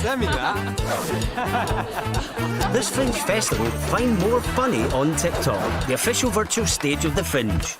Send me that. This Fringe Festival, find more funny on TikTok, the official virtual stage of the Fringe.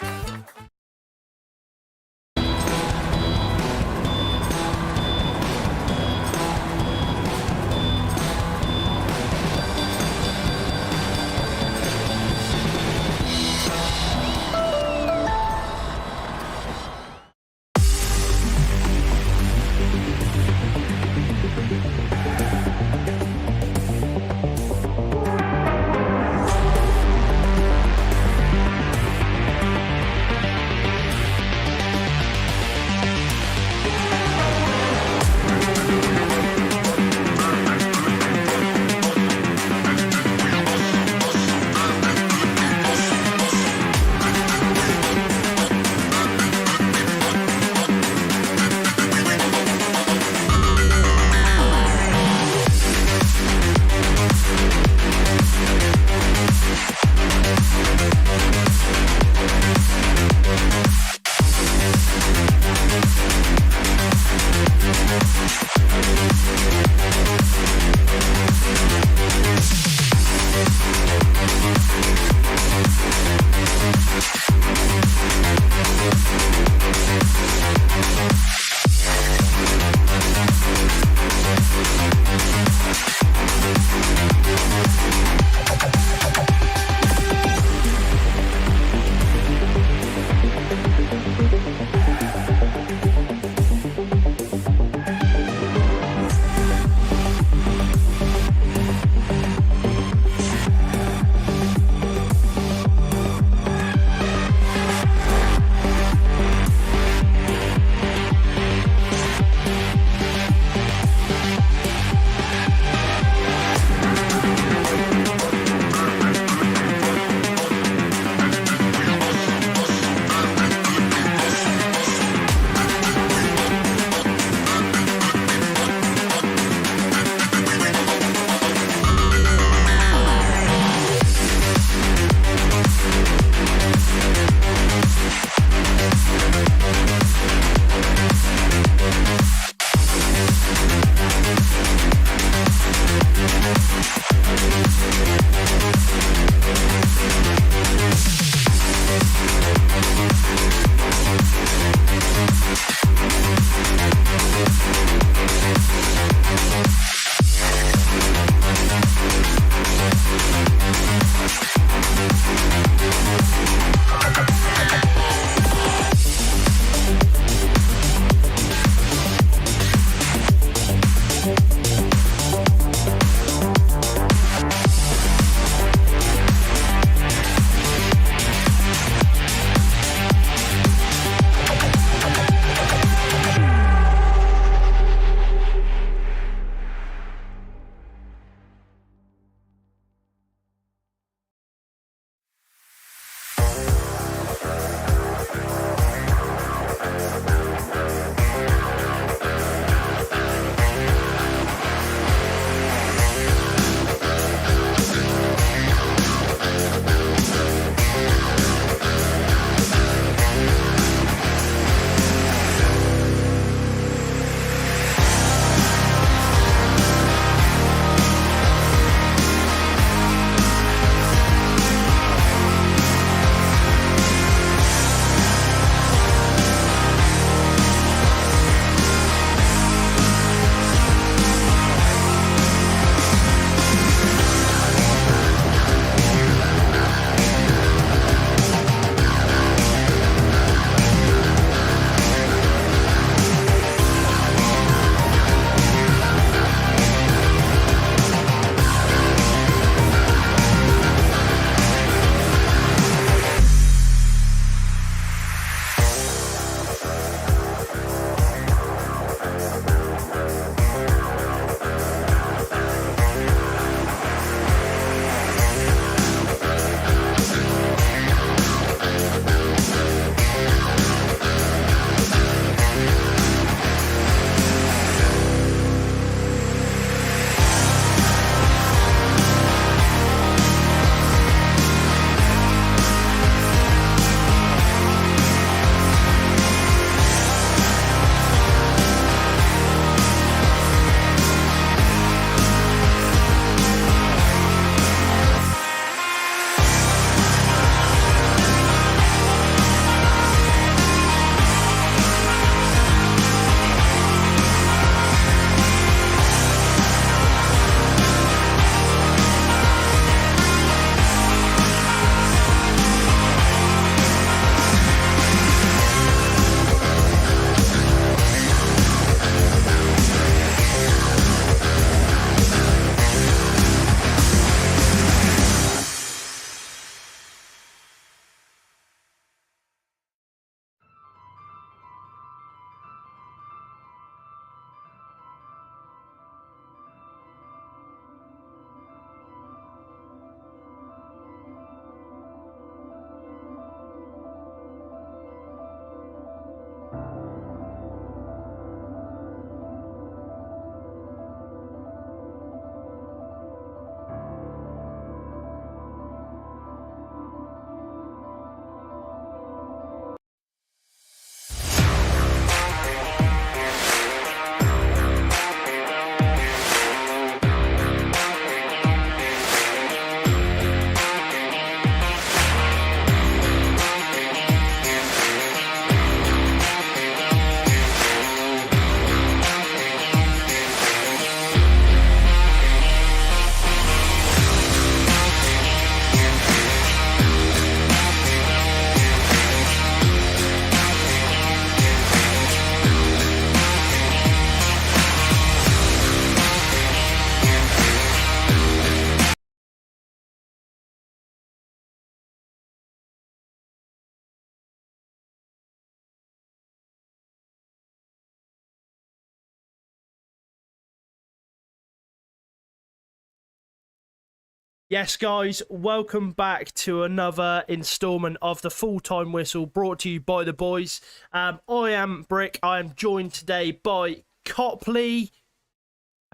Yes, guys, welcome back to another instalment of the Full-Time Whistle brought to you by the boys. I am Brick. I am joined today by Copley,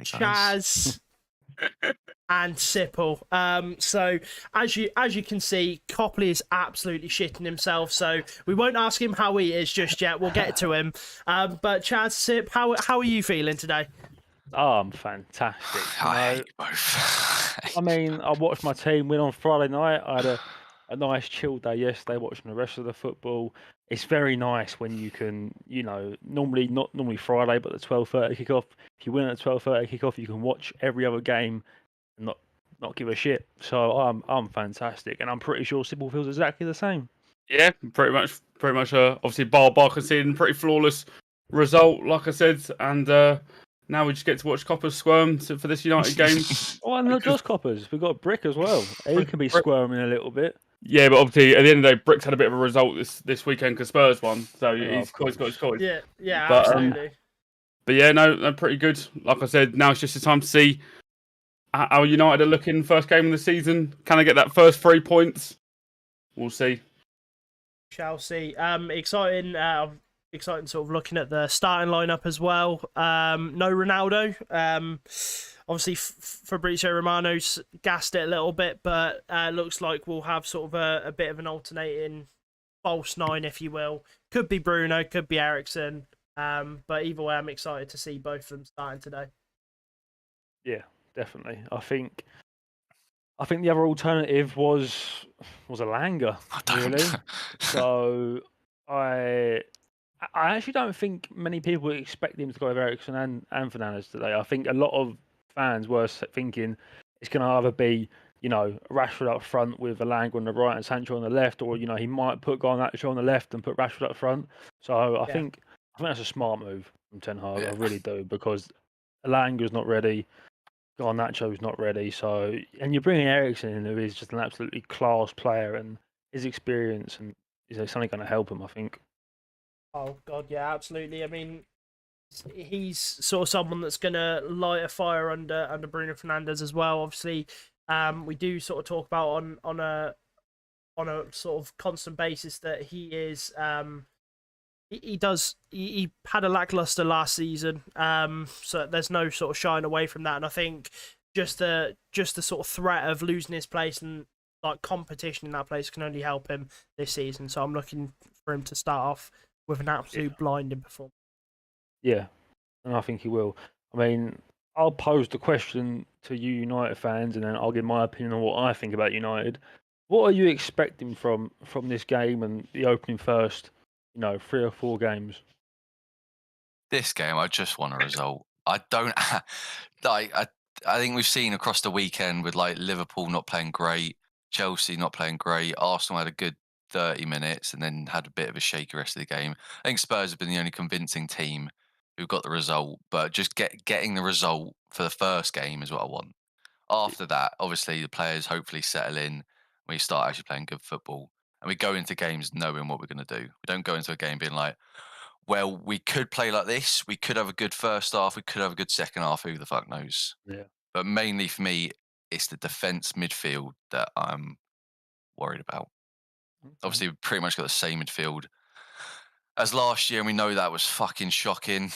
Chaz, and Sipple. So as you can see, Copley is absolutely shitting himself. So we won't ask him how he is just yet. We'll get to him. But Chaz, Sip, how are you feeling today? Oh, I'm fantastic. I hate both. I mean, I watched my team win on Friday night. I had a nice chill day yesterday watching the rest of the football. It's very nice when you can, not normally Friday, but the 12:30 kickoff. If you win at 12:30 kickoff, you can watch every other game and not give a shit. So I'm fantastic, and I'm pretty sure Sybil feels exactly the same. Yeah, pretty much. Obviously, bar conceding pretty flawless result, like I said, and now we just get to watch Coppers squirm for this United game. Oh, and not just Coppers. We've got Brick as well. He can be squirming a little bit. Yeah, but obviously at the end of the day, Brick's had a bit of a result this weekend because Spurs won, so he's got his coins. Yeah, But, absolutely. But yeah, no, pretty good. Like I said, now it's just the time to see how United are looking. First game of the season, can I get that first 3 points? We'll see. Shall see. Exciting sort of looking at the starting lineup as well. No Ronaldo. Obviously, Fabrizio Romano's gassed it a little bit, but looks like we'll have sort of a bit of an alternating false nine, if you will. Could be Bruno, could be Ericsson. But either way, I'm excited to see both of them starting today. Yeah, definitely. I think the other alternative was Alanga, really. So I actually don't think many people expect him to go with Ericsson and Fernandes today. I think a lot of fans were thinking it's going to either be, Rashford up front with Alanga on the right and Sancho on the left, or, he might put Garnacho on the left and put Rashford up front. So I think that's a smart move from Ten Hag. I really do, because Alanga's not ready. Garnacho's not ready. So, and you're bringing Ericsson in, who is just an absolutely class player, and his experience and is something going to help him, I think. Oh God, yeah, absolutely. I mean, he's sort of someone that's going to light a fire under Bruno Fernandes as well. Obviously, we do sort of talk about on a sort of constant basis that he is he had a lackluster last season. So there's no sort of shying away from that. And I think just the sort of threat of losing his place and like competition in that place can only help him this season. So I'm looking for him to start off with an absolute blinding performance. Yeah, and I think he will. I mean, I'll pose the question to you United fans, and then I'll give my opinion on what I think about United. What are you expecting from this game and the opening first, 3 or 4 games? This game, I just want a result. I don't like. I think we've seen across the weekend with like Liverpool not playing great, Chelsea not playing great, Arsenal had a good 30 minutes and then had a bit of a shaky rest of the game. I think Spurs have been the only convincing team who got the result, but just getting the result for the first game is what I want. After that, obviously the players hopefully settle in. We start actually playing good football, and we go into games knowing what we're going to do. We don't go into a game being like, well, we could play like this. We could have a good first half. We could have a good second half. Who the fuck knows? Yeah. But mainly for me, it's the defence midfield that I'm worried about. Okay. Obviously, we've pretty much got the same midfield as last year, and we know that was fucking shocking.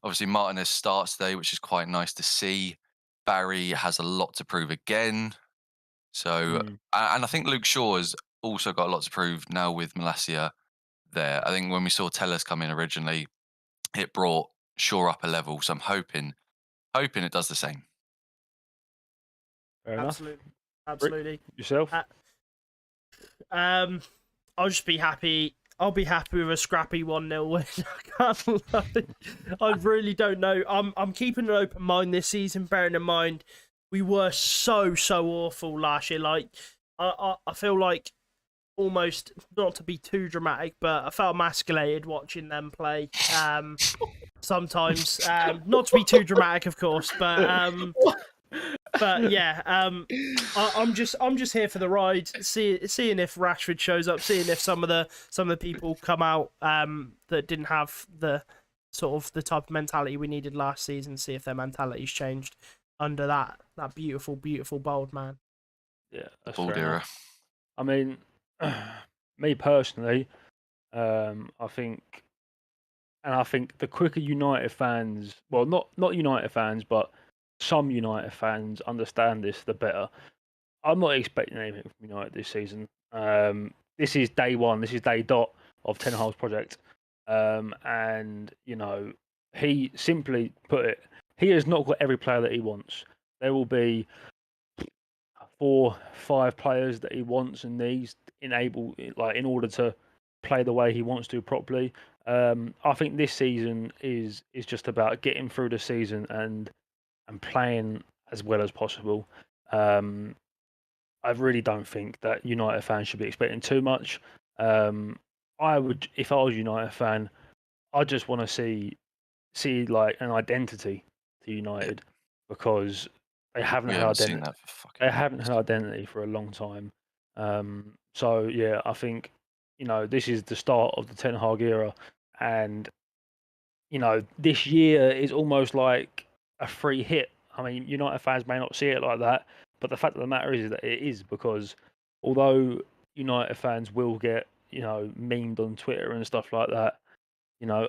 Obviously, Martinez starts today, which is quite nice to see. Barry has a lot to prove again. So, and I think Luke Shaw has also got a lot to prove now with Malacia there. I think when we saw Tellers come in originally, it brought Shaw up a level. So I'm hoping it does the same. Fair enough. Absolutely. Rick, yourself? I'll just be happy. I'll be happy with a scrappy 1-0 win. I can't lie. I really don't know. I'm keeping an open mind this season, bearing in mind we were so awful last year. Like I feel like, almost, not to be too dramatic, but I felt emasculated watching them play. Sometimes, not to be too dramatic, of course, but yeah, I'm just here for the ride, seeing if Rashford shows up, seeing if some of the people come out that didn't have the sort of the type of mentality we needed last season, see if their mentality's changed under that beautiful bold man. Yeah, that's Bald fair era. enough. I mean, me personally, I think the quicker United fans, well, not United fans, but some United fans understand this, the better. I'm not expecting anything from United this season. This is day one. This is day dot of Ten Hag's project, and he simply put it, he has not got every player that he wants. There will be 4, 5 players that he wants and needs in order to play the way he wants to properly. I think this season is just about getting through the season and playing as well as possible. I really don't think that United fans should be expecting too much. I would, if I was a United fan, I just want to see like an identity to United because they haven't We had haven't seen identity. that for fucking years. Identity for a long time. So yeah, I think this is the start of the Ten Hag era, and this year is almost like a free hit. I mean, United fans may not see it like that, but the fact of the matter is that it is, because although United fans will get memed on Twitter and stuff like that,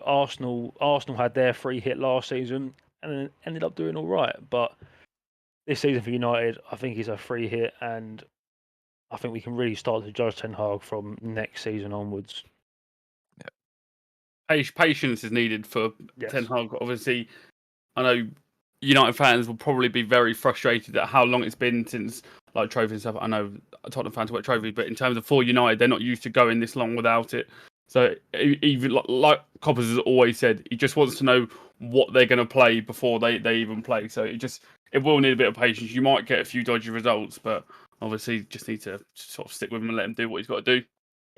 Arsenal had their free hit last season and then ended up doing all right. But this season for United, I think is a free hit, and I think we can really start to judge Ten Hag from next season onwards. Patience is needed for Yes. Ten Hag. Obviously, I know United fans will probably be very frustrated at how long it's been since like trophies and stuff. I know Tottenham fans work trophies, but in terms of for United, they're not used to going this long without it. So even like Coppers has always said, he just wants to know what they're going to play before they even play. So it will need a bit of patience. You might get a few dodgy results, but obviously just need to sort of stick with him and let him do what he's got to do.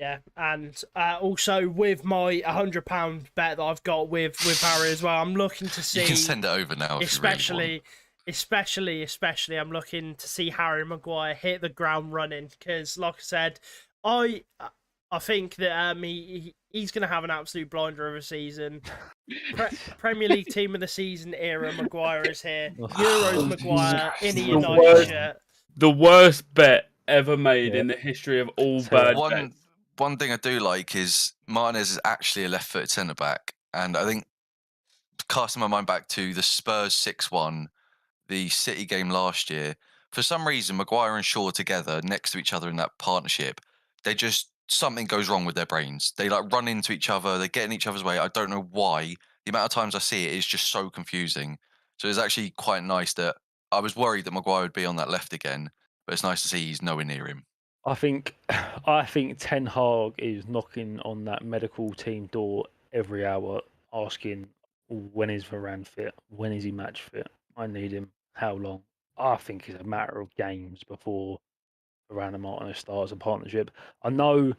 Yeah, and also with my £100 bet that I've got with Harry as well, I'm looking to see. You can send it over now, if you really especially, I'm looking to see Harry Maguire hit the ground running because, like I said, I think that he's going to have an absolute blinder of a season. Premier League Team of the Season era, Maguire is here. Euros Maguire in a United shirt. The worst bet ever made in the history of all bad bets. One thing I do like is Martinez is actually a left-footed centre-back, and I think casting my mind back to the Spurs 6-1, the City game last year, for some reason Maguire and Shaw together next to each other in that partnership, something goes wrong with their brains. They like run into each other, they get in each other's way. I don't know why. The amount of times I see it is just so confusing. So it's actually quite nice that I was worried that Maguire would be on that left again, but it's nice to see he's nowhere near him. I think Ten Hag is knocking on that medical team door every hour, asking when is Varane fit, when is he match fit. I need him. How long? I think it's a matter of games before Varane and Martinez starts a partnership. I know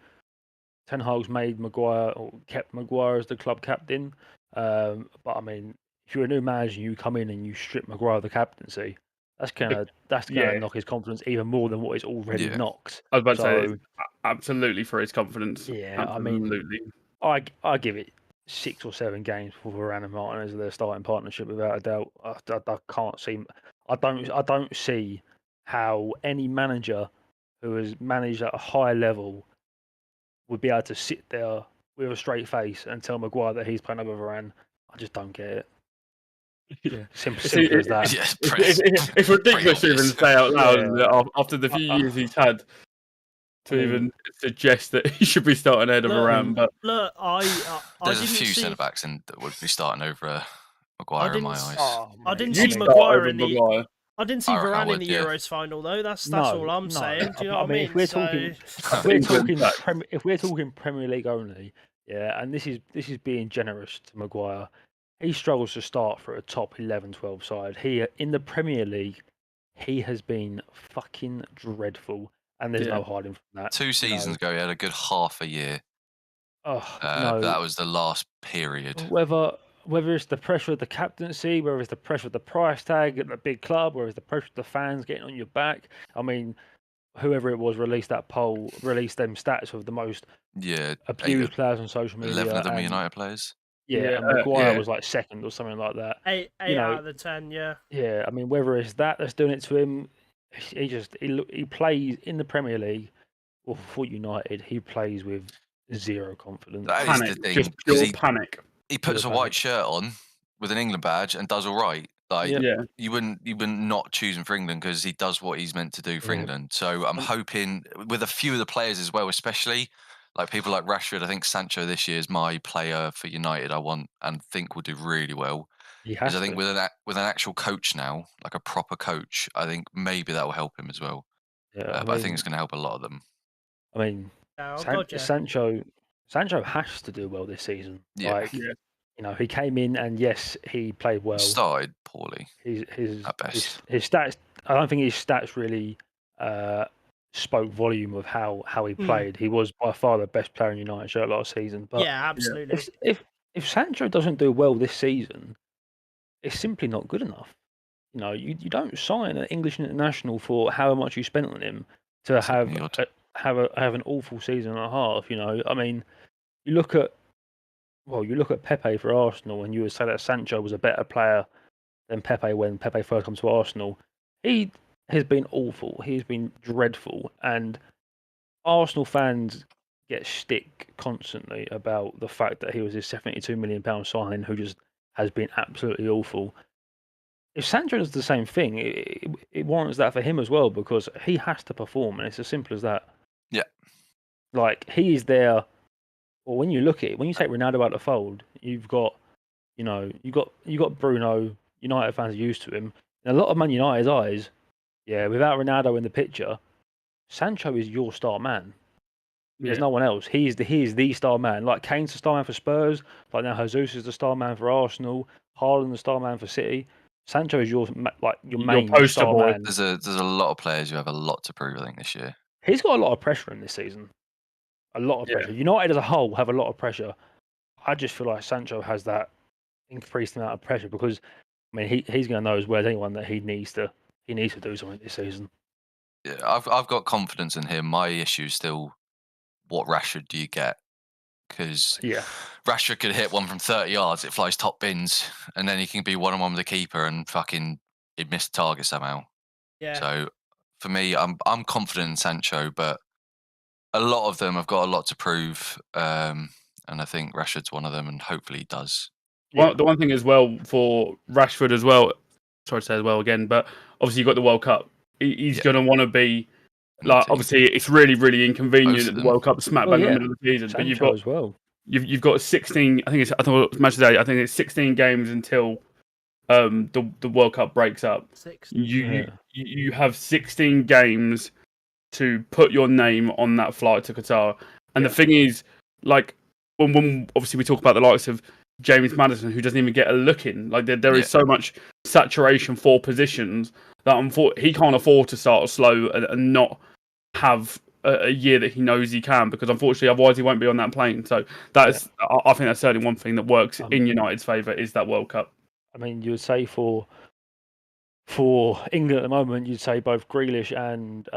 Ten Hag's made Maguire or kept Maguire as the club captain, but I mean, if you're a new manager, you come in and you strip Maguire of the captaincy. That's gonna knock his confidence even more than what he's already knocked. I was about to say it's absolutely for his confidence. Yeah, absolutely. I mean, I give it 6 or 7 games for Varane and Martinez as their starting partnership without a doubt. I can't see. I don't see how any manager who has managed at a high level would be able to sit there with a straight face and tell Maguire that he's playing over Varane. I just don't get it. Yeah, simple as that. It's ridiculous to even say out loud after the few years he's had to even suggest that he should be starting ahead of Varane. But look, there's a few centre backs that would be starting over Maguire in my eyes. I didn't see Maguire in the. Maguire. I didn't see Varane in the Euros final though. That's all I'm saying. Do you know what I mean? If we're talking Premier League only, and this is being generous to Maguire. He struggles to start for a top 11, 12 side. In the Premier League, he has been fucking dreadful, and there's no hiding from that. 2 seasons ago, he had a good half a year. That was the last period. Whether it's the pressure of the captaincy, whether it's the pressure of the price tag at the big club, whether it's the pressure of the fans getting on your back. I mean, whoever it was released them stats of the most abused players on social media. 11 of them are United players. Yeah, and Maguire was like second or something like that. 8 out of the 10, yeah. Yeah, I mean, whether it's that's doing it to him, he plays in the Premier League or for United. He plays with zero confidence. That is the Panic, thing, just 'cause pure panic. he puts a Pure white panic. shirt on with an England badge and does all right. Like Yeah. you wouldn't not choose him for England because he does what he's meant to do for Yeah. England. So I'm hoping with a few of the players as well, especially like people like Rashford. I think Sancho this year is my player for United. I want and think will do really well. He Because has I think to. with an actual coach now, like a proper coach, I think maybe that will help him as well. Yeah, But I think it's going to help a lot of them. I mean, Oh, God, yeah. Sancho has to do well this season. Yeah. Like, Yeah. he came in and yes, he played well. Started poorly His at best. his stats. I don't think his stats really spoke volume of how he played. He was by far the best player in United shirt last season. But Yeah, absolutely. if Sancho doesn't do well this season, it's simply not good enough. You don't sign an English international for how much you spent on him to have Seemingly odd. have an awful season and a half. I mean, you look at Pepe for Arsenal, and you would say that Sancho was a better player than Pepe when Pepe first come to Arsenal. He has been awful. He's been dreadful, and Arsenal fans get stick constantly about the fact that he was a £72 million signing who just has been absolutely awful. If Sancho does the same thing, it warrants that for him as well because he has to perform, and it's as simple as that. Yeah. Like he is there. Well, when you look at it, when you take Ronaldo out of the fold, you've got, you got Bruno. United fans are used to him. In a lot of Man United's eyes, yeah, without Ronaldo in the picture, Sancho is your star man. There's no one else. He is the star man. Like Kane's the star man for Spurs. Like now Jesus is the star man for Arsenal. Haaland the star man for City. Sancho is your main poster star boy. man. There's a lot of players who have a lot to prove, I think, this year. He's got a lot of pressure in this season. A lot of pressure. United as a whole have a lot of pressure. I just feel like Sancho has that increased amount of pressure because, I mean, he's going to know as well as anyone that he needs to do something this season. Yeah, I've got confidence in him. My issue is still what Rashford do you get? Because Rashford could hit one from 30 yards, it flies top bins, and then he can be one-on-one with the keeper and fucking he'd miss the target somehow. Yeah. So for me, I'm confident in Sancho, but a lot of them have got a lot to prove, and I think Rashford's one of them, and hopefully he does. Well, the one thing as well for Rashford as well, sorry to say as well again, but obviously you've got the World Cup. He's going to want to be, like, obviously it's really, really inconvenient that the World Cup is smack bang in the middle of the season. Sancho but you've got as well. You've got 16. I thought it was match today. I think it's 16 games until the World Cup breaks up. You have 16 games to put your name on that flight to Qatar. And the thing is, like, when obviously we talk about the likes of James Maddison, who doesn't even get a look in. Like there is so much saturation for positions that he can't afford to start slow and not have a year that he knows he can, because unfortunately otherwise he won't be on that plane. So that's I think that's certainly one thing that works in United's favour is that World Cup. I mean, you would say for England at the moment, you'd say both Grealish and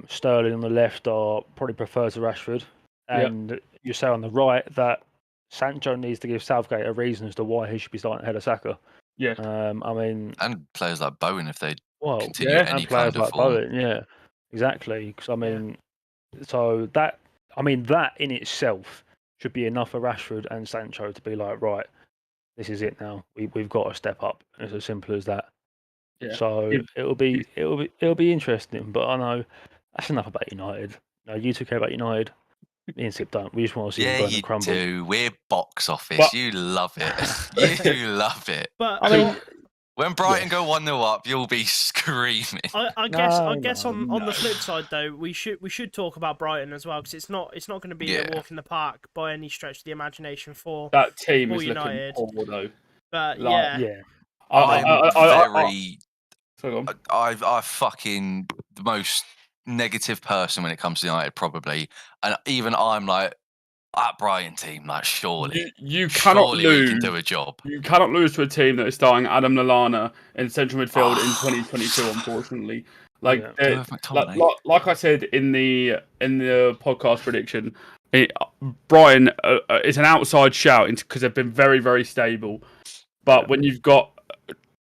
Sterling on the left are probably preferred to Rashford, and you say on the right that Sancho needs to give Southgate a reason as to why he should be starting ahead of Saka. Yeah. I mean, and players like Bowen if they continue and any players kind of like form. Bowen, exactly. Because I mean, so that in itself should be enough for Rashford and Sancho to be like, right, this is it now. We've got to step up. It's as simple as that. Yeah. So it'll be interesting. But I know that's enough about United. No, you two care about United. Me and Sip don't. We just want to see them burn and crumble. Yeah, you do. We're box office. You love it. You love it. But I mean, when Brighton go 1-0 up, you'll be screaming. I guess on the flip side though, we should talk about Brighton as well, because it's not going to be a walk in the park by any stretch of the imagination for that team is United. looking poor though. But I fucking the most negative person when it comes to United probably, and even I'm like, that Brighton team, like surely you cannot lose. We can do a job. You cannot lose to a team that is starting Adam Lallana in central midfield in 2022. Unfortunately, like I said in the podcast prediction, Brighton is an outside shout because they've been very, very stable. But when you've got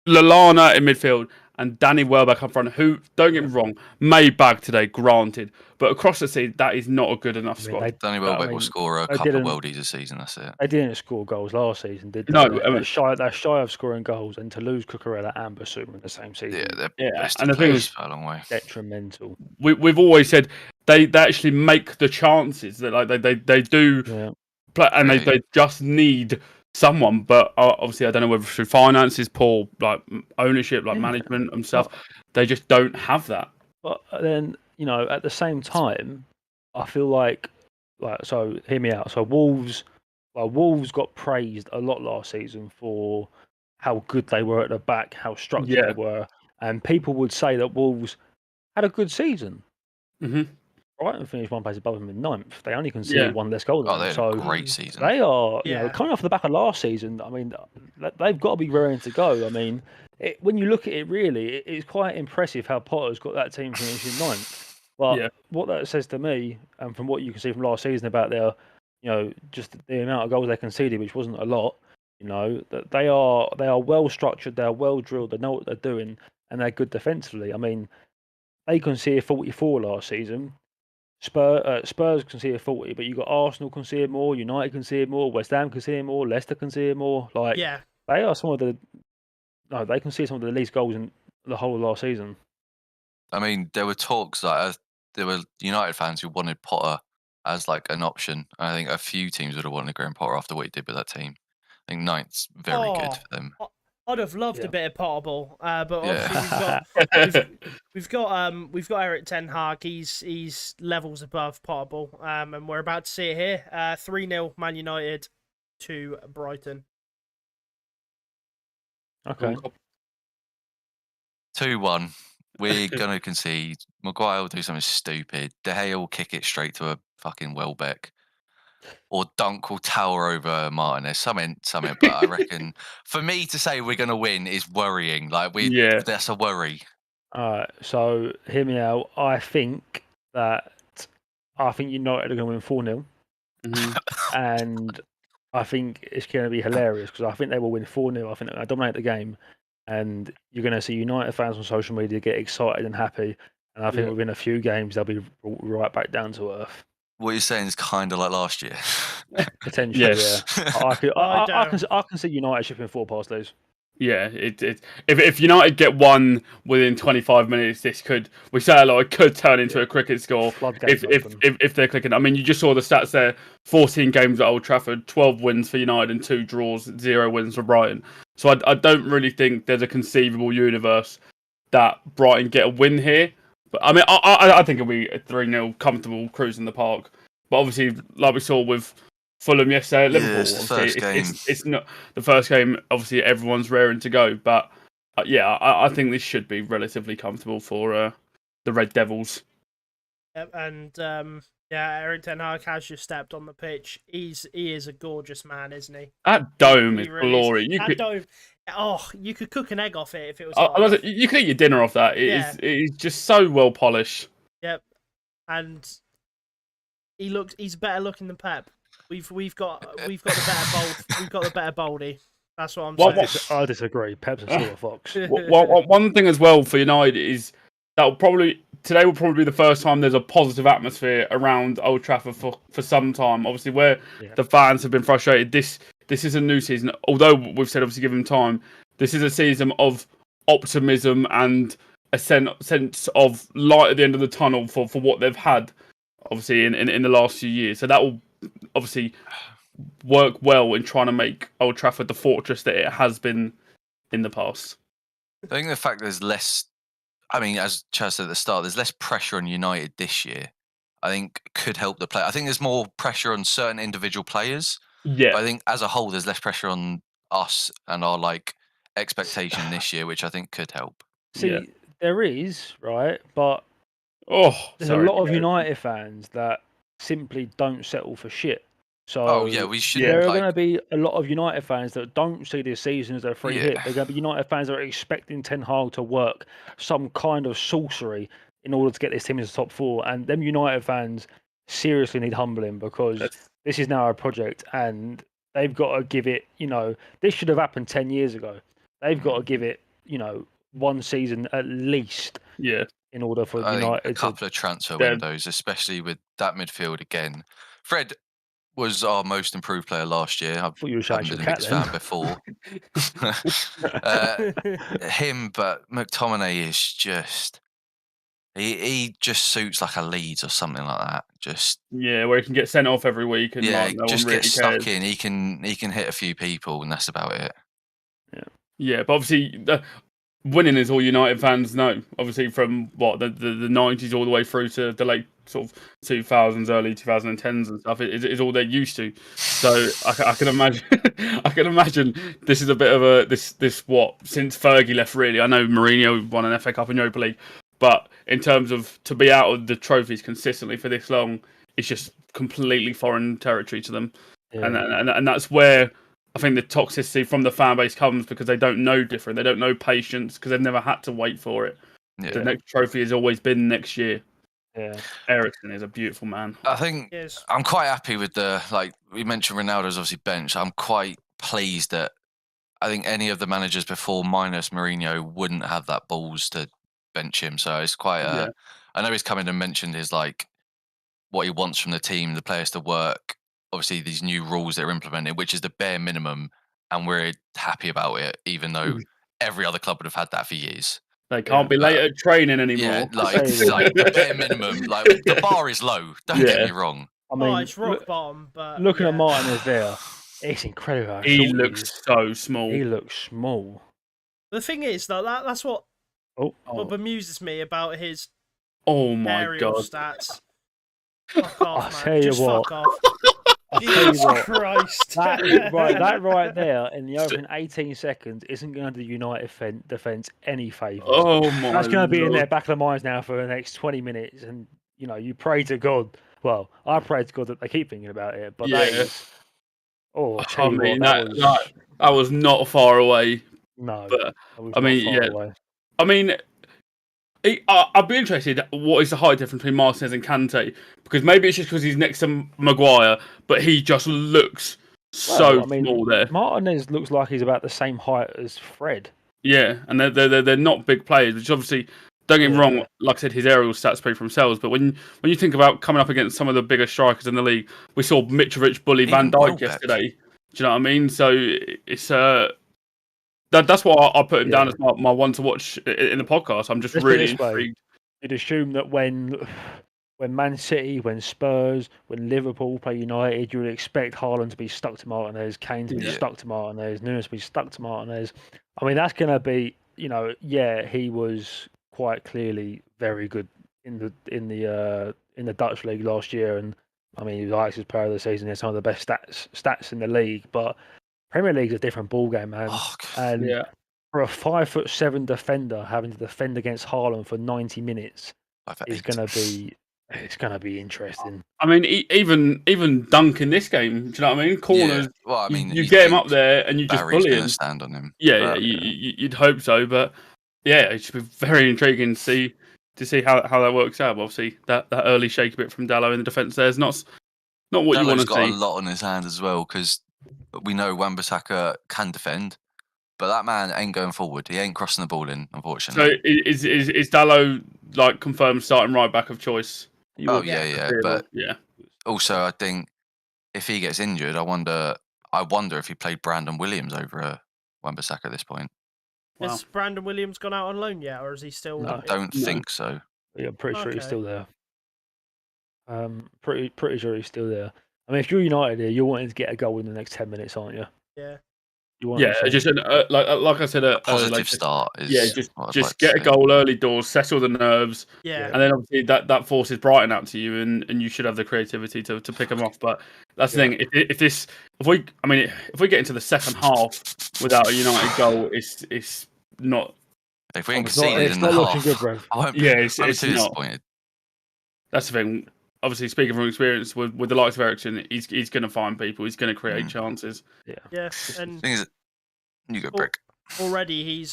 Lallana in midfield and Danny Welbeck up front, who, don't get me wrong, may bag today, granted, but across the season, that is not a good enough squad. Danny Welbeck will score a couple of worldies a season. That's it. They didn't score goals last season, did they? No, they're shy of scoring goals, and to lose Cucurella and Basuma in the same season. Yeah, they're best and the thing is, a long way. Detrimental. We've always said they actually make the chances that like they do play, and they just need someone. But obviously, I don't know whether through finances, poor like ownership, like management and stuff, they just don't have that. But then at the same time, I feel like so hear me out. So Wolves got praised a lot last season for how good they were at the back, how structured they were, and people would say that Wolves had a good season. Mm-hmm. Brighton finished one place above them in 9th. They only conceded one less goal than them. They had a great season. They are, coming off the back of last season. I mean, they've got to be raring to go. I mean, when you look at it, really, it's quite impressive how Potter's got that team finishing 9th. But what that says to me, and from what you can see from last season about their, just the amount of goals they conceded, which wasn't a lot, that they are well structured, they are well drilled, they know what they're doing, and they're good defensively. I mean, they conceded 44 last season. Spurs conceded 40, but you got Arsenal conceded more, United conceded more, West Ham conceded more, Leicester conceded more. They are they conceded some of the least goals in the whole of last season. I mean, there were talks there were United fans who wanted Potter as like an option. I think a few teams would have wanted Graham Potter after what he did with that team. I think 9th's very good for them. I'd have loved a bit of Potterball, but obviously we've got Eric Ten Hag. He's levels above Potterball, and we're about to see it here. 3-0 Man United to Brighton. Okay. 2-1. We're gonna concede. Maguire will do something stupid. De Gea will kick it straight to a fucking Welbeck. Or Dunk will tower over Martinez. Something. But I reckon for me to say we're going to win is worrying. That's a worry. So hear me out. I think United are going to win 4-0. Mm-hmm. And I think it's going to be hilarious because I think they will win 4-0. I think they're going to dominate the game. And you're going to see United fans on social media get excited and happy. And I think within a few games, they'll be right back down to earth. What you're saying is kind of like last year. Potentially, I can see United shipping 4 past those. Yeah, if United get one within 25 minutes, we say a lot, it could turn into a cricket score if they're clicking. I mean, you just saw the stats there: 14 games at Old Trafford, 12 wins for United and 2 draws, 0 wins for Brighton. So I don't really think there's a conceivable universe that Brighton get a win here. But I mean, I think it'll be a 3-0 comfortable cruise in the park. But obviously, like we saw with Fulham yesterday at Liverpool, it's not the first game. Obviously, everyone's raring to go. But I think this should be relatively comfortable for the Red Devils. And Eric Ten Hag has just stepped on the pitch. He is a gorgeous man, isn't he? That dome is glory. You could cook an egg off it if it was. You could eat your dinner off that. It is just so well polished. Yep, and he's better looking than Pep. We've got the better Baldy. That's what I'm saying. I disagree. Pep's a silver fox. One thing as well for United is today will probably be the first time there's a positive atmosphere around Old Trafford for some time. Obviously, where the fans have been frustrated. This is a new season. Although we've said obviously give them time, this is a season of optimism and a sense of light at the end of the tunnel for what they've had, obviously in the last few years. So that will obviously work well in trying to make Old Trafford the fortress that it has been in the past. I think the fact there's less, I mean, as Chaz said at the start, there's less pressure on United this year, I think could help the play. I think there's more pressure on certain individual players. Yeah. But I think as a whole, there's less pressure on us and our expectation this year, which I think could help. See, there is, right? But there's a lot of United fans that simply don't settle for shit. So we should. There are going to be a lot of United fans that don't see this season as a free hit. There are going to be United fans that are expecting Ten Hag to work some kind of sorcery in order to get this team into the top 4. And them United fans seriously need humbling because this is now a project and they've got to give it, this should have happened 10 years ago. They've got to give it, one season at least Yeah. in order for I think United a couple of transfer They're- windows, especially with that midfield again. Fred was our most improved player last year. I thought you were haven't shouting been the cat biggest then. fan before. Him, but McTominay is just he just suits like a Leeds or something like that. Just Yeah, where he can get sent off every week and like, no just one really get cares. stuck in. He can hit a few people, and that's about it. Yeah, but obviously winning is all United fans know. Obviously from what the 90s all the way through to the late sort of 2000s, early 2010s and stuff is all they're used to. So I can imagine I can imagine this is a bit of a this what since Fergie left really. I know Mourinho won an FA Cup and Europa League, but in terms of to be out of the trophies consistently for this long, it's just completely foreign territory to them. Yeah. And that's where I think the toxicity from the fan base comes because they don't know different. They don't know patience because they've never had to wait for it. Yeah. The next trophy has always been next year. Yeah. Eriksen is a beautiful man. I think Yes. I'm quite happy with we mentioned Ronaldo's obviously bench. I'm quite pleased that I think any of the managers before minus Mourinho wouldn't have that balls to bench him. So it's quite I know he's come in and mentioned his what he wants from the team, the players to work. Obviously, these new rules that are implemented, which is the bare minimum, and we're happy about it, even though every other club would have had that for years. They can't be late at training anymore. Yeah, Say like the bare minimum. Like the bar is low. Don't get me wrong. I mean, it's rock bottom, but looking yeah. at Martinez there, it's incredible. How He short looks is. so small. He looks small. The thing is, though, that's what Oh, bemuses me about his Oh my aerial god. stats. Fuck off, I'll man. tell you Just what. fuck off. I'll tell you Jesus what. Christ. That right there in the opening 18 seconds isn't going to do United defence any favours. Oh my That's going to be in their lord. back of the minds now for the next 20 minutes. And, you pray to God. Well, I pray to God that they keep thinking about it. But that Yeah. is... Oh, I I tell you mean, what, that was not far away. No, But that was I not mean, far yeah. away. I mean, I'd be interested. What is the height difference between Martinez and Kante? Because maybe it's just because he's next to Maguire, but he just looks so small there. Martinez looks like he's about the same height as Fred. Yeah, and they're not big players, which obviously, don't get me wrong. Like I said, his aerial stats speak for themselves. But when you think about coming up against some of the bigger strikers in the league, we saw Mitrovic bully Van Dijk yesterday. Do you know what I mean? So it's that's why I put him down as my one to watch in the podcast. I'm just Let's put it really this way. intrigued. You'd assume that when Man City, when Spurs, when Liverpool play United, you would expect Haaland to be stuck to Martinez, Kane to be stuck to Martinez, Nunes to be stuck to Martinez. I mean, that's going to be, he was quite clearly very good in the Dutch league last year, and I mean, he was Ajax's player of the season. He had some of the best stats in the league, but Premier League's a different ballgame, man. And for a 5'7" defender having to defend against Haaland for 90 minutes is going to be interesting. I mean, even Dunk in this game. Do you know what I mean? Corners. Yeah. Well, I mean, you get him up there and you just Barry's bully going him. to stand on him. Yeah, you'd hope so, but yeah, it should be very intriguing to see how that works out. But obviously, that early shake a bit from Dallo in the defence there is not what you want to see. Dallow's got a lot on his hand as well because we know Wan-Bissaka can defend, but that man ain't going forward. He ain't crossing the ball in, unfortunately. So is Dallo like confirmed starting right back of choice? Yeah. But yeah. Also, I think if he gets injured, I wonder if he played Brandon Williams over Wan-Bissaka at this point. Wow. Has Brandon Williams gone out on loan yet, or is he still? I don't think so. Yeah, I'm pretty sure he's Okay. still there. Pretty sure he's still there. I mean, if you're United here, you're wanting to get a goal in the next 10 minutes, aren't you? Yeah. Just like I said, Positive start is just what I'd just like to get a see. goal early doors, settle the nerves, Yeah. and then obviously that forces Brighton out to you, and you should have the creativity to pick them off. But that's the thing. If we get into the second half without a United goal, it's not. If we ain't It's not conceded in the looking half, good, bro. I won't be, Yeah, I it's won't be too not. disappointed. That's the thing. Obviously, speaking from experience with the likes of Eriksen, he's going to find people. He's going to create chances. Yeah. And Thing is, you go, Brick. already he's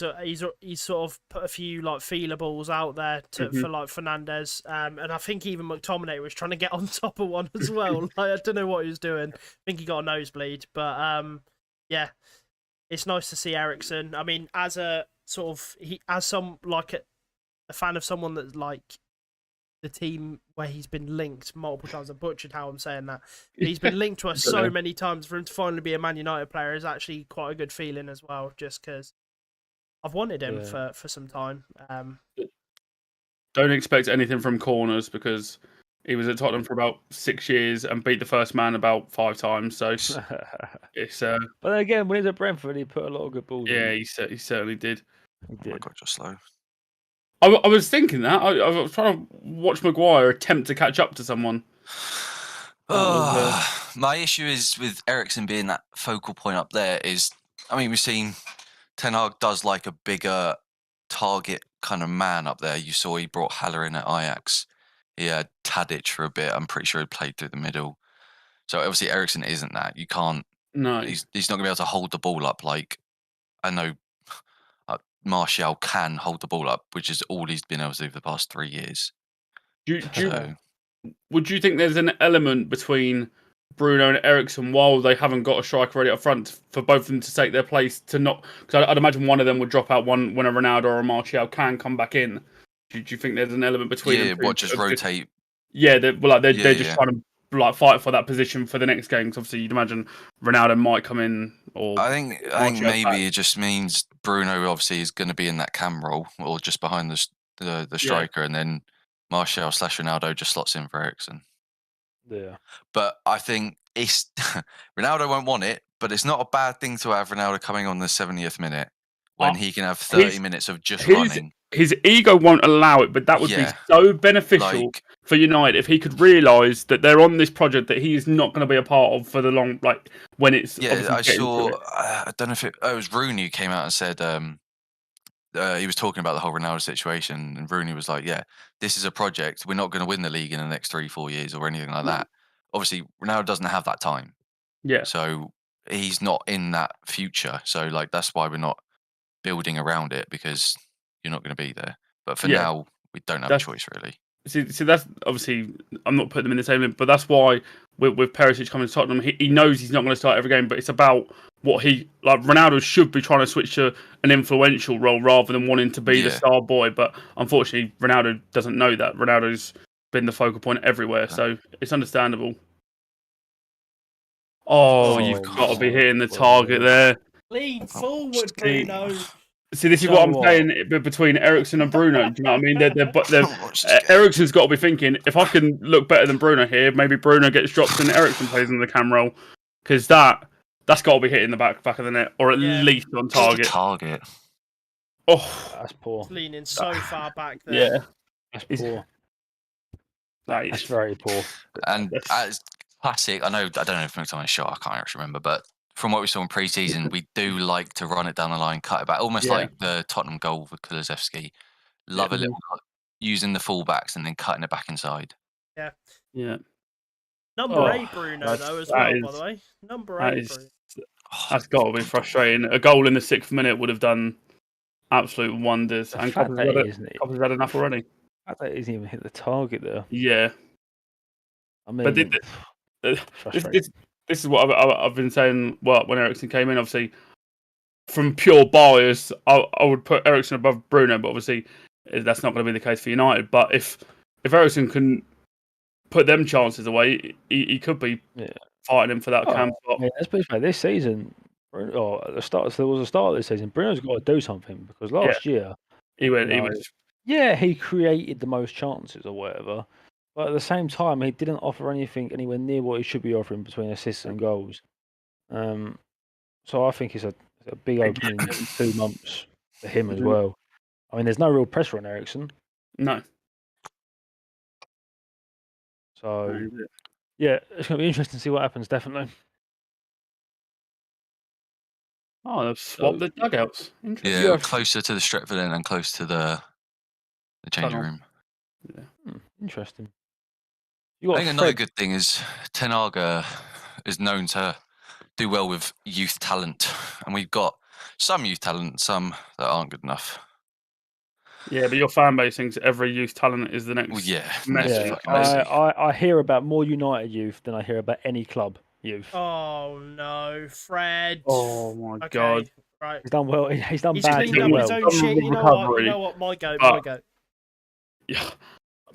sort of put a few like feeler balls out there for like Fernandez, and I think even McTominay was trying to get on top of one as well. Like, I don't know what he was doing. I think he got a nosebleed, but yeah, it's nice to see Eriksen. I mean, as a sort of he as some like a fan of someone that's like the team where he's been linked multiple times. I butchered how I'm saying that. But he's been linked to us so many times. For him to finally be a Man United player is actually quite a good feeling as well. Just because I've wanted him for some time. Don't expect anything from corners because he was at Tottenham for about 6 years and beat the first man about 5 times. So it's But then again, when he was at Brentford, he put a lot of good balls. yeah, in. he certainly did. He Oh my did. god, you're slow. I was thinking that I was trying to watch Maguire attempt to catch up to someone. My issue is with Eriksen being that focal point up there is, I mean, we've seen Ten Hag does like a bigger target kind of man up there. You saw he brought Haller in at Ajax. He had Tadic for a bit. I'm pretty sure he played through the middle. So obviously Eriksen isn't that. You can't. No, He's not going to be able to hold the ball up like I know Martial can hold the ball up, which is all he's been able to do for the past 3 years. Would you think there's an element between Bruno and Eriksen while they haven't got a striker ready up front for both of them to take their place to not? Because I'd imagine one of them would drop out when a Ronaldo or a Martial can come back in. Do you think there's an element between them? Yeah, just rotate. Yeah, they're just trying to fight for that position for the next game. Because obviously you'd imagine Ronaldo might come in. Or I think maybe it just means Bruno obviously is going to be in that cam role or just behind the striker, and then Martial / Ronaldo just slots in for Eriksen. Yeah. But I think it's Ronaldo won't want it, but it's not a bad thing to have Ronaldo coming on the 70th minute when he can have 30 minutes of just running. His ego won't allow it, but that would be so beneficial for United if he could realise that they're on this project that he is not going to be a part of for the long, like when it's. Yeah, I saw. I don't know if it was Rooney who came out and said he was talking about the whole Ronaldo situation, and Rooney was like, "Yeah, this is a project. We're not going to win the league in the next 3-4 years or anything like that." Obviously, Ronaldo doesn't have that time. Yeah. So he's not in that future. So like that's why we're not building around it, because you're not going to be there. But for now, we don't have a choice really. See, that's obviously I'm not putting them in the same, but that's why with Perisic coming to Tottenham, he knows he's not going to start every game, but it's about what he like. Ronaldo should be trying to switch to an influential role rather than wanting to be the star boy. But unfortunately, Ronaldo doesn't know that. Ronaldo's been the focal point everywhere, so it's understandable. Oh, you've got to be hitting the target there. Lean forward, Bruno. See, this is what I'm saying between Eriksen and Bruno. Do you know what I mean? Eriksen's got to be thinking, if I can look better than Bruno here, maybe Bruno gets dropped and Eriksen plays in the cam role. Because that's got to be hitting the back of the net, or at least on target. Oh, that's poor. He's leaning so far back there. Yeah, that's poor. That's very poor. And as classic, I don't know if it's on a shot, I can't actually remember, but from what we saw in pre-season, we do like to run it down the line, cut it back, almost like the Tottenham goal with Kulusevski. Love a little using the fullbacks and then cutting it back inside. Yeah. Yeah. Number 8 Bruno though as well, by the way. Number 8 Bruno. That's got to be frustrating. A goal in the 6th minute would have done absolute wonders. And Copley's had enough already. I fact that he hasn't even hit the target there. Yeah. I mean, but this is what I've been saying. Well, when Eriksen came in, obviously, from pure bias, I would put Eriksen above Bruno, but obviously that's not going to be the case for United. But if Eriksen can put them chances away, he could be fighting him for that camp spot. Yeah, especially this season, or at the start, there was a start of this season. Bruno's got to do something because last year he was. Yeah, he created the most chances or whatever. But at the same time, he didn't offer anything anywhere near what he should be offering between assists and goals. So I think it's a big opening 2 months for him as well. I mean, there's no real pressure on Eriksen. No. So, yeah, it's going to be interesting to see what happens, definitely. Oh, they've swapped the dugouts. Yeah, closer to the Stretford end and close to the changing room. Yeah. Interesting. I think another good thing is Ten Hag is known to do well with youth talent, and we've got some youth talent, some that aren't good enough. Yeah, but your fan base thinks every youth talent is the next. Well, yeah, Messi. I hear about more United youth than I hear about any club youth. Oh no, Fred! Oh my god! Right. He's done well. He's done He's badly cleaned up well. his own Some shit. You know what? You recovery, know what? My go. but- My go. Yeah.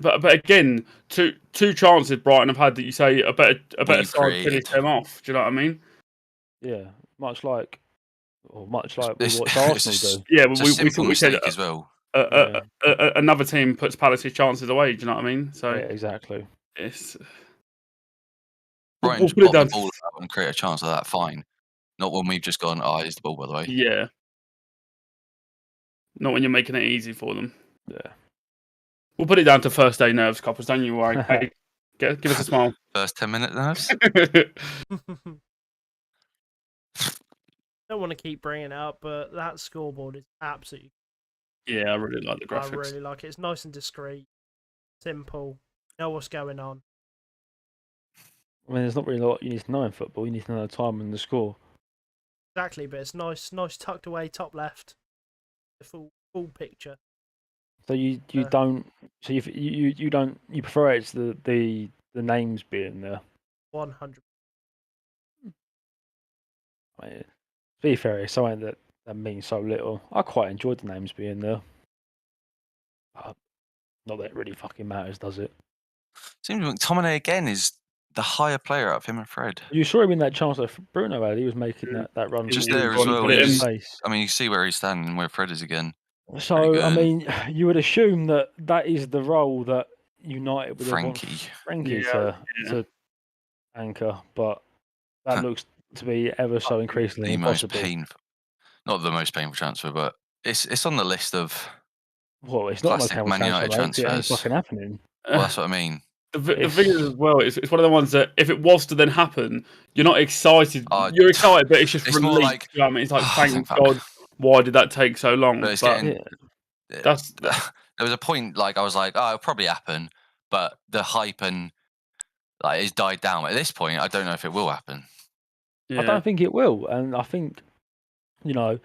But again, two chances Brighton have had that you say a better side created. finish them off. Do you know what I mean? Yeah, much like we watched It's Arsenal do. Yeah, It's we a simple we said mistake as well. another team puts Palace's chances away. Do you know what I mean? So Yeah, exactly. it's Brighton we'll just put it pop the down. ball out and create a chance like that. Fine. Not when we've just gone. Oh, here's the ball, by the way. Yeah, not when you're making it easy for them. Yeah. We'll put it down to first day nerves, couples. Don't you worry. Hey, give us a smile. First 10-minute nerves. Don't want to keep bringing it up, but that scoreboard is absolutely. Yeah, I really like the I graphics. really like it. It's nice and discreet, simple. Know what's going on. I mean, there's not really a lot you need to know in football. You need to know the time and the score. Exactly, but it's nice tucked away top left. The full picture. So you don't. So you don't. You prefer it's the names being there. 100. I mean, to be fair, it's something that means so little. I quite enjoyed the names being there. Not that it really fucking matters, does it? Seems like McTominay again is the higher player out of him and Fred. You saw him in that chance that Bruno had. He was making that run. Just from there as well. put it in. Pace. I mean, you see where he's standing, where Fred is again. So I good. mean, you would assume that is the role that United would have Frankie. want Frankie Yeah, to anchor, but that looks to be ever so increasingly The most impossible. painful, not the most painful transfer, but it's on the list of. Well, it's not classic like Man United it ain't transfers. fucking happening. Well, that's what I mean. The thing is, as well, it's one of the ones that if it was to then happen, you're not excited. You're excited, but it's just it's relief. more like, you know what I mean? It's like, oh, thank thank fuck. God. Why did that take so long? But it's But getting. that's There was a point like I was like, oh, it'll probably happen, but the hype and like it's died down. At this point, I don't know if it will happen. I yeah. don't think it will, and I think not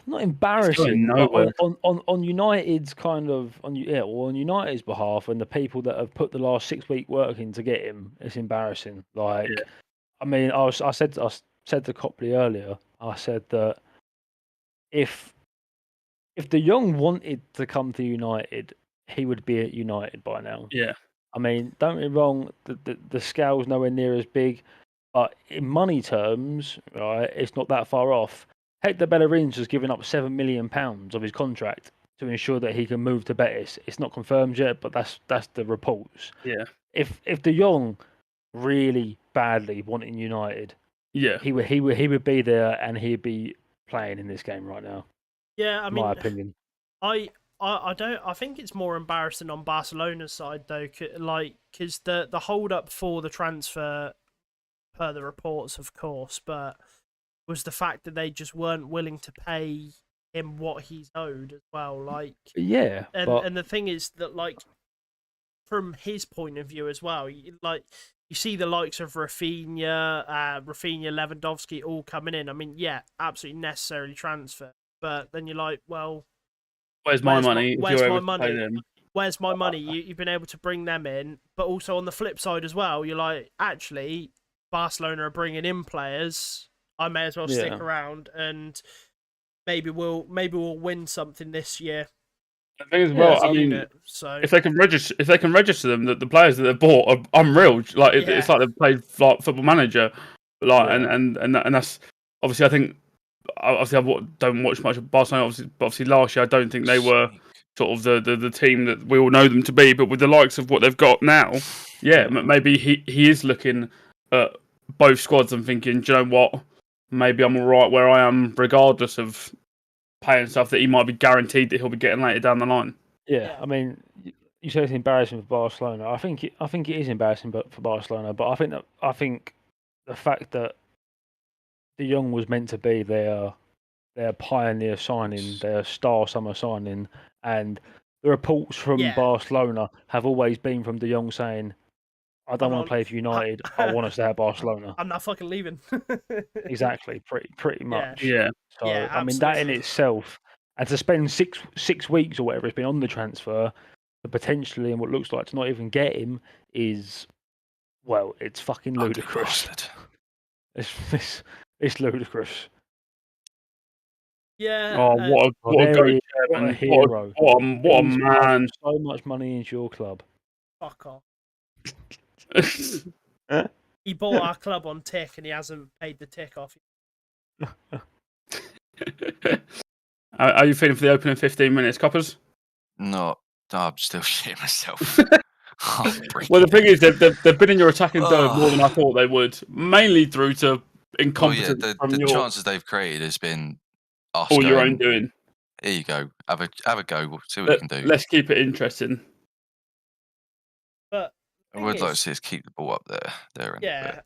embarrassing, but nowhere. on United's kind of on United's behalf and the people that have put the last 6 week work in to get him, it's embarrassing. Like, Yeah. I mean, I said to Copley earlier, I said that if De Jong wanted to come to United, he would be at United by now. Yeah. I mean, don't get me wrong, the scale's nowhere near as big, but in money terms, right, it's not that far off. Hector Bellerin's has given up £7 million of his contract to ensure that he can move to Betis. It's not confirmed yet, but that's the reports. Yeah. If De Jong really badly wanted United, Yeah. he would be there and he'd be playing in this game right now. Yeah, I mean, my opinion. I think it's more embarrassing on Barcelona's side though, because the hold up for the transfer, per the reports, of course, but was the fact that they just weren't willing to pay him what he's owed as well. Like, Yeah, and the thing is that, like, from his point of view as well, you see the likes of Rafinha, Lewandowski all coming in. I mean, yeah, absolutely necessary transfer, but then you're like, well, Where's my money? Where's my money? Where's my money? You've been able to bring them in, but also on the flip side as well, you're like, actually, Barcelona are bringing in players. I may as well stick around, and maybe we'll win something this year. The thing is, well, I mean, if they can register them, that the players that they've bought are unreal. Like it's like they've played like Football Manager, like and that's obviously I think I don't watch much of Barcelona. Obviously last year I don't think they were sort of the team that we all know them to be. But with the likes of what they've got now, maybe he is looking at both squads and thinking, do you know what? Maybe I'm all right where I am, regardless of paying stuff that he might be guaranteed that he'll be getting later down the line. Yeah, I mean, you say it's embarrassing for Barcelona. I think it is embarrassing, for Barcelona. But I think the fact that De Jong was meant to be their pioneer signing, their star summer signing, and the reports from Barcelona have always been from De Jong saying, I don't want to play for United. I want to stay at Barcelona. I'm not fucking leaving. Exactly, pretty much. Yeah. So I mean, that in itself, and to spend six weeks or whatever it's been on the transfer, to potentially and what looks like to not even get him is, well, it's fucking ludicrous. It's ludicrous. Yeah. Oh, what a there go he is. What a chairman! hero. What a He's man! pumped so much money into your club. Fuck off. He bought our club on tick and he hasn't paid the tick off. How are you feeling for the opening 15 minutes, Coppers? No, I'm still shitting myself. Well, the thing is, they've been in your attacking third more than I Oh. thought they would, mainly through to Well, yeah, incompetence from the your chances they've created has been us all your going, own doing. here you go, have a go, see what you can do. Let's keep it interesting. But I thing would like to is, see us keep the ball up there. yeah,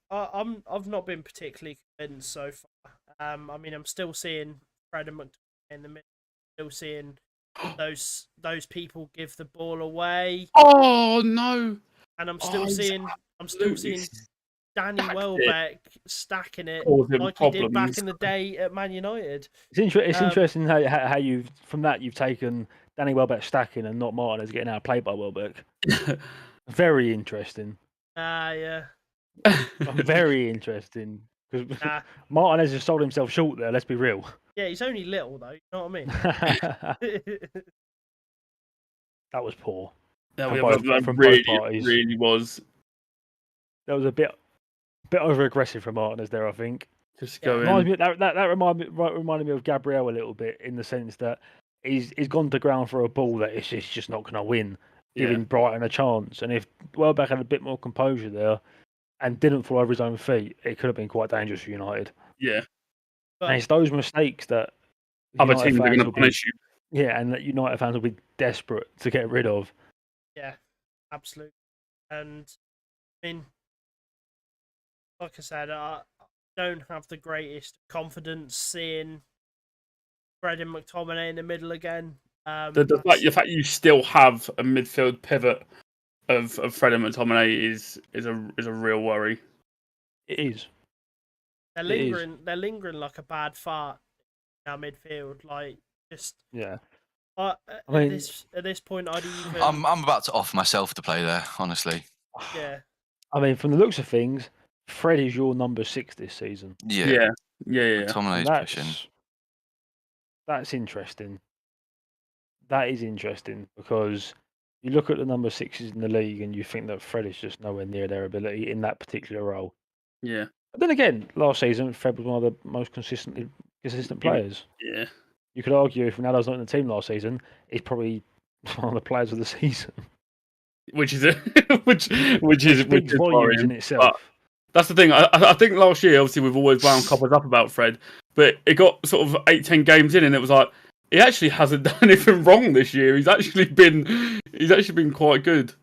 I've not been particularly convinced so far. I mean, I'm still seeing Fred and McTominay in the middle, still seeing those people give the ball away, Oh no! and I'm still he's seeing Danny stacked Welbeck stacking it Causing like he did back problems. in the day at Man United. It's Um, interesting how you've from that you've taken Danny Welbeck stacking and not Martinez getting outplayed by Welbeck. Very interesting. Yeah. Very interesting. Because Nah. Martinez has sold himself short there. Let's be real. Yeah, he's only little though. You know what I mean? That was poor. That From both really, parties. really was That was a bit over aggressive from Martinez there. I think. just Yeah. going. That reminded me of Gabriel a little bit in the sense that he's gone to ground for a ball that it's just not going to win, giving Brighton a chance. And if Welbeck had a bit more composure there and didn't fall over his own feet, it could have been quite dangerous for United. Yeah, And it's those mistakes that other United teams are fans going to will be, punish you. yeah, and that United fans will be desperate to get rid of. Yeah, absolutely. And I mean, like I said, I don't have the greatest confidence seeing Fred and McTominay in the middle again. The fact you still have a midfield pivot of Fred and McTominay is a real worry. It is. They're lingering. They're lingering like a bad fart in our midfield. Like just Yeah. I mean, at this point, I'd even. I'm about to offer myself to play there, honestly. Yeah. I mean, from the looks of things, Fred is your number 6 this season. Yeah. And McTominay's pushing. That's interesting. That is interesting because you look at the number 6s in the league and you think that Fred is just nowhere near their ability in that particular role. Yeah. But then again, last season, Fred was one of the most consistent players. Yeah. You could argue if Ronaldo's not in the team last season, he's probably one of the players of the season. Which is which is volumes worrying, in itself. but that's the thing. I think last year, obviously, we've always wound Coppers up about Fred, but it got sort of 8-10 games in, and it was like he actually hasn't done anything wrong this year. He's actually been quite good.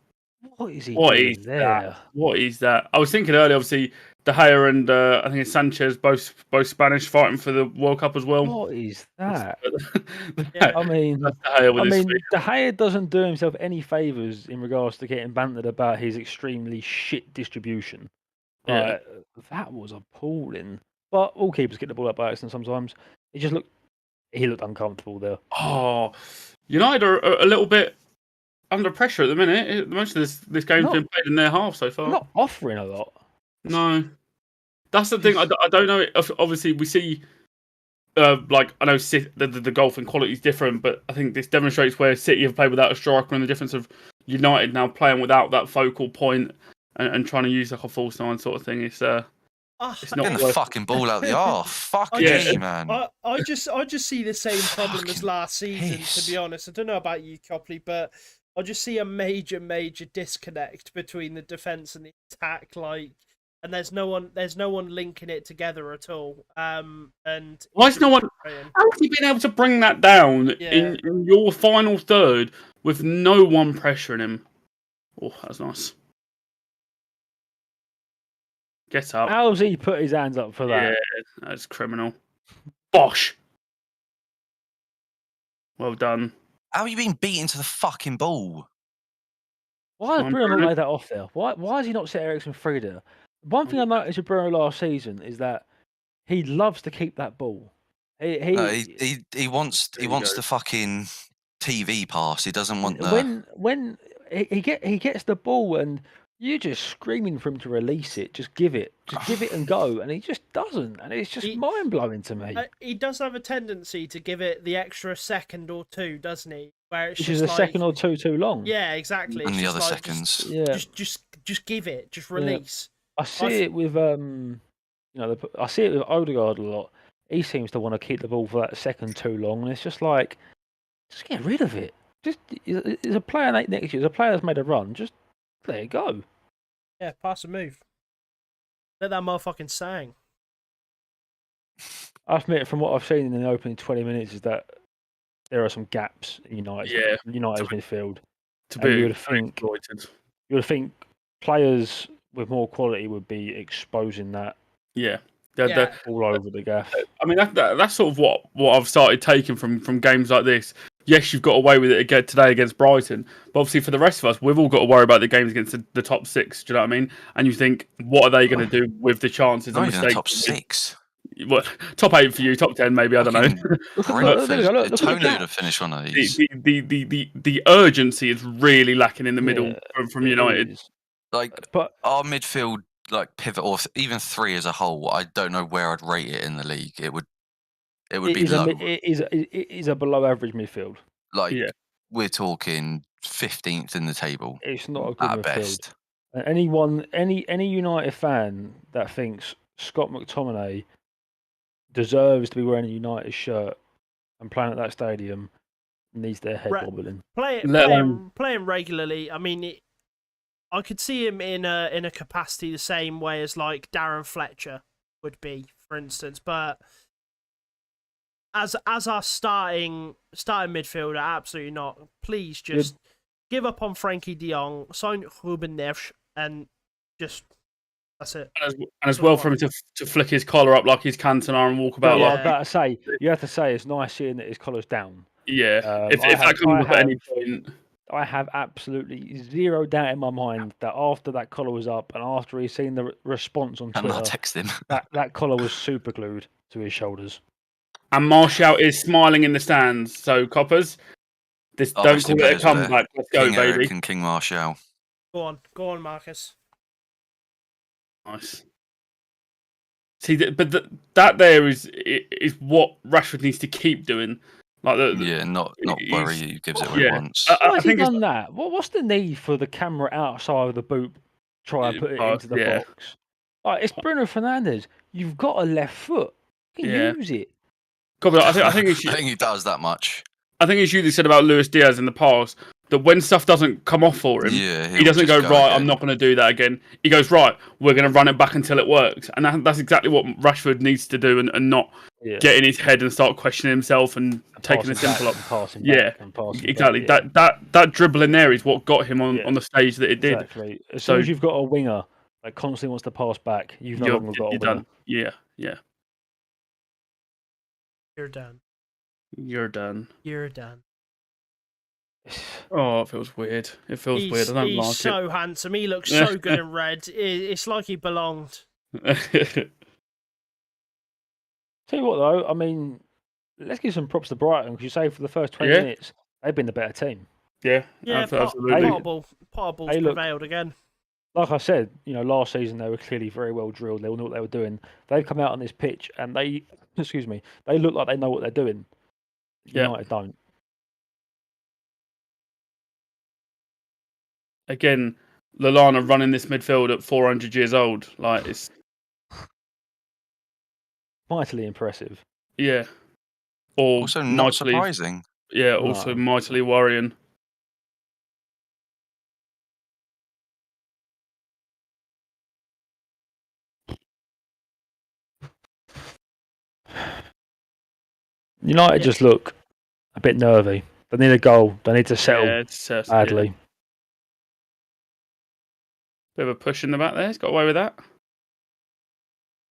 What is he What doing is there? that? What is that? I was thinking earlier, obviously, De Gea and I think it's Sanchez, both Spanish, fighting for the World Cup as well. What is that? Yeah. I mean, That's De Gea with his feet. De Gea doesn't do himself any favours in regards to getting bantered about his extremely shit distribution. Yeah. That was appalling. But all keepers get the ball up by accident sometimes. He looked uncomfortable there. Oh, United are a little bit under pressure at the minute. Most of this game's been played in their half so far. Not offering a lot. No, that's the thing. I don't know. Obviously, we see, like I know the golfing quality is different, but I think this demonstrates where City have played without a striker and the difference of United now playing without that focal point and trying to use like a false nine sort of thing. It's not Getting the fucking ball out the arse. Fuck Yeah. me, man. I just see the same problem as last season. piss. To be honest, I don't know about you, Copley, but I just see a major disconnect between the defense and the attack. Like, and there's no one linking it together at all. And why is no one? How have you been able to bring that down in your final third with no one pressuring him? Oh, that's nice. Get up. How's he put his hands up for that? Yeah, that's criminal. Bosh. Well done. How are you being beaten to the fucking ball? Why has Bruno not laid that off there? Why has he not set Eriksen free there? One thing I noticed with Bruno last season is that he loves to keep that ball. He wants the fucking TV pass. He doesn't want the when he gets the ball and You're just screaming for him to release it. Just give it and go, and he just doesn't, and it's just mind blowing to me. He does have a tendency to give it the extra second or two, doesn't he? Where it's Which just is a second or two too long. Yeah, exactly. And It's the just other like, seconds. Just give it. Just release. I see it with I see it with Odegaard a lot. He seems to want to keep the ball for that second too long, and it's just like, just get rid of it. Just there's a player next to you. There's a player that's made a run. Just let it go. Yeah, pass a move. Let that motherfucking sang. I admit, from what I've seen in the opening 20 minutes, is that there are some gaps in United's midfield. To And be you would think players with more quality would be exposing that Yeah. all over the gaff. I mean, that's sort of what I've started taking from games like this. Yes, you've got away with it again today against Brighton, but obviously for the rest of us, we've all got to worry about the games against the top six. Do you know what I mean? And you think, what are they going to do with the chances Not and even mistakes? top 6. What, top 8 for you, top 10 maybe, I don't know. Brentford, Tony would have finished one of these. The urgency is really lacking in the middle from United. But our midfield, pivot, or even 3 as a whole, I don't know where I'd rate it in the league. It would be low. It is a below average midfield. We're talking 15th in the table. It's not a good at midfield. best. Any United fan that thinks Scott McTominay deserves to be wearing a United shirt and playing at that stadium needs their head wobbling. Playing regularly. I mean, I could see him in a capacity the same way as like Darren Fletcher would be, for instance. But as our starting midfielder, absolutely not. Please just give up on Frankie De Jong, sign Ruben Neves, and just that's it. And as well for him to flick his collar up like he's Cantona and walk about. I was about to say, you have to say it's nice seeing that his collar's down. Yeah, if that comes up at any point. I have absolutely zero doubt in my mind that after that collar was up and after he's seen the response on Twitter, I'll text him. that collar was super glued to his shoulders. And Martial is smiling in the stands. So, Coppers, don't call it a comeback. Let's go, King baby. Eric and King Martial. Go on, Marcus. Nice. See, but that there is what Rashford needs to keep doing. Not worry he gives it when he wants. Why has he done that? What's the need for the camera outside of the boot? Try and put it into the box. It's Bruno Fernandes. You've got a left foot. You can use it. I think he does that much. I think it's usually said about Luis Diaz in the past that when stuff doesn't come off for him, he doesn't go right. Again. I'm not going to do that again. He goes right. We're going to run it back until it works, and that's exactly what Rashford needs to do, and not get in his head and start questioning himself and taking a simple up. Exactly. That dribble in there is what got him on the stage that it did. Exactly. As soon as you've got a winger that constantly wants to pass back, you've no longer got a winger. Done. Yeah. You're done. Oh, it feels weird. It feels weird. I don't like it. He's so handsome. He looks so good in red. It's like he belonged. Tell you what, though, I mean, let's give some props to Brighton because you say for the first 20 minutes they've been the better team. Yeah, absolutely. Potterballs prevailed again. Like I said, last season they were clearly very well drilled. They all knew what they were doing. They've come out on this pitch and they look like they know what they're doing. United don't. Again, Lallana running this midfield at 400 years old. It's mightily impressive. Yeah. Or also not surprising. Yeah, also mightily worrying. United just look a bit nervy. They need a goal. They need to settle badly. Yeah. Bit of a push in the back there. He's got away with that.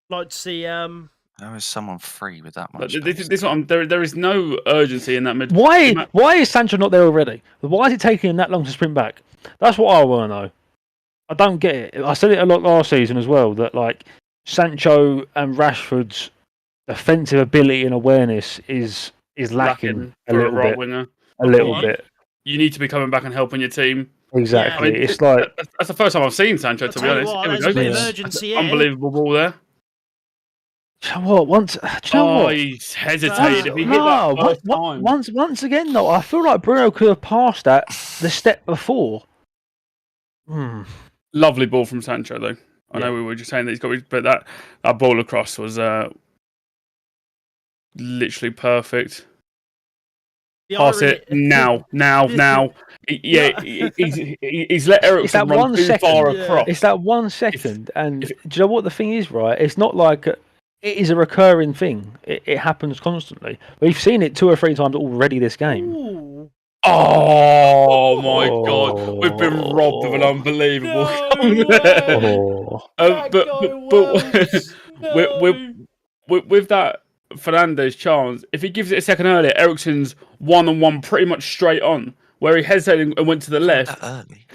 Like to see. How is someone free with that much? There is no urgency in that mid. Why is Sancho not there already? Why is it taking him that long to sprint back? That's what I want to know. I don't get it. I said it a lot last season as well. That Sancho and Rashford's offensive ability and awareness is lacking a little bit. Winger. A little bit. You need to be coming back and helping your team. Exactly. I mean, It's like that's the first time I've seen Sancho. To be tell you honest, what, here we there's a go. bit of Yeah. urgency here. Unbelievable ball there. do you know what? Do you know Oh, what? he's hesitated. If he hit No, that first time, once again though, I feel like Bruno could have passed that the step before. lovely ball from Sancho though. I know Yeah. we were just saying that he's got, but that ball across was literally perfect. The Pass irony- it now. He's let It's Ericsson that run 1 too second. far Yeah. across. It's that 1 second, and if- do you know what the thing is? Right, it's not like it is a recurring thing. It happens constantly. We've seen it 2 or 3 times already this game. Ooh. Oh my god, we've been robbed of an Oh. unbelievable No goal there. way. Oh, That guy Wells. With that Fernandez chance, if he gives it a second earlier, Ericsson's 1-on-1 pretty much straight on. Where he hesitated and went to the left, That early.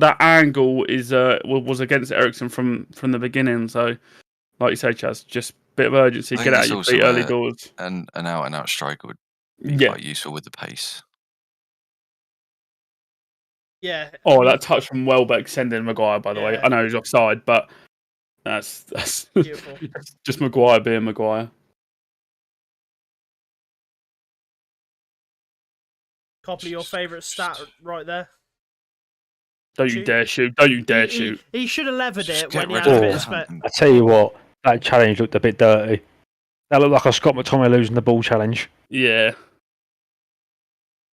that angle is was against Ericsson from the beginning. So, like you say, Chaz, just a bit of urgency, I get think out it's your also feet early where doors. an out and out striker would be Yeah. quite useful with the pace. Yeah. Oh, that touch from Welbeck sending Maguire, by the way. Yeah. I know he's offside, but that's Beautiful. just Maguire being Maguire. Copley, your favourite stat right there. Don't you dare shoot! Don't you dare He shoot! should have levered Just it get when he rid had a of bit it. of space. I tell you what, that challenge looked a bit dirty. That looked like a Scott McTominay losing the ball challenge. Yeah,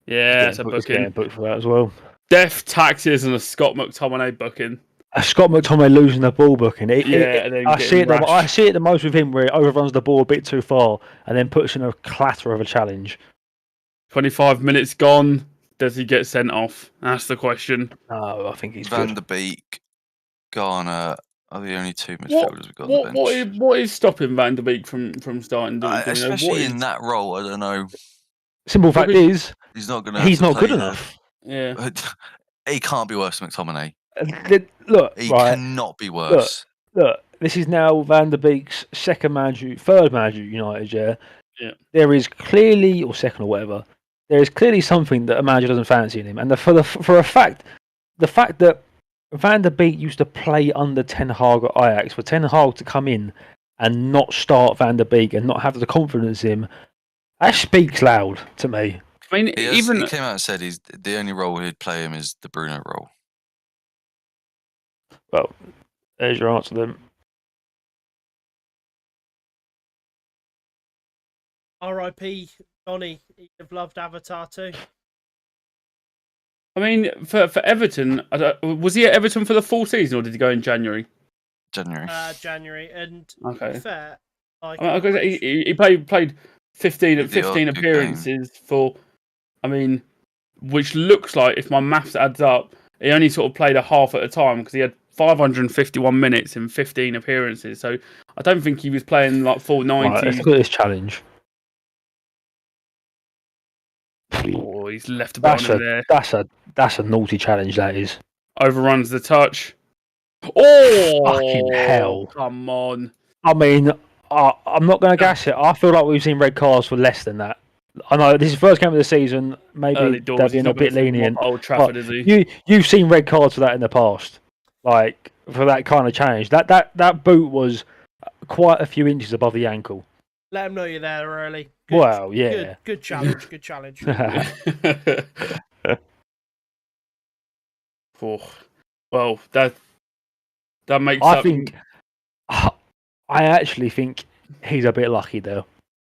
it's a Getting booking. booked for that as well. Death taxes and a Scott McTominay booking. A Scott McTominay losing the ball booking. And then I see it. getting I rashed. see it the most with him, where he overruns the ball a bit too far and then puts in a clatter of a challenge. 25 minutes gone. Does he get sent off? That's the question. No, I think he's Van good. der Beek, Garner are the only 2 midfielders we've got on the bench. What is stopping Van der Beek from starting? Do we know? What Especially is- in that role, I don't know. Simple fact Because- is, He's not going to. he's not good enough. Yeah. He can't be worse than McTominay. Look, He right. cannot be worse. Look, this is now Van der Beek's third match at United, yeah? Yeah. There is clearly, or second or whatever, there is clearly something that a manager doesn't fancy in him. And for a fact, the fact that Van der Beek used to play under Ten Hag at Ajax, for Ten Hag to come in and not start Van der Beek and not have the confidence in him, that speaks loud to me. I mean, He even came out and said he's the only role he'd play him is the Bruno role. Well, there's your answer then. R.I.P. Johnny. He'd have loved Avatar too. I mean, for Everton, was he at Everton for the full season or did he go in January? January. January. And to Okay. be fair, like, I mean, he played 15 Did the odd good appearances for, I mean, which looks like, if my maths adds up, he only sort of played a half at a time because he had 551 minutes in 15 appearances. So I don't think he was playing like full 90. Right, let's look at this challenge. Oh, he's left a bit on there. That's a naughty challenge, that is. Overruns the touch. Oh, Fucking hell. Come on. I mean, I'm not going to gas it. I feel like we've seen red cards for less than that. I know this is the first game of the season. Maybe Early doors. they're He's being a not gonna bit see him lenient. off Old Trafford, is he? You've seen red cards for that in the past, like for that kind of challenge. That boot was quite a few inches above the ankle. let him know you're there early. Good, Wow, yeah. Good challenge. Good challenge. Oh, well, that makes. I actually think he's a bit lucky though.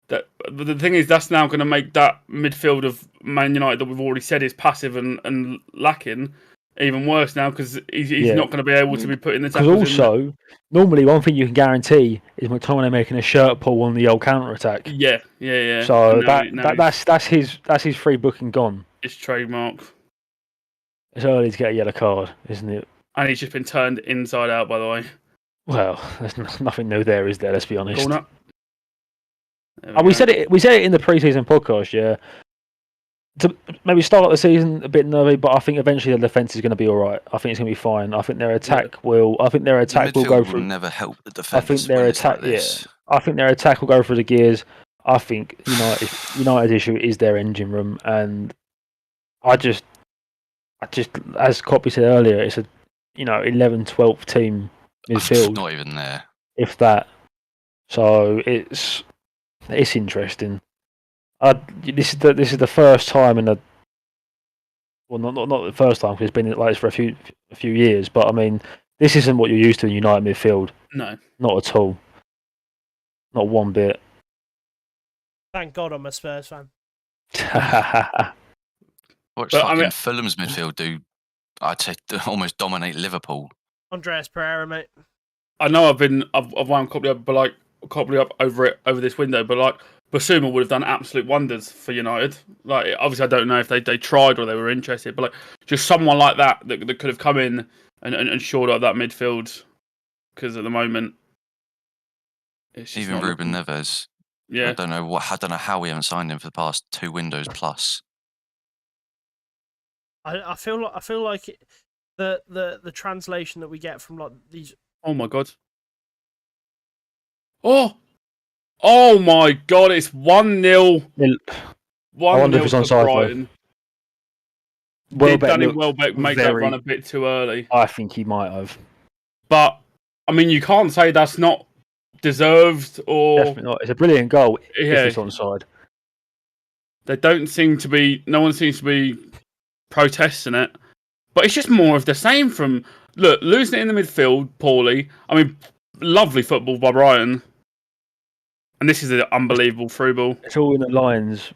But the thing is, that's now going to make that midfield of Man United that we've already said is passive and lacking even worse now because he's not going to be able to be put in the Because tackles. also, normally one thing you can guarantee is McTominay making a shirt pull on the old counter attack. Yeah. So And now that's his free booking gone. it's trademark, It's early to get a yellow card, isn't it? and he's just been turned inside out. By the way, Well, there's nothing new there, is there? Let's be honest. corner. And we said it in the pre-season podcast, yeah. To maybe start the season a bit nervy, but I think eventually the defense is going to be all right. I think it's going to be fine. I think their attack will. I think their attack will go Will through. never help the defense. I think their attack. I think their attack will go through the gears. I think United's issue is their engine room, and I just as Copley said earlier, it's a 11th, 12th team midfield, Not even there. if that. So it's interesting. This is the first time in a not the first time, because it's been like this for a few years. But I mean, this isn't what you're used to in United midfield. No, not at all. Not one bit. Thank God I'm a Spurs fan. Watch Fulham's midfield do. I'd say almost dominate Liverpool. Andreas Pereira, mate. I know I've wound Copley up, but Copley up over this window, but Basuma would have done absolute wonders for United. Obviously, I don't know if they tried or they were interested, but just someone like that could have come in and shored up that midfield. Because at the moment, it's just even Ruben Neves. Yeah, I don't know how we haven't signed him for the past 2 windows plus. I feel like the translation that we get from these. Oh my God. Oh my God! It's 1-0. I wonder if it's onside. Brighton. Did Danny Welbeck make that run a bit too early? I think he might have. But I mean, you can't say that's not deserved or. Definitely not. It's a brilliant goal if it's onside. They don't seem to be. No one seems to be protesting it. But it's just more of the same from losing it in the midfield poorly. I mean, lovely football by Brighton. And this is an unbelievable through ball. It's all in the lines.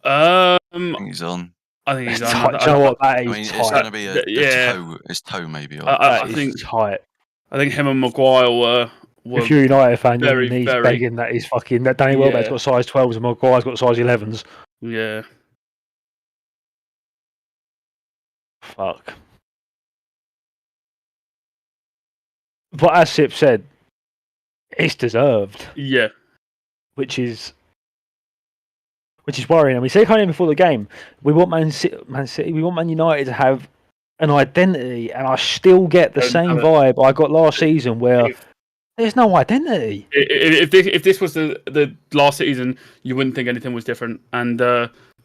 I think he's on. I think he's on. Do you know what? That is tight. It's going to be a toe maybe. I think tight. I think him and Maguire were if you're a United fan, very, you're very, begging that he's fucking that Danny Welbeck's got size 12s and Maguire's got size 11s. Yeah. Fuck. But as Sip said, it's deserved. Yeah. Which is worrying. And we said kind of before the game, we want Man City, we want Man United to have an identity, and I still get the same vibe I got last season where there's no identity. If this was the last season, you wouldn't think anything was different. And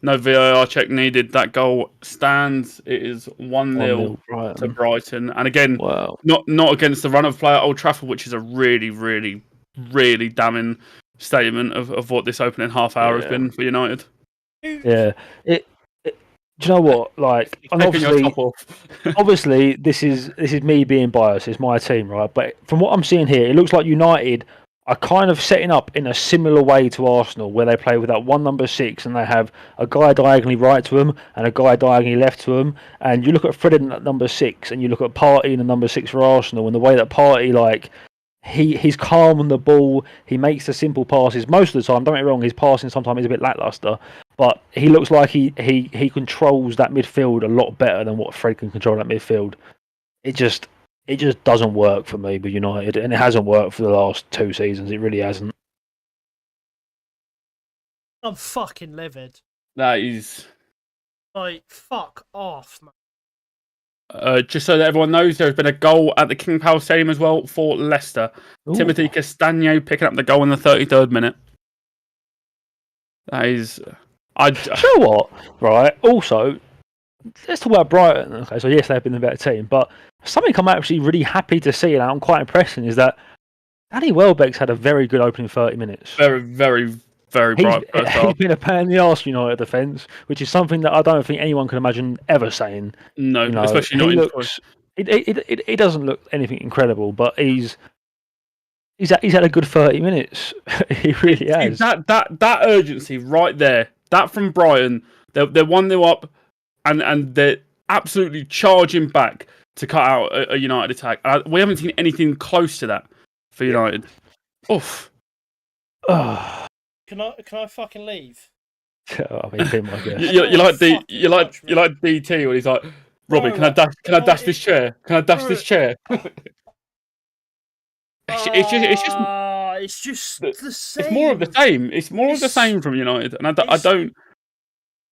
no VAR check needed. That goal stands. It is 1-0 to Brighton. And again, not against the run of play at Old Trafford, which is a really, really, really damning statement of what this opening half hour has been for United. Yeah. Do you know what? Like, and obviously, this is me being biased. It's my team, right? But from what I'm seeing here, it looks like United are kind of setting up in a similar way to Arsenal, where they play with that one number 6 and they have a guy diagonally right to them and a guy diagonally left to them. And you look at Fred in that number 6 and you look at Partey in the number 6 for Arsenal, and the way that Partey, like, he's calm on the ball, he makes the simple passes most of the time. Don't get me wrong, his passing sometimes is a bit lackluster, but he looks like he controls that midfield a lot better than what Fred can control that midfield. It just doesn't work for me with United, and it hasn't worked for the last 2 seasons. It really hasn't. I'm fucking livid. That is fuck off, man. Just so that everyone knows, there's been a goal at the King Power Stadium as well for Leicester. Ooh. Timothy Castagno picking up the goal in the 33rd minute. That is... You know what? Right. Also, let's talk about Brighton. Okay, so yes, they've been the better team, but something I'm actually really happy to see, and I'm quite impressed, is that Danny Welbeck's had a very good opening 30 minutes. Very, very, very bright. He's been a pain in the arse for United defence, which is something that I don't think anyone can imagine ever saying. No, especially not. He doesn't look anything incredible, but he's had a good 30 minutes. He really has. That urgency right there. That from Brighton, they're 1-0 up, and they're absolutely charging back to cut out a United attack. We haven't seen anything close to that for United. Oof. Can I fucking leave? I mean, him, I guess. You like DT when he's like, Robbie, can I dash this chair? Can I dash this chair? It's just the same. It's more of the same. It's more of the same from United, and I don't.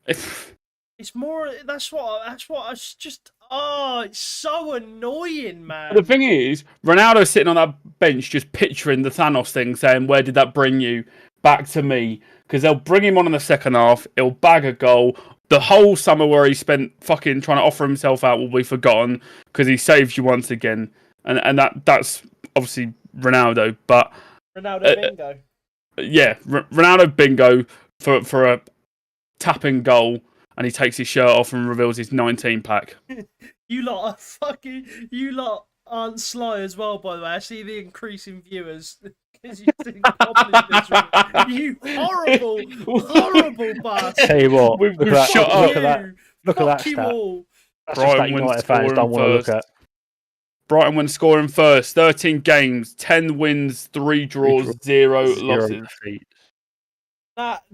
It's more. That's what. I just. Oh, it's so annoying, man. But the thing is, Ronaldo's sitting on that bench, just picturing the Thanos thing, saying, "Where did that bring you? Back to me." Because they'll bring him on in the second half. He'll bag a goal. the whole summer where he spent fucking trying to offer himself out will be forgotten because he saved you once again, and that's obviously Ronaldo. But Ronaldo bingo. yeah, Ronaldo bingo for a tapping goal, and he takes his shirt off and reveals his 19 pack. You lot aren't sly as well, by the way. I see the increase in viewers because you think you horrible bastard. Tell you what, We've look at shut that. Look at that Fuck you stat. all. That's just that Brighton wins United fans don't want to look at. Brighton win scoring first, 13 games, 10 wins, 3 draws, 0 losses. Defeats.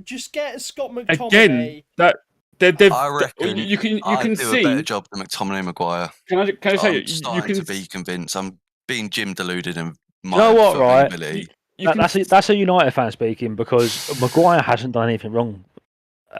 Just get Scott McTominay. Again, I reckon you can do see a better job than McTominay Maguire. Can I say I'm starting to be convinced. I'm being Jim deluded and you know what, right? ability. That's a United fan speaking because Maguire hasn't done anything wrong.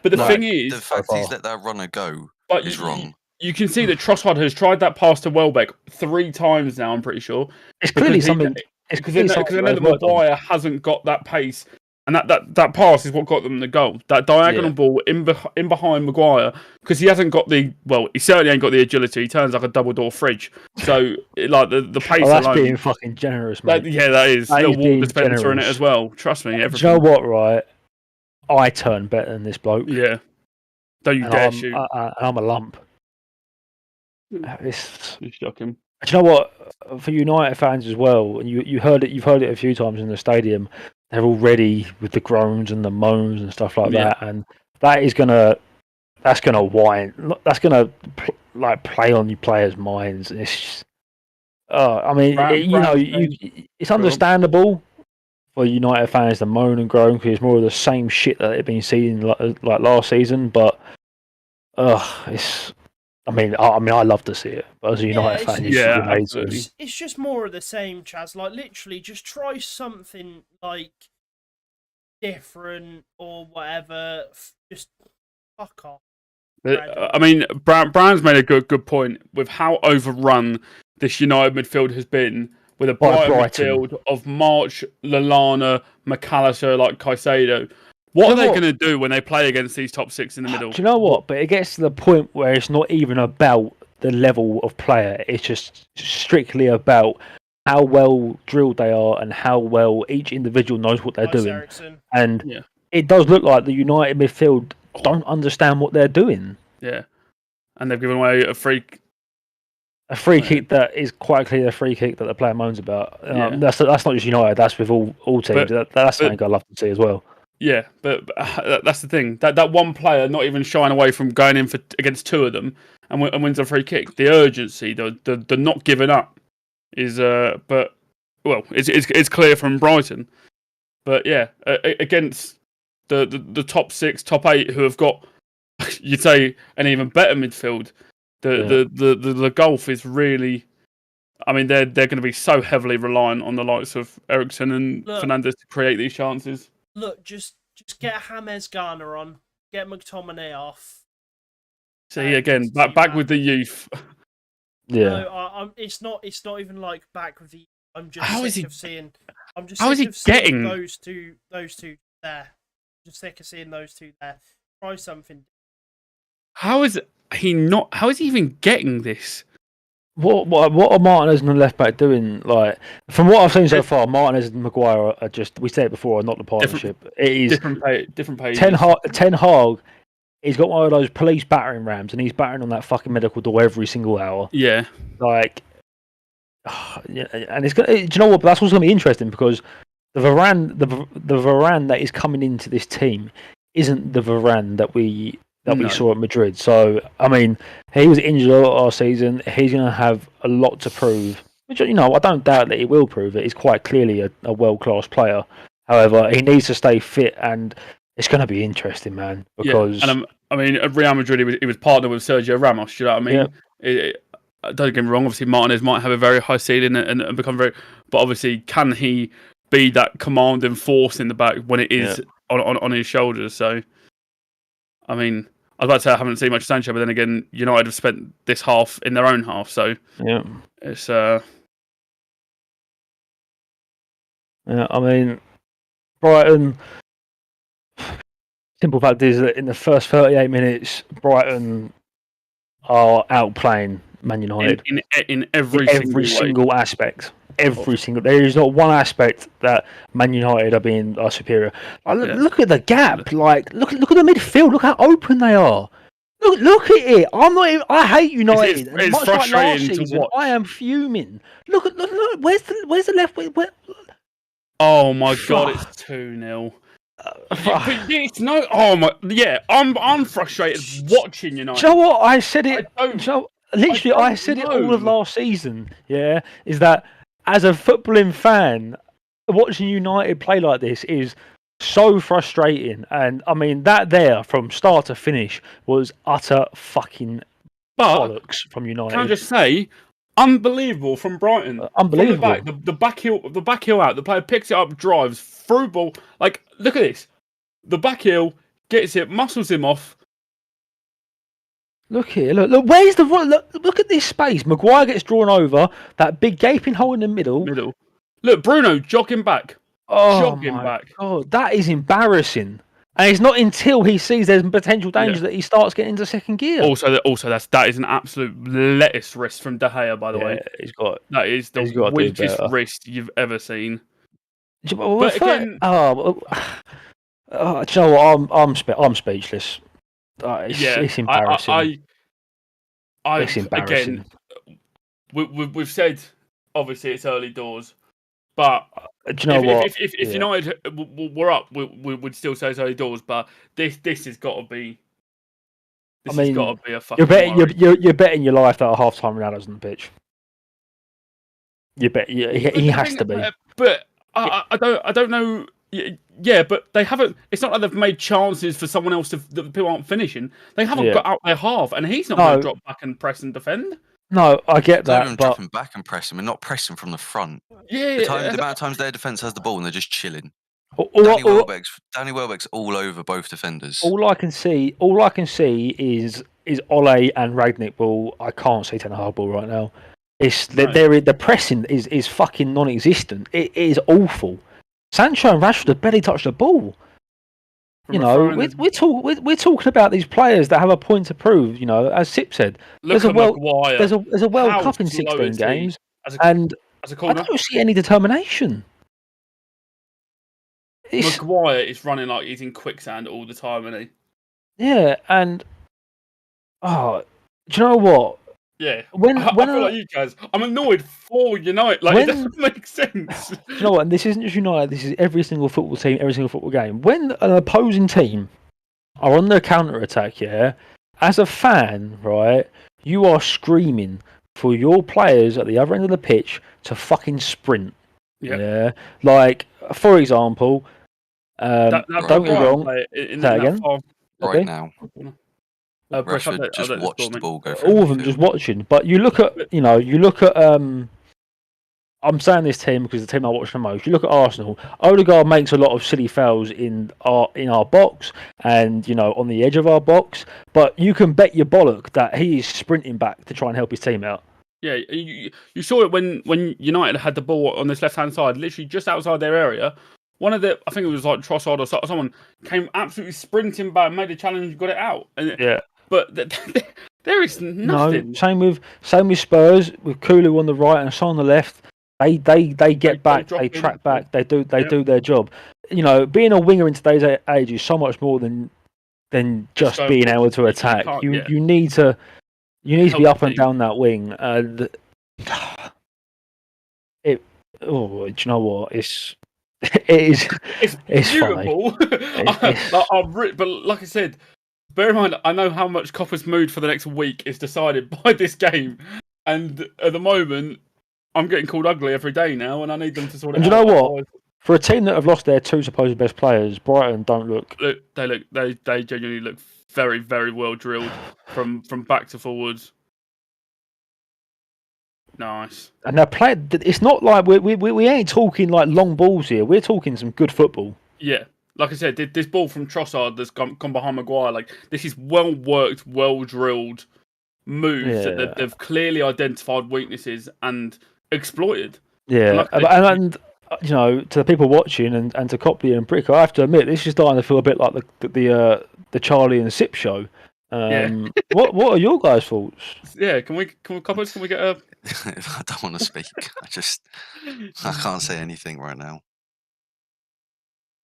But the thing is, the fact he's let that runner go is wrong. You can see that Trossard has tried that pass to Welbeck 3 times now. I'm pretty sure it's clearly something. Because they know that Maguire hasn't got that pace, and that pass is what got them the goal. That diagonal ball in behind Maguire, because he hasn't got he certainly ain't got the agility. He turns like a double door fridge. So like the pace. That's alone, being fucking generous, mate. that is. Little water dispenser in it as well. Trust me. Do you know what? Right, I turn better than this bloke. Yeah. Don't you dare shoot. I'm a lump. It's shocking. Do you know what? For United fans as well, and you've heard it a few times in the stadium. They're all ready with the groans and the moans and stuff like that, and that's gonna play on your players' minds. And it's just, I mean, it's understandable for United fans to moan and groan because it's more of the same shit that they've been seeing like last season. But it's. I mean, I love to see it, but as a United fan, it's just more of the same, Chaz. Like, literally, just try something like different or whatever. Just fuck off. I mean, Brown's made a good point with how overrun this United midfield has been with a Brighton midfield of March, Lallana, McAllister, like Caicedo. What are they going to do when they play against these top 6 in the middle? Do you know what? But it gets to the point where it's not even about the level of player. It's just strictly about how well drilled they are and how well each individual knows what they're doing. Ericsson. And it does look like the United midfield don't understand what they're doing. Yeah. And they've given away a free kick that is quite clearly a free kick that the player moans about. That's not just United. That's with all teams. That's something I'd love to see as well. Yeah, but that's the thing. That one player not even shying away from going in against 2 of them and wins a free kick. The urgency, the not giving up is it's clear from Brighton. But yeah, against the top 6, top 8 who have got, you'd say, an even better midfield. The gulf is really. I mean, they're going to be so heavily reliant on the likes of Ericsson and Fernandes to create these chances. Look, just get James Garner on, get McTominay off. See again, back with the youth. Yeah. No, it's not even like back with the. I'm just sick of seeing. I'm just how sick is of he seeing getting those two there. Just sick of seeing those 2 there. Try something. How is he not? How is he even getting this? What are Martinez and the left back doing? Like, from what I've seen so far, Martinez and Maguire are just, we said it before, not the partnership. It is different pages. Ten Hag, he's got one of those police battering rams, and he's battering on that fucking medical door every single hour. Yeah. Like, and it's gonna. Do you know what? But that's what's going to be interesting because the Varane that is coming into this team isn't the Varane that we saw at Madrid. So, I mean, he was injured all our season. He's going to have a lot to prove, which, I don't doubt that he will prove it. He's quite clearly a world-class player. However, he needs to stay fit, and it's going to be interesting, man. Because and I mean, at Real Madrid, he was partnered with Sergio Ramos. You know what I mean? Yeah. Don't get me wrong. Obviously, Martinez might have a very high ceiling and become very, but obviously, can he be that commanding force in the back when it is on his shoulders? So, I mean, I was about to say I haven't seen much Sancho, but then again, United have spent this half in their own half, so it's I mean, Brighton. Simple fact is that in the first 38 minutes, Brighton are outplaying Man United in every single aspect. Every single. There is not one aspect that Man United are superior. Look at the gap. Like look at the midfield. Look how open they are. Look at it. I'm not. Even, I hate United. It's much frustrating like last to season, watch. I am fuming. Look. Where's the left wing? Oh my god, it's 2-0. It's no. Oh my. Yeah, I'm frustrated watching United. Do you know what? I said it. I I said it all of last season. Yeah, is that as a footballing fan, watching United play like this is so frustrating. And I mean that there from start to finish was utter fucking bollocks from United. Can I just say, unbelievable from Brighton. Unbelievable. From the back, the back heel out. The player picks it up, drives through ball. Like, look at this. The back heel gets it, muscles him off. Look here, look. Where's the look at this space? Maguire gets drawn over that big gaping hole in the middle. Look, Bruno jogging back. Oh my god, that is embarrassing. And it's not until he sees there's potential danger that he starts getting into second gear. Also, that is an absolute lettuce wrist from De Gea, by the way. That is the weakest wrist you've ever seen. But again, do you know what? I'm speechless. It's embarrassing. It's embarrassing. Again, we've said obviously it's early doors, but do you know what? If United were up, we would still say it's early doors. But this has got to be. This has got to be a fucking. You're betting your life that at half time Ronaldo's on the pitch. You bet he has to be. But I don't know. Yeah, but they haven't. It's not like they've made chances for someone else that people aren't finishing. They haven't got out their half, and he's not going to drop back and press and defend. No, I get that. Not dropping back and pressing, and not pressing from the front. Yeah, the amount of times their defence has the ball and they're just chilling. Danny Welbeck's all over both defenders. All I can see is Ole and Ragnick ball. I can't see Ten Hag ball right now. The pressing is fucking non-existent. It is awful. Sancho and Rashford have barely touched the ball. We're talking about these players that have a point to prove. You know, as Sip said, there's a World Cup in 16 games, and I don't see any determination. Maguire is running like he's in quicksand all the time, isn't he? Yeah, and do you know what? Yeah, I feel like you guys. I'm annoyed for United. Like, it doesn't make sense. You know what? And this isn't just United. This is every single football team, every single football game. When an opposing team are on their counter attack, as a fan, right, you are screaming for your players at the other end of the pitch to fucking sprint. Yeah. Like, for example, don't get me wrong. Say again. Right now. Rashford just watched the ball go through. All of them just watching. But you look at. I'm saying this team because the team I watch the most. You look at Arsenal. Odegaard makes a lot of silly fouls in our box and on the edge of our box. But you can bet your bollock that he is sprinting back to try and help his team out. Yeah, you saw it when United had the ball on this left hand side, literally just outside their area. One of I think it was like Trossard or someone, came absolutely sprinting back, made a challenge, got it out. But there is nothing. No, same with Spurs with Kulu on the right and Son on the left. They get back, they track back, they do their job. Being a winger in today's age is so much more than just being able to attack. You need to be up and down that wing. And do you know what? It's beautiful. Funny. But like I said, bear in mind, I know how much Copper's mood for the next week is decided by this game, and at the moment, I'm getting called ugly every day now, and I need them to sort it out. And you know what? For a team that have lost their two supposed best players, Brighton don't look. They genuinely look very, very well drilled from back to forwards. Nice. And they're playing. It's not like we ain't talking like long balls here. We're talking some good football. Yeah, like I said, this ball from Trossard that's gone behind Maguire. Like, this is well worked, well drilled moves that they've clearly identified weaknesses and exploited. Yeah, and you know, to the people watching and to Copley and Brick, I have to admit this is starting to feel a bit like the Charlie and Sip show. What are your guys' thoughts? Yeah, can we couples? Can we get a? I don't want to speak. I can't say anything right now.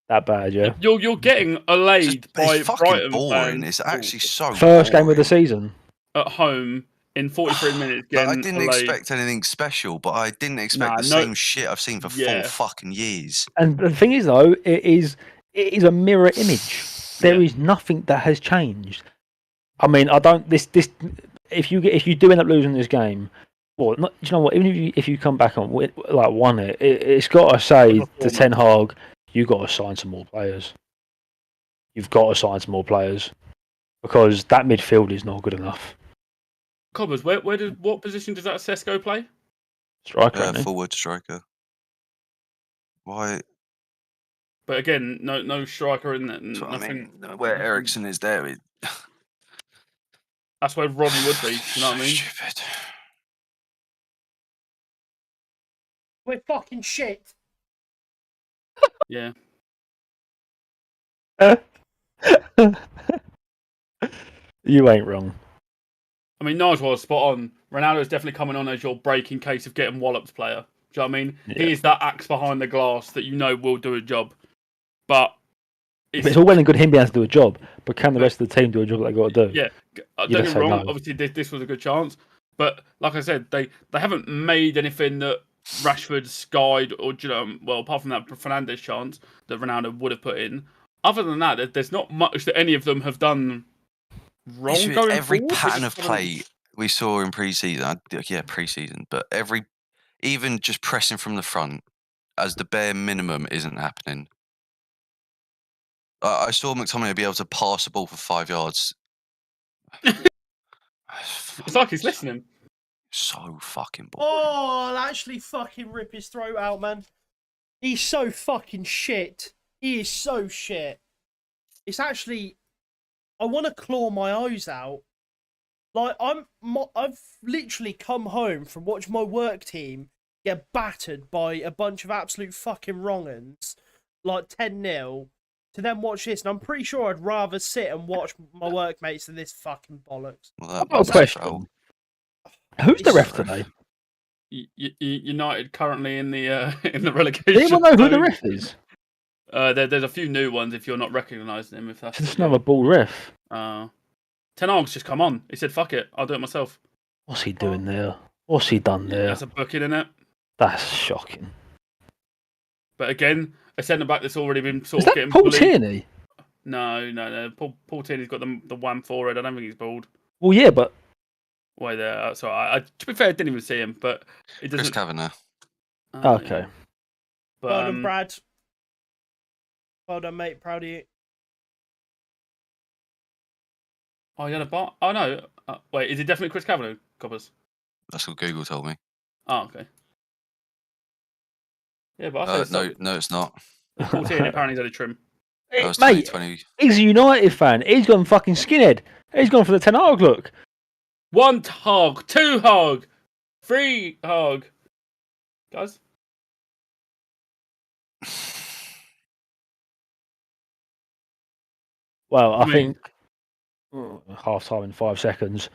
That bad, yeah. You're getting allayed by It's fucking Brighton boring. fans It's actually so First game of boring. the season. at home in 43 minutes. Like, I Getting didn't allayed. expect anything special, but I didn't expect Nah, the no- same shit I've seen for Yeah. 4 fucking years. And the thing is, though, it is a mirror image. There Yeah. is nothing that has changed. I mean, I don't. This if you do end up losing this game, well, not, you know what? Even if you come back and won it, it's got to say to Ten Hag, you got to sign some more players. You've got to sign some more players because that midfield is not good enough. Cobbers, what position does that Sesko play? Striker, isn't he? Forward striker. Why? But again, no striker in that. That's what Nothing. I mean. Where Ericsson is there. That's where Rodney would be. You know what I mean? Stupid. We're fucking shit. Yeah. You ain't wrong. I mean, Nigel was spot on. Ronaldo's definitely coming on as your break in case of getting walloped player. Do you know what I mean? Yeah. He is that axe behind the glass that you know will do a job. But It's all well and good him being able to do a job, but can the rest of the team do a job that they got to do? yeah, don't just get say me wrong. no. Obviously, this was a good chance. But like I said, they haven't made anything that Rashford skied or, you know, well, apart from that Fernandes chance that Ronaldo would have put in. Other than that, there's not much that any of them have done wrong going every forward. They pattern just of haven't- play we saw in pre-season, pre-season, but even just pressing from the front as the bare minimum isn't happening. I saw McTominay be able to pass the ball for 5 yards. It's like he's listening. So fucking boring. Oh, I'll actually fucking rip his throat out, man. He's so fucking shit. He is so shit. It's actually, I want to claw my eyes out. Like I've literally come home from watching my work team get battered by a bunch of absolute fucking wrong-uns, like 10-0, to then watch this, and I'm pretty sure I'd rather sit and watch my workmates than this fucking bollocks. Well, I've got a question. Who's the ref today? United currently in the in the relegation. Does anyone know who the zone. ref is? There's a few new ones if you're not recognising him. If that's It's just another ball ref. Ten Hag's just come on. He said, "Fuck it, I'll do it myself." What's he doing there? What's he done there? That's a booking in it. That's shocking. But again, a centre back that's already been sort Is of that getting Paul bullied. Tierney? No. Paul Tierney's got the wham forehead. I don't think he's bald. Well, yeah, but Wait there. So to be fair, I didn't even see him, but it Chris doesn't. Kavanagh. okay. But, Well done, Brad. Well done, mate. Proud of you. Oh, you had a bar? Oh no. Wait, is it definitely Chris Kavanagh? Coppers. That's what Google told me. Oh, okay. Yeah, but I said No, it's not. Paul Tierney apparently he's had a trim. That was Mate, 2020. he's a United fan. He's gone fucking skinhead. He's gone for the Ten Hag look. 1 hog, 2 hog, 3 hog. Guys? Well, I mean- think half time in 5 seconds.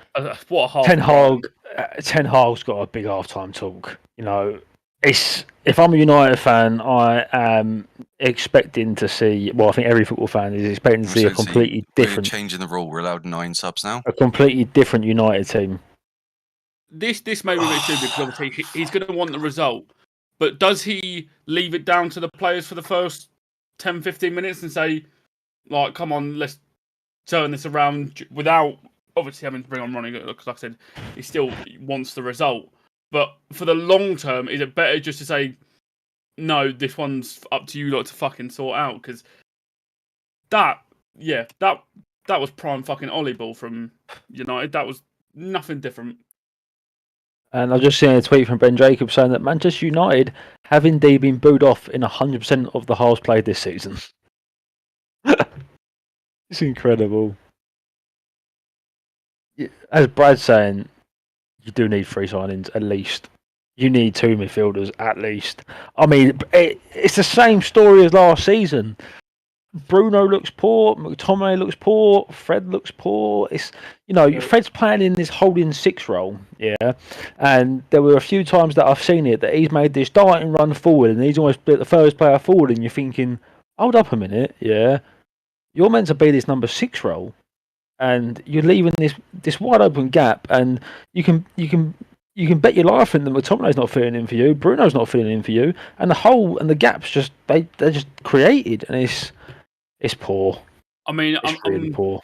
What a half. Ten Hag's got a big half time talk. You know, if I'm a United fan, I am expecting to see. Well, I think every football fan is expecting to see a completely We're different, changing the rule. We're allowed 9 subs now. a completely different United team. This made me a bit stupid because obviously he's going to want the result. But does he leave it down to the players for the first 10, 15 minutes and say, like, come on, let's turn this around without obviously having to bring on Ronnie? Because like I said, he still wants the result. But for the long term, is it better just to say, no, this one's up to you lot to fucking sort out? Because that was prime fucking Ollie ball from United. That was nothing different. And I've just seen a tweet from Ben Jacobs saying that Manchester United have indeed been booed off in 100% of the halves played this season. It's incredible. As Brad's saying, you do need 3 signings at least. You need 2 midfielders at least. I mean, it's the same story as last season. Bruno looks poor, McTominay looks poor, Fred looks poor. It's Fred's playing in this holding 6 role, yeah. And there were a few times that I've seen it that he's made this darting run forward, and he's almost the first player forward, and you're thinking, hold up a minute, yeah. You're meant to be this number 6 role, and you're leaving this wide open gap, and you can bet your life in that McTominay's not fitting in for you, Bruno's not fitting in for you, and the hole and the gaps just they're just created, and it's poor. I mean, It's really poor.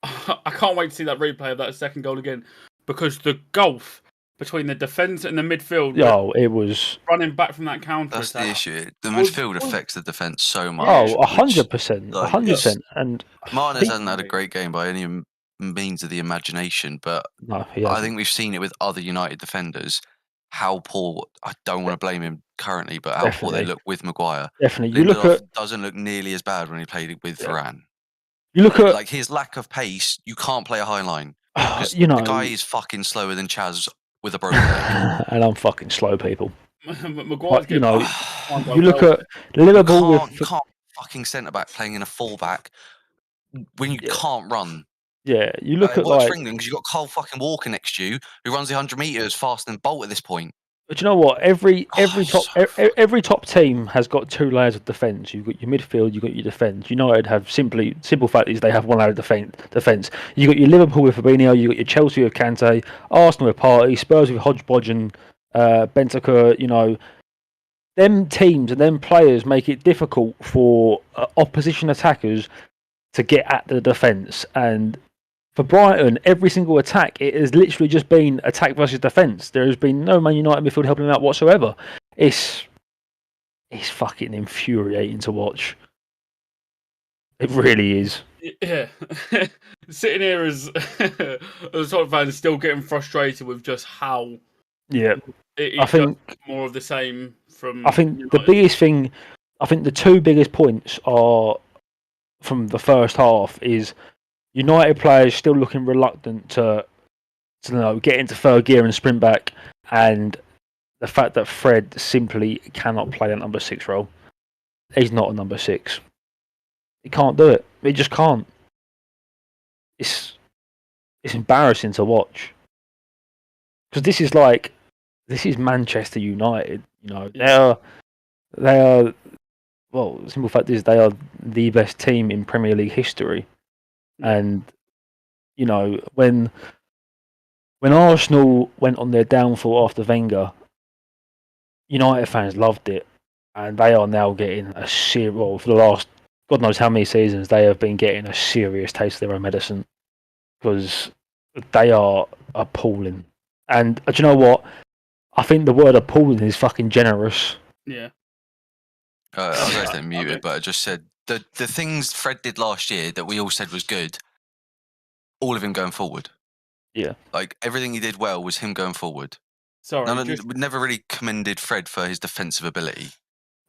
I can't wait to see that replay of that second goal again, because the gulf between the defence and the midfield. It was running back from that counter. That's the issue. The midfield affects the defence so much. 100%, 100%. And Martinez hasn't had a great game by any means of the imagination, but no, I think we've seen it with other United defenders. How poor, I don't want to blame him currently, but how poor they look with Maguire. Definitely. Lindelof doesn't look nearly as bad when he played with Varane. You look at his lack of pace, you can't play a high line. Because the guy is fucking slower than Chaz with a broken leg. And I'm fucking slow, people. Maguire's you look at Liverpool. You can't fucking centre back playing in a full back when you can't run. Yeah, you look at for England because you've got Cole fucking Walker next to you who runs the 100 metres faster than Bolt at this point. But you know what? Every top team has got 2 layers of defence. You've got your midfield, you've got your defence. United have simple fact is they have 1 layer of defence. You got your Liverpool with Fabinho, you got your Chelsea with Kante, Arsenal with Partey, Spurs with Hodgepodge and Bentancur. Them teams and them players make it difficult for opposition attackers to get at the defence. And for Brighton, every single attack, it has literally just been attack versus defence. There has been no Man United midfield helping them out whatsoever. It's fucking infuriating to watch. It really is. Yeah. Sitting here as a Tottenham fan, still getting frustrated with just how. Yeah. I think more of the same from. I think United. the biggest thing, the 2 biggest points are from the first half is United players still looking reluctant to get into third gear and sprint back, and the fact that Fred simply cannot play a number 6 role. He's not a number 6. He can't do it. He just can't. It's embarrassing to watch because this is Manchester United. They are. Well, the simple fact is they are the best team in Premier League history. And, when Arsenal went on their downfall after Wenger, United fans loved it. And they are now getting a serious, for the last, God knows how many seasons, they have been getting a serious taste of their own medicine. Because they are appalling. And do you know what? I think the word appalling is fucking generous. Yeah. I was actually muted, but I just said the things Fred did last year that we all said was good, all of him going forward. Yeah. Like, everything he did well was him going forward. Sorry. We never really commended Fred for his defensive ability.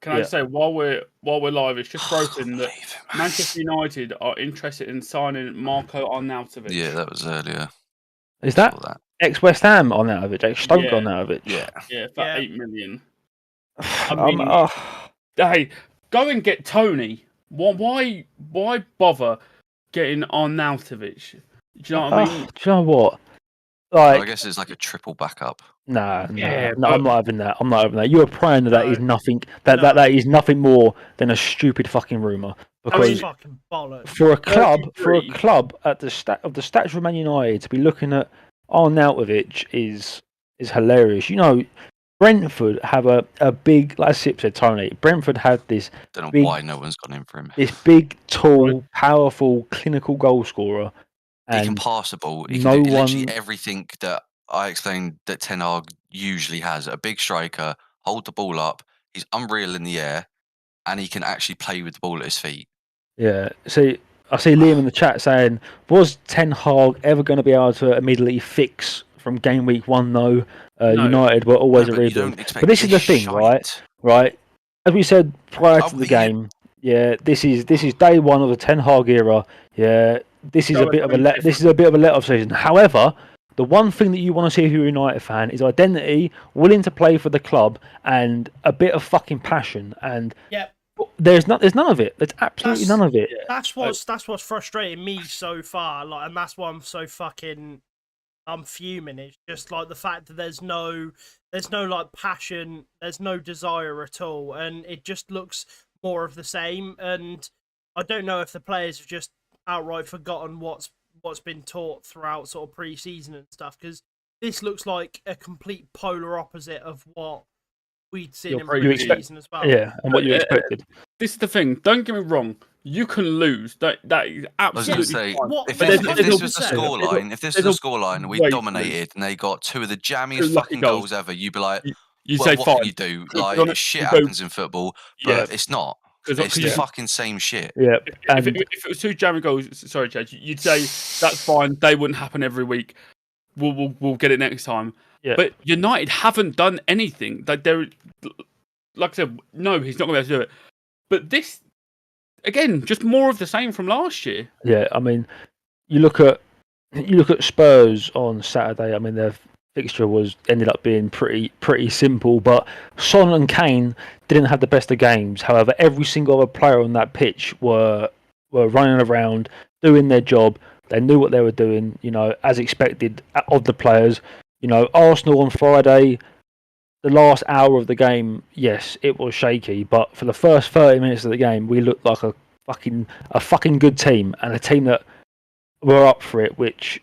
Can I say, while we're live, it's just broken that Manchester United are interested in signing Marco Arnautovic. Yeah, that was earlier. Is that ex-West Ham Arnautovic, ex-Stoke Arnautovic? Yeah. Yeah, for 8 million. Hey, go and get Tony. Why bother getting Arnautovic? Do you know what I mean? Do you know what? Like, I guess it's like a triple backup. No, I'm not having that. I'm not having that. You are praying that is nothing. That is nothing more than a stupid fucking rumor. Because fucking bollocks. for a club at the stature of Man United to be looking at Arnautovic is hilarious. Brentford have a big, like Sip said, Tony. Brentford had this. Don't know why no one's gone in for him. This big, tall, powerful, clinical goal scorer. He can pass the ball. He can do literally everything that I explained that Ten Hag usually has. A big striker, hold the ball up. He's unreal in the air, and he can actually play with the ball at his feet. Yeah. See, I see Liam in the chat saying, "Was Ten Hag ever going to be able to immediately fix from game week 1? No. United were always a rebuild. But this is the thing, right? Right. As we said prior to the game, this is day 1 of the Ten Hag era. Yeah. This is a bit of a let-off season. However, The one thing that you want to see if you're a United fan is identity, willing to play for the club, and a bit of fucking passion. And Yep. there's none of it. There's absolutely none of it. That's what's frustrating me so far. Like, and that's why I'm fuming. It's just like the fact that there's no like passion, there's no desire at all, and it just looks more of the same. And I don't know if the players have just outright forgotten what's been taught throughout sort of pre-season and stuff, because this looks like a complete polar opposite of what we'd seen in pre-season as well. Yeah, and what you expected. This is the thing. Don't get me wrong. You can lose. That is absolutely say, fine. if this was the scoreline, we dominated and they got two of the jammiest fucking goals ever, you'd be like, you well, say what fine. can you do? Like, shit happens in football, but it's not. It's the fucking same shit. Yeah. If it was two jammy goals, sorry, Chad, you'd say that's fine. They wouldn't happen every week. We'll get it next time. Yeah. But United haven't done anything. Like I said, no, he's not going to be able to do it. But this, again, just more of the same from last year. Yeah, I mean, you look at Spurs on Saturday. I mean, their fixture ended up being pretty simple, but Son and Kane didn't have the best of games. However, every single other player on that pitch were running around, doing their job. They knew what they were doing, as expected of the players. Arsenal on Friday, the last hour of the game, yes, it was shaky, but for the first 30 minutes of the game, we looked like a fucking good team, and a team that were up for it, which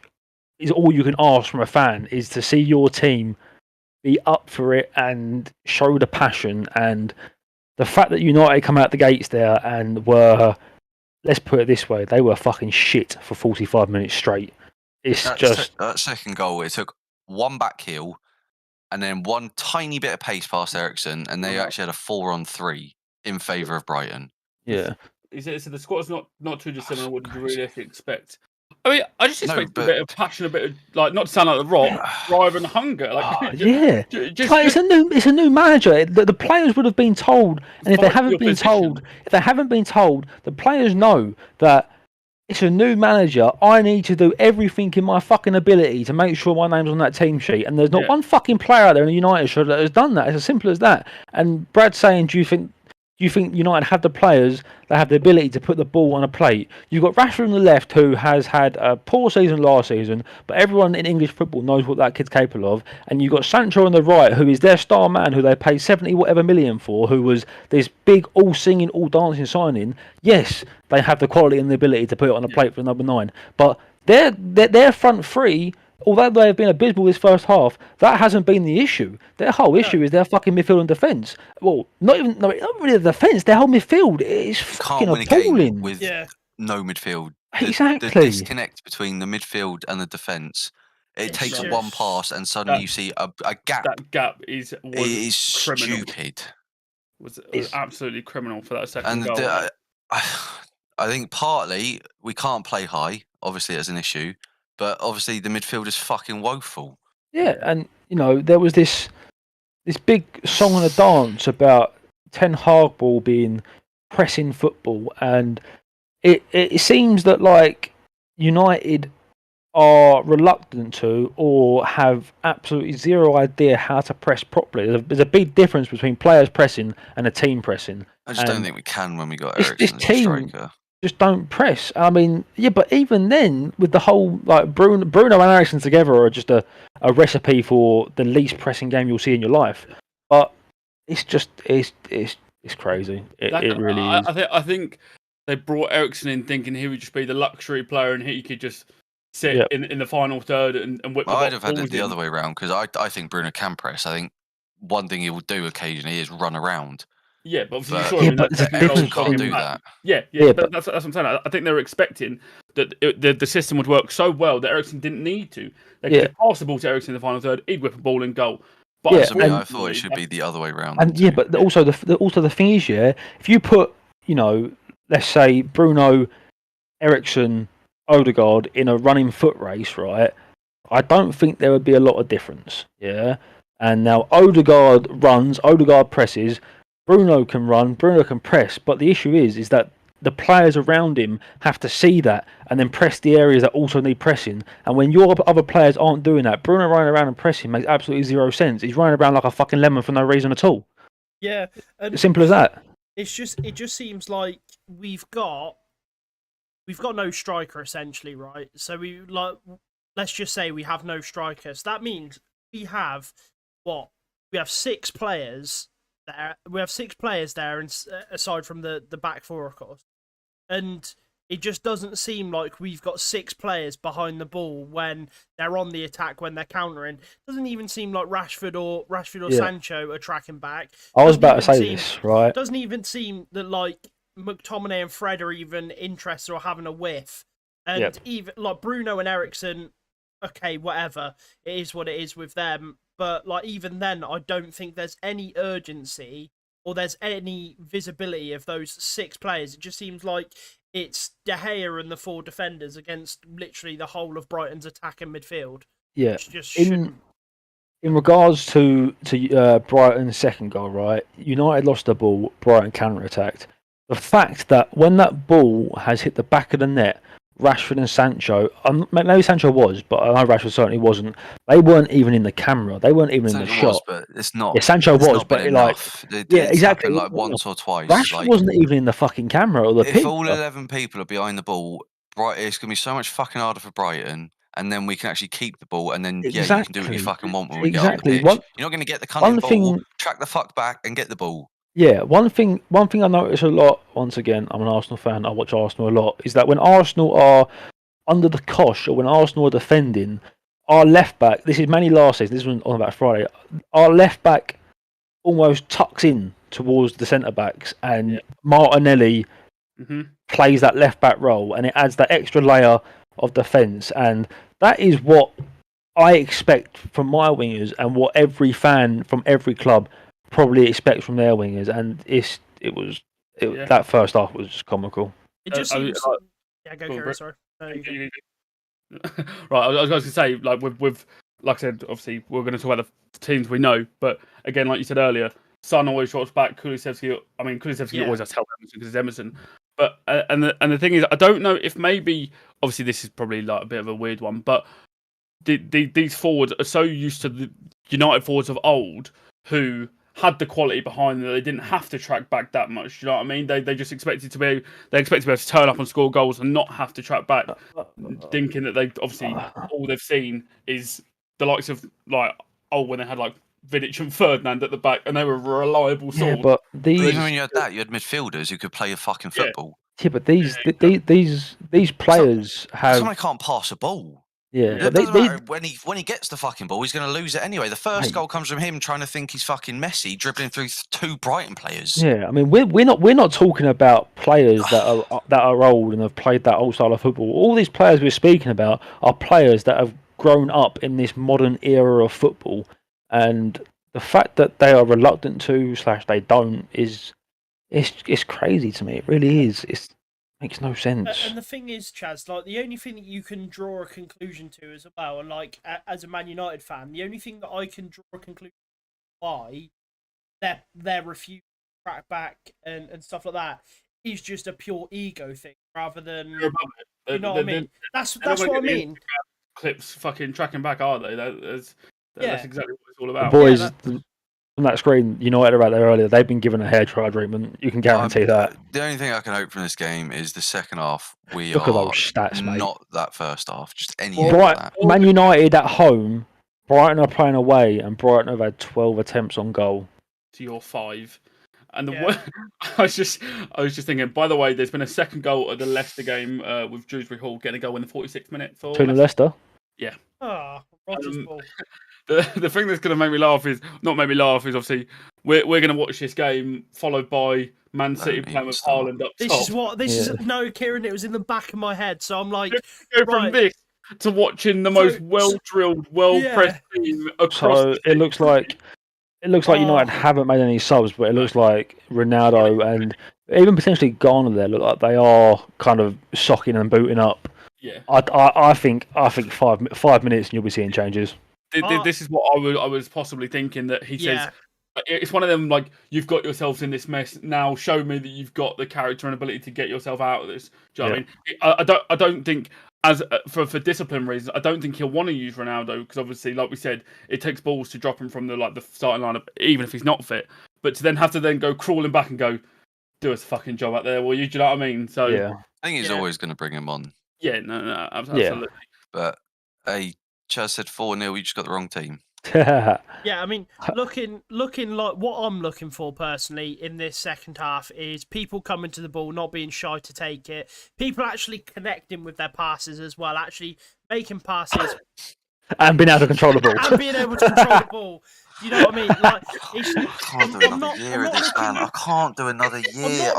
is all you can ask from a fan, is to see your team be up for it and show the passion. And the fact that United come out the gates there and were, let's put it this way, they were fucking shit for 45 minutes straight. That second goal, it took one back heel and then one tiny bit of pace past Eriksen, and they actually had a 4-on-3 in favour of Brighton. Yeah. So the squad's not too dissimilar. What did you really expect? I mean, I just expect a bit of passion, a bit of, like, not to sound like The Rock, drive and hunger. Like, it's a new manager. The players would have been told, and if they haven't been told, the players know that it's a new manager. I need to do everything in my fucking ability to make sure my name's on that team sheet. And there's not one fucking player out there in the United shirt that has done that. It's as simple as that. And Brad's saying, do you think United have the players that have the ability to put the ball on a plate? You've got Rashford on the left, who has had a poor season last season, but everyone in English football knows what that kid's capable of. And you've got Sancho on the right, who is their star man, who they paid 70 whatever million for, who was this big all singing, all dancing signing. Yes, they have the quality and the ability to put it on a plate for number 9, but their front three, although they have been abysmal this first half, that hasn't been the issue. Their whole issue is their fucking midfield and defence. Well, not really the defence. Their whole midfield is fucking appalling. With no midfield. Exactly. The disconnect between the midfield and the defence. It takes one pass and suddenly you see a gap. That gap was criminal. Stupid. It was absolutely criminal for that second goal. I think partly we can't play high. Obviously, as an issue. But obviously, the midfield is fucking woeful. Yeah, and there was this big song and a dance about Ten Hag ball being pressing football, and it seems that like United are reluctant to, or have absolutely zero idea how to press properly. There's a big difference between players pressing and a team pressing. I just don't think we can when we got Eriksen as a striker. Just don't press. I mean, but even then, with the whole like Bruno and Eriksen together are just a recipe for the least pressing game you'll see in your life. But it's just it's crazy. It really is. I think they brought Eriksen in thinking he would just be the luxury player and he could just sit in the final third and whip the ball. I'd have had it the other way around, because I think Bruno can press. I think one thing he will do occasionally is run around. Yeah, but Eriksen can't do that. But that's what I'm saying. I think they were expecting that the system would work so well that Eriksen didn't need to. They could pass the ball to Eriksen in the final third. He'd whip a ball and goal. But I thought it should be the other way around. And but also the thing is, if you put let's say Bruno, Eriksen, Odegaard in a running foot race, right? I don't think there would be a lot of difference. Yeah, and now Odegaard runs, Odegaard presses. Bruno can run, Bruno can press, but the issue is that the players around him have to see that and then press the areas that also need pressing. And when your other players aren't doing that, Bruno running around and pressing makes absolutely zero sense. He's running around like a fucking lemon for no reason at all. Yeah, and Simple as that. it just seems like we've got no striker essentially, right? So let's just say we have no strikers. That means we have what? We have 6 players there. We have 6 players there, and aside from the back four, of course. And it just doesn't seem like we've got 6 players behind the ball when they're on the attack, when they're countering. It doesn't even seem like Rashford or Sancho are tracking back. I was about to say this, right? Doesn't even seem that like McTominay and Fred are even interested or having a whiff. And even like Bruno and Eriksen, okay, whatever. It is what it is with them. But like even then, I don't think there's any urgency or there's any visibility of those 6 players. It just seems like it's De Gea and the 4 defenders against literally the whole of Brighton's attack and midfield. Yeah. Just in regards to Brighton's second goal, right? United lost the ball, Brighton counter-attacked. The fact that when that ball has hit the back of the net, Rashford and Sancho, maybe Sancho was, but I know Rashford certainly wasn't. They weren't even in the camera. They weren't even in the shot. But it's not. Yeah, Sancho it's was, not but enough. Exactly. Like once or twice. Rashford wasn't even in the fucking camera or the picture. If all 11 people are behind the ball, it's going to be so much fucking harder for Brighton. And then we can actually keep the ball, and then you can do what you fucking want when we get on the pitch. You're not going to get the cunning ball. Track the fuck back and get the ball. Yeah, one thing I notice a lot. Once again, I'm an Arsenal fan. I watch Arsenal a lot. Is that when Arsenal are under the cosh, or when Arsenal are defending, our left back. This is mainly last season. This was on about Friday. Our left back almost tucks in towards the centre backs, and Martinelli plays that left back role, and it adds that extra layer of defence. And that is what I expect from my wingers, and what every fan from every club probably expects from their wingers. And that first half was just comical. It just seems. Go Kieran, sorry. Right, I was going to say, like with like I said, obviously we're going to talk about the teams we know, but again, like you said earlier, Son always drops back. Kulusevski always has to help Emerson because it's Emerson. But and the thing is, I don't know if maybe, obviously this is probably like a bit of a weird one, but these forwards are so used to the United forwards of old who had the quality behind them, they didn't have to track back that much. You know what I mean? They just expected to be able to turn up and score goals and not have to track back, thinking that they obviously all they've seen is the likes of like when they had like Vidic and Ferdinand at the back, and they were reliable swords. Yeah, but even when you had that, you had midfielders who could play a fucking football. Yeah, but these players have. Someone can't pass a ball. Yeah, it doesn't matter. When he gets the fucking ball, he's going to lose it anyway. The first goal comes from him trying to think he's fucking Messi, dribbling through 2 Brighton players. Yeah, I mean we're not talking about players that are old and have played that old style of football. All these players we're speaking about are players that have grown up in this modern era of football, and the fact that they are reluctant to / they don't is it's crazy to me. It really is. Makes no sense. And the thing is, Chaz, like the only thing that you can draw a conclusion to as well, and like as a Man United fan, the only thing that I can draw a conclusion why their refusal to track back and stuff like that is just a pure ego thing rather than you know what I mean. That's what I mean. Clips fucking tracking back, are they? That's exactly what it's all about. The boys. On that screen, United are out there earlier. They've been given a hair trial treatment. You can guarantee that. The only thing I can hope from this game is the second half. Look at those stats, mate. Not that first half. Just any Man United at home. Brighton are playing away, and Brighton have had 12 attempts on goal. To your 5. And I was just thinking. By the way, there's been a second goal at the Leicester game with Dewsbury Hall getting a goal in the 46th minute for Leicester. Yeah. Rodgers ball. The thing that's going to make me laugh is obviously we're going to watch this game followed by Man City playing with Haaland up top. This is no, Kieran. It was in the back of my head, so I'm like, go from this to watching the most well-drilled, well-pressed team across. So it looks like United haven't made any subs, but it looks like Ronaldo and even potentially Garner there look like they are kind of socking and booting up. Yeah, I think 5 minutes and you'll be seeing changes. This is what I was possibly thinking, that he says It's one of them, like, you've got yourselves in this mess. Now show me that you've got the character and ability to get yourself out of this. Do you know what I mean? I don't think, as for discipline reasons, I don't think he'll want to use Ronaldo, because obviously, like we said, it takes balls to drop him from the starting lineup, even if he's not fit. But to then have to go crawling back and go, do us a fucking job out there, will you? Do you know what I mean? So Yeah. I think he's always going to bring him on. Yeah, no, absolutely. But hey, Chaz said 4-0. You just got the wrong team. Yeah, I mean, looking like what I'm looking for personally in this second half is people coming to the ball, not being shy to take it, people actually connecting with their passes as well, actually making passes and being able to control the ball. and being able to control the ball. You know what I mean? Like, I can't do another year of this, man. I can't do another year.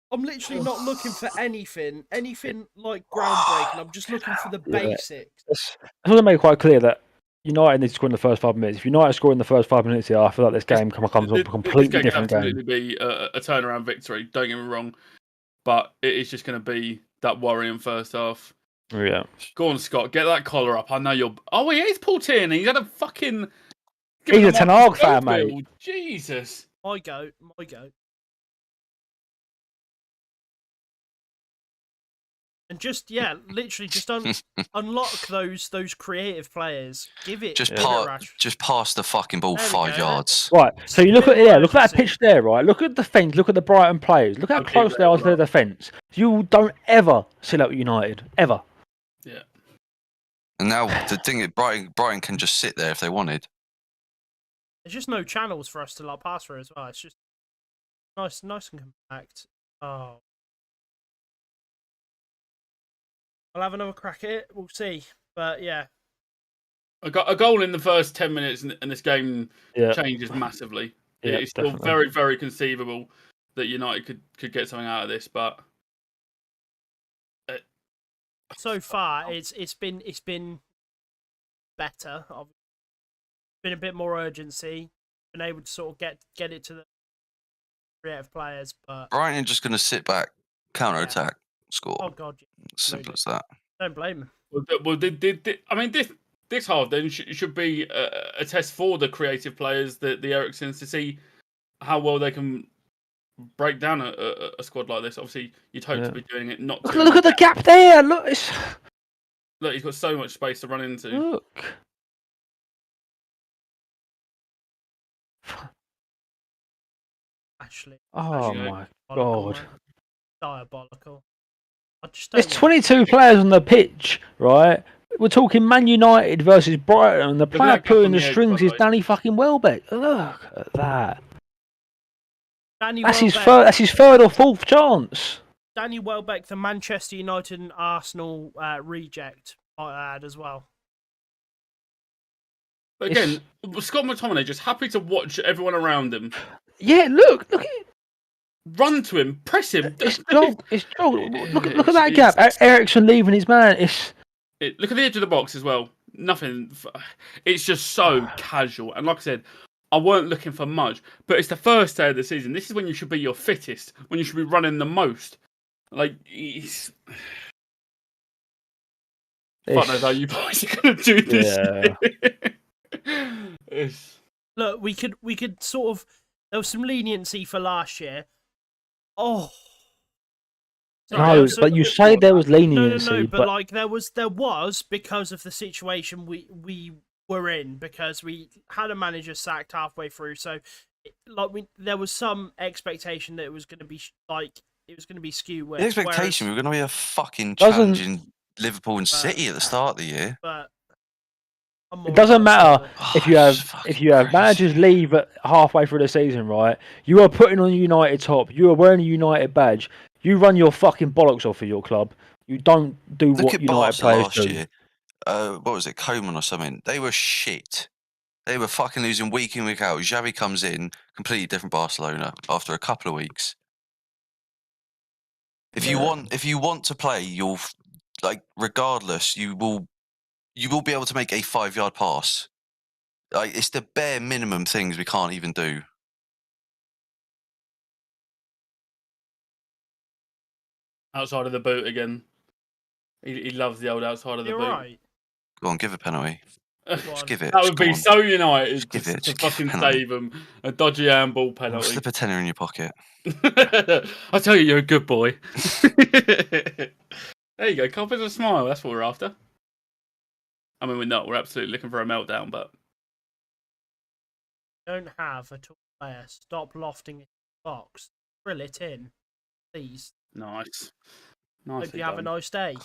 I'm literally not looking for anything like groundbreaking. I'm just looking for the basics. I want to make quite clear that United need to score in the first 5 minutes. If United score in the first 5 minutes here, I feel like this game comes up a completely different game. This game could absolutely be a turnaround victory. Don't get me wrong, but it is just going to be that worrying first half. Yeah. Go on, Scott. Get that collar up. I know you're. Oh, he is Paul Tierney. He's had a fucking. He's a Ten Hag fan, mate. Jesus. My go. And just literally just unlock those creative players. Give it just rush. pass the fucking ball 5 yards. Right. So you look at that pitch there, right? Look at the defence. Look at the Brighton players. Look how close they are to the defence. You don't ever sit up with United ever. Yeah. And now the thing is, Brighton can just sit there if they wanted. There's just no channels for us to pass through as well. It's just nice and compact. Oh. I'll have another crack at it. We'll see. But yeah. I got a goal in the first 10 minutes and this game changes massively. Yeah, it's still very, very conceivable that United could get something out of this, but so far it's been better. Been a bit more urgency. Been able to sort of get it to the creative players, but Brighton just going to sit back, counter attack, score. Oh god, simple as that. Don't blame him. Well, I mean, this half then should be a test for the creative players, the Ericssons, to see how well they can break down a squad like this. Obviously, you'd hope to be doing it. Look at the gap there. Look, he's got so much space to run into. Look. Actually, my god, diabolical. There's 22 players on the pitch, right? We're talking Man United versus Brighton, and the player pulling the strings is Danny fucking Welbeck. Look at that. That's his third or fourth chance. Danny Welbeck, the Manchester United and Arsenal reject, I add as well. But again, Scott McTominay just happy to watch everyone around him. Yeah, look at it. Run to him, press him. It's Joel. Look at that gap. Ericsson leaving his man. Look at the edge of the box as well. Nothing. It's just so casual. And like I said, I weren't looking for much. But it's the first day of the season. This is when you should be your fittest. When you should be running the most. Like, fuck knows how you boys are going to do this. Yeah. Look, we could sort of. There was some leniency for last year. Oh. Sorry, but you say there was leniency. No, but like there was because of the situation we were in, because we had a manager sacked halfway through, so there was some expectation that it was going to be skewed. The expectation we were going to be a fucking challenging Liverpool and City at the start of the year. But it doesn't matter if you have managers leave at halfway through the season, right? You are putting on a United top. You are wearing a United badge. You run your fucking bollocks off for your club. You don't do what United players do. Year. What was it, Coman or something? They were shit. They were fucking losing week in, week out. Xavi comes in, completely different Barcelona after a couple of weeks. If you want to play, you'll regardless, you will be able to make a 5-yard pass. Like, it's the bare minimum things we can't even do. Outside of the boot again. He loves the old outside of the boot. You're right. Go on, give a penalty. Just give it. That just would go be on. so United Just give it. to Just give fucking penalty. save them. A dodgy handball penalty. Slip a tenner in your pocket. I tell you, you're a good boy. There you go. Coppers a smile. That's what we're after. I mean, we're not. We're absolutely looking for a meltdown, but Don't have a tall player. Stop lofting it in the box. Drill it in, please. nice. Hope Nicely you have a done. nice day.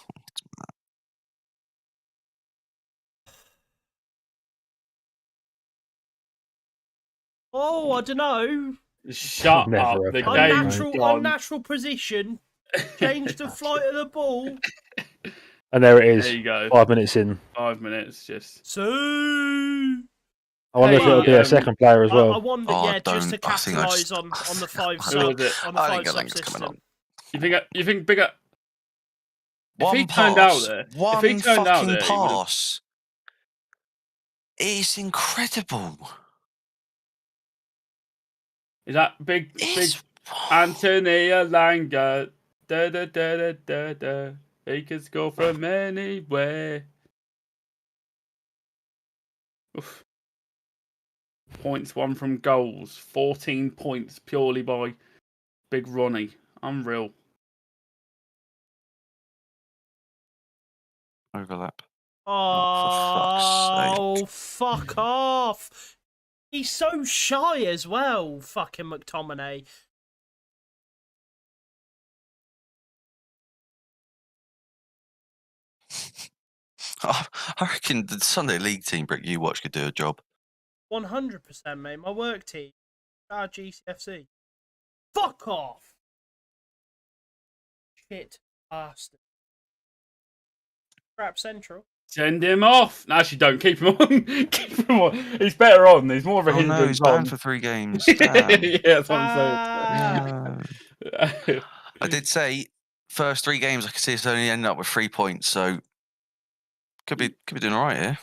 Oh, I don't know. Shut Never up. a The penalty, game's mate. gone. Unnatural position. Change the flight of the ball. And there it is. There you go. 5 minutes in. 5 minutes, just. So I wonder if Hey, it'll be a second player as I well. wonder, Oh, yeah, just to I think I capitalise just- on the five Who sub was it? on the I five think sub it's coming on. system. You think bigger? If One he pass. turned out there, One if he turned out fucking there, he would've- pass. It's incredible. Is that big It's Anthony Alanga? Da da da da da da. He can score from anywhere. Oof. Points won from goals. 14 points purely by Big Ronnie. Unreal. overlap. Oh, For fuck off! He's so shy as well, fucking McTominay. I reckon the Sunday League team, Brick, you watch could do a job. 100%, mate. My work team. GCFC. Fuck off! Shit bastard. Crap Central. Send him off. No, actually, don't keep him on. Keep him on. He's better on. He's more of a Oh no, hindrance he's on. banned for 3 games. Damn. Yeah, that's what Ah. I'm saying. I did say first 3 games I could see us only ending up with 3 points, so could be doing all right here.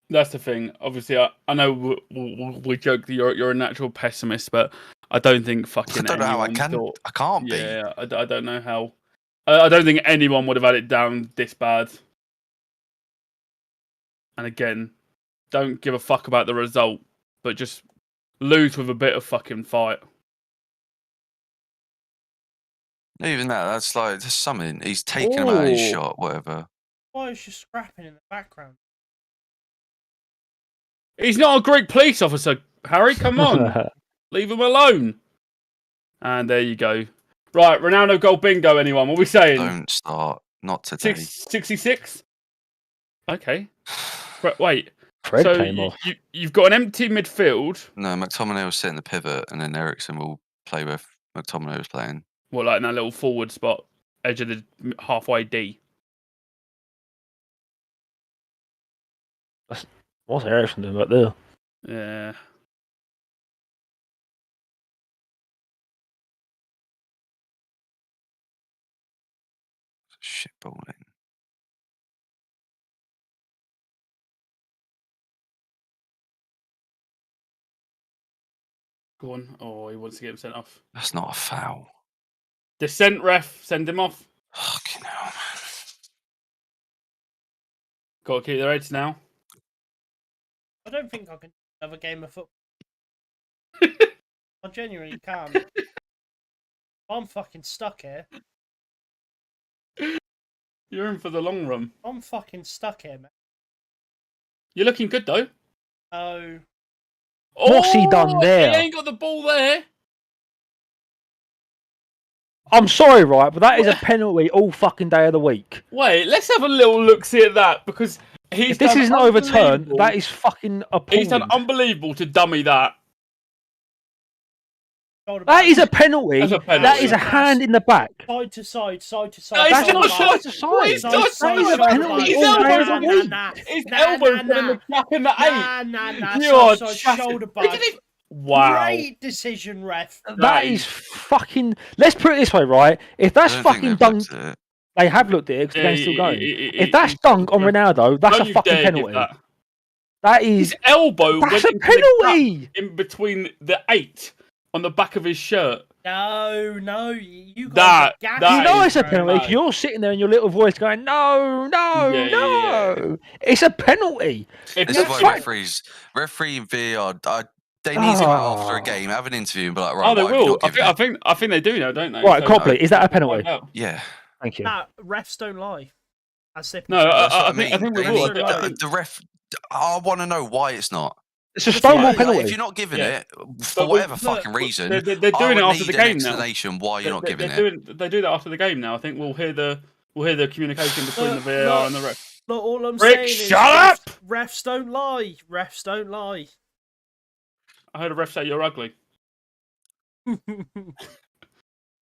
That's the thing. Obviously, I know we joke that you're a natural pessimist, but I don't think fucking I don't know how I anyone can. thought. I can't be. Yeah, I don't know how. I don't think anyone would have had it down this bad. And again, don't give a fuck about the result, but just lose with a bit of fucking fight. Even that's like there's something. He's taking him out of his Ooh. shot, whatever. Why is she scrapping in the background? He's not a Greek police officer, Harry. Come on, leave him alone. And there you go. Right, Ronaldo goal bingo. Anyone? What are we saying? Don't start. Not today. 66. Okay. Wait. Fred So came off. you've got an empty midfield. No, McTominay will sit in the pivot, and then Ericsson will play where McTominay was playing. Well, like in that little forward spot, edge of the halfway D. What's Ericsson doing back there? Yeah. Shit balling. Go on. Oh, he wants to get him sent off. That's not a foul. Dissent ref, send him off. Fucking hell, man. Got to keep their heads now. I don't think I can do another game of football. I genuinely can't. I'm fucking stuck here. You're in for the long run. I'm fucking stuck here, man. You're looking good though. Oh, What's he done there? He ain't got the ball there. I'm sorry, right, but that is a penalty all fucking day of the week. Wait, let's have a little look see at that because he's If this done isn't overturned, unbelievable- that is fucking appalling. He's done unbelievable to dummy that. shoulder That back. is a penalty. That's a penalty. That is a hand in the back. Side to side, side to side. No, he's That's not not side to to side. side. He's not Side That is to a side. penalty His all day of elbow- the week. His elbow put him in the gap in the eight. Nah. You're Side, chatting. shoulder He back. didn't even- Wow. Great decision, ref. That is fucking. Let's put it this way, right? If that's I don't think fucking they've dunked, looked at it. they have looked at it because the Yeah, game's still going. he- If that's dunk on Ronaldo, that's Don't a you fucking dare give penalty. that. That His is. elbow That's went a into the gap penalty. in between the 8 on the back of his shirt. No, you guys are gassing. that You know is it's a bro. penalty. mad. You're sitting there in your little voice going, no, no, Yeah. no. It's a penalty. If This the is why fact- referee and VAR, they need to go out after a game, have an interview, and be like, right, Oh, they why have you will. not given it? I think they do now, don't they? Right, So- Copley, is that a penalty? Find out. Yeah. Thank you. Nah, refs don't lie. As Sip No, said. That's what I think- I mean. think we They will. need- I think- the ref. I want to know why it's not. It's a stonewall Like, penalty. if you're not giving Yeah. it for But whatever look, fucking reason, they're I doing would it after need the an game now. explanation why you're not giving it. They do that after the game now. I think we'll hear the communication between the Look, VAR and the ref. Look, all I'm Rick, saying is shut up! refs don't lie. Refs don't lie. I heard a ref say you're ugly.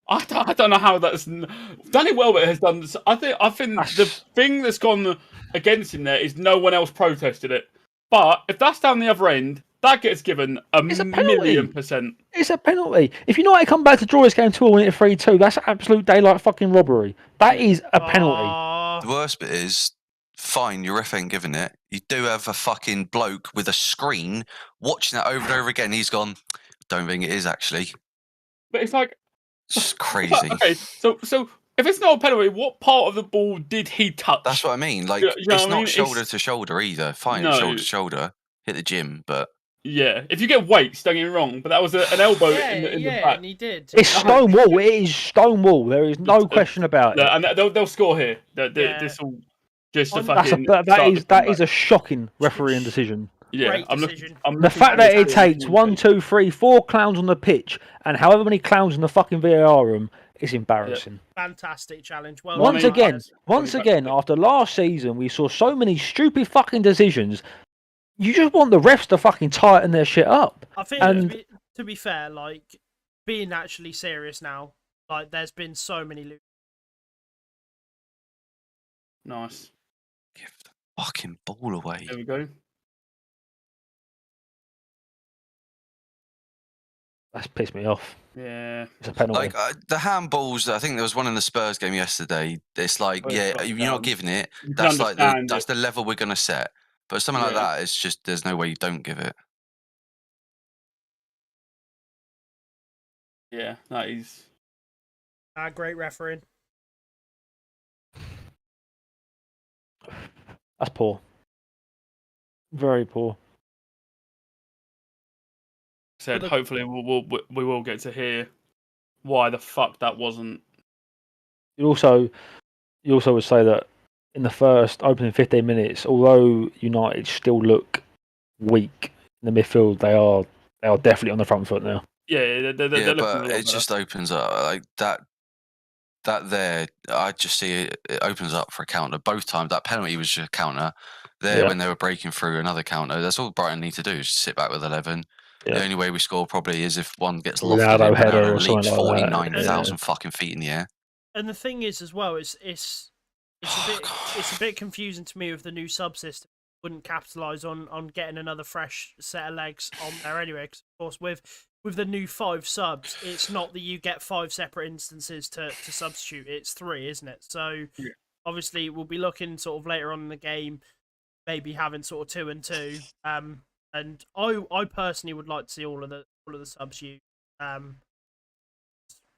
I don't know how that's Danny Welbeck has done this. I think the thing that's gone against him there is no one else protested it. But if that's down the other end, that gets given It's a penalty. 1,000,000%. It's a penalty. If United come back to draw this game 2 and win it 3-2, that's absolute daylight fucking robbery. That is a penalty. The worst bit is, fine, your ref ain't giving it. You do have a fucking bloke with a screen watching that over and over again. He's gone, don't think it is actually. But it's like, It's crazy. okay, so if it's not a penalty, what part of the ball did he touch? That's what I mean. Like, You know what it's I not mean? shoulder to shoulder either. Fine, No. shoulder to shoulder, hit the gym, but Yeah, if you get weights, don't get me wrong, but that was an elbow yeah, in the yeah, back. and he did. It's stonewall. It is stonewall. There is no question about it. And they'll score here. Yeah. This will just a That's fucking. That is a shocking refereeing decision. Yeah, Great I'm decision. looking. The fact that it takes 1, 2, 3, 4 clowns on the pitch and however many clowns in the fucking VAR room is embarrassing. Fantastic challenge. Well, Once done, again, guys. once again, after last season, we saw so many stupid fucking decisions. You just want the refs to fucking tighten their shit up. I think And- to be fair, like being actually serious now, like there's been so many. Nice. give the fucking ball away. There we go. That's pissed me off. Yeah. It's a penalty. Like the handballs, I think there was one in the Spurs game yesterday. It's like, Oh, yeah, it's you're down. not giving it. You can That's like understand that's it. the level we're gonna set. But something like Yeah. that, it's just there's no way you don't give it. Yeah, that is. Great refereeing. That's poor. Very poor. Said But hopefully we will get to hear why the fuck that wasn't. You also would say that in the first opening 15 minutes, although United still look weak in the midfield, they are definitely on the front foot now. Yeah, they're Yeah, looking a but lot it better. just opens up like that. That there, I just see it opens up for a counter. Both times that penalty was just a counter. There Yeah. when they were breaking through another counter. That's all Brighton need to do is just sit back with 11. Yeah. The only way we score probably is if one gets Ronaldo lofted in header and or something leaps like that. 49,000 fucking feet in the air. And the thing is, as well, it's Oh, a bit God. it's a bit confusing to me with the new subsystem. Wouldn't capitalise on getting another fresh set of legs on there anyway. Because of course, with the new 5 subs, it's not that you get 5 separate instances to substitute. It's 3, isn't it? So Yeah. obviously, we'll be looking sort of later on in the game, maybe having sort of 2 and 2. And I personally would like to see all of the subs used.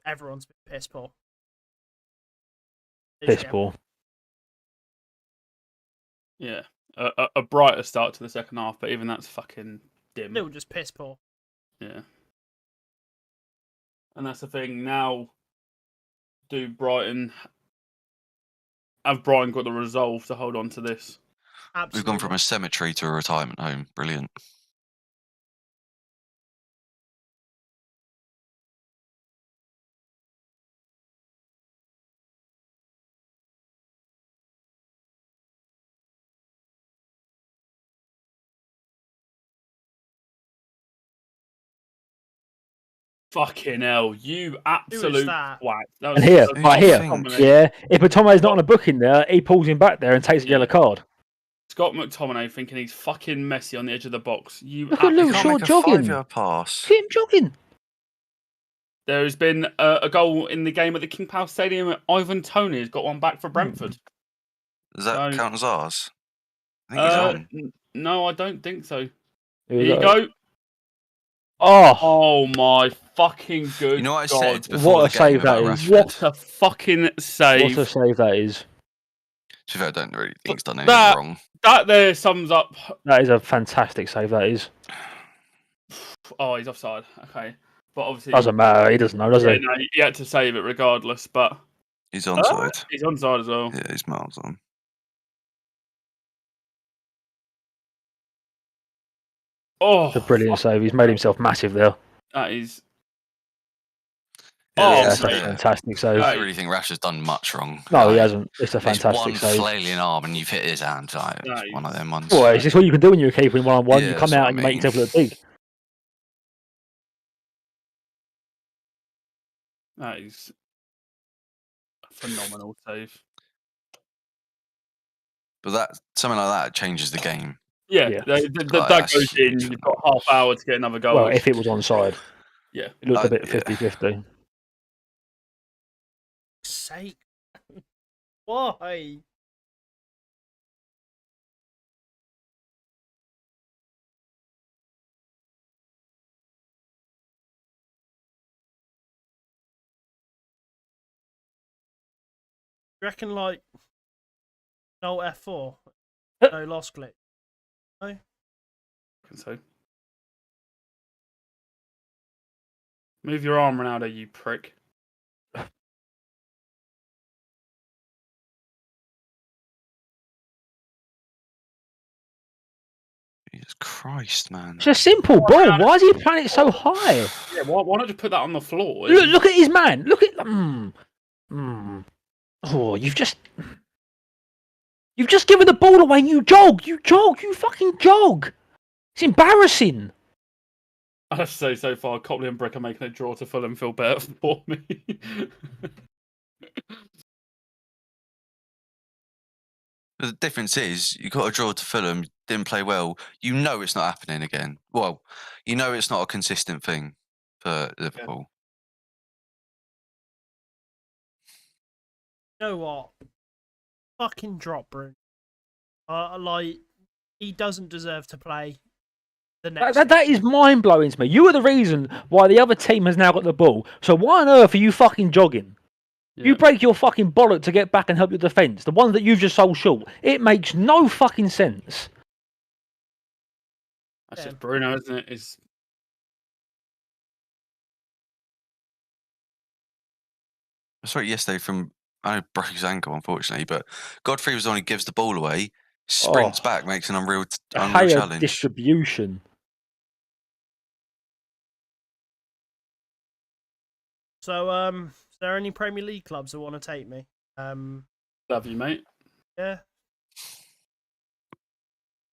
Everyone's been piss poor. Piss poor. Yeah, a brighter start to the second half, but even that's fucking dim. Still just piss poor. Yeah. And that's the thing now. Have Brighton got the resolve to hold on to this? Absolutely. We've gone from a cemetery to a retirement home. Brilliant. Fucking hell, you absolute that? twat. That And here, a right here, think? yeah. If McTominay's not on a booking there, he pulls him back there and takes a yellow card. Scott McTominay thinking he's fucking Messi on the edge of the box. You Look at absolute- Luke Can't Shaw make a jogging. 5-yard pass. See him jogging. There has been a goal in the game at the King Power Stadium. Ivan Toney has got one back for Brentford. Does that So- count as ours? I think he's on. No, I don't think so. Here Here we you go. Oh, Oh my fucking good. You know what I God. said before What the a game save that about is. Rashford? What a fucking save. What a save that is. To be fair, I don't really think he's done anything That- wrong. That there sums up. That is a fantastic save. That is. Oh, he's offside. Okay, but obviously Doesn't matter. He doesn't know, does yeah, he? no, he had to save it regardless. But He's onside. he's onside as well. Yeah, he's miles on. Oh, It's a brilliant save. He's made himself massive there. that is. Yeah, Oh, Yeah, that's a mate. fantastic save. I don't really think Rashford's done much wrong. No, he Like, hasn't. It's a It's one fantastic save. flailing arm and you've hit his hand. Like, it's Nice. one of them ones. Well, it's just what you can do when you're a keeper in 1-on-1. Yeah, You come that's out what and you I make yourself mean. look big. That is a phenomenal save. But something like that changes the game. Yeah, Yeah. that that's goes in. huge You've for got half hour to get another goal. Well, if it was onside. Yeah. It looked a bit yeah. 50-50. Sake. Why? You reckon like no F4? No lost click. No? So move your arm, Ronaldo, you prick. Jesus Christ, man. It's a simple ball. Why is he playing it so high? Yeah, why not just put that on the floor? Look at his man. Look at. Oh, you've just given the ball away and you jog. You fucking jog. It's embarrassing. I have to say, so far, Copley and Brick are making a draw to Fulham feel better for me. The difference is, you got a draw to Fulham, didn't play well. You know it's not happening again. Well, you know it's not a consistent thing for Liverpool. You know what? Fucking drop Bruno. Like, he doesn't deserve to play the next. That is mind blowing to me. You are the reason why the other team has now got the ball. So why on earth are you fucking jogging? Yeah. You break your fucking bollock to get back and help your defence. The ones that you've just sold short. It makes no fucking sense. That's just Bruno, isn't it? I saw it yesterday from, I know broke his ankle, unfortunately, but Godfrey was the one who gives the ball away, sprints back, makes an unreal Higher challenge. distribution. So, is there any Premier League clubs that want to take me? Love you, mate. Yeah.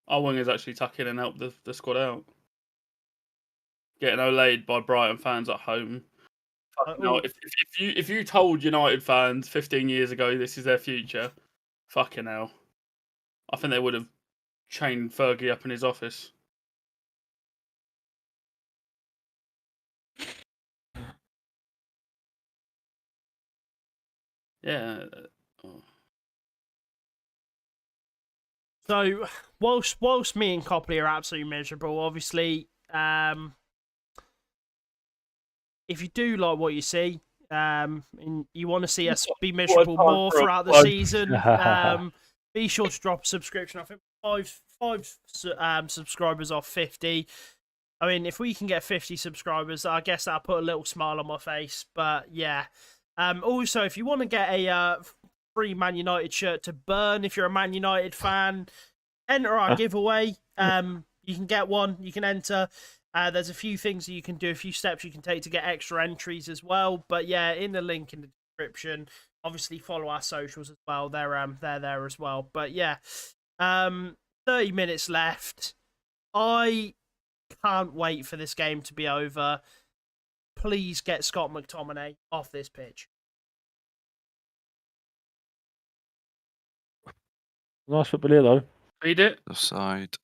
Our wingers actually tuck in and help the squad out. Getting olayed by Brighton fans at home. No, if you told United fans 15 years ago this is their future, fucking hell, I think they would have chained Fergie up in his office. Yeah. So, whilst me and Copley are absolutely miserable, obviously, if you do like what you see, and you want to see us be miserable more throughout the season, be sure to drop a subscription. I think five subscribers off 50. I mean, if we can get 50 subscribers, I guess that'll put a little smile on my face. But yeah. Also, if you want to get a free Man United shirt to burn, if you're a Man United fan, enter our giveaway. You can get one. You can enter. There's a few things that you can do, a few steps you can take to get extra entries as well. But yeah, in the link in the description, obviously follow our socials as well. They're there as well. But yeah, 30 minutes left. I can't wait for this game to be over. Please get Scott McTominay off this pitch. Nice football here, though. Read it. Offside.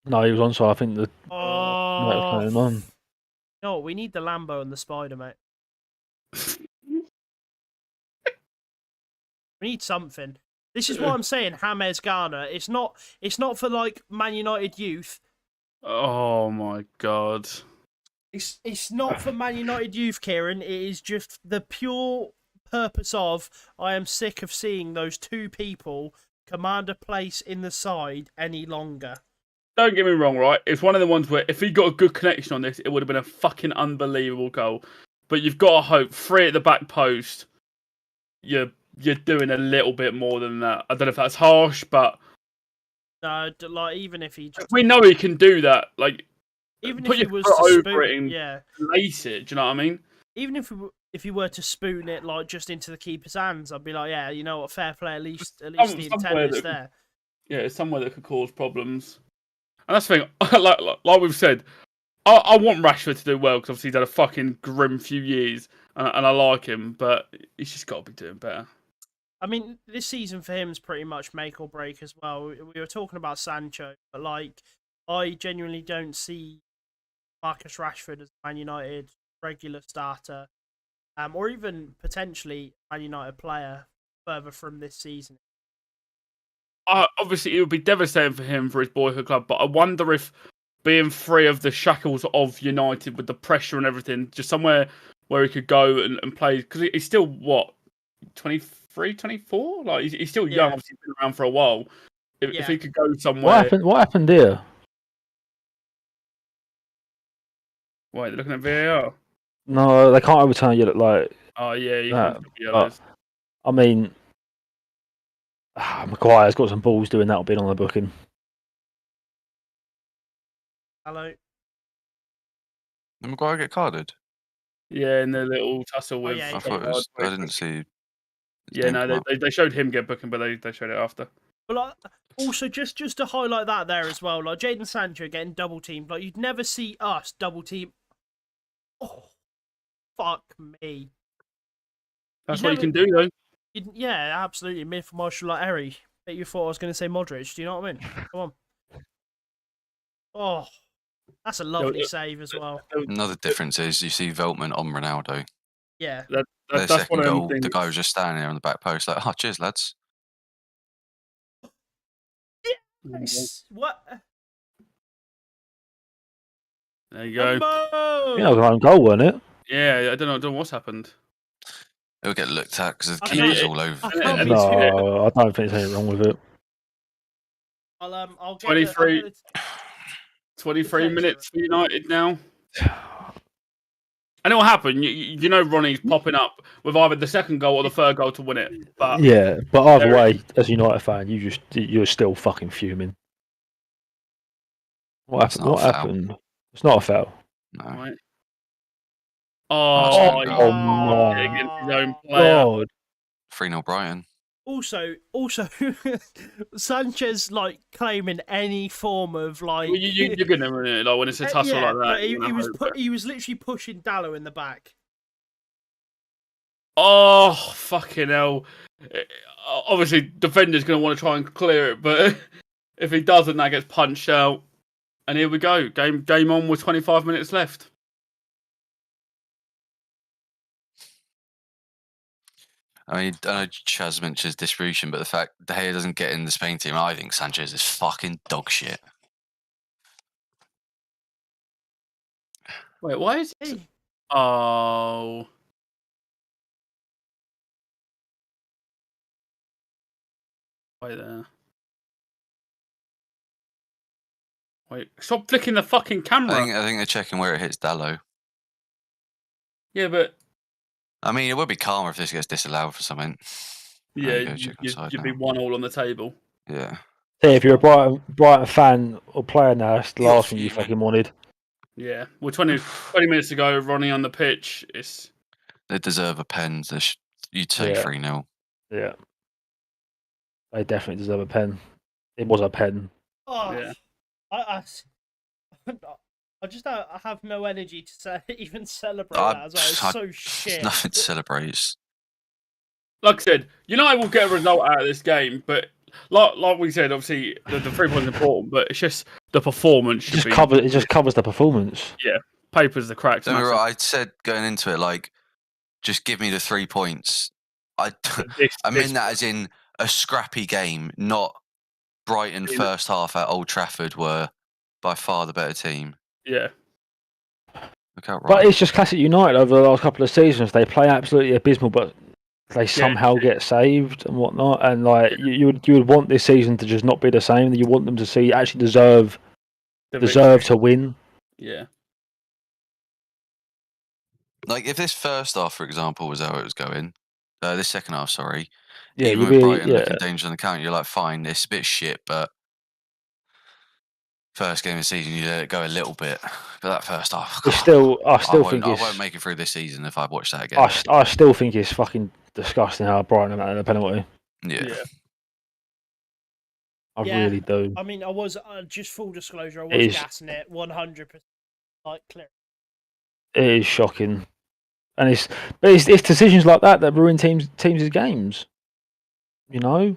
No, he was onside. I think the Oh, that was playing on. no, we need the Lambo and the Spider, mate. We need something. This is what I'm saying, James Garner. It's not for like Man United youth. Oh my god. It's not for Man United youth, Kieran. It is just the pure purpose of I am sick of seeing those two people command a place in the side any longer. Don't get me wrong, right? It's one of the ones where if he got a good connection on this, it would have been a fucking unbelievable goal. But you've got to hope 3 at the back post. You're doing a little bit more than that. I don't know if that's harsh, but No, like even if he just, we know he can do that. Like, even put if he your was foot to over it spoon, and yeah, lace it. Do you know what I mean? even if he were to spoon it like just into the keeper's hands, I'd be like, yeah, you know what, fair play. At least the intent somewhere is that there. Yeah, it's somewhere that could cause problems. And that's the thing. Like we've said, I want Rashford to do well because obviously he's had a fucking grim few years, and I like him, but he's just got to be doing better. I mean, this season for him is pretty much make or break as well. We were talking about Sancho, but like, I genuinely don't see Marcus Rashford as Man United regular starter, or even potentially Man United player further from this season. Obviously, it would be devastating for him for his boyhood club, but I wonder if being free of the shackles of United with the pressure and everything, just somewhere where he could go and play, because he's still, what, 23, 24? Like, he's still young, Yeah. obviously, been around for a while. If he could go somewhere... What happened? What happened there? Wait, they're looking at VAR? No, they can't overturn you like Oh, yeah, you that. can't be yellows. I mean, Maguire's got some balls doing that or being on the booking. Hello. Did Maguire get carded? Yeah, in the little tussle with... yeah, I thought it was. I didn't see. Yeah, no, they showed him get booking, but they showed it after. But like, also, just to highlight that there as well, like Jadon Sancho getting double teamed, like you'd never see us double team. Oh, fuck me! That's what you can do, though. Yeah, absolutely. Mid for martial like Eri. Bet you thought I was going to say Modric. Do you know what I mean? Come on. Oh, that's a lovely save as well. Another difference is you see Veltman on Ronaldo. Yeah. Their That's second one of them goal, things. the guy was just standing there on the back post, like, "Oh, cheers, lads." Yes. What? There you go. You know, own goal, wasn't it? Yeah, I don't know what's happened. It'll get looked at because the I keeper's can't- all over. I can't be No, I don't think there's anything wrong with it. I'll get 23 23 text minutes for United now. And it'll happen. You know Ronnie's popping up with either the second goal or the third goal to win it. But Yeah, but either way, as a United fan, you're still fucking fuming. What happened? not a foul. Happened? It's not a foul. No. Right. That's Oh, a good yeah, goal. my against his own player. God. 3-0 Brighton. Also, Sanchez like claiming any form of like. Well, you're gonna win it, like when it's a tussle yeah, like that. but you're gonna hope it. he was literally pushing Dallo in the back. Oh, fucking hell. Obviously, defender's going to want to try and clear it, but if he doesn't, that gets punched out. And here we go. Game on with 25 minutes left. I mean, I know Chaz mentions distribution, but the fact De Gea doesn't get in the Spain team, I think Sanchez is fucking dog shit. Wait, why is Hey, Oh. Wait there. Wait, stop flicking the fucking camera. I think they're checking where it hits Dallo. Yeah, but I mean, it would be calmer if this gets disallowed for something. yeah, you'd be 1-1 on the table. Yeah. Hey, if you're a Brighton fan or player now, it's the last thing you fuming. fucking wanted. Yeah, well, 20 minutes ago, Ronnie on the pitch. They deserve a pen. You'd say 3-0. Yeah. They definitely deserve a pen. It was a pen. oh, Yeah. I just I have no energy to even celebrate that as well. It's so shit. Nothing to celebrate. It's- Like I said, United will get a result out of this game, but like we said, obviously the 3 points important, but it's just the performance should be. It just covers the performance. Yeah, papers the cracks. Don't get me wrong, I said going into it, like, just give me the 3 points. I mean that as in a scrappy game, not Brighton first half at Old Trafford were by far the better team. Yeah. Look out, But right. it's just classic United over the last couple of seasons. They play absolutely abysmal, but they somehow get saved and whatnot. And like you would want this season to just not be the same. You want them to see actually deserve to win. Yeah. Like if this first half, for example, was how it was going, this second half, sorry. Yeah, even with Brighton looking dangerous on the counter, you're like, fine, it's a bit shit, but first game of the season, you let it go a little bit. But that first half, It's still, I won't make it through this season if I watch that again. I still think it's fucking disgusting how Brighton are the penalty. Yeah. I really do. I mean, I was just full disclosure. I was gassing it 100%. Like clear. It is shocking, and it's decisions like that ruin teams' games. You know,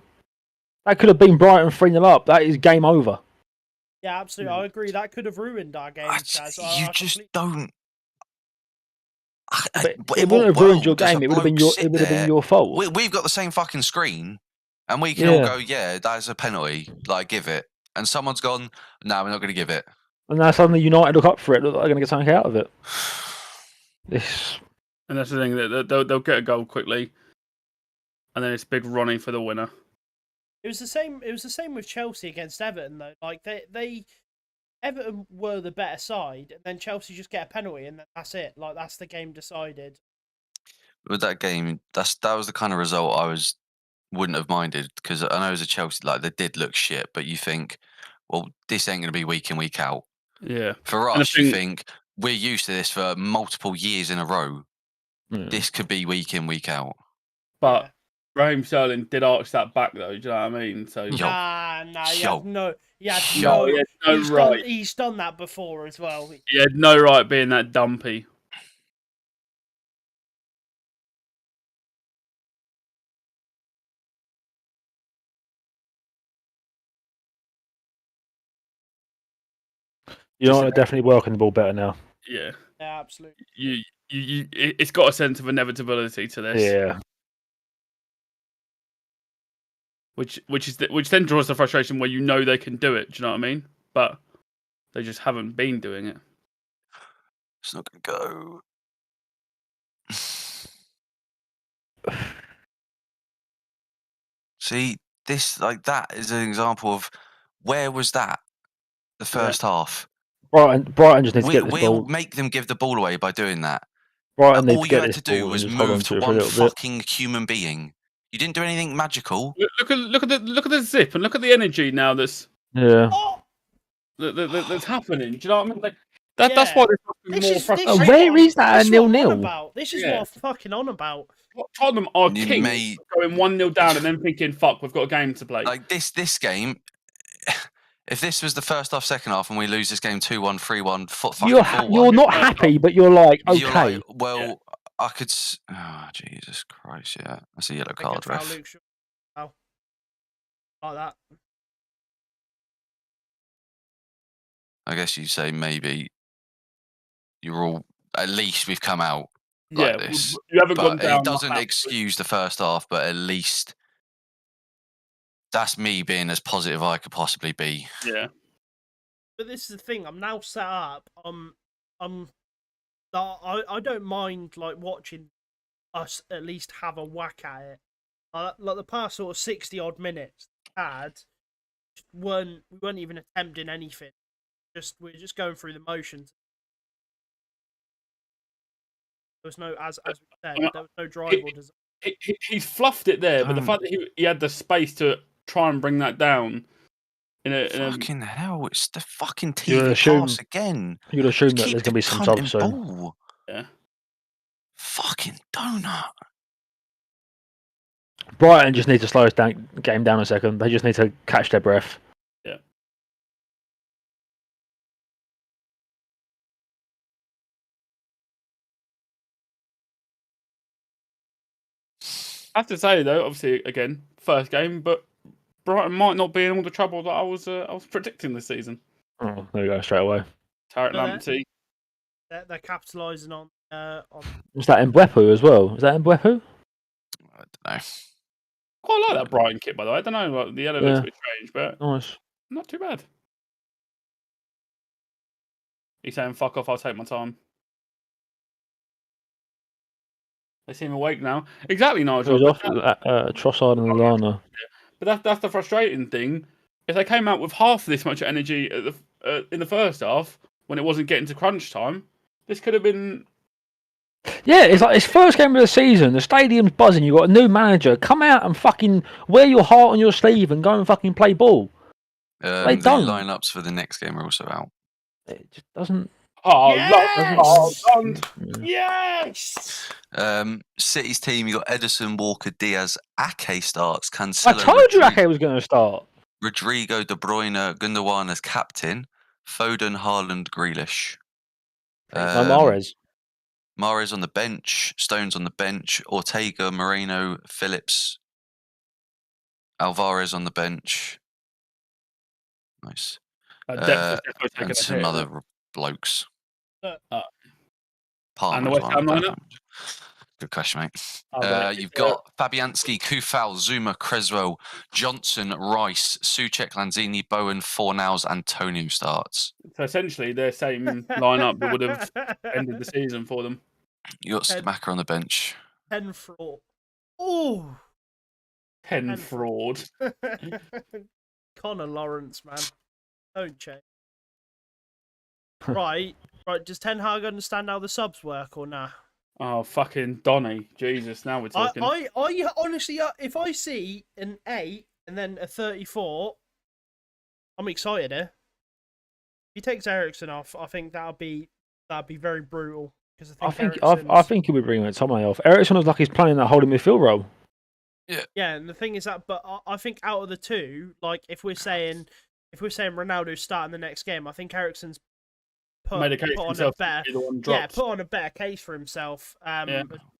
that could have been Brighton 3-0 up. That is game over. Yeah, absolutely. I agree. That could have ruined our game, Chaz. You just don't. It wouldn't have ruined your game. It would have been your fault. We've got the same fucking screen, and we can all go, yeah, that's a penalty. Like, give it. And someone's gone, no, we're not going to give it. And now suddenly United look up for it. Look like they're going to get something out of it. And that's the thing, they'll get a goal quickly, and then it's big running for the winner. It was the same. It was the same with Chelsea against Everton, though. Like Everton were the better side, and then Chelsea just get a penalty, and that's it. Like that's the game decided. With that game, that was the kind of result I wouldn't have minded, because I know as a Chelsea, like, they did look shit, but you think, well, this ain't going to be week in, week out. Yeah. For us, you think we're used to this for multiple years in a row. This could be week in, week out. But Raheem Sterling did arch that back, though. Do you know what I mean? So he had no right. He's done that before as well. He had no right being that dumpy. You know, definitely working the ball better now. Yeah. Yeah, absolutely. It's got a sense of inevitability to this. Yeah. Which then draws the frustration where you know they can do it. Do you know what I mean? But they just haven't been doing it. It's not going to go. See, that is an example of where was that the first half. Brighton just needs to get this ball. We'll make them give the ball away by doing that. Brighton all you had to do was move to one fucking human being. You didn't do anything magical. Look at the zip and look at the energy now that's that's happening. Do you know what I mean? Like, that's why there's more frustrating. Where is that 0-0? This is what I'm fucking on about. Tottenham are kings going 1-0 down and then thinking, "Fuck, we've got a game to play." Like this game. If this was the first half, second half, and we lose this game 2-1, 3-1, you're not happy, but you're like, okay. You're like, well, I could. Oh, Jesus Christ! Yeah, that's a yellow card, ref. Like that. I guess you'd say maybe you're all. At least we've come out like this. You haven't gone down. It doesn't excuse the first half, but at least. That's me being as positive I could possibly be. Yeah. But this is the thing. I'm now set up. I don't mind like watching us at least have a whack at it. Like the past sort of 60-odd minutes we weren't even attempting anything. We're just going through the motions. There was no, as we said, there was no drive or design. He fluffed it there, but the fact that he had the space to try and bring that down. Fucking hell! It's the fucking TV pass again. You'd assume that there's going to be some subs soon. Yeah. Fucking donut. Brighton just need to slow this game down a second. They just need to catch their breath. Yeah. I have to say though, obviously, again, first game, but Brighton might not be in all the trouble that I was predicting this season. Oh, there you go, straight away. Tarek Lamptey. They're capitalising on. Was that Mbwepu as well? Is that Mbwepu? I don't know. Quite like that Brighton kit, by the way. I don't know, like, the yellow looks a bit strange, but nice. Not too bad. He's saying, "Fuck off! I'll take my time." They seem awake now. Exactly, It Nigel. was off But Trossard and Lallana. that's the frustrating thing. If they came out with half this much energy in the first half, when it wasn't getting to crunch time, this could have been. Yeah, it's like it's first game of the season. The stadium's buzzing. You got a new manager. Come out and fucking wear your heart on your sleeve and go and fucking play ball. They The don't. lineups for the next game are also out. It just doesn't. Haaland! Yes! City's team, you got Edison, Walker, Diaz, Ake starts, I Cancelo, told you Ake was going to start. Rodrigo, De Bruyne, Gundogan as captain, Foden, Haaland, Grealish. No Mahrez. Mahrez on the bench, Stones on the bench, Ortega, Moreno, Phillips, Alvarez on the bench. Nice. Depth is taking And a some hit. other blokes. And Palmer the as West well. Ham I don't lineup? know. Good question, mate. But You've got Fabianski, Kufal, Zuma, Creswell, Johnson, Rice, Suchek, Lanzini, Bowen, Fornals, Antonio starts. So essentially, their same lineup that would have ended the season for them. You got Skamaka on the bench. 10 fraud. Oh! 10 fraud. Connor Lawrence, man. Don't change. Right. Does Ten Hag understand how the subs work or nah? Oh, fucking Donny. Jesus, now we're talking. I honestly, if I see an 8 and then a 34, I'm excited, eh? If he takes Ericsson off, I think that'd be very brutal. Because I think he'll be bringing Tommy off. Ericsson looks like he's playing that holding midfield role. Yeah, and the thing is that, but I think out of the two, like if we're saying Ronaldo's starting the next game, I think Ericsson's put on a better case for himself, as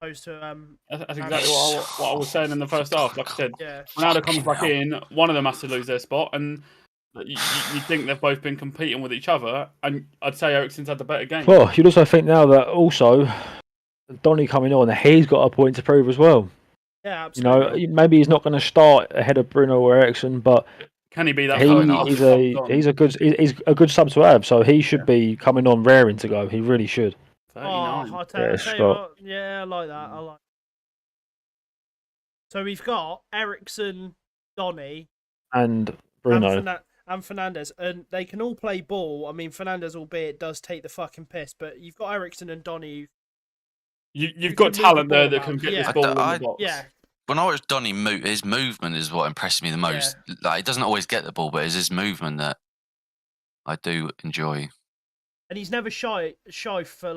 opposed to That's exactly what I was saying in the first half. Like I said, yeah. Ronaldo comes back in, one of them has to lose their spot, and you think they've both been competing with each other, and I'd say Ericsson's had the better game. Well, you'd also think now that also Donny coming on, he's got a point to prove as well. Yeah, absolutely. You know, maybe he's not going to start ahead of Bruno or Ericsson, but can he be that? He's a good sub to have, so he should be coming on raring to go. He really should. 39. I like that. I like. So we've got Ericsson, Donny, and Bruno, and Fernandes, and they can all play ball. I mean, Fernandes, albeit does take the fucking piss, but you've got Ericsson and Donny. You've got talent there that can get this ball in the box. Yeah. When I watch Donny move, his movement is what impressed me the most. Yeah. Like, he doesn't always get the ball, but it's his movement that I do enjoy. And he's never shy for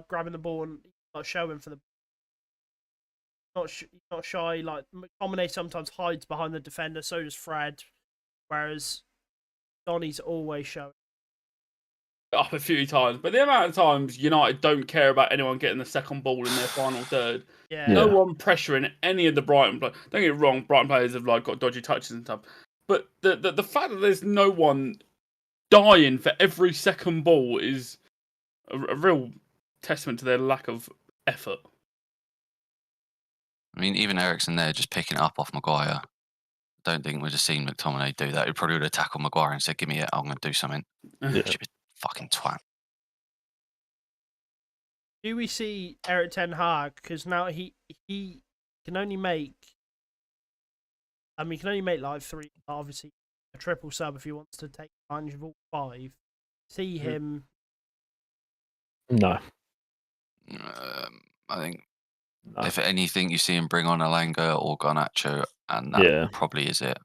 grabbing the ball and showing for the. Not shy. Like McTominay sometimes hides behind the defender, so does Fred, whereas Donny's always showing. Up a few times, but the amount of times United don't care about anyone getting the second ball in their final third. Yeah. No one pressuring any of the Brighton players. Don't get me wrong, Brighton players have got dodgy touches and stuff. But the fact that there's no one dying for every second ball is a real testament to their lack of effort. I mean, even Ericsson there just picking it up off Maguire. Don't think we'd have seen McTominay do that. He probably would have tackled Maguire and said, "Give me it, I'm going to do something." Stupid fucking twat. Do we see Eric Ten Hag? Because now he can only make. I mean, he can only make like 3. Obviously, a triple sub if he wants to take advantage of all 5. See him. No. I think if anything, you see him bring on Alanga or Garnacho, and that probably is it.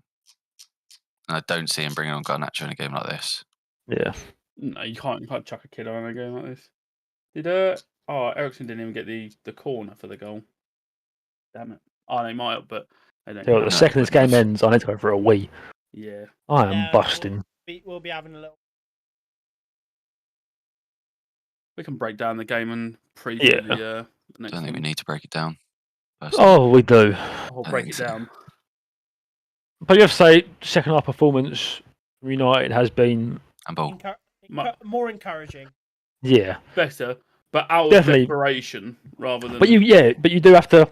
And I don't see him bringing on Garnacho in a game like this. Yeah. No, you can't chuck a kid on a game like this. Did Ericsson didn't even get the corner for the goal. Damn it. Oh, they might have, but they don't. So the second this game ends, I need to go for a wee. Yeah. I am busting. We'll be having a little. We can break down the game and preview the next I don't think we one. need to break it down. Oh, we do. I'll break it down. But you have to say, second half performance from United has been More encouraging. Yeah. Better, but out of Definitely. desperation rather than. But you do have to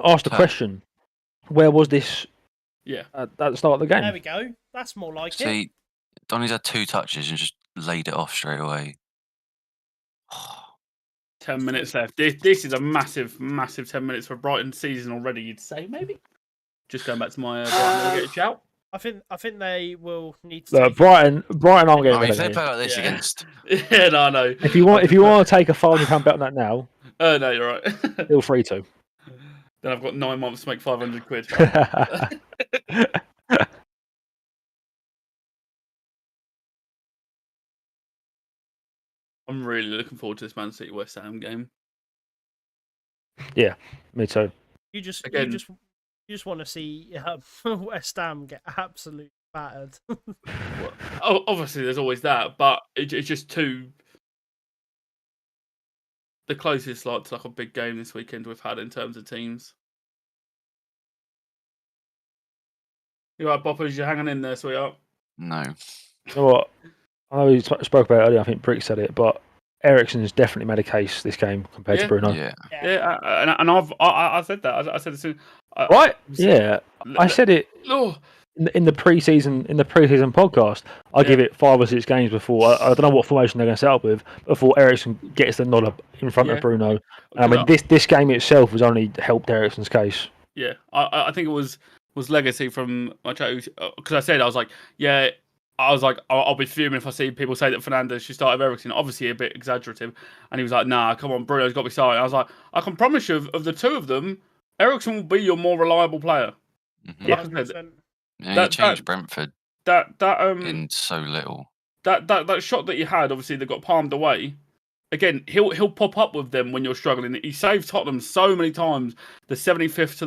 ask the question: where was this? Yeah. At the start of the game. There we go. That's more like it. See, Donny's had 2 touches and just laid it off straight away. 10 minutes left. This is a massive 10 minutes for Brighton season already, you'd say, maybe? Just going back to my Brighton relegated shout. I think they will need to. Look, Brighton aren't getting I mean, if they relegated. play like this Yeah. against, Yeah, no, I know. If you want to take a £500 bet on that now, No, you're right. feel free to. Then I've got 9 months to make 500 quid. I'm really looking forward to this Man City West Ham game. Yeah, me too. You just want to see West Ham get absolutely battered. Oh, obviously, there's always that, but it's just the closest to like a big game this weekend we've had in terms of teams. You right, Boppers? You're hanging in there, sweetheart. no. You know what? I know we spoke about it earlier. I think Brick said it, but Eriksen's definitely made a case this game compared to Bruno. Yeah. Yeah, and I said that. I said as soon. Right? Yeah, I said it Oh, in the preseason podcast. I give it 5 or 6 games before. I don't know what formation they're going to set up with before Eriksen gets the nod up in front of Bruno. I mean, this game itself has only helped Eriksen's case. Yeah, I think it was legacy from my chat because I said I was like, I'll be fuming if I see people say that Fernandes should start with Eriksen. Obviously, a bit exaggerative, and he was like, "Nah, come on, Bruno's got to be starting." I was like, "I can promise you, of the two of them, Eriksen will be your more reliable player." Mm-hmm. Like I said, You changed Brentford in so little. That shot that you had, obviously, they got palmed away. Again, he'll pop up with them when you're struggling. He saved Tottenham so many times. The 75th to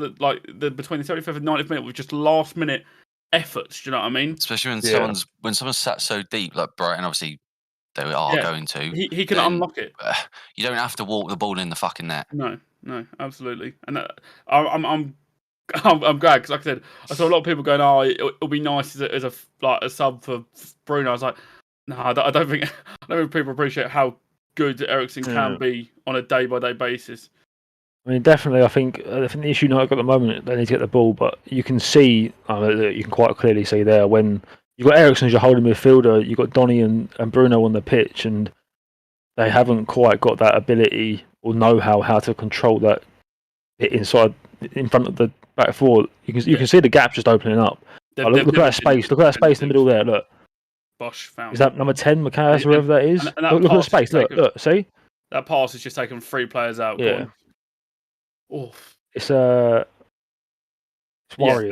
between the 75th and 90th minute was just last minute efforts. Do you know what I mean? Especially when someone's sat so deep, like Brighton, obviously they are going to. He can unlock it. You don't have to walk the ball in the fucking net. No, absolutely. And I'm glad because, like I said, I saw a lot of people going, "Oh, it'll be nice as a sub for Bruno." I was like, "No, I don't think people appreciate how good Eriksen can be on a day-by-day basis." I mean, definitely. I think the issue United got at the moment, they need to get the ball, but you can see, you can quite clearly see there when you've got Eriksen as your holding midfielder, you've got Donny and Bruno on the pitch, and they haven't quite got that ability or know-how how to control that inside in front of the back four. You can see the gap just opening up. Look at that space. Look at that space in the middle there. Look. Bosch found. Is that number 10, Macias, whoever that is? Look at the space. Look, see? That pass has just taken 3 players out. Yeah. Oof. It's worrying.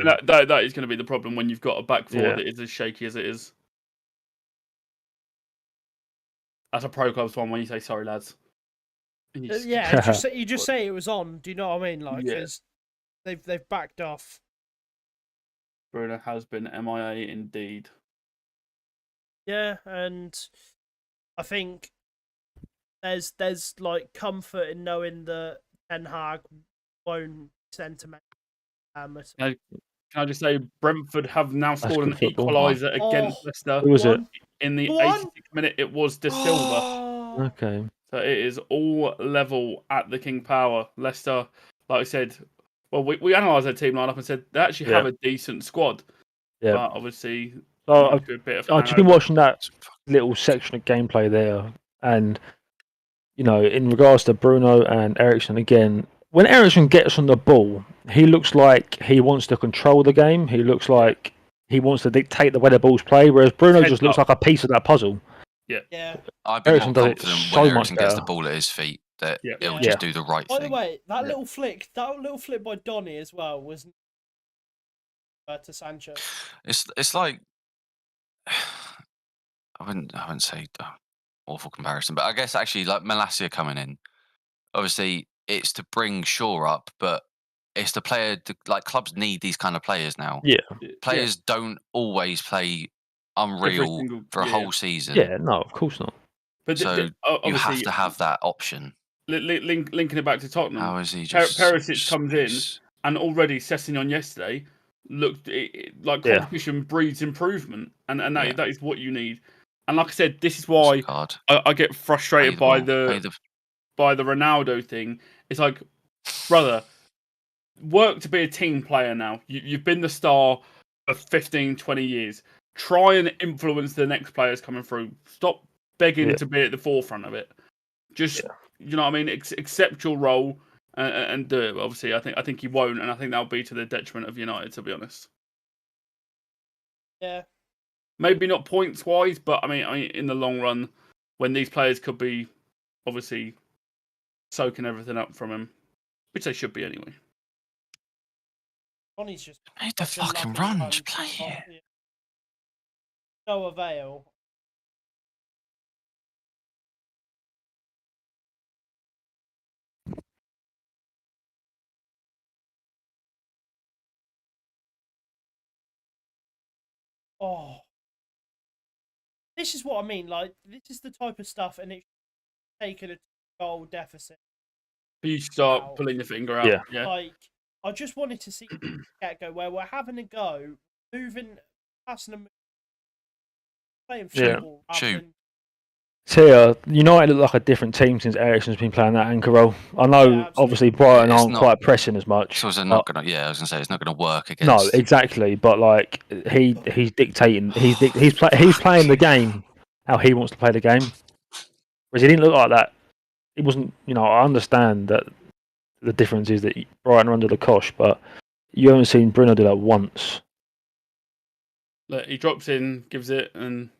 Yeah, that is going to be the problem when you've got a back four that is as shaky as it is. That's a pro clubs one when you say sorry, lads. Yeah, you just say it was on. Do you know what I mean? Like, they've backed off. Bruno has been MIA indeed. Yeah, and I think there's like comfort in knowing that Ten Hag won't sentiment. Can I just say, Brentford have now scored an equaliser against Leicester. Who was it? In the 86th minute, it was De Silva. Okay. So it is all level at the King Power. Leicester, like I said, well, we analysed their team lineup and said they actually have a decent squad. Yeah. But obviously, I've just been watching that little section of gameplay there, and in regards to Bruno and Eriksen again, when Eriksen gets on the ball, he looks like he wants to control the game. He looks like he wants to dictate the way the ball's played, whereas Bruno just looks like a piece of that puzzle. Yeah. I'd be more confident when Eriksen gets the ball at his feet that he'll just do the right thing. By the way, that little flick by Donny as well was to Sancho. It's like I wouldn't say awful comparison, but I guess actually like Malacia coming in. Obviously, it's to bring Shaw up, but it's the player. Like clubs need these kind of players now. Yeah, players don't always play unreal for a whole season. Yeah, no, of course not. But so you have to have that option. Linking it back to Tottenham, how is he just? Perisic comes in, and already Sessegnon yesterday looked like competition breeds improvement, and that is what you need. And like I said, this is why I get frustrated by the Ronaldo thing. It's like, brother, work to be a team player now. You've been the star for 15, 20 years. Try and influence the next players coming through. Stop begging to be at the forefront of it. Just you know what I mean, accept your role and do it. But obviously, I think he won't, and I think that'll be to the detriment of United, to be honest. Yeah. Maybe not points wise, but I mean, in the long run, when these players could be obviously soaking everything up from him, which they should be anyway. Ronnie's just Made the such a fucking lucky run, cunt. just play it. No avail. Oh, this is what I mean. Like, this is the type of stuff, and it's taken a goal deficit. You start Wow. pulling your finger out. Yeah. Like, I just wanted to see get go where we're having a go, moving, passing them, playing football. Shoot. So United look like a different team since Eriksen's been playing that anchor role. I know, Yeah, obviously, Brighton It's aren't not- quite pressing as much. So they're not gonna. Yeah, I was gonna say it's not gonna work against. No, exactly. But like he's dictating. He's playing the game how he wants to play the game. Whereas he didn't look like that. He wasn't. I understand that the difference is that Brighton are under the cosh, but you haven't seen Bruno do that once. Look, he drops in, gives it, and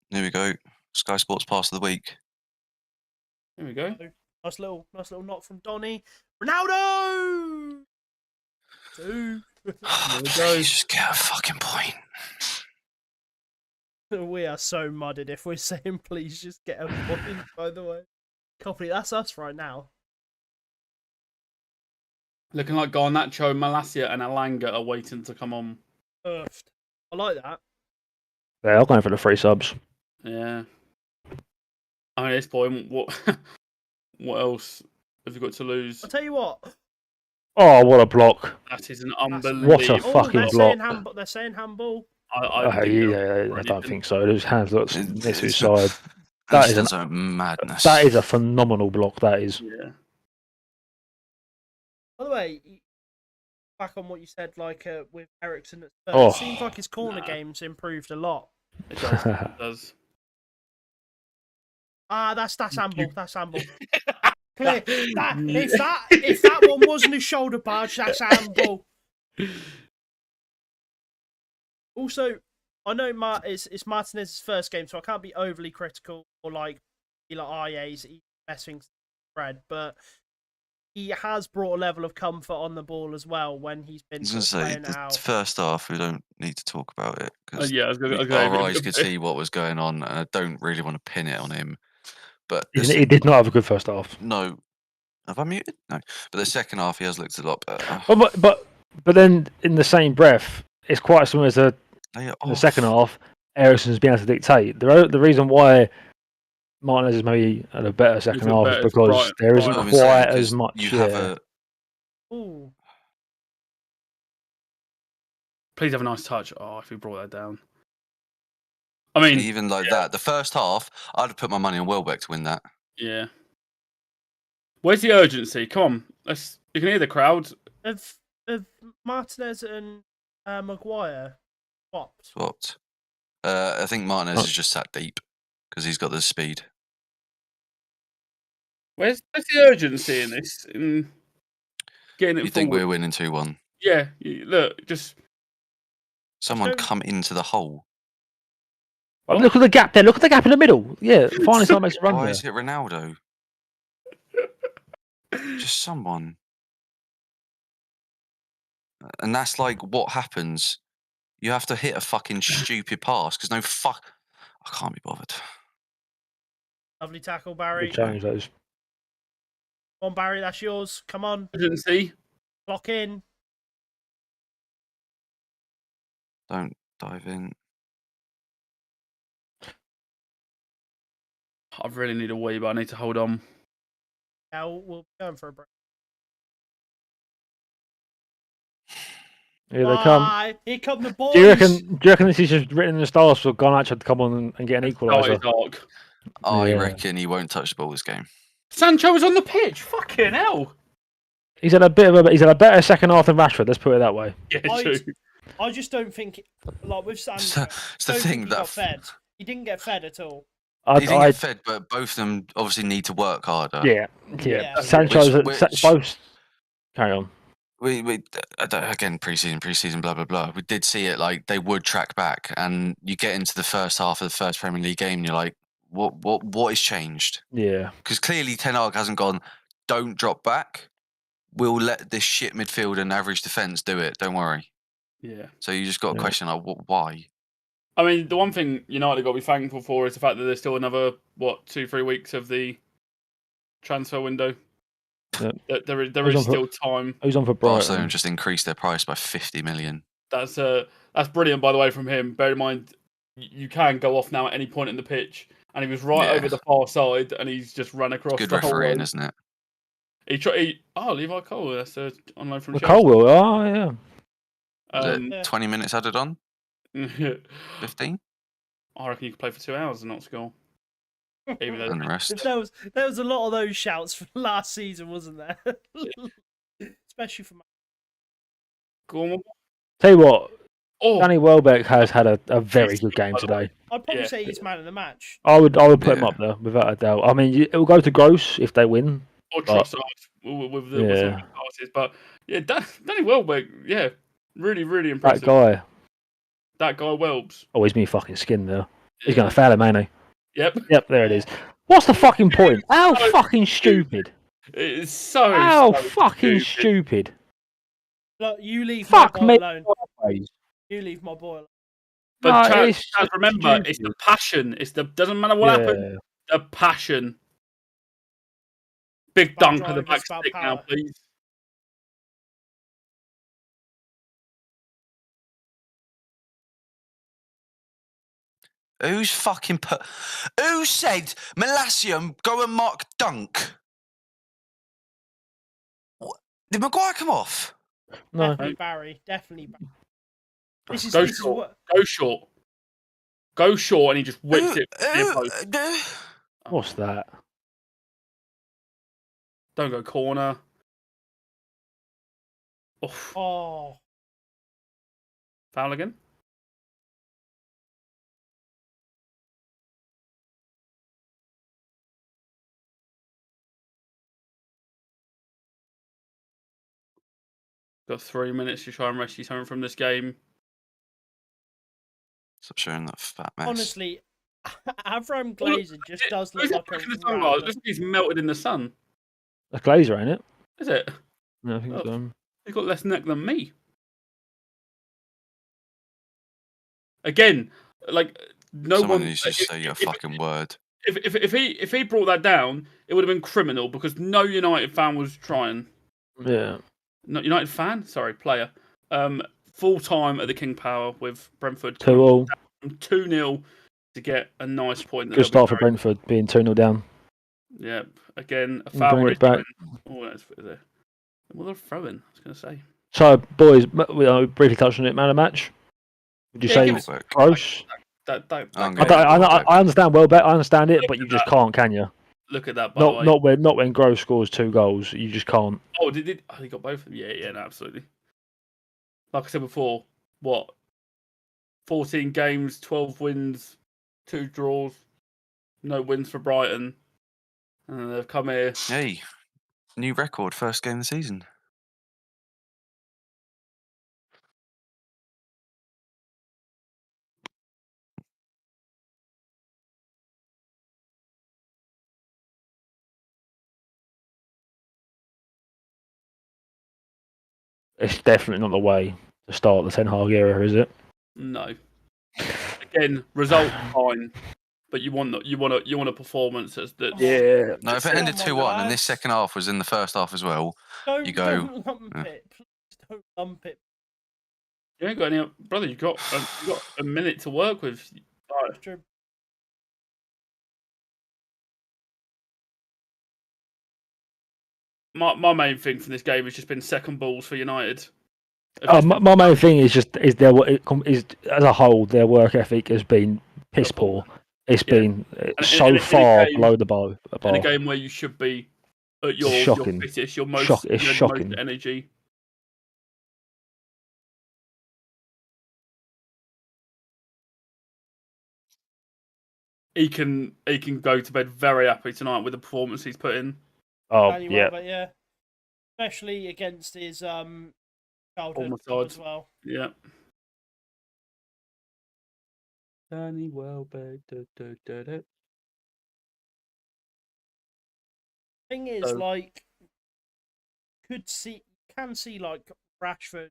Here we go. Sky Sports Pass of the Week. here we go. Nice little knock from Donny. Ronaldo! 2. Please just get a fucking point. We are so mudded if we're saying please just get a point, by the way. Copley, that's us right now. Looking like Garnacho, Malacia, and Alanga are waiting to come on. Earthed. I like that. Yeah, I'm going for the 3 subs. Yeah. I mean, at this point, what else have you got to lose? I'll tell you what. Oh, what a block! That is an unbelievable. What a fucking they're block. Saying they're saying handball. I don't think so. His hands look next to his side. That That is is madness. That is a phenomenal block. That is. Yeah. By the way, back on what you said, like with Eriksen at Spurs, Oh. it seems like his corner game's improved a lot. It does. It does. That's handball. That's handball. Clear. If that one wasn't a shoulder barge, that's handball. Also, I know it's Martinez's first game, so I can't be overly critical or be like, yeah, he's the best thing spread, but he has brought a level of comfort on the ball as well when he's been I was going to say, playing it the out. first half, we don't need to talk about it. Because Yeah, I was gonna our eyes could see what was going on, and I don't really want to pin it on him. But He did not have a good first half. no. Have I muted? No. But the second half, he has looked a lot better. But then in the same breath, it's quite similar to Lay it in the off. second half. Eriksen's been able to dictate. The reason why Martinez is maybe at a better second half is because there isn't I'm quite saying, as 'cause much. You have a Ooh. Please have a nice touch. Oh, if he brought that down. I mean, even like that. The first half, I'd have put my money on Welbeck to win that. yeah. Where's the urgency? Come on, you can hear the crowd. Of Martinez and Maguire swapped. Swapped. I think Martinez is just sat deep because he's got the speed. Where's the urgency in this? In getting it You think forward? we're winning 2-1? Yeah. Look, just Someone don't- come into the hole. Oh, look at the gap there. Look at the gap in the middle. Yeah, finally someone makes a run Why there. is it Ronaldo? Just someone. And that's like what happens. You have to hit a fucking stupid pass because I can't be bothered. Lovely tackle, Barry. Good change those. Come on, Barry, that's yours. Come on, urgency. lock in. Don't dive in. I really need a wee, but I need to hold on. Yeah, we'll be going for a break. Here they come. Bye. Here come the boys. Do you reckon this is just written in the stars for Garnacho to come on and get an equaliser? Dark. I Yeah. reckon he won't touch the ball this game. Sancho was on the pitch. Fucking hell. He's had a better second half than Rashford. Let's put it that way. Yeah, I- true. I just don't think, like with Sancho, It's the don't thing think he that got fed. He didn't get fed at all. He didn't get fed, but both of them obviously need to work harder. Yeah. Yeah. Sancho's Which- both. Carry on. We again preseason, blah blah blah. We did see it like they would track back, and you get into the first half of the first Premier League game, and you're like, what has changed? Yeah. Because clearly Ten Hag hasn't gone. Don't drop back. We'll let this shit midfield and average defense do it. Don't worry. Yeah. So you just got a question like, why? I mean, the one thing United got to be thankful for is the fact that there's still another 2-3 weeks of the transfer window. Yep. There is still time. Who's on for Brighton? Barcelona just increased their price by 50 million. That's brilliant, by the way, from him. Bear in mind, you can go off now at any point in the pitch, and he was right over the far side, and he's just run across. Good the whole refereeing, road. isn't it? Levi Cole. That's on loan from The Chelsea. Colwell. Oh yeah. Was it 20 minutes added on? 15? I reckon you could play for 2 hours and not score. Even though And the rest. There was a lot of those shouts from last season, wasn't there? Especially from. go on. Tell you what, Oh, Danny Welbeck has had a very good game today. I'd probably Yeah. say he's man of the match. I would put him Yeah. up there without a doubt. I mean, it will go to Gross if they win. or but- Trossard with the with some Yeah. big passes, but yeah, Danny Welbeck, yeah, really, really That impressive. guy. That guy Welbs. Oh, he's me fucking skin there. He's going to foul him, ain't he? Yep. Yep, there it is. What's the fucking point? How fucking stupid. It's so How so fucking stupid. Look, you leave Fuck my boy me. alone. You leave my boy alone. But No, Chaz, it's Chaz, remember, it's stupid. the passion. Doesn't matter what happened. The passion. Big About dunk of the drive, back it's about stick now, power. please. Who's fucking Who said Malasium go and mark dunk? What? Did Maguire come off? No. Definitely Barry. Definitely Barry. This is Go this is short. what. Go short. Go short, and he just whips it. near post. What's that? Don't go corner. Oof. Oh, Foul again. Got 3 minutes to try and rescue something from this game. Stop showing that fat mess. honestly, Avram Glazer just does look Who's like that a in the sun? random- Looks like he's melted in the sun. A Glazer, ain't it? Is it? Yeah, I think Oh. so. He's got less neck than me. Again, like no Someone one needs to just say a fucking word. If he brought that down, it would have been criminal because no United fan was trying. Yeah. Not United fan, sorry, player. Full time at the King Power with Brentford 2-2. 2-0 to get a nice point. that Good they'll be start for very- Brentford, being 2-0 down. Yep. Again, a And foul. bring where it he's back. going- Oh, that's there. Well, they're throwing. I was going to say. So, boys, we briefly touched on it, man of match. Would you Yeah, say give us- Gross? That I'm I, gonna I, go I, Welbeck. I understand Welbeck, I understand it, but you just can't, can you? Look at that. By the way. Not when Gross scores 2 goals. You just can't. Oh, he got both of them? Yeah, no, absolutely. Like I said before, what? 14 games, 12 wins, 2 draws, no wins for Brighton. And they've come here. Hey, new record, first game of the season. It's definitely not the way to start the Ten Hag era, is it? No. Again, result fine, but you want a performance that's Yeah. No, if it Come ended on, 2-1 and this lads. second half was in the first half as well, Don't, you go, don't lump it. Please don't lump it. You ain't got any, brother. You got a minute to work with. Right. True. My main thing from this game has just been second balls for United. My main thing is as a whole, their work ethic has been piss poor. It's Yeah. been in so a far game- below the bar. in a game where you should be at your Shocking. fittest, your most, It's you know, shocking. most energy. he can go to bed very happy tonight with the performance he's put in. Oh, Danny yeah. Welbeck, yeah. Especially against his childhood Former club side. as well. Yeah. Danny Welbeck. Thing is, So- like, can see like Rashford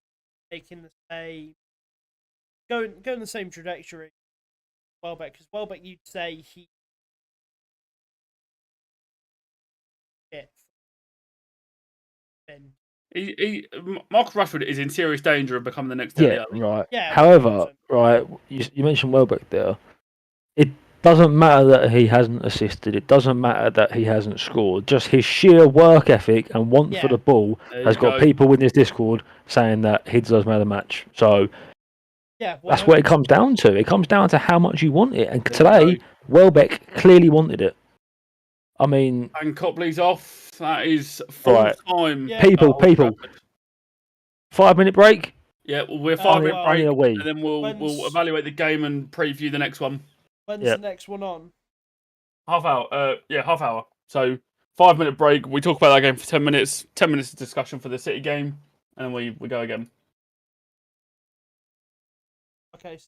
taking the same, going the same trajectory. Welbeck, because Welbeck, you'd say he fit. Marcus Rashford is in serious danger of becoming the next Dele Yeah, Alli. right. Yeah, However, 100%. right, you mentioned Welbeck there. It doesn't matter that he hasn't assisted. It doesn't matter that he hasn't scored. Just his sheer work ethic and want for Yeah. the ball There has you got go. people in this Discord saying that he deserves man of the match. So Yeah, that's what it 100%. comes down to. It comes down to how much you want it. And There today, you go. Welbeck clearly wanted it. I mean, And Copley's off. That is full Right. time. Yeah. people, at Old Trafford. 5-minute break. Yeah, well, we're Uh, 5 minute well, break, only a wee. and then we'll When's- evaluate the game and preview the next one. When's Yeah. the next one on? Half hour. Yeah, half hour. So 5 minute break. We talk about that game for 10 minutes. 10 minutes of discussion for the City game, and then we go again. Okay.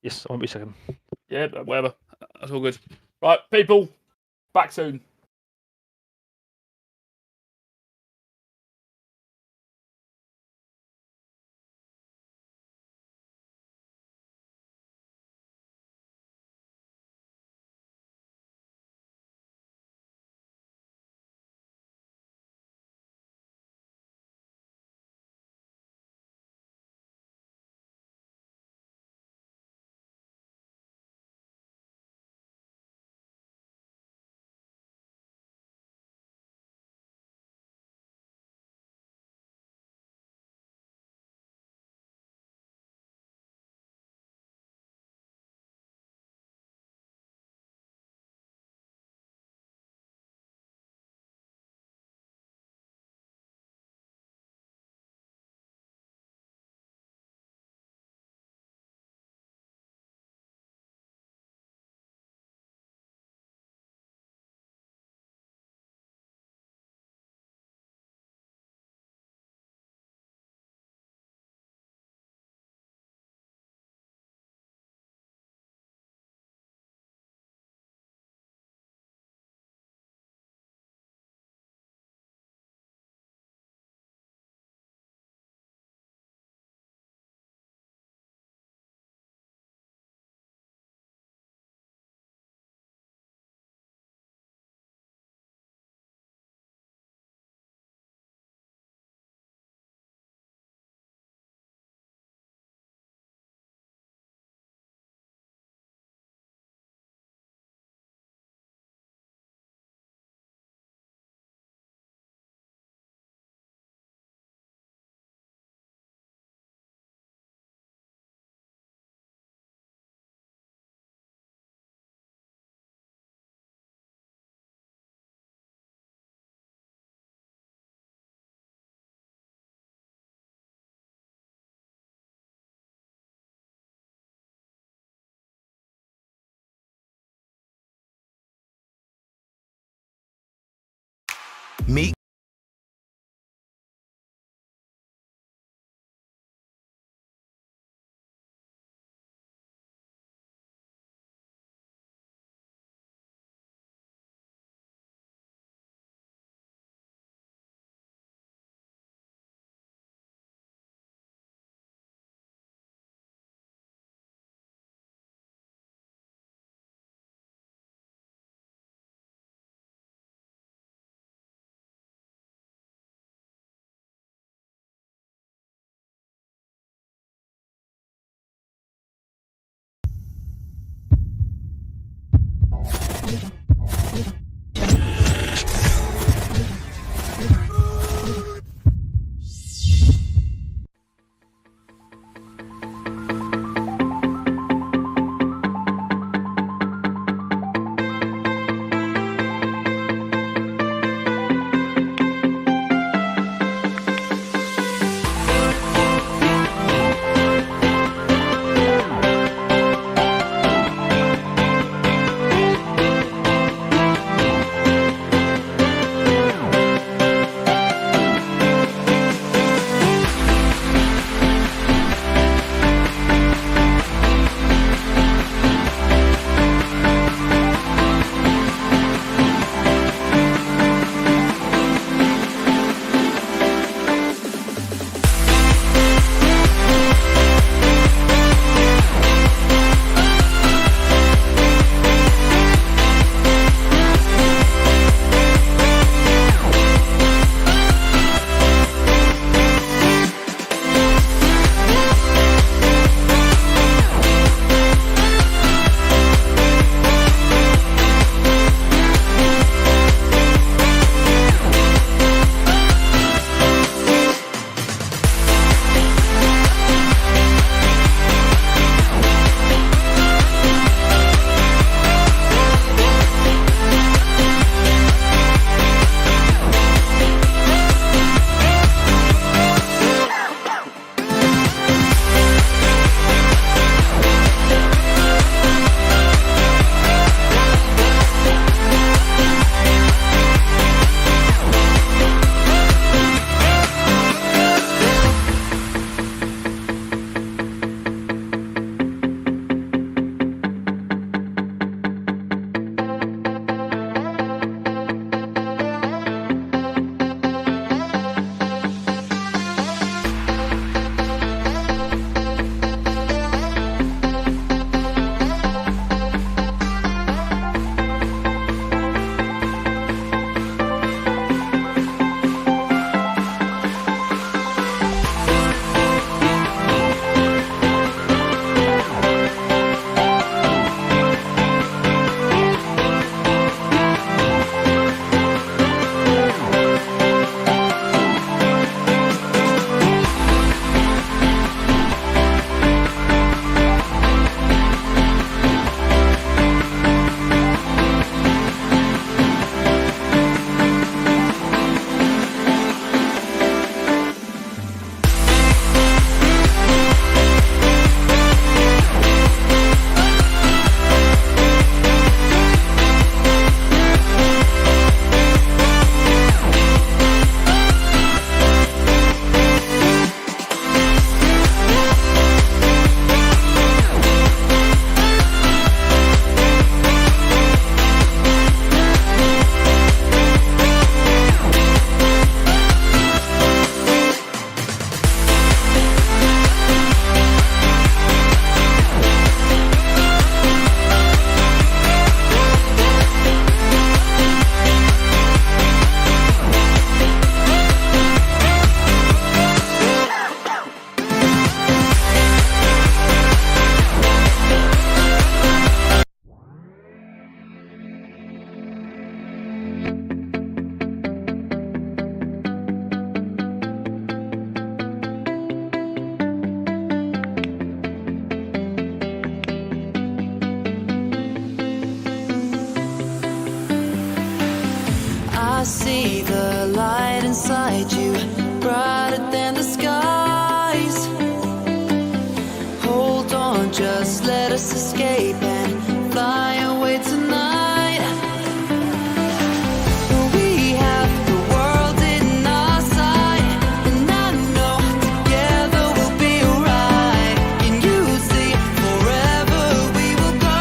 Yes, I won't be a second. Yeah, whatever. That's all good. Right, people. Back soon. Meet I see the light inside you, brighter than the skies. Hold on, just let us escape and fly away tonight. We have the world in our sight, and I know together we'll be alright. Can you see forever we will go?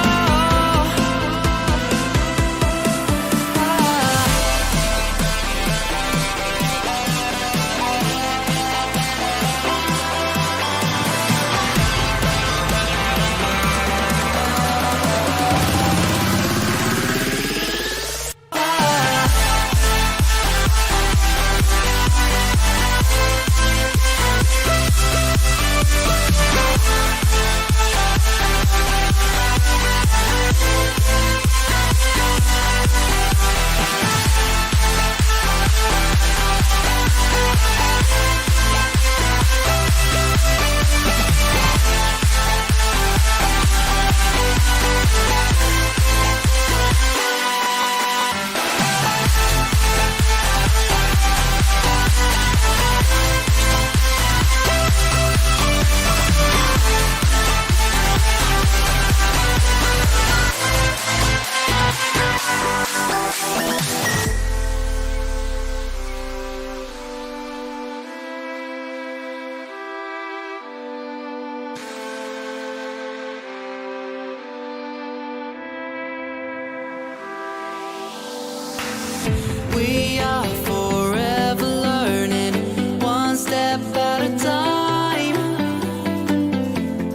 We are forever learning, one step at a time.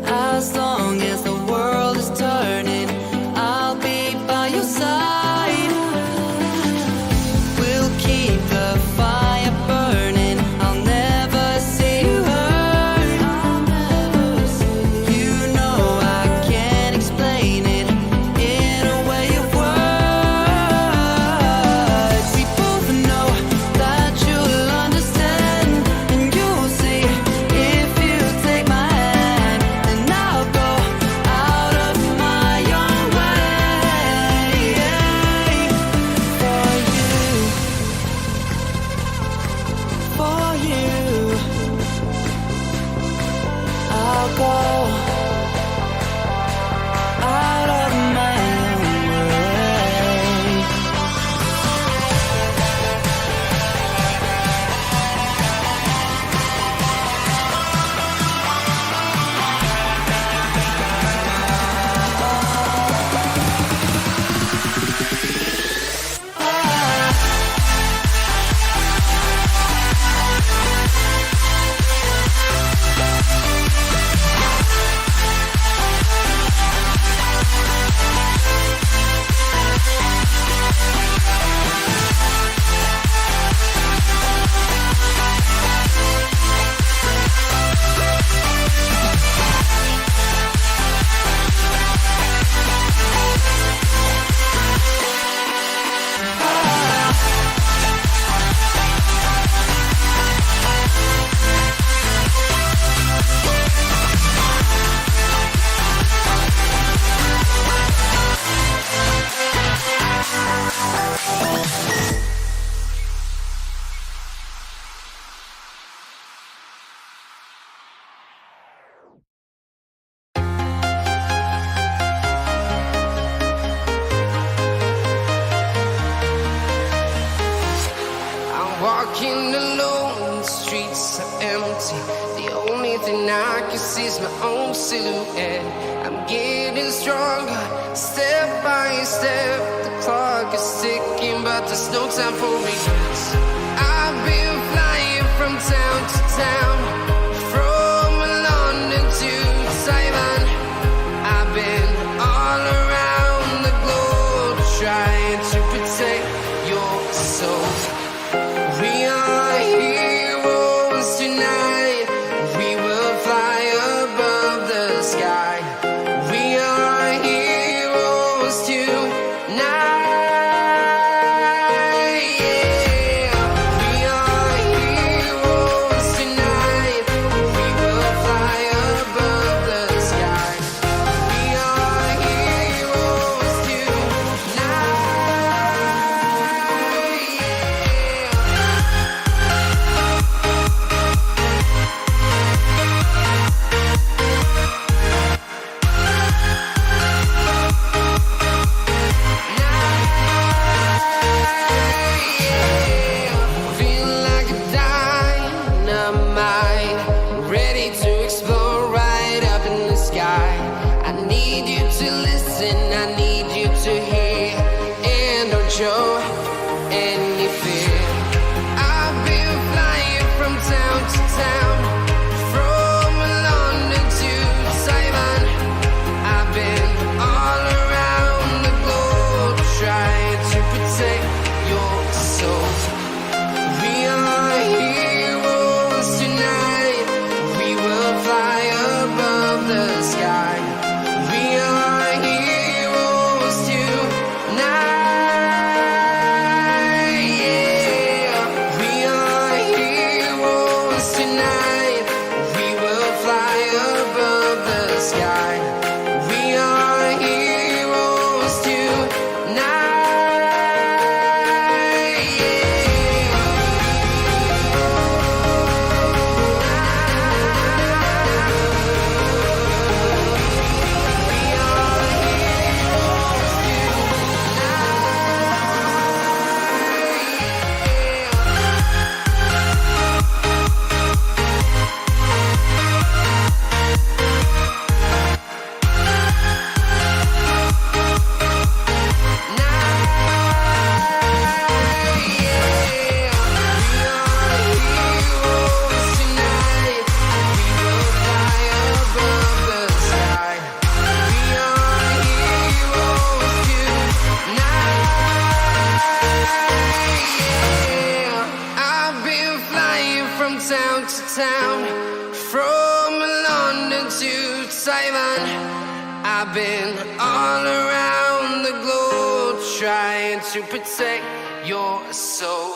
As long as the world is turning, I'll be by your side. We'll keep the fire burning, I'll never see you hurt. You know I can't explain it in a way of words. We both know that you'll understand, and you'll see if you take my hand, and I'll go out of my own way for you. I'll go out of my own way. I'm walking alone, the streets are empty. The only thing I can see is my own silhouette. I'm getting stronger, step by step. The clock is ticking, but there's no time for regrets. I've been flying from town to town, from London to Taiwan. I've been all around the globe trying to protect your soul. We are heroes tonight. We will fly above the sky. We are heroes tonight. Yeah. We are heroes tonight. any fear. I've been flying from town to town, from London to Taiwan. I've been all around the globe trying to protect your soul. We are heroes tonight. We will fly above the sky. We are heroes tonight. Yeah. We are heroes tonight. We will fly above the sky. We are heroes tonight. I've been flying from town to town, from London to Taiwan. I've been all around the globe trying to protect your soul.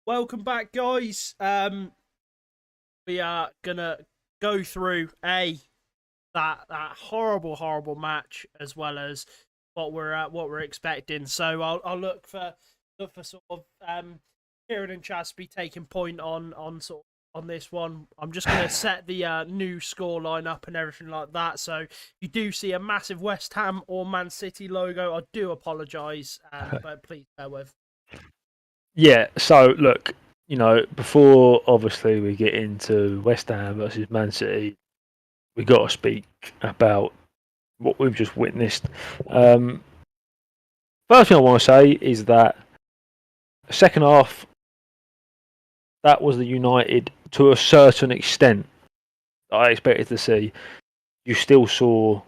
Welcome back, guys. We are gonna go through that horrible match, as well as what we're expecting. So I'll look for sort of Kieran and Chaz to be taking point on sort of on this one. I'm just gonna set the new score line up and everything like that. So if you do see a massive West Ham or Man City logo, I do apologise, but please bear with. Yeah, so look, before obviously we get into West Ham versus Man City, we got to speak about what we've just witnessed. First thing I want to say is that second half, that was the United to a certain extent that I expected to see. You still saw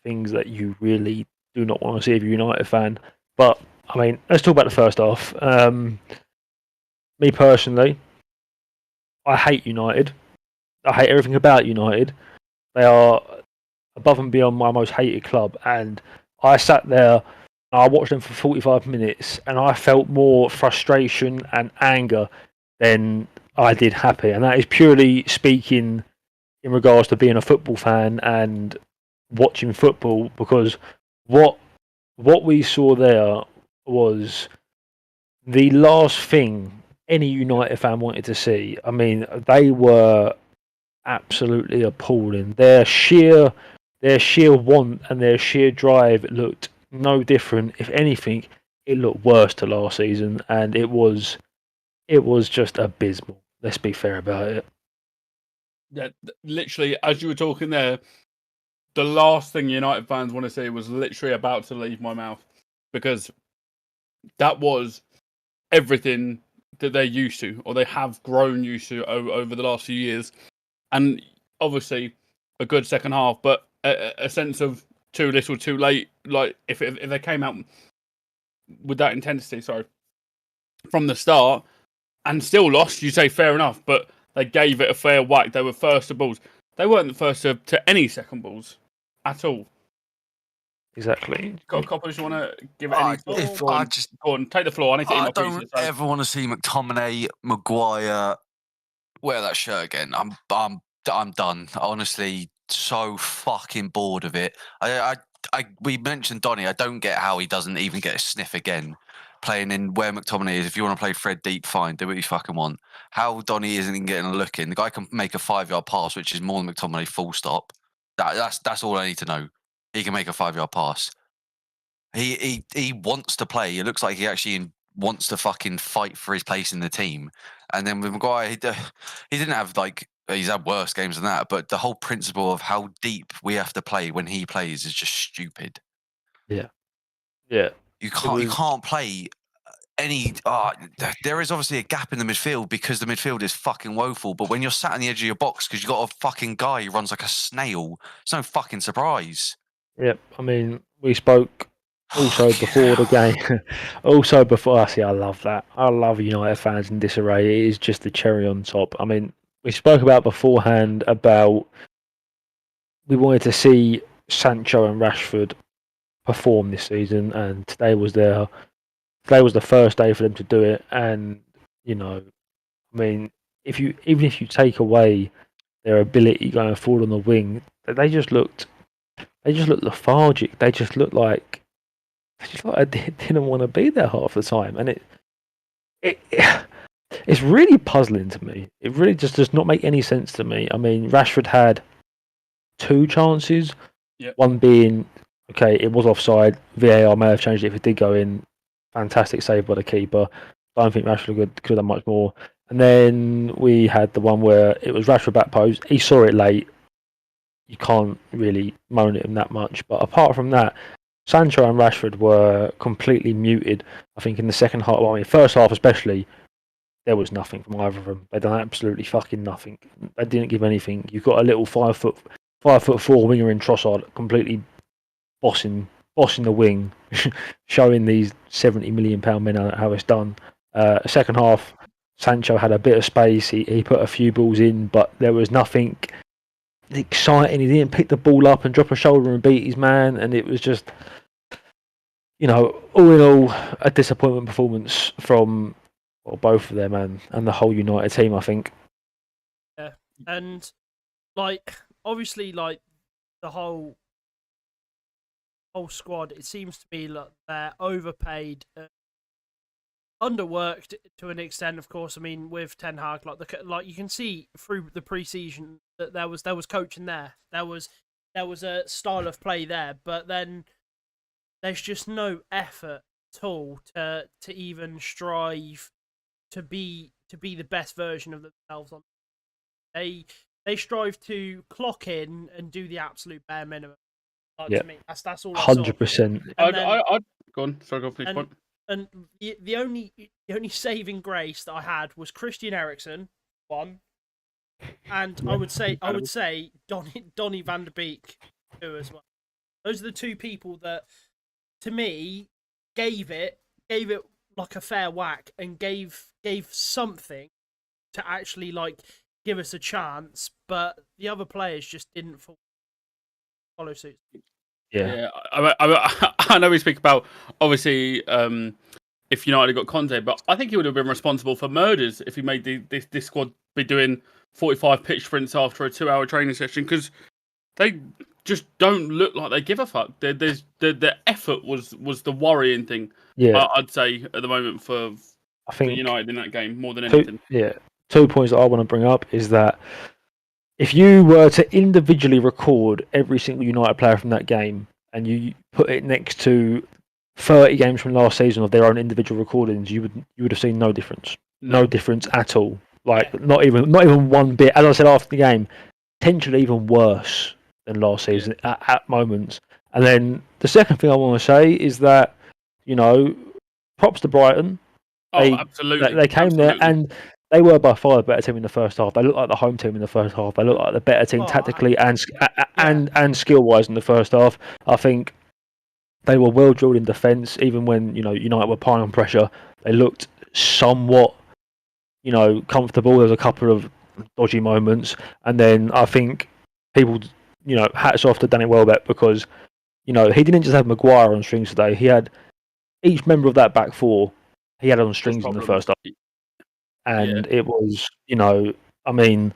things that you really do not want to see if you're a United fan, but I mean, let's talk about the first half. Me personally, I hate United. I hate everything about United. They are above and beyond my most hated club. And I sat there and I watched them for 45 minutes and I felt more frustration and anger than I did happy. And that is purely speaking in regards to being a football fan and watching football, because what we saw there was the last thing any United fan wanted to see. I mean, they were absolutely appalling. Their sheer their sheer want and their sheer drive looked no different. If anything, it looked worse to last season, and it was just abysmal. Let's be fair about it. Yeah, literally, as you were talking there, the last thing United fans want to see was literally about to leave my mouth, because that was everything that they're used to, or they have grown used to over the last few years. And obviously, a good second half, but a sense of too little, too late. Like if they came out with that intensity, from the start, and still lost, you say fair enough. But they gave it a fair whack. They were first to balls. They weren't the first to any second balls at all. Exactly. Coppers, you want to give it any? If Go on, I just, go on, take the floor. I need to eat I my don't pizza. So. ever want to see McTominay, Maguire wear that shirt again. I'm done. Honestly, so fucking bored of it. We mentioned Donny. I don't get how he doesn't even get a sniff again. Playing in where McTominay is. If you want to play Fred deep, fine. Do what you fucking want. How Donny isn't even getting a look in. The guy can make a 5-yard pass, which is more than McTominay. Full stop. That's all I need to know. He can make a 5-yard pass. He wants to play. It looks like he actually wants to fucking fight for his place in the team. And then with Maguire, he didn't have he's had worse games than that. But the whole principle of how deep we have to play when he plays is just stupid. Yeah. You can't play any. There is obviously a gap in the midfield because the midfield is fucking woeful. But when you're sat on the edge of your box because you got a fucking guy who runs like a snail, it's no fucking surprise. Yep. I mean, we spoke also before the game. Also before, I love that. I love United fans in disarray. It is just the cherry on top. I mean, we spoke about beforehand about we wanted to see Sancho and Rashford perform this season, and today was the first day for them to do it. And I mean, even if you take away their ability going forward on the wing, they just looked lethargic. They just looked like I didn't want to be there half the time, and it's really puzzling to me. It really just does not make any sense to me. I mean, Rashford had 2 chances. Yep. One being, okay, it was offside. VAR may have changed it if it did go in. Fantastic save by the keeper. I don't think Rashford could have done much more. And then we had the one where it was Rashford back post. He saw it late. You can't really moan at him that much. But apart from that, Sancho and Rashford were completely muted. I think in the second half, well, I mean, first half especially, there was nothing from either of them. They done absolutely fucking nothing. They didn't give anything. You've got a little 5'4" winger in Trossard completely bossing the wing, showing these £70 million men how it's done. Second half, Sancho had a bit of space. He put a few balls in, but there was nothing exciting. He didn't pick the ball up and drop a shoulder and beat his man, and it was just, all in all, a disappointment performance from both of them and the whole United team, I think. Yeah, and obviously, the whole squad, it seems to me like they're overpaid, underworked to an extent. Of course, I mean with Ten Hag, like you can see through the pre-season that there was coaching there. There was a style of play there, but then there's just no effort at all to even strive to be the best version of themselves. They strive to clock in and do the absolute bare minimum. To me, that's all. 100%. I'd go on. Sorry, go please. And the only saving grace that I had was Christian Eriksen, one, and I would say Donny van der Beek, two as well. Those are the 2 people that, to me, gave it like a fair whack and gave something to actually give us a chance. But the other players just didn't follow suit. Yeah. I know we speak about, obviously, if United had got Conte, but I think he would have been responsible for murders if he made this squad be doing 45 pitch sprints after a 2-hour training session, because they just don't look like they give a fuck. The effort was the worrying thing. Yeah, I'd say at the moment for United in that game more than anything. 2 points that I want to bring up is that if you were to individually record every single United player from that game and you put it next to 30 games from last season of their own individual recordings, you would have seen no difference. No difference at all. Like not even one bit. As I said after the game, potentially even worse than last season at moments. And then the second thing I want to say is that, props to Brighton. Absolutely. They came there and they were by far the better team in the first half. They looked like the home team in the first half. They looked like the better team tactically and skill wise in the first half. I think they were well drilled in defence, even when United were piling on pressure. They looked somewhat comfortable. There was a couple of dodgy moments, and then I think people, hats off to Danny Welbeck because he didn't just have Maguire on strings today. He had each member of that back four. He had on strings in the first half, and it was I mean,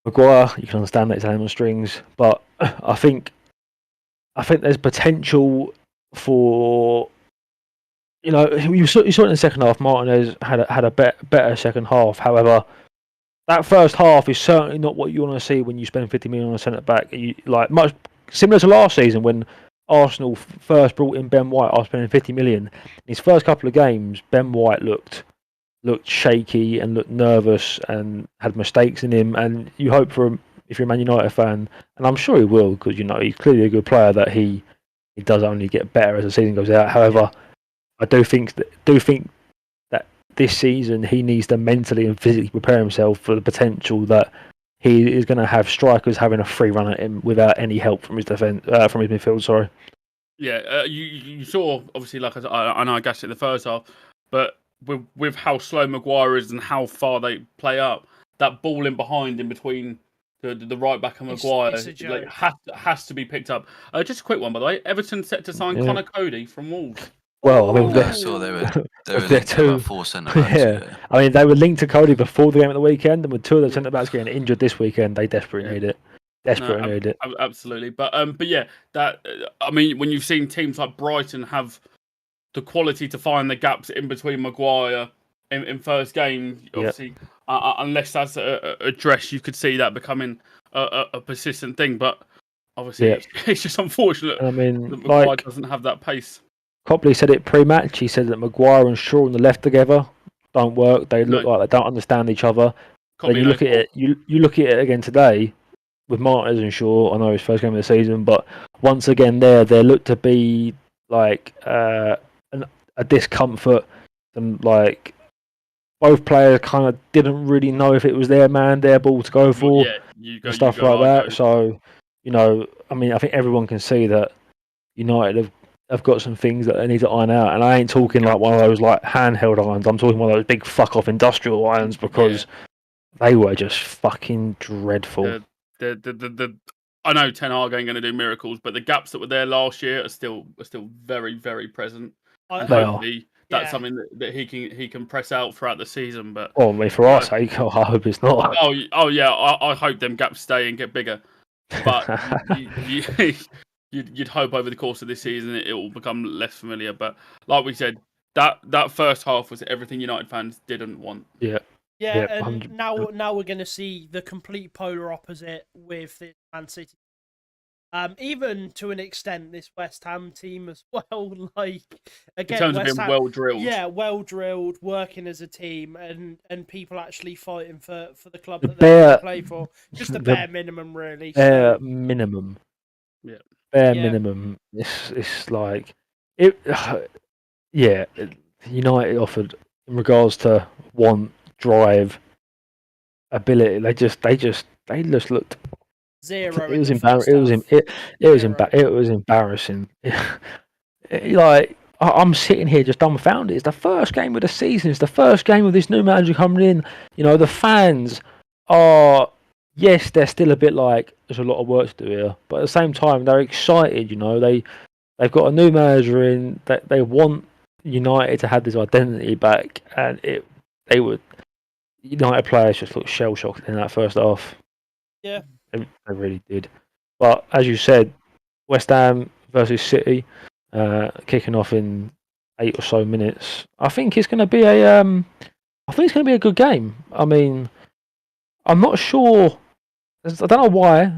Maguire, you can understand that he's had him on strings, but I think there's potential for. You saw it in the second half. Martinez had a better second half. However, that first half is certainly not what you want to see when you spend 50 million on a centre back. Much similar to last season when Arsenal first brought in Ben White after spending 50 million. In his first couple of games, Ben White looked shaky and looked nervous and had mistakes in him. And you hope for him, if you're a Man United fan, and I'm sure he will, because he's clearly a good player, that he does only get better as the season goes out. However, I do think that this season he needs to mentally and physically prepare himself for the potential that he is going to have strikers having a free run at him without any help from his defense, from his midfield. Sorry. Yeah, you saw obviously, like I know I gassed it in the first half, but with how slow Maguire is and how far they play up, that ball in behind in between the right back and Maguire has to be picked up. Just a quick one, by the way. Everton set to sign Connor Cody from Wolves. Well, I mean, I saw they were linked to about 4 centre-backs. Yeah. I mean, they were linked to Cody before the game at the weekend, and with 2 of the centre-backs getting injured this weekend, they desperately need it. Need it. Absolutely. But yeah, that I mean, when you've seen teams like Brighton have the quality to find the gaps in between Maguire in first game, obviously, unless that's addressed, you could see that becoming a persistent thing. But obviously, it's just unfortunate that Maguire doesn't have that pace. Copley said it pre-match. He said that Maguire and Shaw on the left together don't work. They look like they don't understand each other. Then you look at it. You look at it again today with Martinez and Shaw. I know his first game of the season, but once again there looked to be like a discomfort, and like both players kind of didn't really know if it was their man, their ball to go for, and stuff like that. So I mean, I think everyone can see that United have got some things that they need to iron out, and I ain't talking like one of those like handheld irons. I'm talking one of those big fuck off industrial irons because they were just fucking dreadful. I know Ten Hag ain't going to do miracles, but the gaps that were there last year are still very, very present. And hopefully that's something that he can press out throughout the season. But I mean, for our sake, I hope it's not. Oh yeah, I hope them gaps stay and get bigger. But you'd hope over the course of this season it will become less familiar. But like we said, that first half was everything United fans didn't want. Yeah, and now we're going to see the complete polar opposite with the Man City. Even to an extent, this West Ham team as well. Like again, in terms of being well drilled. Yeah, well drilled, working as a team, and people actually fighting for the club that they play for. Just the bare minimum, really. Bare minimum. Yeah. Bare minimum. It's like it. Yeah, United offered in regards to want, drive, ability. They just looked zero. It was embarrassing. It was embarrassing. Like I'm sitting here just dumbfounded. It's the first game of the season. It's the first game of this new manager coming in. The fans are. Yes, they're still a bit like there's a lot of work to do here, but at the same time they're excited. They've got a new manager in. That they want United to have this identity back, and United players just looked shell shocked in that first half. Yeah, they really did. But as you said, West Ham versus City, kicking off in 8 or so minutes. I think it's going to be a good game. I mean, I'm not sure I don't know why.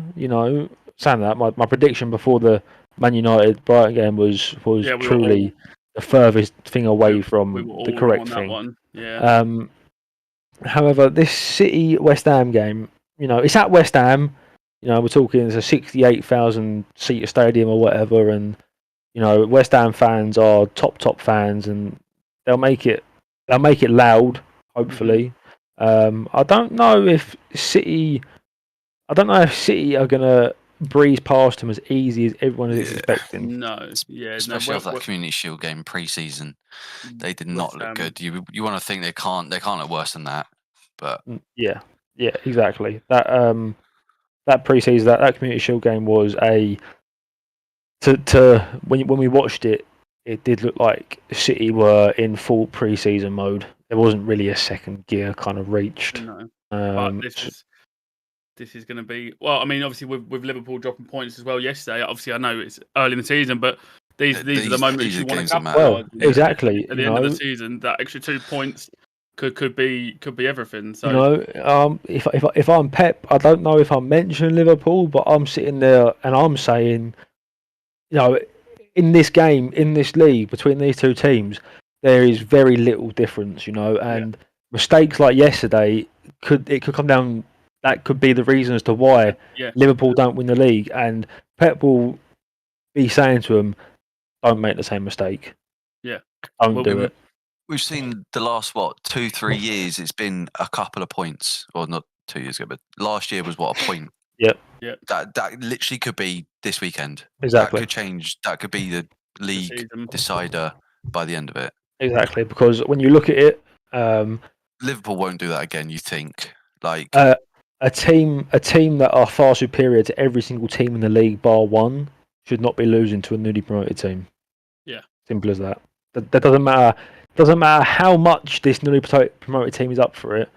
Saying that, my prediction before the Man United Brighton game was Yeah, we were truly the furthest thing away we from were the all wrong correct on that thing. one. Yeah. However, this City West Ham game, it's at West Ham. We're talking it's a 68,000 seat stadium or whatever, and West Ham fans are top fans, and they'll make it loud. Hopefully, I don't know if City are gonna breeze past them as easy as everyone is Yeah. expecting. No. Yeah. Especially No. off that Community Shield game pre-season, they did not West look Ham. good. You want to think they can't look worse than that, but Yeah, exactly. That pre-season, that Community Shield game was when we watched it, it did look like City were in full pre-season mode. There wasn't really a second gear kind of reached. No. But this is going to be well. I mean, obviously with Liverpool dropping points as well yesterday. Obviously, I know it's early in the season, but these are the moments these are you want to games that matter. capitalise. Well, exactly. At the end of the season, that extra 2 points could be everything. So if I'm Pep, I don't know if I'm mentioning Liverpool, but I'm sitting there and I'm saying, in this game, in this league, between these two teams, there is very little difference, and mistakes like yesterday could come down. That could be the reason as to why Liverpool don't win the league, and Pep will be saying to them, "Don't make the same mistake. Yeah, don't do it." We've seen the last 2-3 years. It's been a couple of points, or not 2 years ago, but last year was a point. Yep. That literally could be this weekend. Exactly. That could change. That could be the league decider by the end of it. Exactly, because when you look at it, Liverpool won't do that again. You think a team that are far superior to every single team in the league, bar one, should not be losing to a newly promoted team. Yeah, simple as that. That doesn't matter. Doesn't matter how much this newly promoted team is up for it.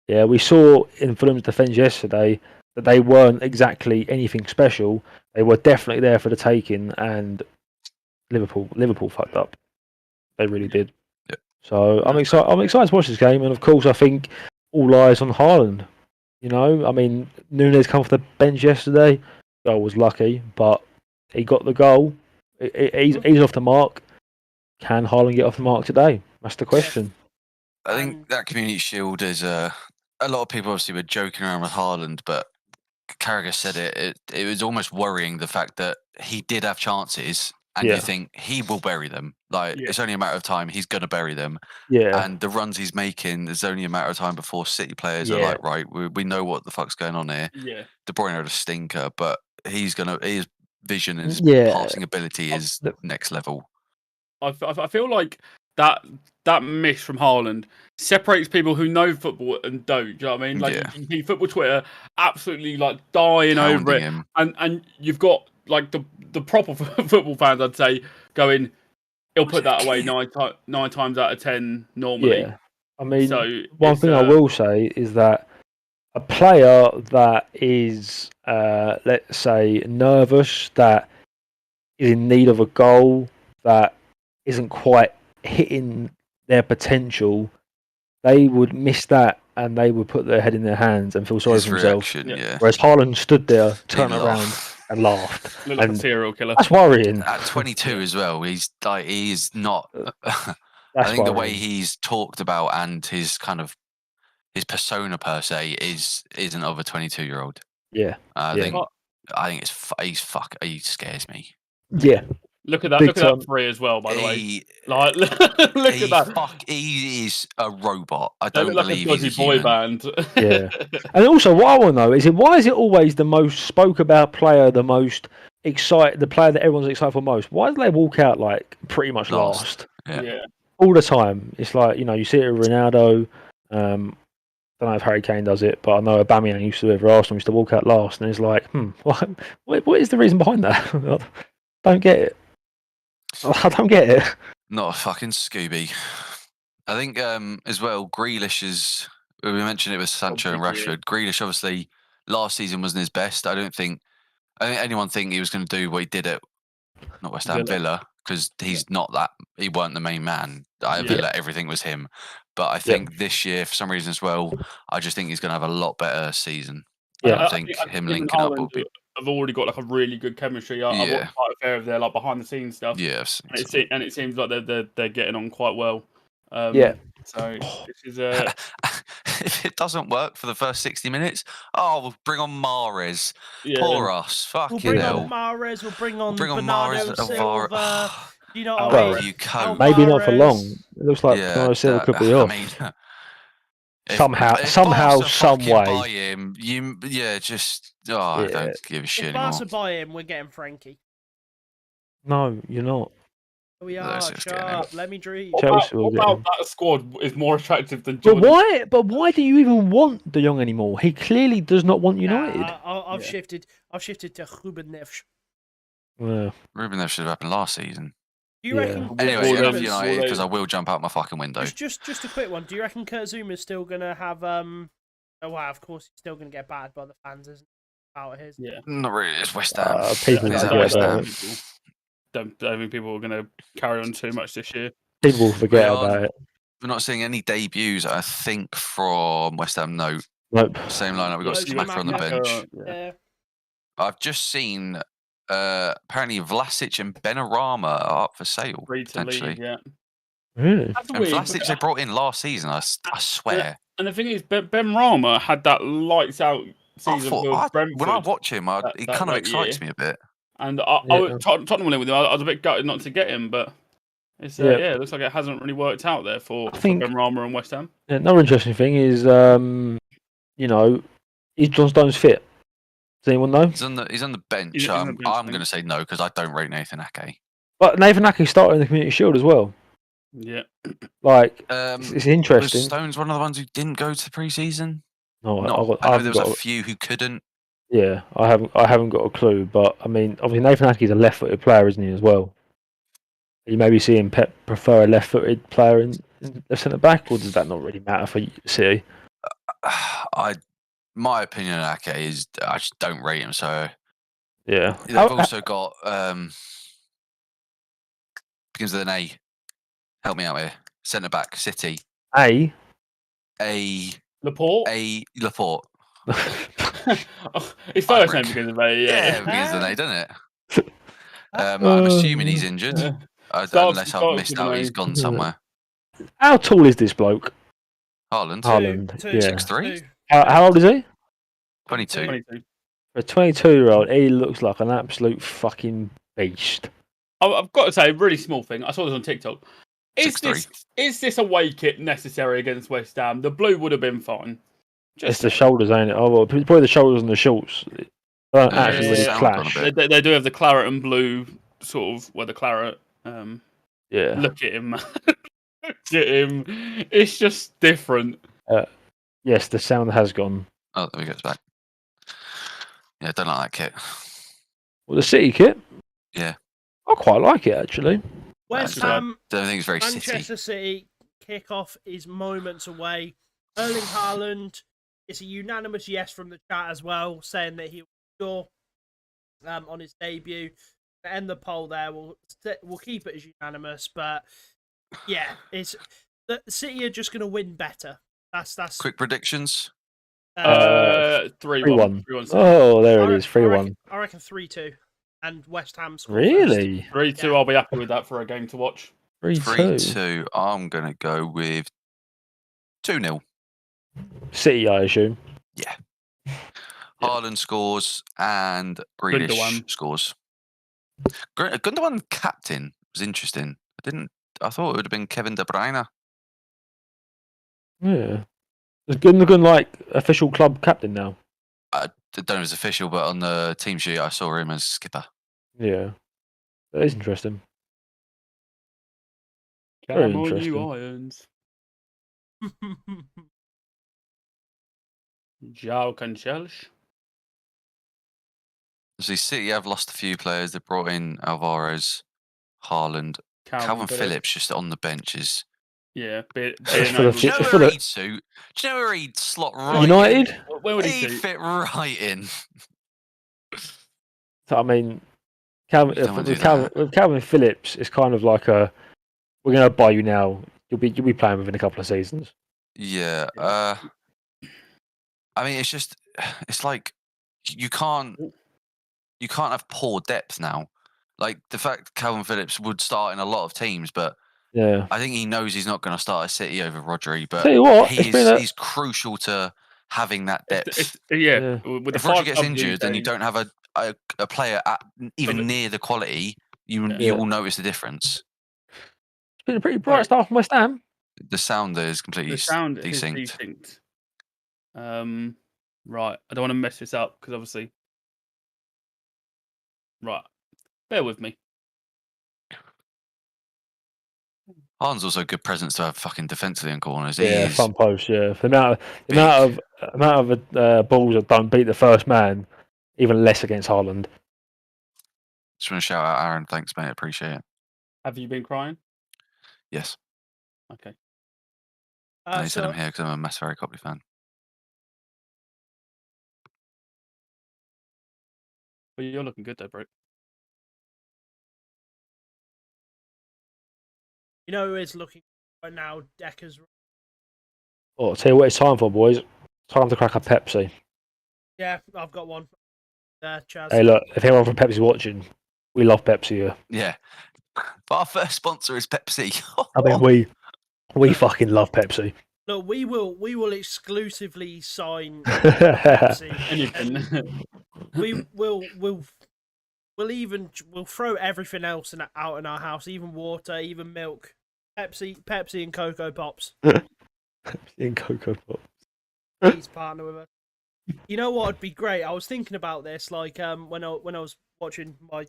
Yeah, we saw in Fulham's defence yesterday that they weren't exactly anything special. They were definitely there for the taking, and Liverpool fucked up. They really did. Yeah. So I'm excited to watch this game, and of course I think all eyes on Haaland. I mean, Nunes come off the bench yesterday. Goal was lucky, but he got the goal. He's off the mark. Can Haaland get off the mark today? That's the question. I think that Community Shield is a lot of people obviously were joking around with Haaland, but Carragher said it was almost worrying the fact that he did have chances, and you think he will bury them. It's only a matter of time. He's gonna bury them. Yeah. And the runs he's making, there's only a matter of time before City players are like, right, we know what the fuck's going on here. Yeah. De Bruyne had a stinker, but his vision and his passing ability is next level. I feel like that miss from Haaland separates people who know football and don't. Do you know what I mean? Like you see football Twitter absolutely dying Pounding over it, him. and you've got the proper football fans, I'd say, going, he'll put that away nine times out of 10 normally. Yeah. I mean, one thing I will say is that a player that is, let's say, nervous, that is in need of a goal, that isn't quite hitting their potential, they would miss that and they would put their head in their hands and feel sorry for themselves. Whereas Haaland stood there, turned around and laughed. Looked like a serial killer. That's worrying. At 22 as well, he is not. I think worrying. the way he's talked about and his kind of his persona per se isn't of a 22-year-old. Yeah. I think he scares me. Yeah. Look at that free as well, by the way. Look at that. He is a robot. I Don't don't look believe like he's a a boy human. band. Yeah. And also, what I want to know is why is it always the most spoke about player, the most excited, the player that everyone's excited for most? Why do they walk out pretty much last? Yeah. All the time. It's you see it with Ronaldo. Don't know if Harry Kane does it, but I know Aubameyang used to do it for Arsenal. Used to walk out last, and it's what is the reason behind that? I don't get it. I don't get it. Not a fucking Scooby. I think as well, Grealish is. We mentioned it with Sancho and Rashford. Grealish obviously last season wasn't his best. I don't think anyone think he was going to do what he did at not West Ham Villa because he's not that. He weren't the main man. Villa, everything was him. But I think this year, for some reason as well, I just think he's going to have a lot better season. Yeah. I think him linking up will be. Have already got like a really good chemistry. I've Yeah. watched quite a fair of their like behind the scenes stuff. Yeah, I've seen and some. it seems like they're getting on quite well. Yeah. So this is If it doesn't work for the first 60 minutes, we'll bring on Mahrez. yeah. Poor us. We'll Fucking bring hell. on Mahrez. We'll bring on Bring on Bernardo Mahrez, Silva. You know what Well, I mean? you cope. Maybe not for Alvarez. long. It looks like Yeah, Bernardo Silva could be I off. mean, Somehow, if some fucking way. buy him, I don't give a shit If anymore. Barca buy him, we're getting Frankie. No, you're not. We Let's are. just Shut get him. up. Let me dream. Chelsea will What get about him. that squad is more attractive than But Jordan? why? But why do you even want De Jong anymore? He clearly does not want United. I've Yeah. shifted. I've shifted to Ruben Neves. Yeah. Ruben, that should have happened last season. Do you Yeah. reckon? Anyway, Well, enough then- United well, because I then- will jump out my fucking window. Just a quick one. Do you reckon Kurt Zuma's still gonna have Oh wow, of course he's still gonna get bad by the fans, isn't he? Out of his. Yeah. Not really. It's West Ham. People Is that forget West about Ham? it. Don't think people are going to carry on too much this year. People forget We are- about it. We're not seeing any debuts, I think, from West Ham. No. Nope. Same lineup. We've got Yeah, Smacker on the Schumacher. bench. Yeah. I've just seen apparently Vlasic and Benarama are up for sale, Free to potentially. leave, yeah. Really? That's And weird. Vlasic they brought in last season, I swear. And the thing is, Ben Rama had that lights out season for Brentford. When I watch him, that- he that- kind of that excites year. me a bit. And Yeah. Tottenham went with him. I was a bit gutted not to get him, but it's Yeah. it looks like it hasn't really worked out there for I think- Ben Rama and West Ham. Yeah, another interesting thing is, is John Stones fit? Does anyone know? He's on the bench. He's on the bench, I I'm think. going to say no because I don't rate Nathan Ake. But Nathan Ake started in the Community Shield as well. Yeah. Like, Was it's interesting. Stones one of the ones who didn't go to the pre-season? No, No, I I know haven't there was got. a few who couldn't. Yeah, I haven't got a clue. But I mean, obviously Nathan Ake is a left-footed player, isn't he, as well? You maybe seeing Pep prefer a left-footed player in the centre back, or does that not really matter for City? My opinion on Ake is I just don't rate him. So Yeah. they've also got begins with an A. Help me out here. Centre back, City. A. Laporte. Laporte. His first Ibrick. name begins with A. Yeah, it begins with an A, doesn't it? I'm assuming he's injured. Yeah. Unless I've Starts missed with out, an he's A. gone somewhere. How tall is this bloke? Haaland, Haaland. Two. Yeah. 6'3", How old is he? 22. 22. For a 22-year-old, he looks like an absolute fucking beast. I've got to say, a really small thing. I saw this on TikTok. Is 6'3". this away kit necessary against West Ham? The blue would have been fine. It's the shoulders, ain't it? Oh, well, probably the shoulders and the shorts. They don't Yeah, actually really sound on a clash. bit. They do have the claret and blue sort of where the claret. Yeah. Look at him, man. Look at him. It's just different. Yes, the sound has gone. Oh, there we go. It's back. Yeah, don't like that kit. Well, the City kit? Yeah. I quite like it, actually. West Actually, Ham, Don't think it's very Manchester City. City kickoff is moments away. Erling Haaland, it's a unanimous yes from the chat as well, saying that he will score on his debut. To end the poll there, we'll keep it as unanimous, but yeah, it's the City are just going to win better. That's Quick predictions. 3-1. 3-1. 3-1. Oh, there it is. 3-1. I reckon 3-2, and West Ham score Really? 3-2. Yeah. I'll be happy with that for a game to watch. 3-2. 3-2. I'm going to go with 2-0. City, I assume. Haaland scores and Grealish Gundogan. scores. Gundogan captain was interesting. I thought it would have been Kevin De Bruyne. Yeah. Is Gundogan like official club captain now? I don't know if it's official, but on the team sheet I saw him as skipper. Yeah. That is interesting. Come Very on, interesting. you Irons. João Cancelo. So City have lost a few players. They brought in Alvarez, Haaland, Calvin Phillips just on the bench is. Yeah, being for the able Do you future. know For where the- he'd suit? Do you know where he'd slot right United? Where would in? he He'd suit? fit right in. So, I mean, Don't wanna do with Calvin Phillips, it's kind of like we're going to buy you now. You'll be playing within a couple of seasons. Yeah. I mean, it's like you can't have poor depth now. Like the fact Calvin Phillips would start in a lot of teams, but Yeah. I think he knows he's not going to start at City over Rodri. But Tell you what, he's crucial to having that depth. Yeah. With the If Rodri five gets subs injured these and you days- don't have a player at even But- near the quality, you Yeah. will notice the difference. It's been a pretty bright Right. start from West Ham. The sound is completely the sound is desynced. desynced. Right. I don't want to mess this up because obviously. Right. Bear with me. Haaland's also a good presence to have fucking defensively in corners. Yeah, He's front post. Yeah, the amount big. of balls that don't beat the first man, even less against Haaland. Just want to shout out Aaron. Thanks, mate. Appreciate it. Have you been crying? Yes. Okay. And he said So I'm here because I'm a massive Harry Copley fan. Well, you're looking good though, bro. you know who is looking right now? Decker's. Oh, I'll tell you what it's time for, boys. Time to crack a Pepsi. Yeah, I've got one. Chaz. Hey, look, if anyone from Pepsi's watching, we love Pepsi here. Yeah. But our first sponsor is Pepsi. I mean, we fucking love Pepsi. Look, we will exclusively sign Pepsi. Anything. We'll throw everything else out in our house, even water, even milk. Pepsi and Cocoa Pops. In Cocoa Pop. Please partner with us. You know what would be great? I was thinking about this, like when I was watching my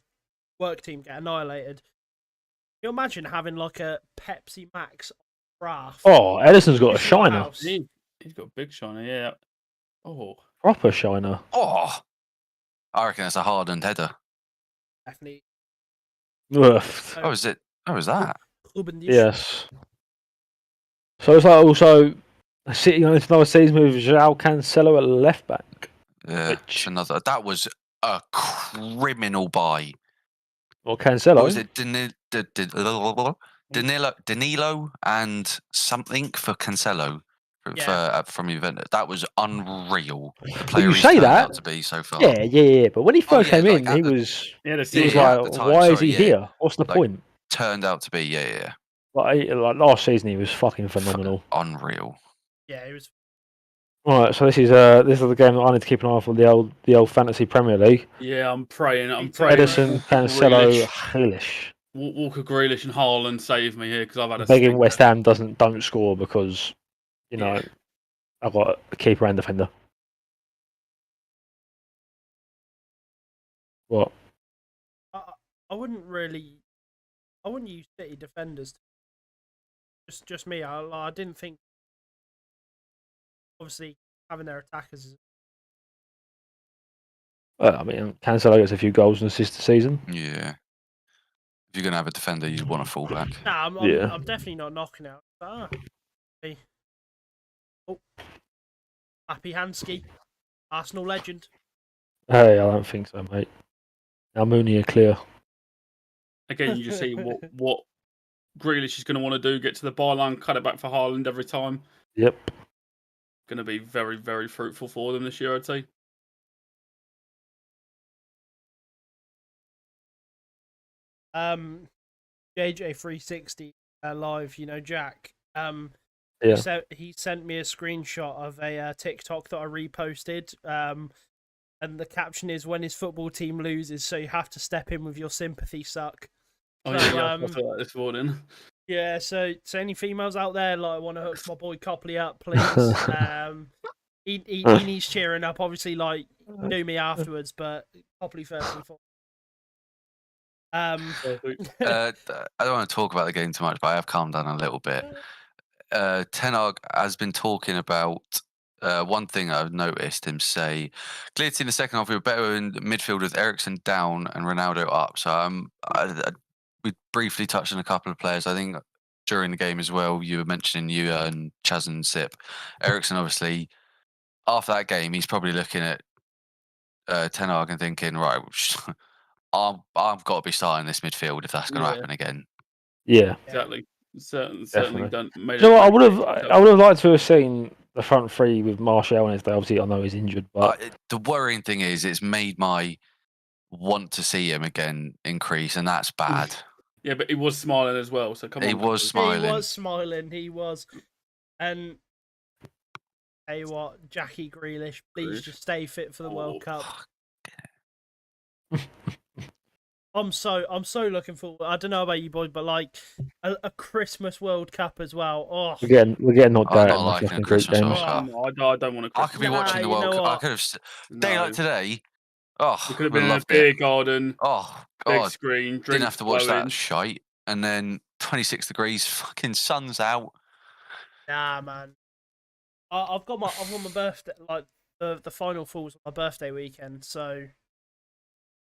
work team get annihilated. Can you imagine having like a Pepsi Max graph? Oh, Edison's got a Just in your shiner. house? He's got a big shiner, yeah. Oh. Proper shiner. Oh, I reckon it's a hardened header. Definitely. Ugh. Oh, is it? Oh, is that? Yes. So it's like also City on into another season with João Cancelo at left back. Yeah, Which- it's another. That was a criminal buy. Or Cancelo. What was it? Danilo and something for Cancelo from Juventus. That was unreal. The player you he's say turned that? out to be so far. Yeah. But when he first yeah, came like in, at he the- was Yeah, he was Yeah, at like, the time, why is sorry, he yeah. here? What's the Like- point? Turned out to be, yeah. Like last season, he was fucking phenomenal. Unreal. Yeah, it was. All right, so this is the game that I need to keep an eye on for the old fantasy Premier League. Yeah, I'm praying. Edison, Walker Cancelo, Grealish- Grealish. Walker Grealish and Haaland save me here because I've had a Begging stinker. West Ham don't score because you know Yeah. I've got a keeper and defender. What? I wouldn't use City defenders. Just me. I didn't think. Obviously, having their attackers is. I mean, Cancelo gets a few goals and assists this season. Yeah. If you're gonna have a defender, you'd want a fullback. Nah, Yeah. I'm definitely not knocking out. Hey. Oh, Happy Hansky, Arsenal legend. Hey, I don't think so, mate. Almunia clear. Again, you just see what Grealish is going to want to do: get to the byline, cut it back for Haaland every time. Yep. Going to be very, very fruitful for them this year, I'd say. JJ360 live. You know, Jack. Yeah. He sent me a screenshot of a TikTok that I reposted. And the caption is, "When his football team loses, so you have to step in with your sympathy suck." Oh, So, yeah, I saw that this morning. Yeah, so any females out there like want to hook my boy Copley up, please. He needs cheering up. Obviously, like do me afterwards, but Copley first and foremost. I don't want to talk about the game too much, but I have calmed down a little bit. Ten Hag has been talking about one thing I've noticed him say. Clearly, in the second half, we were better in midfield with Eriksen down and Ronaldo up. So we briefly touched on a couple of players. I think during the game as well, you were mentioning you and Chaz and Sip. Eriksen, obviously, after that game, he's probably looking at Ten Hag and thinking, right, I've got to be starting this midfield if that's going to Yeah. happen again. Yeah. Exactly. Certainly Definitely. done. Made So it I very would have liked to have seen the front three with Martial on his day. Obviously, I know he's injured, but The worrying thing is, it's made my want to see him again increase, and that's bad. Yeah, but he was smiling as well. So come on. He was Copley. smiling. He was smiling. He was. And tell you what, Jackie Grealish, please just stay fit for the World Cup. I'm so looking forward. I don't know about you boys, but like a Christmas World Cup as well. Oh, we're getting knocked I'm out not in the liking a fucking group Christmas games. World Cup. No, I don't want to. I could be watching the you World know Cup. I what? could have day like today. Oh, We could have would been in a loved beer it. garden, Oh big God, screen, drinks didn't have to watch flowing. that shite. And then 26 degrees, fucking sun's out. Nah, man. I've got my birthday, like the final falls on my birthday weekend, so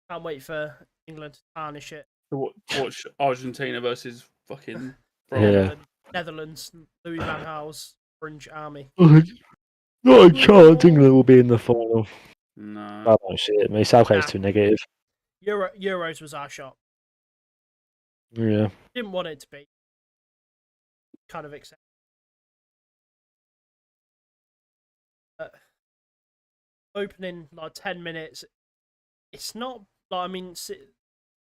can't wait for England to tarnish it. To watch Argentina versus fucking Yeah. Netherlands, Louis van Gaal's Fringe Army. Not a chance England will be in the final. No. I don't see it. Mate, Southgate's too negative. Euros was our shot. Yeah. Didn't want it to be. Kind of accept. Opening like 10 minutes. It's not like, I mean, it's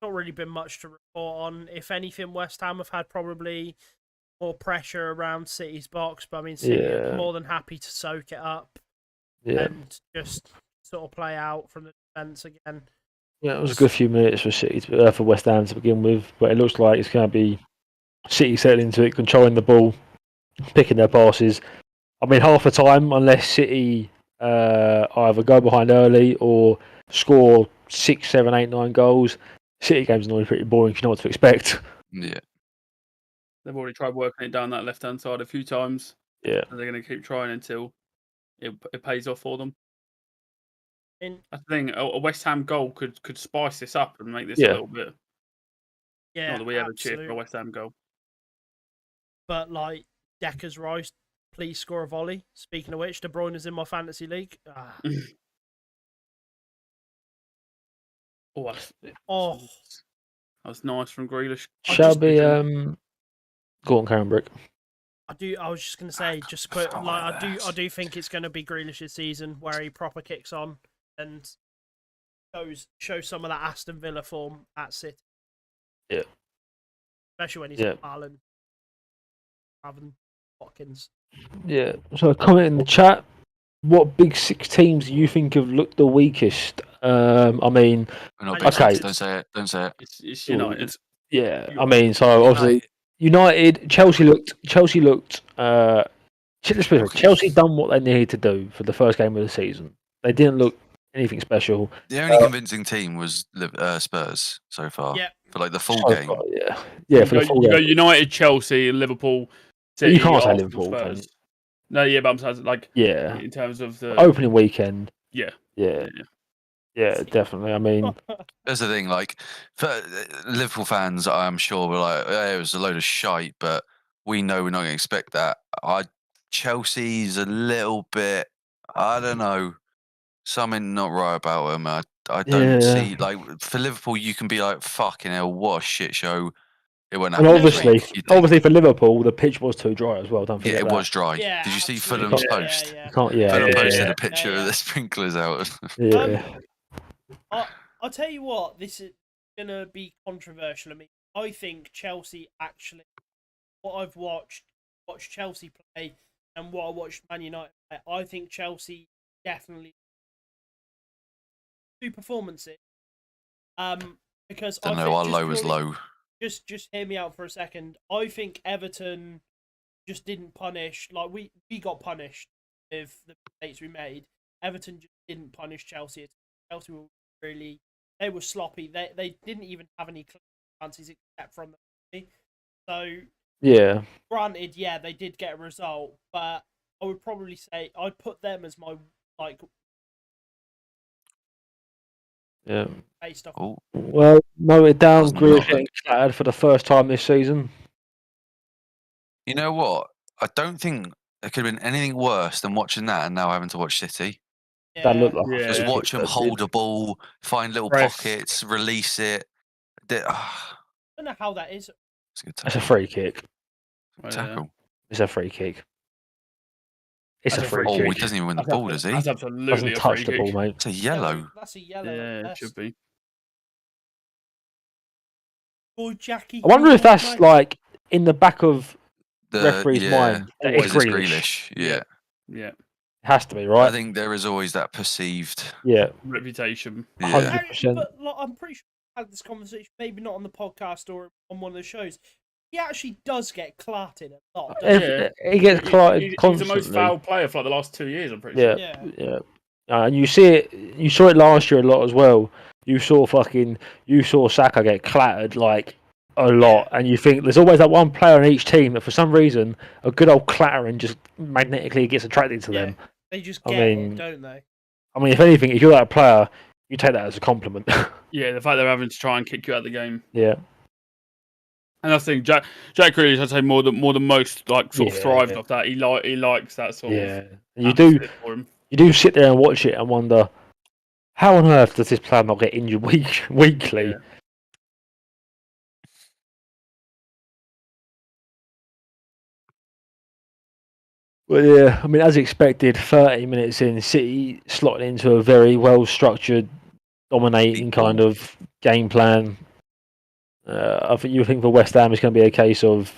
not really been much to report on. If anything, West Ham have had probably more pressure around City's box, but I mean, City are more than happy to soak it up and just sort of play out from the defence again. Yeah, it was a good few minutes for City for West Ham to begin with, but it looks like it's going to be City settling into it, controlling the ball, picking their passes. I mean, half the time, unless City either go behind early or score 6, 7, 8, 9 goals, City games are normally pretty boring. You know what to expect. Yeah. They've already tried working it down that left-hand side a few times. Yeah. And they're going to keep trying until it pays off for them. In That's the thing. A West Ham goal could spice this up and make this a little bit. Yeah, Not that we ever cheer absolutely. for a West Ham goal. But like Decker's Rice, please score a volley. Speaking of which, De Bruyne is in my fantasy league. That's nice from Grealish. Shall be go on, Karen Brick. I was just gonna say, just quick, like I do think it's gonna be Grealish's season where he proper kicks on and shows some of that Aston Villa form at City. Yeah. Especially when he's at Ireland rather than Watkins. Yeah. So comment in the chat. What big six teams do you think have looked the weakest? I mean, okay. Don't say it. Don't say it. It's United. Yeah. I mean, so obviously United, Chelsea looked. Chelsea done what they needed to do for the first game of the season. They didn't look anything special. The only convincing team was Spurs so far. Yeah. For like the full game. Far, yeah. For the full game. You go United, Chelsea, Liverpool. City, You can't say Arsenal, Liverpool. Spurs. No, yeah, but I'm saying like in terms of the opening weekend. Yeah, definitely. I mean, that's the thing. Like for Liverpool fans, I'm sure were like, it was a load of shite, but we know we're not going to expect that. Chelsea's a little bit. I don't know. Something not right about them. I don't see like for Liverpool, you can be like, fucking hell, what a shit show. It went. And obviously for Liverpool, the pitch was too dry as well. Don't forget it that. was dry. Yeah, did you see absolutely. Fulham's post? Fulham posted a picture of the sprinklers out. I'll tell you what, this is gonna be controversial. I mean, I think Chelsea actually, what I've watched Chelsea play and what I watched Man United play, I think Chelsea definitely two performances. Because Don't know, our low was low. Just hear me out for a second. I think Everton just didn't punish. Like we got punished with the mistakes we made. Everton just didn't punish Chelsea. Chelsea were they were sloppy. They didn't even have any chances except from the. So granted, they did get a result, but I would probably say I'd put them as my based off. Well, note it down. Grealish getting clattered for the first time this season. You know what? I don't think there could have been anything worse than watching that and now having to watch City. That looked like just watch them hold a ball, find little pockets, release it. I don't know how that is. It's a free kick. Tackle. It's a free kick. It's a That's a free free Oh, kick. he doesn't even win the That's ball, does he? That's Doesn't absolutely a touch free the ball, kick. mate. It's a yellow. That's a yellow. Yeah, at it should best. be. Boy, Jackie. I wonder you if that's mate. like in the back of The referee's mind. That it's always. because it's Grealish. Grealish. Yeah. Yeah, It has to be, I right? think there is always that perceived. Yeah, reputation. Yeah. 100%. But like, I'm pretty sure I had this conversation, maybe not on the podcast or on one of the shows. He actually does get clarted a lot. doesn't Yeah. He gets clarted He's the constantly. most foul player for like the last 2 years. I'm pretty Yeah, sure. Yeah. yeah. And you see it. You saw it last year a lot as well. You saw Saka get clattered like a lot, and you think there's always that one player on each team that for some reason a good old clattering just magnetically gets attracted to Yeah. them. They just I get mean- it, don't they? I mean, if anything, if you're that player, you take that as a compliment. Yeah, the fact they're having to try and kick you out of the game. Yeah, And I think Jack Grealish, I'd say more than most like sort of Yeah. thrived off that. He likes that sort yeah. of And you do atmosphere for him. sit there and watch it and wonder how on earth does this player not get injured weekly? Yeah. Well, yeah, I mean, as expected, 30 minutes in, City slotted into a very well structured, dominating kind of game plan. I think you think for West Ham, it's going to be a case of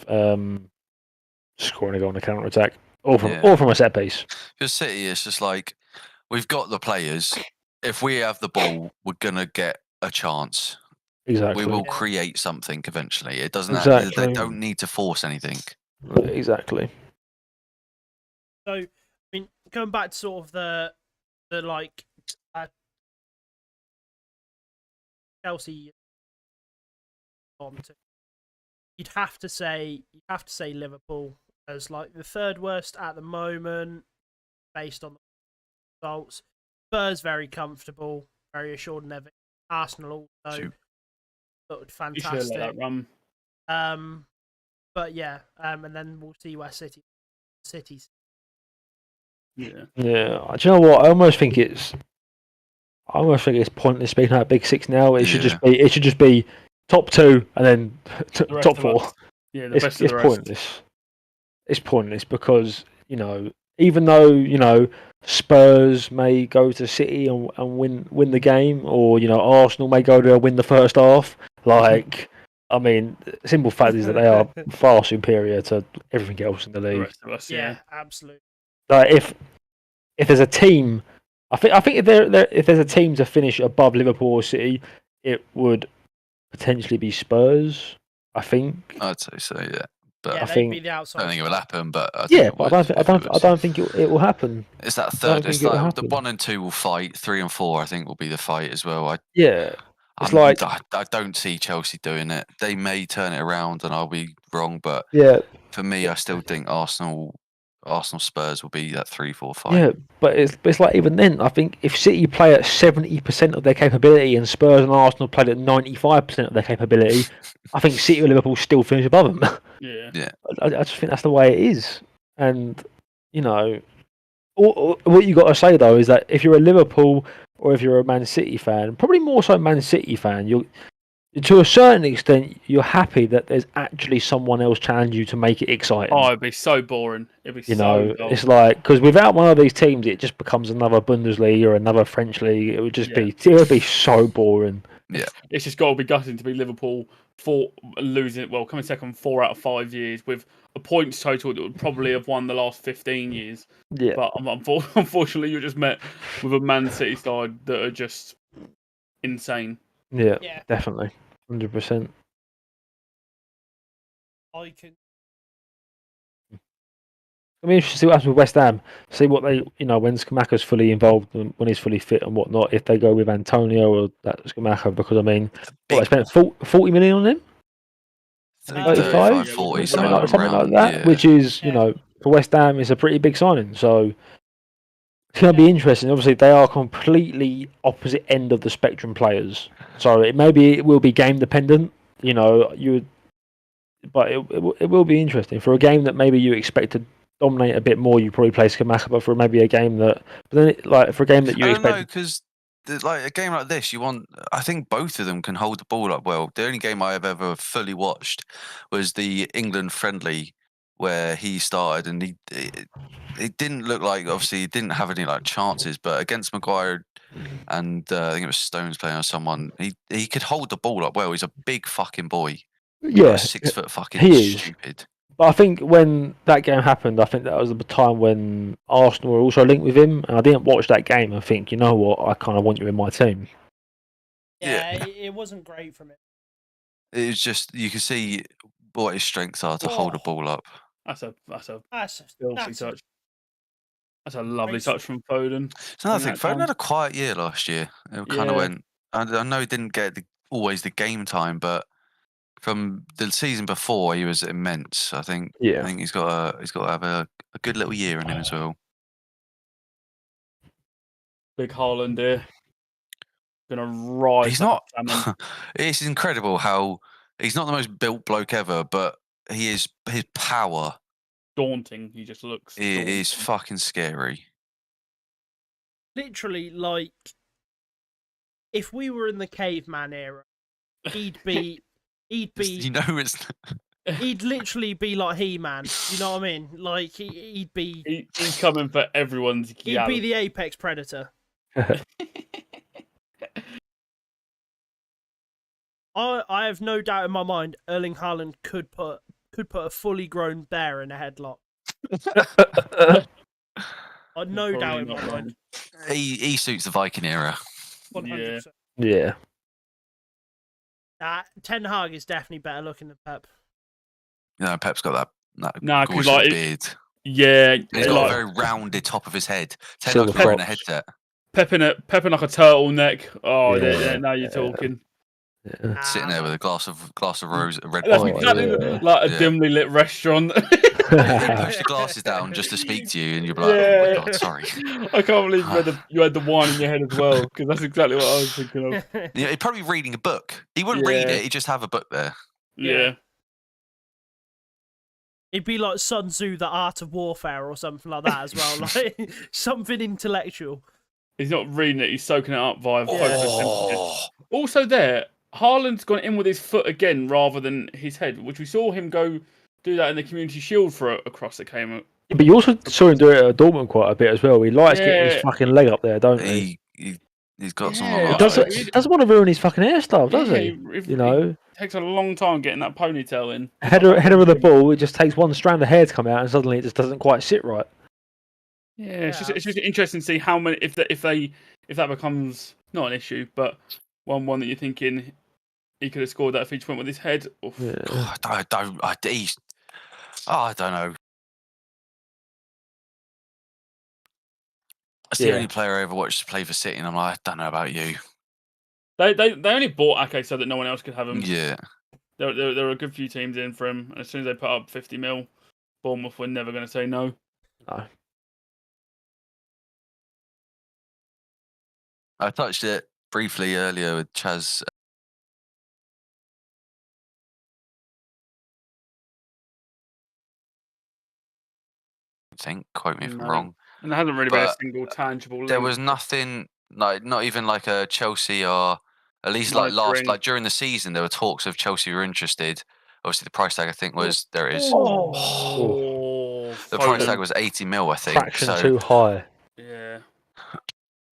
scoring a goal on a counter attack, or from a set piece. For City, it's just like we've got the players. If we have the ball, we're gonna get a chance. Exactly. We will Yeah. create something eventually. It doesn't. Exactly. They don't need to force anything. Exactly. So, I mean, going back to sort of the like Chelsea on to, you'd have to say Liverpool as like the third worst at the moment based on the results. Spurs very comfortable, very assured in their victory. Arsenal also looked You should let fantastic. that run. But yeah, and then we'll see where City's. Yeah. Yeah. Do you know what? I almost think it's pointless speaking about Big Six now. It should just be top two and then The rest top of four. us. Yeah, the It's best of the rest. pointless. It's pointless because even though Spurs may go to City and win the game, or Arsenal may go there and win the first half. Like, I mean, the simple fact is that they are far superior to everything else in the The league. rest of us. Yeah, Yeah. absolutely. Like, if there's a team, I think if there's a team to finish above Liverpool or City, it would potentially be Spurs. I think. I'd say so. Yeah. But Yeah, I they'd think- be the outside. I don't think it will happen. But I think Yeah, it but would I if it was. don't think it will happen. It's that don't third. It's think it will like the happen. 1 and 2 will fight. 3 and 4, I think, will be the fight as well. Yeah, it's I like don't see Chelsea doing it. They may turn it around, and I'll be wrong. But yeah. for me, I still think Arsenal Spurs will be that 3-4 fight. Yeah, but it's like even then, I think if City play at 70% of their capability and Spurs and Arsenal played at 95% of their capability, I think City or Liverpool still finish above them. Yeah. I just think that's the way it is. And, what you got to say though is that if you're a Liverpool or if you're a Man City fan, probably more so Man City fan, to a certain extent, you're happy that there's actually someone else challenging you to make it exciting. Oh, it'd be so boring. It'd be You so know, dull. it's like because without one of these teams, it just becomes another Bundesliga or another French league. It would just be so boring. It's just got to be gutting to be Liverpool for losing. Well, coming second 4 out of 5 years with a points total that would probably have won the last 15 years. Yeah, But unfortunately, you're just met with a Man City side that are just insane. yeah, Yeah, definitely, 100%. I can. I mean, interesting to see what happens with West Ham. See what they, when Skamaka's fully involved and when he's fully fit and whatnot. If they go with Antonio or that Skamaka, because I mean, they spent 40 million on him. 35, 40, something like around, that, yeah. which is, Yeah. for West Ham, is a pretty big signing. So it's going to be interesting. Obviously, they are completely opposite end of the spectrum players. So it will be game dependent. But it will be interesting for a game that maybe you expect to dominate a bit more. You probably play Skamaka, but for maybe a game that, for a game that you I don't know, expect. because like a game like this, I think both of them can hold the ball up well. The only game I have ever fully watched was the England friendly where he started, and it didn't look like, obviously he didn't have any like chances, but against Maguire and I think it was Stones playing or someone, he could hold the ball up well. He's a big fucking boy. Yeah, Like 6 foot fucking he is. stupid. But I think when that game happened, I think that was the time when Arsenal were also linked with him. And I didn't watch that game and think, you know what, I kind of want you in my team. Yeah, it wasn't great from it. It was just, you could see what his strengths are to hold a ball up. That's a That's touch. That's a lovely Great touch from Foden. It's another Bring thing, that Foden down. had a quiet year last year. It kind of Yeah. went. I know he didn't get always the game time, but from the season before, he was immense. I think. Yeah. I think he's got to have a good little year in him as well. Big Haaland here. Gonna rise. He's like not. a salmon. It's incredible how he's not the most built bloke ever, but his power Daunting. He just looks. is daunting. fucking scary. literally like if we were in the caveman era, he'd be You know, it's he'd literally be like He-Man. You know what I mean? Like he'd be He's coming for everyone's. he'd be the apex predator. I have no doubt in my mind Erling Haaland could put a fully grown bear in a headlock. I've no Probably doubt in not my wrong. mind. he suits the Viking era. 100%. Yeah. Ten Hag is definitely better looking than Pep. You know, Pep's got that Nah, 'cause, gorgeous like, beard. Yeah, He's got a very rounded top of his head. Ten Hag's wearing a headset. Pepping like a turtleneck. Oh, Yeah. now you're talking. Yeah. Sitting there with a glass of rose, red That's wine. exactly yeah. like a Yeah. dimly lit restaurant. He push the glasses down just to speak to you, and you're like, "Oh my god, sorry." I can't believe you had the wine in your head as well, because that's exactly what I was thinking of. Yeah, he'd probably be reading a book. He wouldn't read Yeah. it. He'd just have a book there. Yeah. It'd be like Sun Tzu, The Art of Warfare, or something like that as well. Like something intellectual. He's not reading it, he's soaking it up via Oh, Also there, Haaland's gone in with his foot again rather than his head, which we saw him go do that in the Community Shield for a cross that came up. Yeah, but you also saw him do it at Dortmund quite a bit as well. He likes getting his Yeah. fucking leg up there, don't he? he's got some. Yeah. He doesn't want to ruin his fucking hairstyle, does he? It You know, takes a long time getting that ponytail in. header of the ball, it just takes one strand of hair to come out, and suddenly it just doesn't quite sit right. Yeah, it's just interesting to see how many if that becomes not an issue, but one that you're thinking he could have scored that feature point with his head. Oof. Yeah. I don't know. That's the Yeah. only player I ever watched play for City, and I'm like, I don't know about you. They only bought Ake so that no one else could have him. Yeah. There were a good few teams in for him, and as soon as they put up 50 mil, Bournemouth were never going to say no. No. I touched it briefly earlier with Chaz. I think, quote me if I'm No. wrong. And there hasn't really been a But single tangible link. There was nothing, like not even like a Chelsea, or at least like Monitoring. during the season there were talks of Chelsea were interested. Obviously the price tag I think was there it is. Oh, The price Foden. tag was 80 mil, I think. Fraction So too high. Yeah.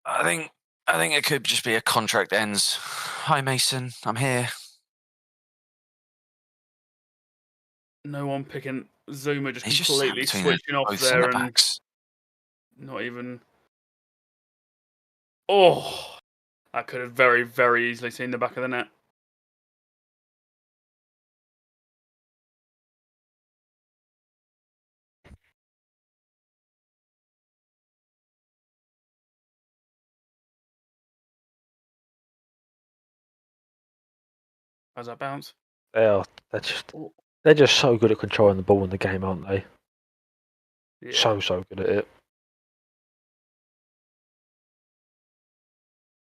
I think it could just be a contract ends. Hi Mason, I'm here. No one picking Zuma, just He's just completely sat between switching off both there and centre-backs. not even. Oh, I could have very, very easily seen the back of the net. How's that bounce? They're just so good at controlling the ball in the game, aren't they? Yeah. So good at it.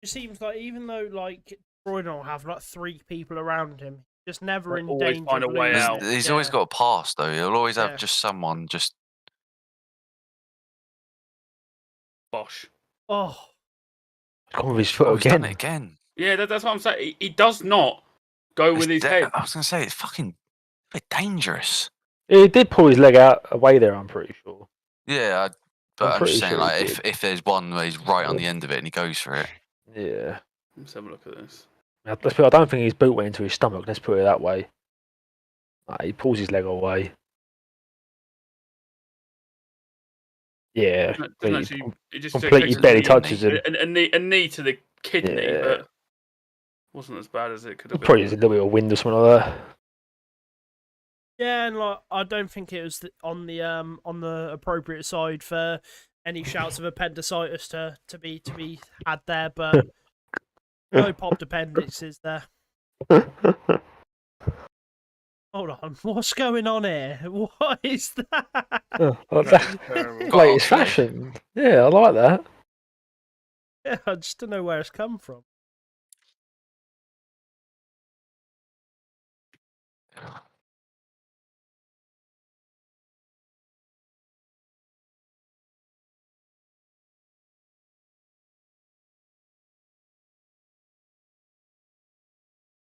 It seems like even though like Bruyne will have like 3 people around him, just never in Always danger find of a way losing. out. He's always got a pass though. He'll always have Yeah. just someone just. Bosh. Oh, He's gone with his foot Oh, he's done again. it again. Yeah, that's what I'm saying. He does not go with his head. I was gonna say it's fucking a bit dangerous. He did pull his leg out away there. I'm pretty sure. Yeah, but I'm pretty just saying, sure he like, did. if there's one where he's right on the end of it and he goes for it, Yeah. Let's have a look at this. I don't think his boot went into his stomach. Let's put it that way. He pulls his leg away. Yeah, Doesn't actually, it just completely takes barely touches him. a knee to the kidney, Yeah. but wasn't as bad as it could have been. Probably just a little bit of wind or something like that. Yeah, and like I don't think it was on the appropriate side for any shouts of appendicitis to be had there, but no popped appendices there. Hold on, what's going on here? What is that? That's Terrible. latest fashion. Yeah, I like that. Yeah, I just don't know where it's come from.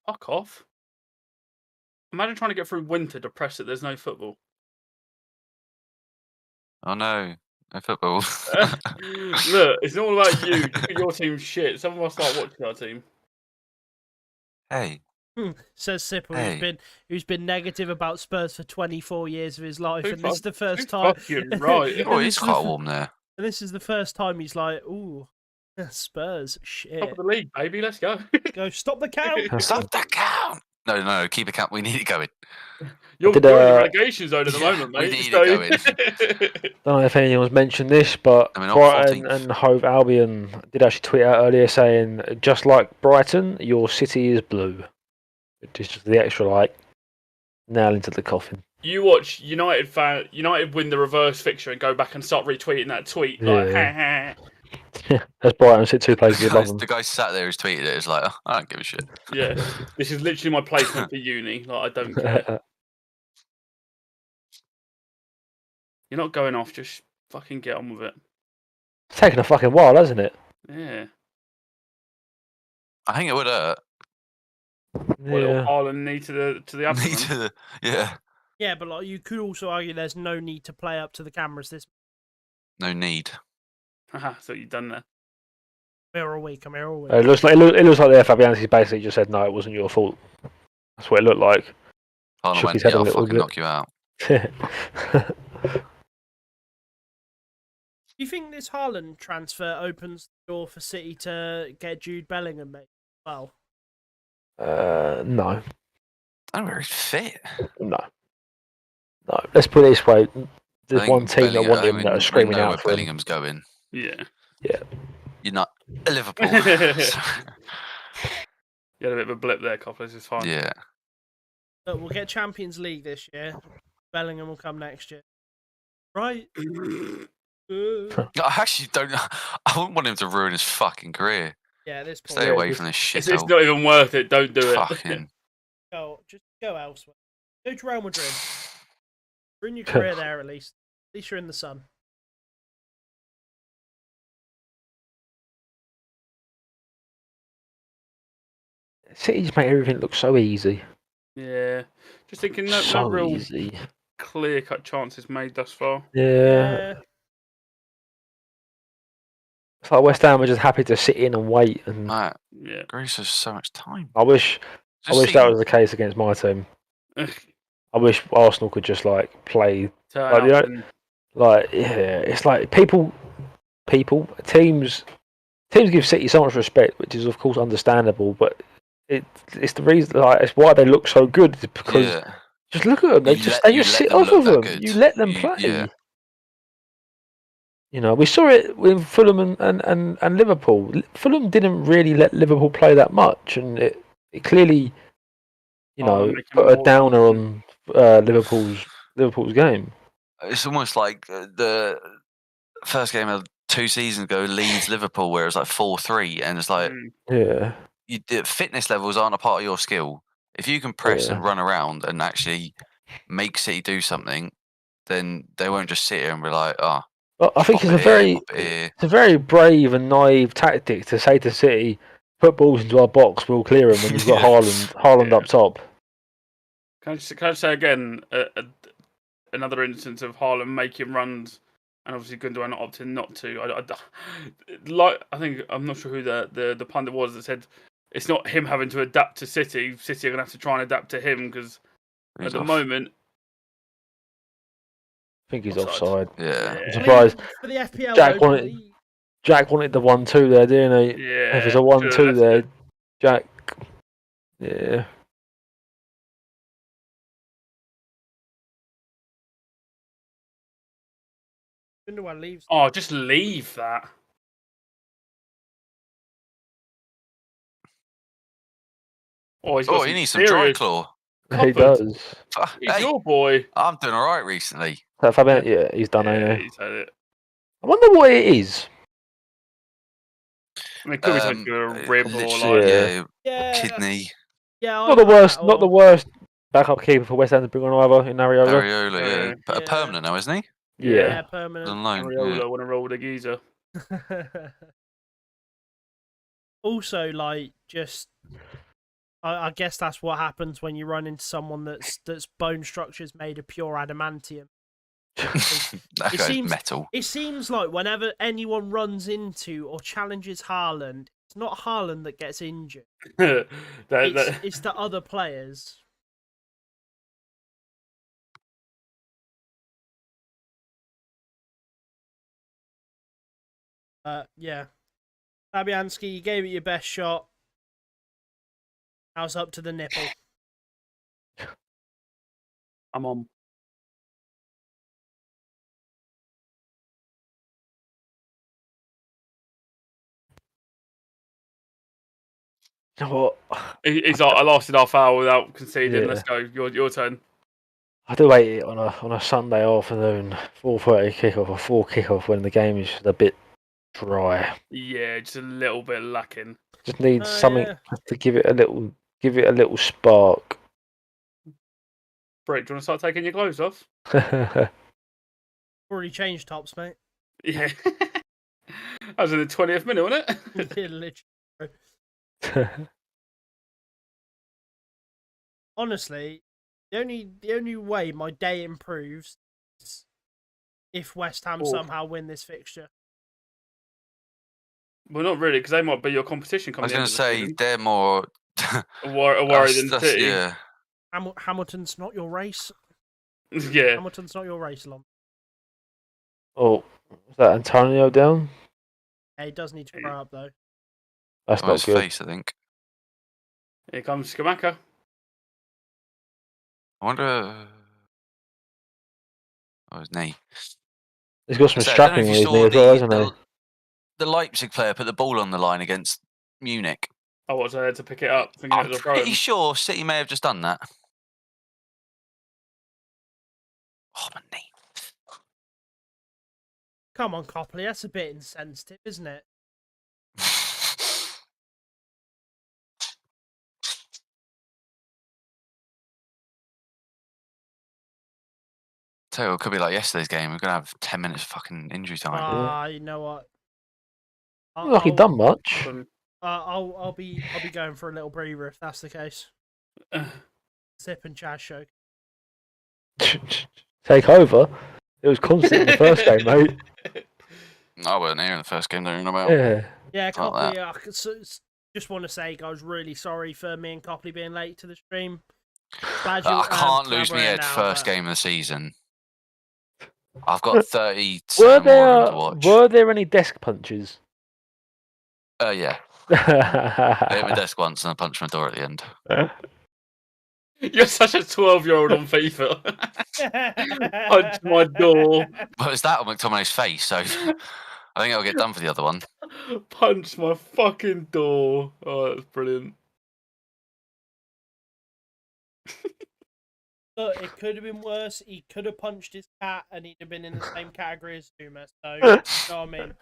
Fuck off. Imagine trying to get through winter depressed that there's no football. oh no, no football. Look, it's not all about you. Your team's shit. Some of us like watching our team. Hey, Says Sipple, Hey. who's been negative about Spurs for 24 years of his life, Too and this is the first too time. fucking right. oh, And he's this is quite the- warm there. And this is the first time he's like, "Ooh, Spurs, Top shit, of the league, baby. Let's go. go stop the count." Stop the count. No, keep a count. We need it going. You're did, in the relegation zone at the yeah, moment, we mate. need so- it Don't know if anyone's mentioned this, but I mean, not Brighton 14th. and Hove Albion did actually tweet out earlier saying, just like Brighton, your city is blue. Which is just the extra, like, nail into the coffin. You watch United win the reverse fixture and go back and start retweeting that tweet like, Yeah. ha That's Brighton sit 2 places above them. The guy sat there who's tweeted it. Is like, oh, I don't give a shit. ha. Yeah, this is literally my placement for uni. Like, I don't care. You're not going off. Just fucking get on with it. It's taken a fucking while, hasn't it? Yeah. I think it would hurt. Well, Yeah. Haaland knee to the abdomen. Need to, yeah, Yeah, but like you could also argue there's no need to play up to the cameras this no need. Haha, so you've done that. mirror week. I'm here all week. It looks like the Fabianski basically just said, no, it wasn't your fault. That's what it looked like. Haaland Shook went, his head yeah, a I'll little fucking bit. knock you out. Do you think this Haaland transfer opens the door for City to get Jude Bellingham, mate? Well, No. I don't know where he's fit. No. Let's put it this way. I There's think one team that want him that are we screaming know out where for him. Bellingham's going. Yeah. You're not Liverpool. You had a bit of a blip there, Copley. It's fine. yeah. look, we'll get Champions League this year. Bellingham will come next year, right? I actually don't. I wouldn't want him to ruin his fucking career. Yeah, this point. Stay away from this shit. It's not even worth it. Don't do it. Fucking. Just go elsewhere. Go to Real Madrid. Ruin your career there at least. At least you're in the sun. City just make everything look so easy. Yeah. Just thinking, no so real easy. clear-cut chances made thus far. Yeah. It's like West Ham are just happy to sit in and wait. And Mate, Yeah. Greece has so much time. I wish Just that see- was the case against my team. Turn I wish Arsenal could just like play up yeah. and it's like teams give City so much respect, which is of course understandable, but it's the reason, like, it's why they look so good, is because Yeah. just look at them, they You just let sit them off look of that them. good. You let them You- play. yeah. You know, we saw it with Fulham and Liverpool. Fulham didn't really let Liverpool play that much, and it clearly, make them put a more downer on Liverpool's game. It's almost like the first game of 2 seasons ago, Leeds Liverpool, where it was like 4-3, and it's like Yeah. the fitness levels aren't a part of your skill. If you can press Yeah. and run around and actually make City do something, then they won't just sit here and be like, "Oh, Well, I think pop it's it here, pop it here." a very brave and naive tactic to say to City, put balls into our box, we'll clear them when you've got Yeah. Haaland Yeah. up top. Can I just say again? another instance of Haaland making runs, and obviously Gundogan opting not to. I think I'm not sure who the pundit was that said it's not him having to adapt to City. City are going to have to try and adapt to him because at the moment, I think he's offside. Yeah. I'm surprised. For the FPL, Jack wanted the 1-2 there, didn't he? Yeah. If there's a 1-2 there, Jack. Yeah. Gundogan leaves. Oh, just leave that. Oh, He needs some dry claw. He does. He's Hey, your boy. I'm doing all right recently. Fabian, yeah, he's done, ain't Yeah, he? he's had it. I wonder what it is. I mean, it could be something to a rib or literally, like. Yeah. kidney. Yeah. Not the worst backup keeper for West Ham to bring on either in Areola. Areola, yeah. But a permanent now, isn't he? Yeah, permanent. On loan. Areola want to roll the geezer. Also, like, just I guess that's what happens when you run into someone that's bone structures made of pure adamantium. That guy's metal. It seems like whenever anyone runs into or challenges Haaland, it's not Haaland that gets injured. It's the other players. Yeah. Fabianski, you gave it your best shot. Now it's up to the nipple. I'm on. You know what? He's like, I lasted half hour without conceding. Yeah. Let's go. Your turn. I do hate it on a Sunday afternoon, 4:30 kickoff or 4 kickoff when the game is just a bit dry. Yeah, just a little bit lacking. Just needs something to give it a little spark. Brick, do you want to start taking your clothes off? Already changed tops, mate. Yeah. That was in the 20th minute, wasn't it? Yeah, literally. Honestly, the only way my day improves is if West Ham somehow win this fixture. Well, not really, because they might be your competition. I was going to say they're more a worry than City. Yeah. Hamilton's not your race. Yeah. Hamilton's not your race, Lon. Oh, is that Antonio down? Yeah, he does need to grow up though. That's not his good. face, I think. Here comes Skamaka. I wonder. Oh, his knee. He's got some I don't know strapping if on you his saw knee as well, hasn't he? the Leipzig player put the ball on the line against Munich. I was there to pick it up. Thinking it I'm was a throw. pretty sure City may have just done that. Oh, my knee. Come on, Copley, that's a bit insensitive, isn't it? Tell you, it could be like yesterday's game. We're gonna have 10 minutes of fucking injury time. You know what? Not like he done much. I'll be going for a little breather if that's the case. Sip and Chaz show. Take over. It was constant in the first game, mate. I wasn't here in the first game. Don't know about. Yeah. Yeah, Like Copley. Just want to say, I was really sorry for me and Copley being late to the stream. Glad you, I can't lose my collaborating head. now, First but- game of the season. I've got 30 Were more to watch. were there any desk punches? Yeah. I hit my desk once and I punched my door at the end. You're such a 12-year-old on FIFA. Punch my door. Well, it's that on McTominay's face, so I think I'll get done for the other one. Punch my fucking door. Oh, that's brilliant. Look, it could have been worse. He could have punched his cat and he'd have been in the same category as Zuma. So, you know what I mean?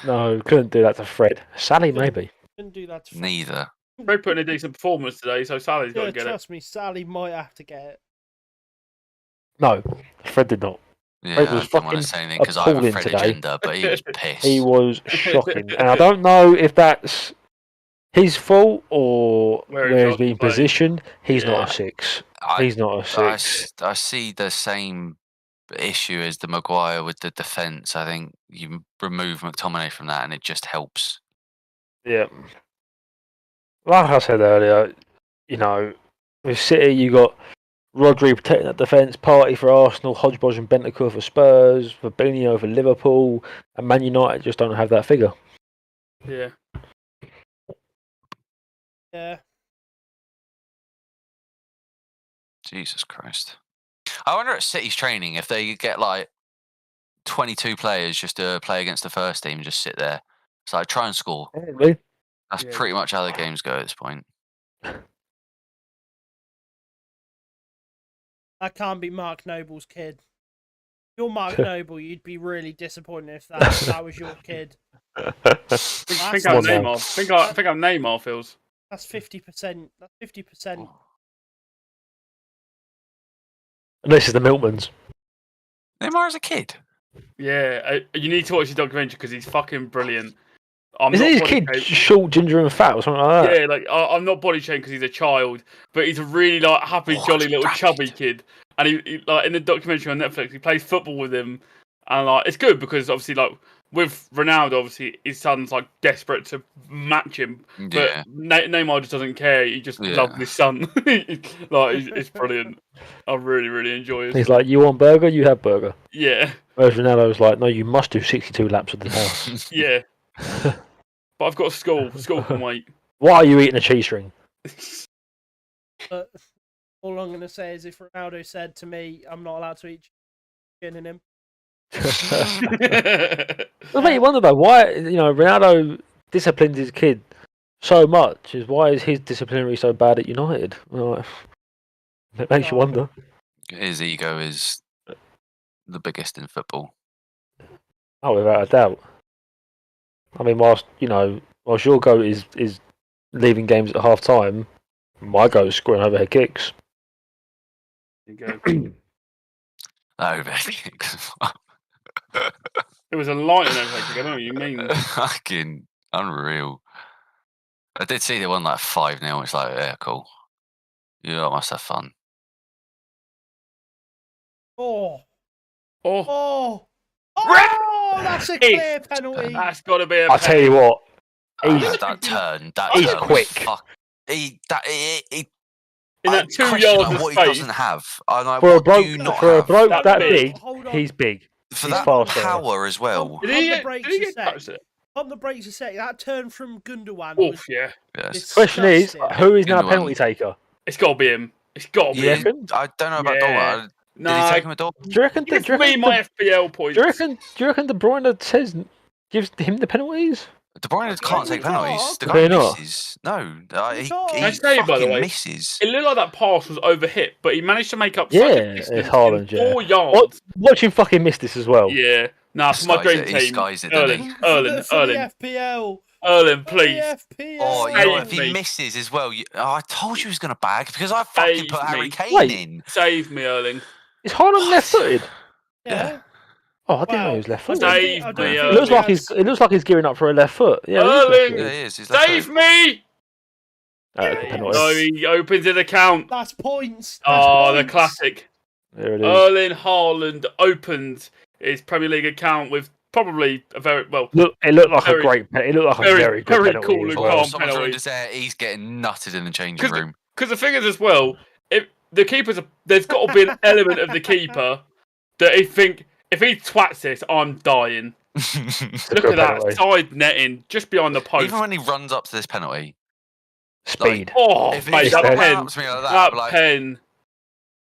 No, couldn't do that to Fred. Sally, maybe. Couldn't do that to Fred. Neither. They put in a decent performance today, so Sally's got Yeah, to get it. trust me, Sally might have to get it. No, Fred did not. Yeah, Fred I was don't want to fucking say anything because I have a appalling Fred today. agenda, but he was pissed. He was shocking. And I don't know if that's his fault or Where where he's he's being playing. positioned, he's Yeah. not a 6. I, He's not a 6. I see the same issue as the Maguire with the defence. I think you remove McTominay from that and it just helps. Yeah. Like I said earlier, you know, with City, you got Rodri protecting that defence, Partey for Arsenal, Hodgepodge and Bentancur for Spurs, Fabinho for Liverpool, and Man United just don't have that figure. Yeah. Yeah. Jesus Christ. I wonder at City's training if they get like 22 players just to play against the first team and just sit there. It's like try and score. Probably. That's Yeah. pretty much how the games go at this point. That can't be Mark Noble's kid. If you're Mark Noble, you'd be really disappointed if that was your kid. Think That's- how Come on now. Neymar. Think how Neymar feels. That's 50%. That's 50%. And this is the Miltmans. Neymar as a kid. Yeah, you need to watch his documentary because he's fucking brilliant. I'm Isn't not his body kid shaming- short, ginger, and fat or something like that? Yeah, like I'm not body shaming because he's a child, but he's a really like happy, Oh, jolly it's little rapid. chubby kid. And he like in the documentary on Netflix, he plays football with him, and like it's good because obviously like with Ronaldo, obviously his son's like desperate to match him, but Yeah. Neymar just doesn't care. He just Yeah. loves his son. Like it's brilliant. I really enjoy it. He's like, you want burger? You have burger. Yeah, Whereas Ronaldo's like, no, you must do 62 laps of the house. yeah. But I've got school. School can wait. Why are you eating a cheese string? But all I'm going to say is if Ronaldo said to me, I'm not allowed to eat chicken in him. Well, mate, you wonder though, why, you know, Ronaldo disciplines his kid so much. Why is his disciplinary so bad at United? Well, it makes you wonder. His ego is the biggest in football. Oh, without a doubt. I mean, whilst your goat is leaving games at half time, my goat is scoring overhead kicks. There you go. Overhead It was a lightning overhead kick. I don't know what you mean. Fucking unreal. I did see they won like 5-0. It's like, yeah, cool. You lot must have fun. Oh, Oh, that's a clear penalty. that's got to be a I tell you what, he's That turn, he's turn was quick. He in that 2 question, yards like, of what he space. doesn't have. I'm like, for a what do bloke you not for a have? bloke That that big. big. Hold on. He's big. For he's that faster. power as well. Did On he the get, brakes did he a get sec. touched it? On the brakes a sec. That turn from Gundogan Oh, was yeah. Yes. Question is, disgusting. who is now Gundogan. penalty taker? It's got to be him. It's got to be You him. reckon? I don't know about Yeah. Dortmund. No, Did he take him a Dortmund? Do you reckon? give Do you me reckon, my FPL points. do you reckon De Bruyne gives him the penalties? De Bruyne can't Yeah, take he penalties. The can't. guy Can he not? misses. No, He he can't. Can I say, by the fucking way, misses. It looked like that pass was overhit, but he managed to make up Yeah, such a it's distance in Haaland, yeah. 4 yards. Watch him fucking miss this as well. Yeah. Nah, for my Skies dream it, he team. skies it, doesn't he? Erling, For the Erling, FPL. Erling, For the please. FPL. Oh, you know what? If Save me. he misses as well, I told you he was going to bag because I fucking Save put Harry me. Kane Wait. in. Save me, Erling. Is Haaland left-footed? Yeah. Oh, I didn't know Well, he was I left-footed. don't Save think- I don't me, think It Erling. looks he like has- it looks like he's gearing up for a left foot. Yeah, Erling! he is Yeah, left-footed. he is. He's Save left-footed. me! Good penalty. No, he opens his account. That's points. That's Oh, the points. classic. There it is. Erling Haaland opens his Premier League account with probably a very well. Look, it looked like Very- a great. It looked like a very- very good very penalty cool as and well. calm. Someone's penalty. ruined his hair. He's getting nutted in the changing room. Because the thing is as well, if the there's got to be an element of the keeper that he think if he twats this, I'm dying. Look good at that penalty. side netting just behind the post. Even when he runs up to this penalty, Speed. Oh, if mate, if that someone pen- ran pen, up to me like that, I'd that be like, pen.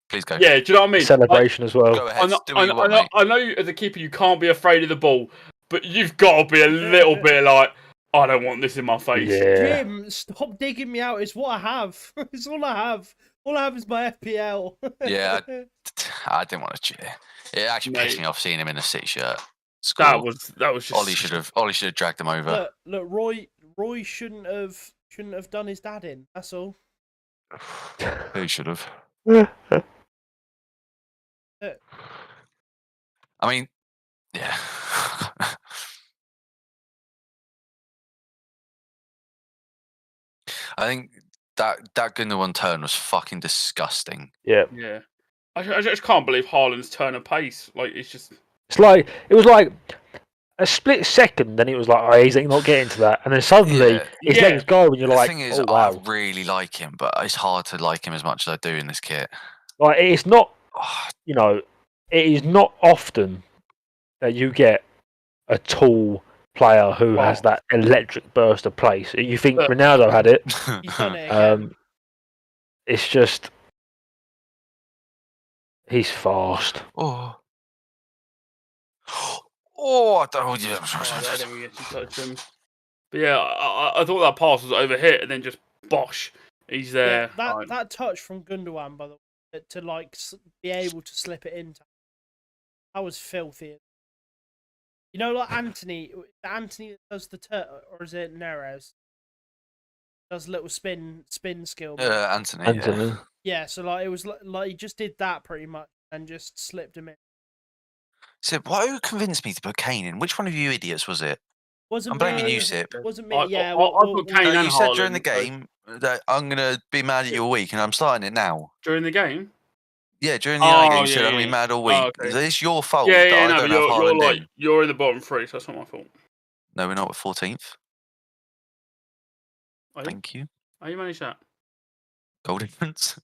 please go. Yeah, do you know what I mean? Celebration as well. Go I ahead. know, Do what I, you know, want, I, know, mate. I know as a keeper you can't be afraid of the ball, but you've got to be a little bit like, I don't want this in my face. Yeah. Jim, stop digging me out. It's what I have. It's all I have. All I have is my FPL. Yeah, I didn't want to cheer. It actually pissed Mate. me off seeing him in a City shirt. Score. That was just Ollie should have dragged him over. Look, Roy shouldn't have done his dad in. That's all. Who should have? Uh, I mean, yeah. I think that Gundogan turn was fucking disgusting. Yeah. Yeah. I just can't believe Haaland's turn of pace. Like, it's just. It's like it was like a split second, then it was like, oh, he's not getting to that, and then suddenly Yeah. his Yeah. legs go, and you're The like, thing is, oh I wow. really like him, but it's hard to like him as much as I do in this kit. Like it's not, Oh, it is not often that you get a tall player who has that electric burst of pace. You think Ronaldo had it? He's done it again. It's just he's fast. oh. Oh, I don't know. Oh, there we go. She touched him. But yeah, I thought that pass was overhit, and then just bosh, he's there. Yeah, that touch from Gundogan, by the way, to like be able to slip it in, that was filthy. You know, like Anthony that does the or is it Neres? Does a little spin skill. Anthony. Yeah. Yeah, so like it was like he just did that pretty much and just slipped him in. So, who convinced me to put Kane in? Which one of you idiots was it? Wasn't I'm blaming me, you, Sip. Wasn't me. I put Kane No, and you said during the Haaland, game that I'm gonna be mad at you all week, and I'm starting it now. During the game? Yeah, during the United game, you yeah, said I'm gonna yeah. be mad all week. Oh, okay. It's your fault Yeah, that I no, don't but have Haaland in. you're in the bottom three, so that's not my fault. No, we're not at 14th. Are you? Thank you. How you managed that? Goal difference.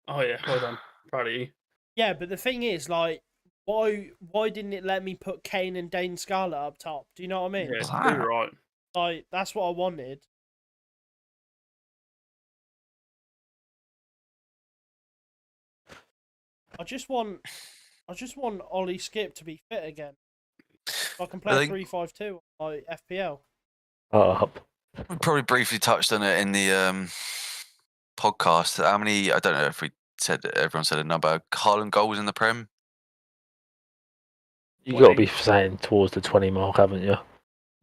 Oh yeah, well done. Proud of you. Yeah, but the thing is, like, why didn't it let me put Kane and Dane Scarlett up top? Do you know what I mean? Yeah, you're right. Like, that's what I wanted. I just want Ollie Skip to be fit again. So I can play 3-5-2 on my FPL. We probably briefly touched on it in the podcast. How many? I don't know if we said everyone said a number. Haaland goals in the Prem. You got to be saying towards the 20 mark, haven't you?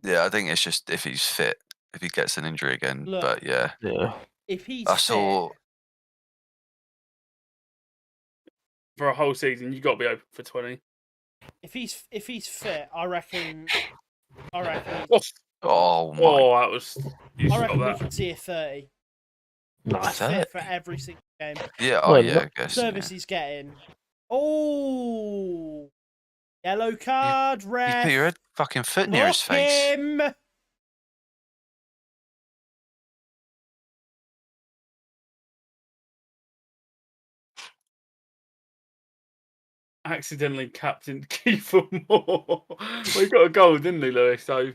Yeah, I think it's just if he's fit, if he gets an injury again. Look, but yeah, if he's I saw. fit, For a whole season, you got to be open for 20. if he's fit, I reckon. Oh my! Oh, that was. I reckon we can see a 30. Nice. Fit for every single game. Yeah, Well, I guess. Service he's getting. Oh, yellow card, You red. put your fucking foot near his face. Him. Accidentally captain Kiefer Moore. Well, he got a goal, didn't he, Lewis? So,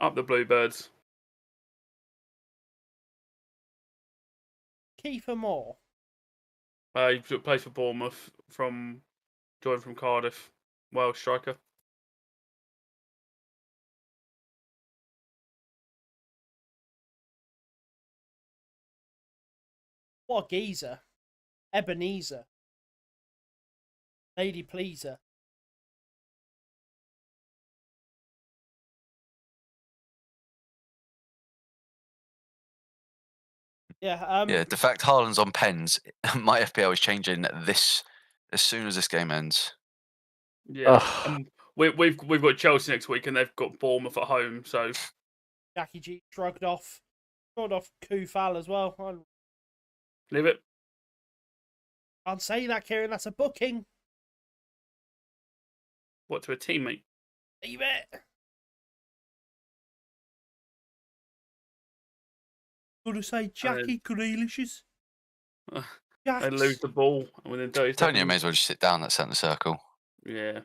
up the Bluebirds. Kiefer Moore. He plays for Bournemouth joined from Cardiff. Welsh striker. What a geezer. Ebenezer. Lady pleaser. Yeah. Yeah, the fact Haaland's on pens, my FPL is changing as soon as this game ends. Yeah. We've got Chelsea next week, and they've got Bournemouth at home. So Jackie G shrugged off Kufal as well. leave it. Can't say that, Kieran. That's a booking. What, to a teammate? Leave it. Gonna say Jackie Grealish's. They lose the ball and within 30 Antonio seconds. may as well just sit down at centre circle. Yeah.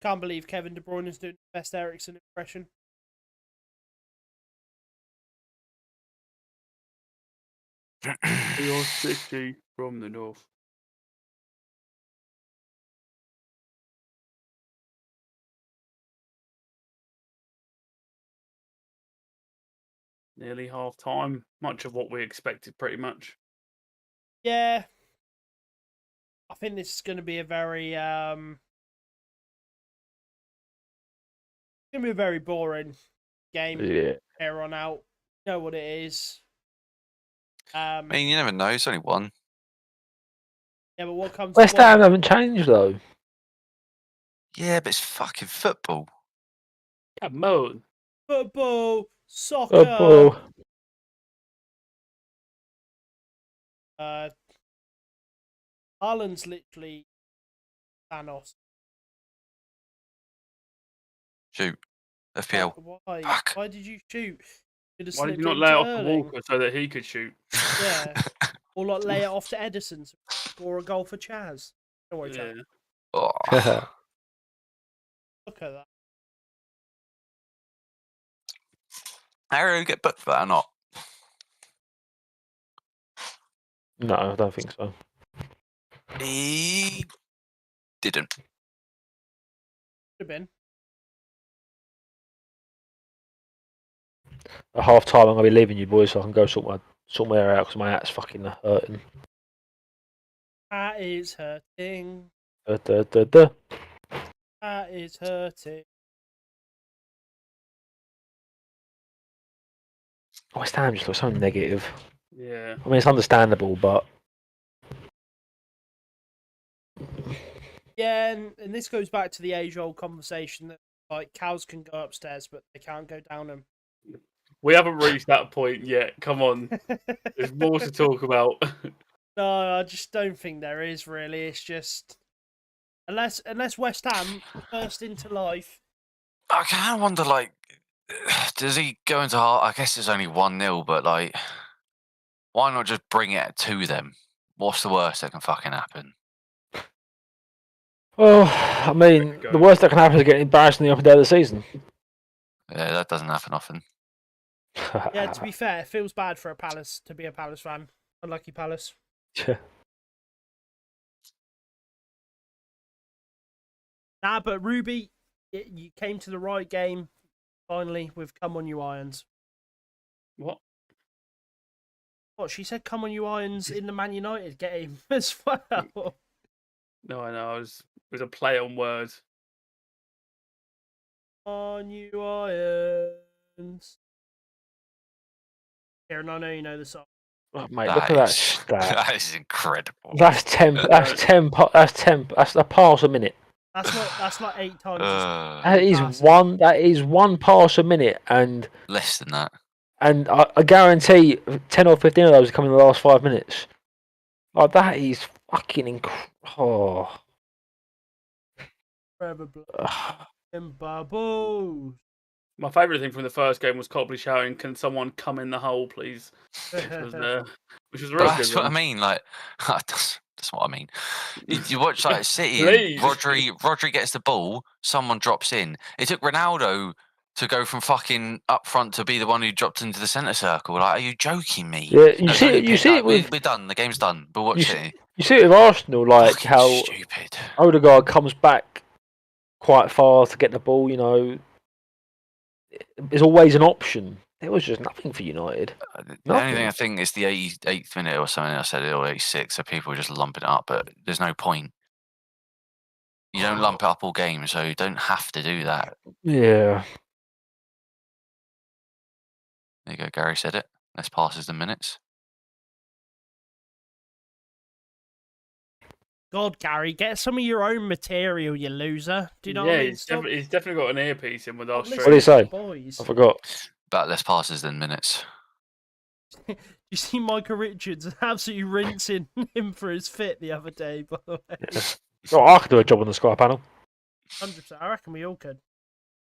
Can't believe Kevin De Bruyne is doing the best Eriksen impression. We are 60 from the north. Nearly half time. Much of what we expected, pretty much. Yeah. I think this is going to be a very boring game here on out. You know what it is. I mean, you never know. It's only one. Yeah, but what comes? West Ham haven't changed though. Yeah, but it's fucking football. Come on. Football, soccer. Football. Haaland's literally Thanos. Shoot. FPL. Why? Fuck. Why did you shoot? Should have Why did slipped you not it lay it into off to Erling. Walker so that he could shoot? Yeah. Or like lay it off to Edison to score a goal for Chaz. Don't worry, Chaz. Yeah. Oh. Look at that. Arrow get booked for that or not? No, I don't think so. He didn't. Should have been. At half time, I'm gonna be leaving you boys, so I can go sort my hair out because my hat's fucking hurting. That is hurting. Da, da, da, da. That is hurting. West Ham just looks so negative. Yeah. I mean, it's understandable, but Yeah, and this goes back to the age-old conversation that like cows can go upstairs, but they can't go down them. We haven't reached that point yet. Come on. There's more to talk about. No, I just don't think there is really. It's just unless West Ham burst into life. I kind of wonder, like, does he go into half? I guess it's only 1-0, but like, why not just bring it to them? What's the worst that can fucking happen? well, I mean, the worst that can happen is getting embarrassed in the upper day of the season. Yeah, that doesn't happen often. Yeah, to be fair, it feels bad for a Palace to be a Palace fan. Unlucky Palace. Nah, but Ruby, you came to the right game finally with "Come on, you Irons." What? What she said? "Come on, you Irons" in the Man United game as well. No, I know. It was a play on words. On you Irons. Kieran, I know you know the song. Oh, mate, look at that stat. That is incredible. That's 10. That's 10. That's 10. That's a pass a minute. That's not 8 times. That is pass. one. That is one pass a minute, and Less than that. I guarantee 10 or 15 of those are coming in the last 5 minutes. Like that is fucking incredible. Forever and bubbles. My favourite thing from the first game was Copley shouting, "Can someone come in the hole, please?" Which was a real But good that's what I one. mean. Like, that's what I mean. You watch like City, Please. and Rodri gets the ball, someone drops in. It took Ronaldo to go from fucking up front to be the one who dropped into the centre circle. Like, are you joking me? Yeah, you No, see don't pick it that. with We're done. The game's done. But watch City. you see it with Arsenal, like Fucking how stupid. Odegaard comes back quite far to get the ball. You know, there's always an option. There was just nothing for United. The only thing I think is the 88th minute or something. I said it, or 86, so people were just lumping it up, but there's no point. You don't lump it up all game, so you don't have to do that. Yeah. There you go, Gary said it. Less passes than minutes. God, Gary, get some of your own material, you loser. Do you know what I mean? He's definitely got an earpiece in with our Stop What do you listening say? to Boys. I forgot. About less passes than minutes. You see Michael Richards absolutely rinsing him for his fit the other day, by the way. Oh, I could do a job on the Sky panel. 100%. I reckon we all could.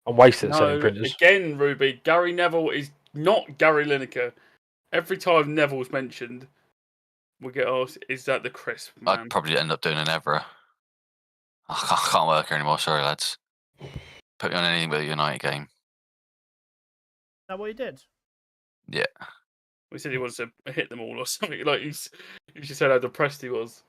I'm wasted at selling No, printers. again, Ruby, Gary Neville is not Gary Lineker. Every time Neville's mentioned, we get asked, "Is that the crisp man?" I'd probably end up doing an Evra. I can't work here anymore. Sorry, lads. Put me on anything but a United game. Is that what he did? Yeah. We said he wants to hit them all or something. Like you just said how depressed he was.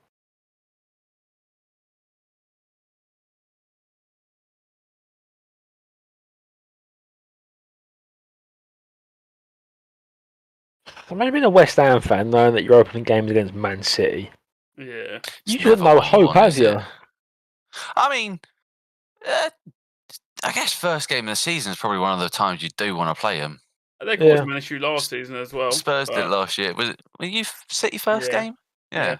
Imagine being a West Ham fan knowing that you're opening games against Man City. Yeah. You It's should never no what you hope, want, have is you? it? I mean, I guess first game of the season is probably one of the times you do want to play them. They caused him an issue last season as well. Spurs did it last year. Were you City first Yeah. game? Yeah.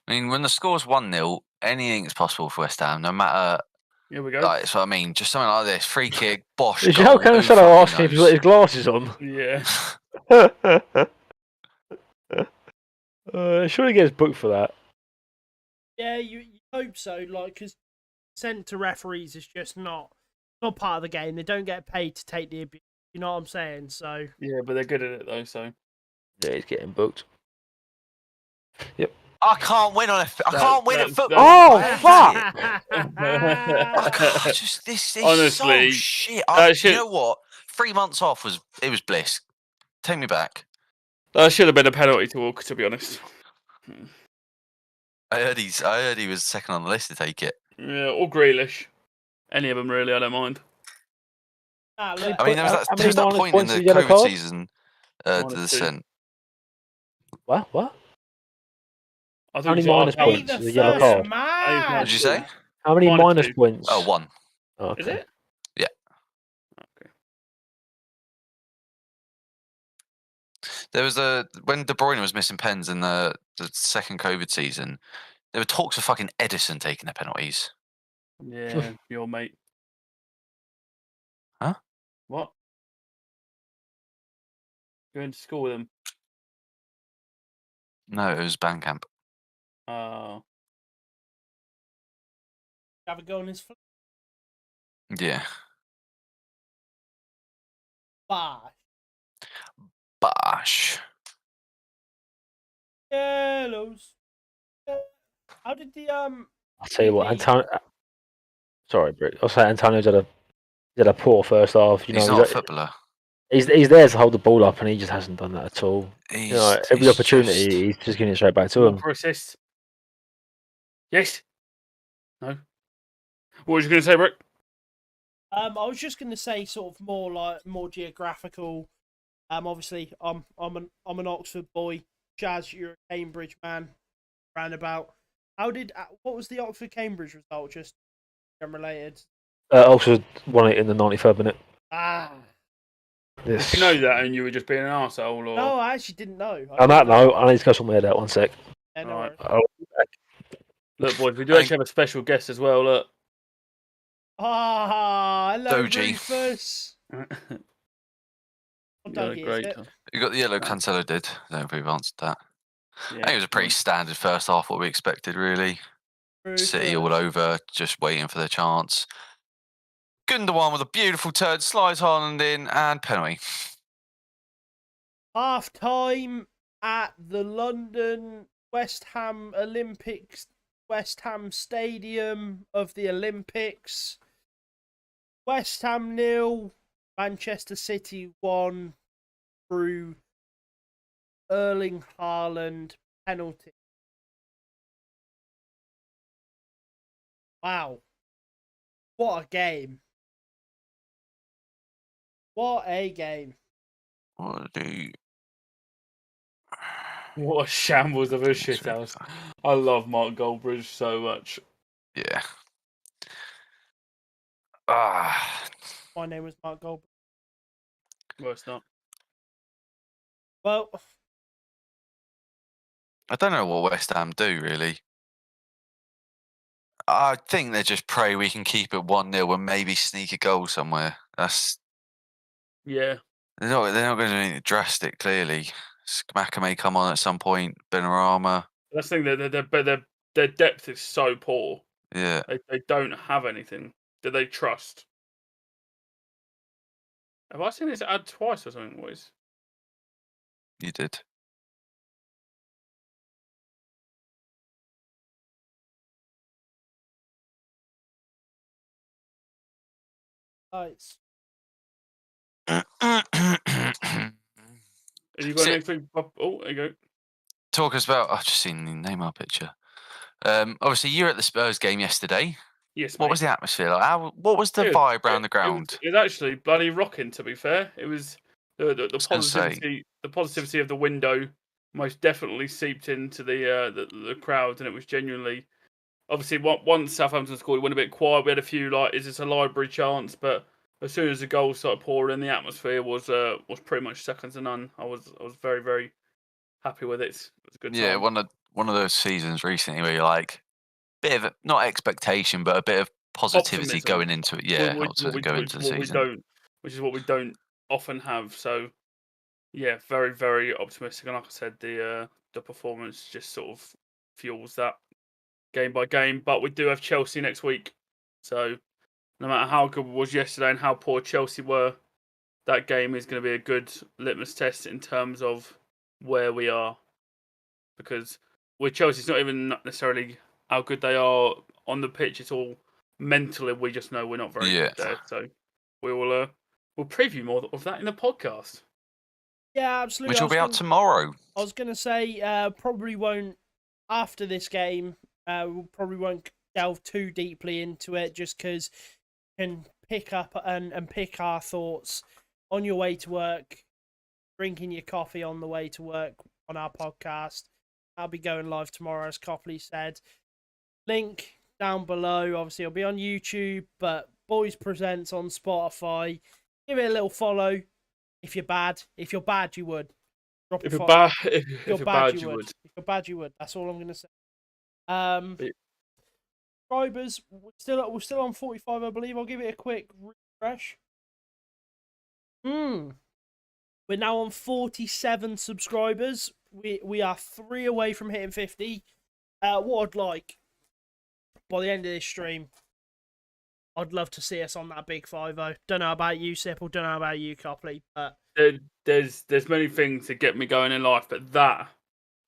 I mean, when the score's 1-0, anything's possible for West Ham, no matter. Here we go. Like, that's what I mean. Just something like this. Free kick, bosh, Is goal. Joe Cancelo asking if he's got his glasses on? Yeah. Surely he gets booked for that. Yeah, you hope so. Like, because sent to referees is just not part of the game. They don't get paid to take the abuse. You know what I'm saying? So Yeah, but they're good at it though. So Yeah, he's getting booked. Yep. I can't win on I can't win at football. Oh, I fuck! can't, just this is Honestly, so shit. that You know what? 3 months off was bliss. Take me back. that should have been a penalty to Walker, to be honest. I heard he was second on the list to take it. Yeah, or Grealish. Any of them really, I don't mind. look, I mean, there was How that, many point points in is the a yellow COVID card? season to the -2. descent. What? I How think many it's minus like- be points the is a yellow first card? man. What did you say? How many Minus minus two. points? Oh, 1. Oh, Is okay. it? Yeah. Okay. There was when De Bruyne was missing pens in the second COVID season. There were talks of fucking Edison taking the penalties. Yeah, your mate. Huh? What? Going to school with him? No, it was Bandcamp. Oh. Have a go on his foot. Yeah. Bye. Bosh. Yellows. How did the I'll tell you what, the- Antonio. Sorry, Brick. I'll say Antonio's had a poor first half. You He's know, not a footballer. he's there to hold the ball up, and he just hasn't done that at all. He's, You know, every he's opportunity, just- he's just giving it straight back to him. For assist. Yes. No. What was you going to say, Rick? I was just going to say sort of more geographical. Obviously, I'm an Oxford boy. Chaz, you're a Cambridge man. Roundabout. What was the Oxford Cambridge result? Just unrelated. Oxford won it in the 93rd minute. Did you know that and you were just being an arsehole? Or... No, I actually didn't know. On that note, I need to go sort my head out 1 sec. Yeah, no Alright. worries. Look, boys, we do actually have a special guest as well. Look. Hello, Doji. Rufus. What Dougie, is it? You got the yellow Cancelo did. I don't know if we've answered that. I think Yeah. it was a pretty standard first half, what we expected, really. City all Rufus. over, just waiting for their chance. Gundogan with a beautiful turn, slides Haaland in, and penalty. Half time at the London West Ham Olympics, West Ham Stadium of the Olympics. West Ham 0, Manchester City 1 through Erling Haaland penalty. Wow. What a game. What a game. What do you... What a shambles of a shithouse. I love Mark Goldbridge so much. Yeah. Ah, My name was Mark Gold. Well, it's not. Well, I don't know what West Ham do, really. I think they just pray we can keep it 1-0 and maybe sneak a goal somewhere. Yeah. They're not going to do anything drastic, clearly. Skamaka may come on at some point. Benrahma. That's the thing, their depth is so poor. Yeah. They don't have anything that they trust. Have I seen this ad twice or something, boys? You did. lights. Have you got See- anything? Oh, there you go. Talk us about... I've just seen the Neymar picture. Obviously, you were at the Spurs game yesterday. Yes, What mate. was the atmosphere like? What was the Good. vibe around the ground? It was actually bloody rocking, to be fair. It was the was gonna say. positivity. The positivity of the window most definitely seeped into the crowd, and it was genuinely. Obviously, once Southampton scored, it went a bit quiet. We had a few is this a library chance? But as soon as the goals started pouring in, the atmosphere was pretty much second to none. I was very very happy with it. It was a good Yeah, time. one one of those seasons recently where you're like, bit of not expectation, but a bit of positivity Optimism. going into it. Yeah, Which optimism going into the season. which is what we don't often have. So yeah, very very optimistic. And like I said, the performance just sort of fuels that game by game. But we do have Chelsea next week, so no matter how good it was yesterday and how poor Chelsea were, that game is going to be a good litmus test in terms of where we are. Because with Chelsea, it's not even necessarily how good they are on the pitch. It's all mentally. We just know we're not very good there. So we will we'll preview more of that in the podcast. Yeah, absolutely. Which will be out tomorrow. I was going to say, probably won't, after this game, we probably won't delve too deeply into it just because you can pick up and pick our thoughts on your way to work, drinking your coffee on the way to work on our podcast. I'll be going live tomorrow, as Copley said. Link down below. Obviously, it'll be on YouTube, but BhoysPresents on Spotify. Give it a little follow. If you're bad, you would. Drop If a you're follow. bad, if you're bad, you would. If you're bad, you would. That's all I'm going to say. Subscribers, we're still on 45, I believe. I'll give it a quick refresh. We're now on 47 subscribers. We are 3 away from hitting 50. What I'd like by the end of this stream, I'd love to see us on that big 5-0. Don't know about you, Sip, or don't know about you, Copley, but there's many things that get me going in life, but that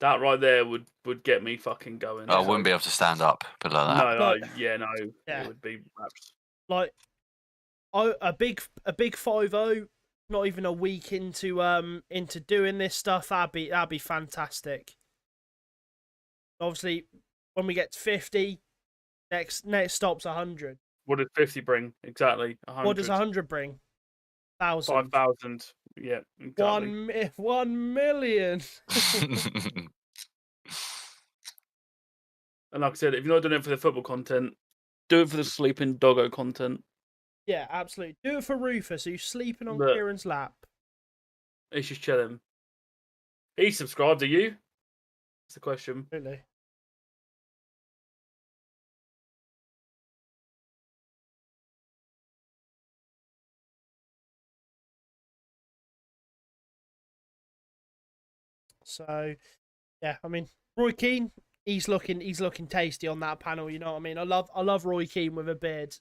right there would get me fucking going. I wouldn't be able to stand up, but like that. Like, it would be raps. Like, a big 5-0. Not even a week into doing this stuff. That'd be fantastic. Obviously, when we get to 50, next stop's 100. What does 50 bring? Exactly. 100. What does 100 bring? 1,000. 5,000. Yeah. Exactly. 1 million. And like I said, if you're not doing it for the football content, do it for the sleeping doggo content. Yeah, absolutely. Do it for Rufus, who's sleeping on Look. Kieran's lap. He's just chilling. He subscribed, are you? That's the question. Really? So, yeah, I mean, Roy Keane, he's looking tasty on that panel. You know what I mean? I love Roy Keane with a beard.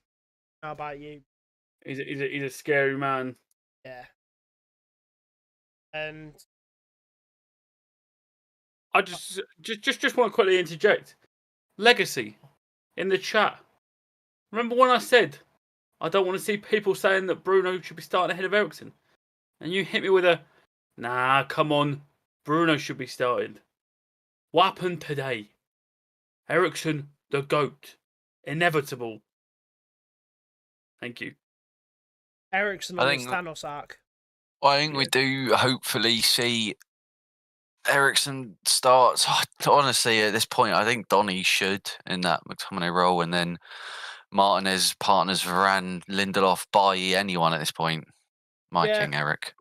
How about you? He's a scary man. Yeah. And I just want to quickly interject. Legacy in the chat. Remember when I said I don't want to see people saying that Bruno should be starting ahead of Eriksen? And you hit me with a, nah, come on, Bruno should be started. What happened today? Eriksen, the GOAT. Inevitable. Thank you. Eriksen on his Thanos arc. I think we do hopefully see Eriksen starts. Honestly, at this point, I think Donny should in that McTominay role, and then Martinez partners Varane, Lindelof, Bailly, anyone at this point. King Eric.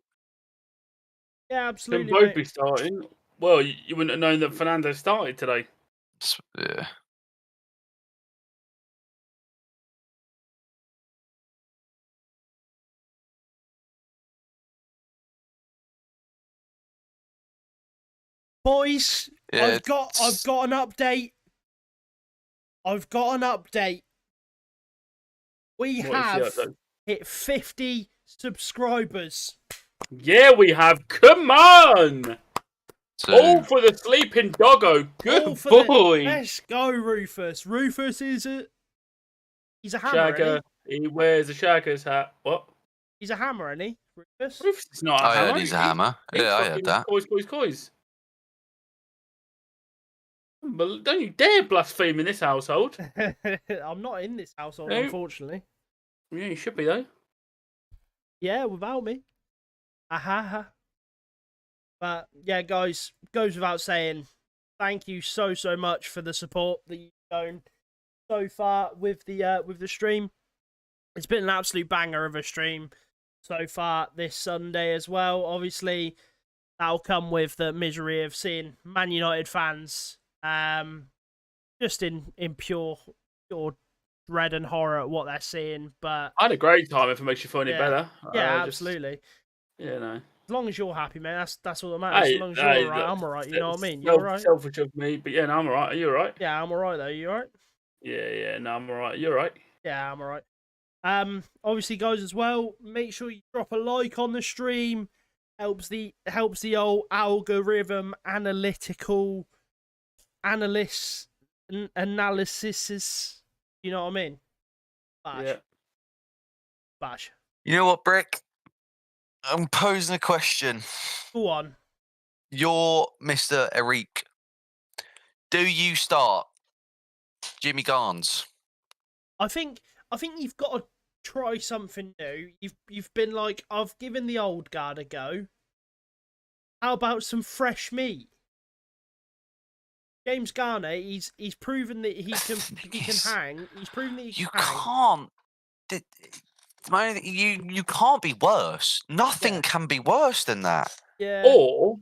Yeah, absolutely. Can both be starting? Well, you wouldn't have known that Fernando started today. Yeah. Boys, I've got an update. We have hit 50 subscribers. Yeah, we have. Come on! All for the sleeping doggo. Good boy. Let's go, Rufus. Rufus he's a hammer. Shagger. He wears a Shagger's hat. What? He's a hammer, isn't he? Rufus? Rufus is not a hammer. I heard he's a hammer. Yeah, I heard that. Coys. But don't you dare blaspheme in this household. I'm not in this household, unfortunately. Yeah, you should be, though. Yeah, without me. Aha. But, yeah, guys, goes without saying, thank you so much for the support that you've shown so far with the stream. It's been an absolute banger of a stream so far this Sunday as well. Obviously, that'll come with the misery of seeing Man United fans Just in pure dread and horror at what they're seeing. But I had a great time. If it makes you feel any Yeah. better. yeah, Just, absolutely. yeah, no. As long as you're happy, man, that's all that matters. Hey, As long as you're hey, alright, look, I'm alright. You know what I mean? You're alright. Selfish of me, but yeah, no, I'm alright. Are you alright? Yeah, I'm alright though. You alright? Yeah, no, I'm alright. You're right. Yeah, I'm alright. Obviously, guys, as well, make sure you drop a like on the stream. Helps the old algorithm analytical analysis. You know what I mean? Bash. Yeah. Bash. You know what, Brick? I'm posing a question. Go on. You're Mr. Eric. Do you start Jimmy Garnes? I think you've got to try something new. You've been like, I've given the old guard a go. How about some fresh meat? James Garner, he's proven that he can hang. He's proven that he can You hang. can't. You can't be worse. Nothing Yeah. can be worse than that. Yeah. Or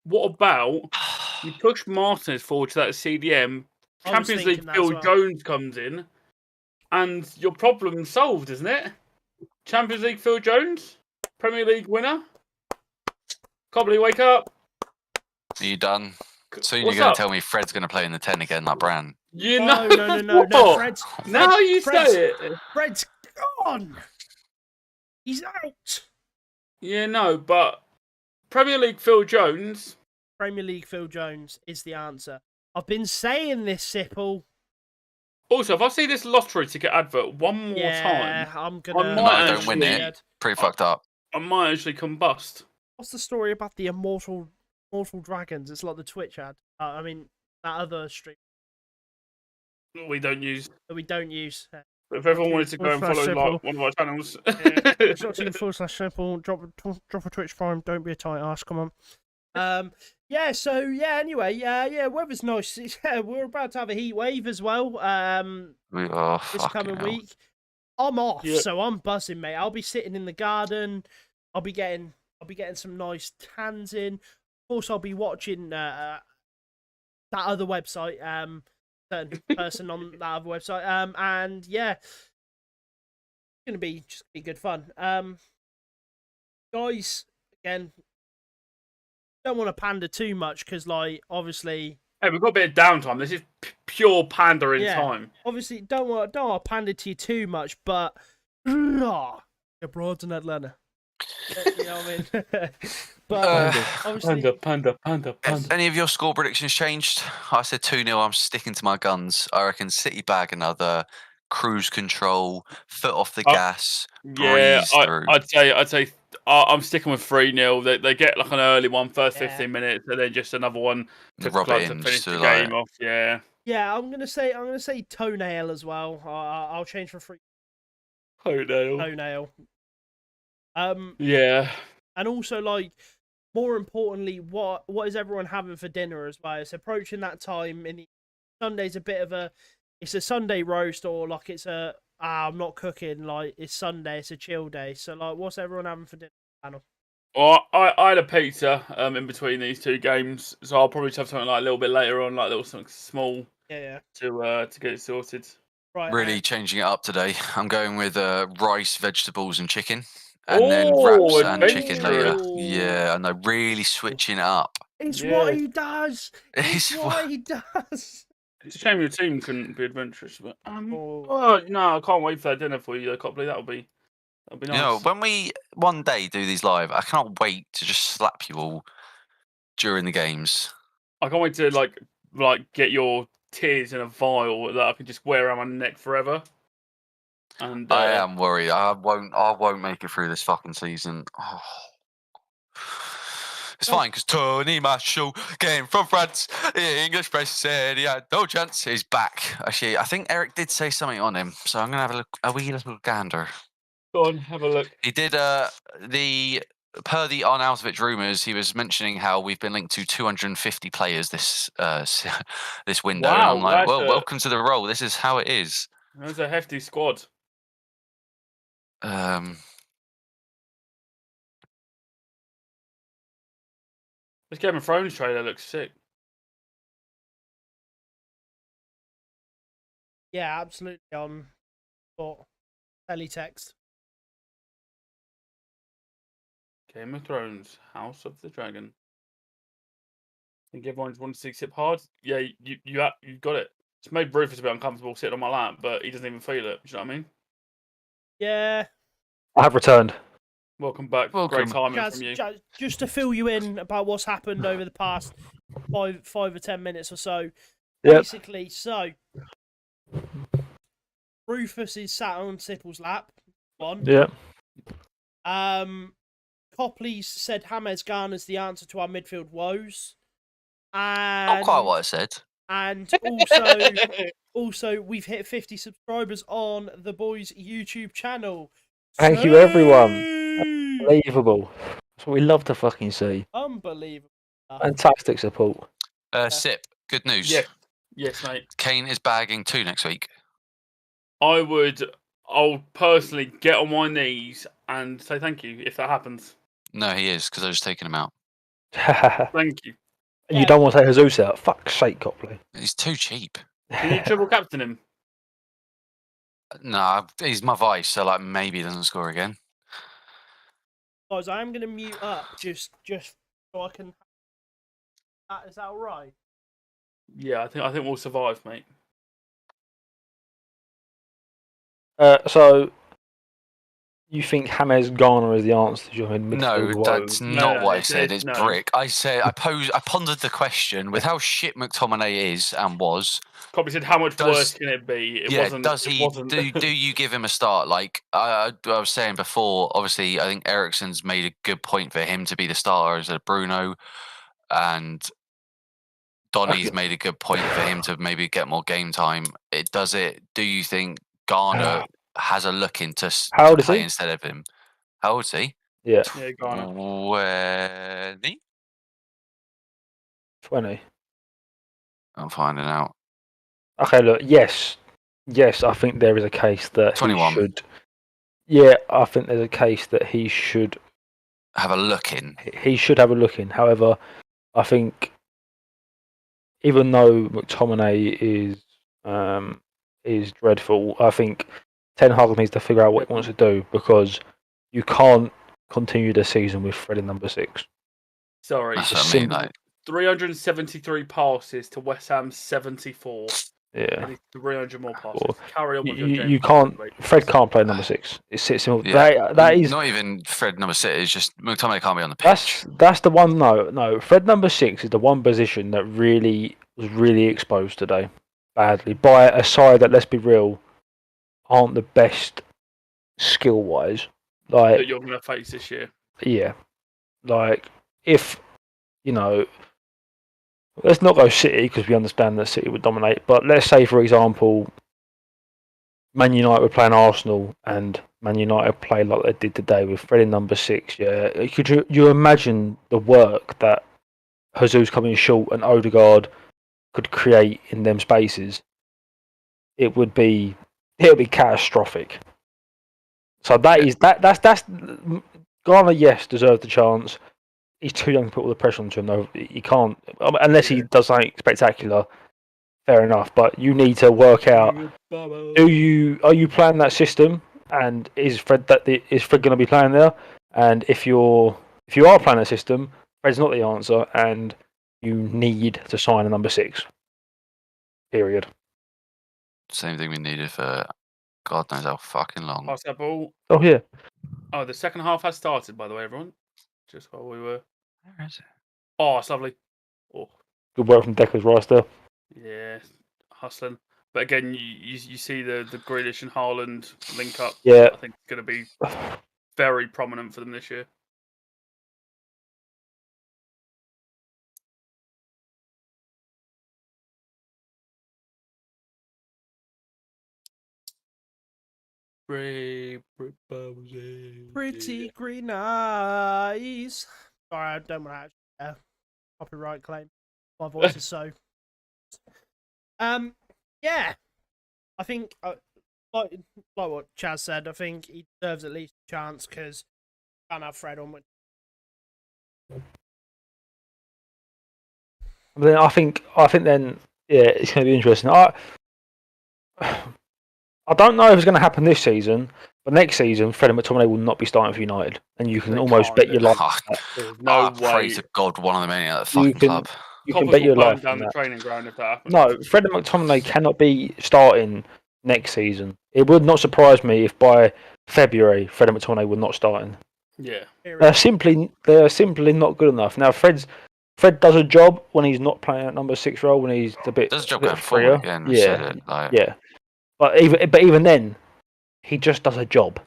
what about you push Martinez forward to that CDM? I was Champions thinking League that as Phil well. Jones comes in, and your problem's solved, isn't it? Champions League Phil Jones, Premier League winner. Copley, wake up! Are you done? Soon What's you're going up? to tell me Fred's going to play in the 10 again, like Bran. You No, know, no. what? Now you say it. Fred's gone. He's out. Yeah, no, but Premier League Phil Jones. Premier League Phil Jones is the answer. I've been saying this, Sipple. Also, if I see this lottery ticket advert one more time, I'm gonna. I might No, don't win actually- it. Pretty fucked up. I might actually combust. What's the story about the immortal dragons? It's like the Twitch ad. I mean, that other stream We don't use. that we don't use. If everyone wanted to go and follow like, one of our channels, Simple. Drop a Twitch prime. Don't be a tight ass. Come on. Yeah. So yeah. Anyway. Yeah. Weather's nice. Yeah. We're about to have a heat wave as well. This Fucking coming hell. week. I'm off, Yeah. so I'm buzzing, mate. I'll be sitting in the garden. I'll be getting some nice tans in. Of course, I'll be watching that other website. Certain person on that other website. And yeah, it's gonna be good fun. Guys, again, don't want to pander too much because, like, obviously. hey, we've got a bit of downtime. This is pure pandering Yeah. time. Obviously, don't want to pander to you too much, but your broads in Atlanta. You know what I mean? But obviously, Panda. Have any of your score predictions changed? I said 2-0. I'm sticking to my guns. I reckon City bag another, cruise control, foot off the gas, Yeah, breeze through. I'd say I'm sticking with 3-0. They get like an early one, first 15 minutes, and then just another one to Rub it in finish just the to, game like- off. Yeah. yeah, I'm gonna say toenail as well. I'll change for free Toenail. toenail. Yeah. And also, like, more importantly, what is everyone having for dinner as well? It's approaching that time. Sunday's a bit of it's a Sunday roast, or like it's I'm not cooking. Like, it's Sunday, it's a chill day. So, like, what's everyone having for dinner? Panel. Well, I had a pizza in between these two games, so I'll probably just have something like a little bit later on, like a little something small Yeah. to get it sorted. Right. Really changing it up today. I'm going with rice, vegetables, and chicken. And then Oh, wraps and chicken later. adventurous. Yeah, I know. Really switching it up. It's Yeah. what he does. It's It's what he does. It's a shame your team couldn't be adventurous, but Oh. oh no, I can't wait for that dinner for you, though, Copley. That'll be nice. You know, when we one day do these live, I cannot wait to just slap you all during the games. I can't wait to like get your tears in a vial that I can just wear around my neck forever. And I am worried. I won't make it through this fucking season. Oh. It's fine because Tony Marshall came from France. English press said he had no chance. He's back. Actually, I think Eric did say something on him, so I'm gonna have a wee little gander. Go on, have a look. He did per the Arnautovic rumours. He was mentioning how we've been linked to 250 players this this window. And Wow, I'm like, that's well, a- welcome to the role. This is how it is. That's a hefty squad. This Game of Thrones trailer looks sick. Yeah, absolutely on for teletext. Game of Thrones, House of the Dragon. I think everyone's wanted to see Sip hard. Yeah, you got it. It's made Rufus a bit uncomfortable sitting on my lap, but he doesn't even feel it. Do you know what I mean? Yeah. I have returned. Welcome back. Welcome. Great timing from you. Just to fill you in about what's happened over the past five or 10 minutes or so. Yep. Basically, so Rufus is sat on Sipple's lap. One. Yeah. Copley said James Garner's the answer to our midfield woes. Not And quite what I said. And also we've hit 50 subscribers on the Boys YouTube channel. Thank you, everyone. Save! Unbelievable. That's what we love to fucking see. Unbelievable. Fantastic support. Sip, good news. Yes, mate. Kane is bagging 2 next week. I'll personally get on my knees and say thank you if that happens. No, he is, because I just taken him out. Thank you. You don't want to take Jesus out. Fuck's sake, Copley. He's too cheap. Can you triple captain him? No, he's my vice, so like maybe he doesn't score again. Guys, I am going to mute up just so I can. Is that all right? Yeah, I think we'll survive, mate. So, you think James Garner is the answer to your midfield No, woes? that's not what I said. there's It's no. Brick. I pondered the question with how shit McTominay is and was. Copley said, "How much Does- worse can it be?" It Yeah, wasn't. does it he? wasn't. Do you give him a start? Like I was saying before, obviously I think Eriksen's made a good point for him to be the starter instead of Bruno, and Donny's made a good point for him to maybe get more game time. Do you think Garner has a look into How old is play he? instead of him? How old is he? Yeah, Yeah, Garner. 20? 20. I'm finding out. Okay, look, yes, I think there is a case that 21. he should. Yeah, I think there's a case that he should. Have a look in. He should have a look in. However, I think even though McTominay is dreadful, I think Ten Hag needs to figure out what he wants to do, because you can't continue the season with Fred in number 6. Sorry, That's It's what I mean. simple. Like, 373 passes to West Ham 74. Yeah. He needs 300 more passes. Or- Carry on with your game. You can't. Fred can't play number 6. It's simple. Yeah. That is. not even Fred number 6. It's just McTominay can't be on the pitch. That's the one. No. Fred number 6 is the one position that was really exposed today, badly, by a side that, let's be real, aren't the best skill wise. Like, that you're going to face this year. yeah, like if let's not go City, because we understand that City would dominate. But let's say, for example, Man United were playing Arsenal, and Man United play like they did today with Fred in number 6. Yeah, could you imagine the work that Jesus coming short and Odegaard could create in them spaces? It would be catastrophic. So that's Garner. Yes, deserved the chance. He's too young to put all the pressure onto him, though. He can't, unless he does something spectacular. Fair enough, but you need to work out: are you playing that system, and is Fred going to be playing there? And if you are playing that system, Fred's not the answer, and you need to sign a number 6. Period. Same thing we needed for God knows how fucking long. Pass that ball. Oh yeah. Oh, the second half has started, by the way, everyone. Just while we were. Where is it? Oh, it's lovely. Oh, Good work from Decker's Rice there. yeah, hustling. But again, you see the Grealish and Haaland link up. Yeah. I think it's going to be very prominent for them this year. Pretty green eyes. Sorry, I don't want to actually copyright claim. My voice is so. Yeah, I think like what Chaz said. I think he deserves at least a chance, because can't have Fred on. But then I think then, yeah, it's going to be interesting. I don't know if it's going to happen this season, but next season, Freddie McTominay will not be starting for United, and you can They almost can't bet do your that. life. There's no I pray way. to God one of them ain't at the You fucking can club. you can Coppers bet will your burn life down on the that. training ground if that happens. No, Freddie McTominay cannot be starting next season. It would not surprise me if by February Freddie McTominay would not starting. Yeah. They're simply not good enough. Now Fred does a job when he's not playing at number 6 role, when he's a bit Does a job bit going freer. forward again. We said it. Like, Yeah. But even then, he just does a job.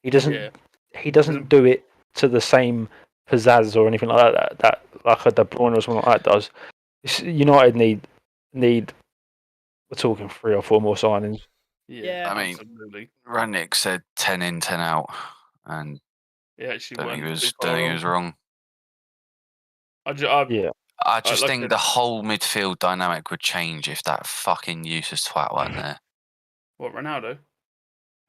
He doesn't Yeah. do it to the same pizzazz or anything like that like a De Bruyne or something like that does. United need we're talking 3 or 4 more signings. Yeah. I mean, absolutely. Ranić said 10 in, 10 out, and He actually don't think went he too was far wrong. I Yeah. I just like think the whole midfield dynamic would change if that fucking useless twat weren't there. What, Ronaldo?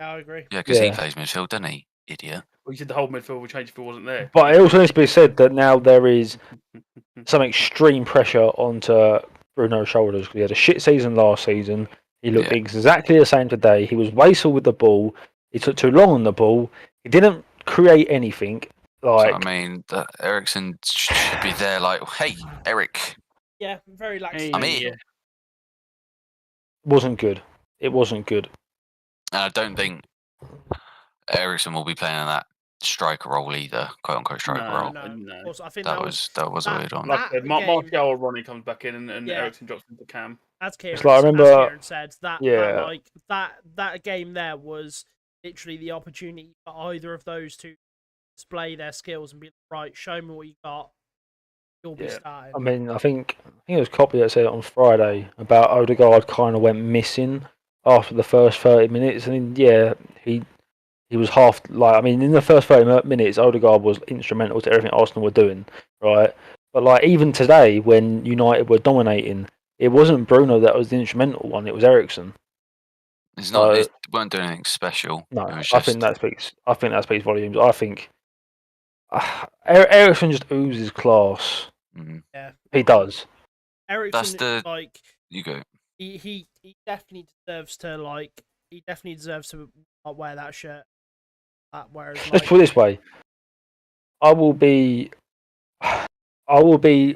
Yeah, I agree. Yeah, because he Yeah. plays midfield, doesn't he? Idiot. Well, you said the whole midfield would change if he wasn't there. But it also needs to be said that now there is some extreme pressure onto Bruno's shoulders because he had a shit season last season. He looked Yeah. exactly the same today. He was wasteful with the ball. He took too long on the ball. He didn't create anything. Like, So, I mean, Ericsson should be there like, hey, Eric, Yeah, very lax. Hey, I'm here. wasn't good. It wasn't good. And I don't think Ericsson will be playing in that striker role either, quote unquote striker role. No, No. of course. I think That was a weird one. Like I said, game- Martial or Ronnie comes back in and Yeah. Ericsson drops into Cam. as Kieran, like, I remember- as Kieran said, that game there was literally the opportunity for either of those to display their skills and be like, right, show me what you got. You'll be starting. I mean, I think it was Copley that said it on Friday about Odegaard kind of went missing after the first 30 minutes. And yeah, he was half like, I mean, in the first 30 minutes, Odegaard was instrumental to everything Arsenal were doing, right? But like even today, when United were dominating, it wasn't Bruno that was the instrumental one; it was Ericsson. It's not. It weren't doing anything special. No, It was I just, think that speaks volumes. I think Ericsson just oozes class. Mm. He does. Ericsson, like You go. he definitely deserves to wear that shirt. Whereas, Let's put it this way: I will be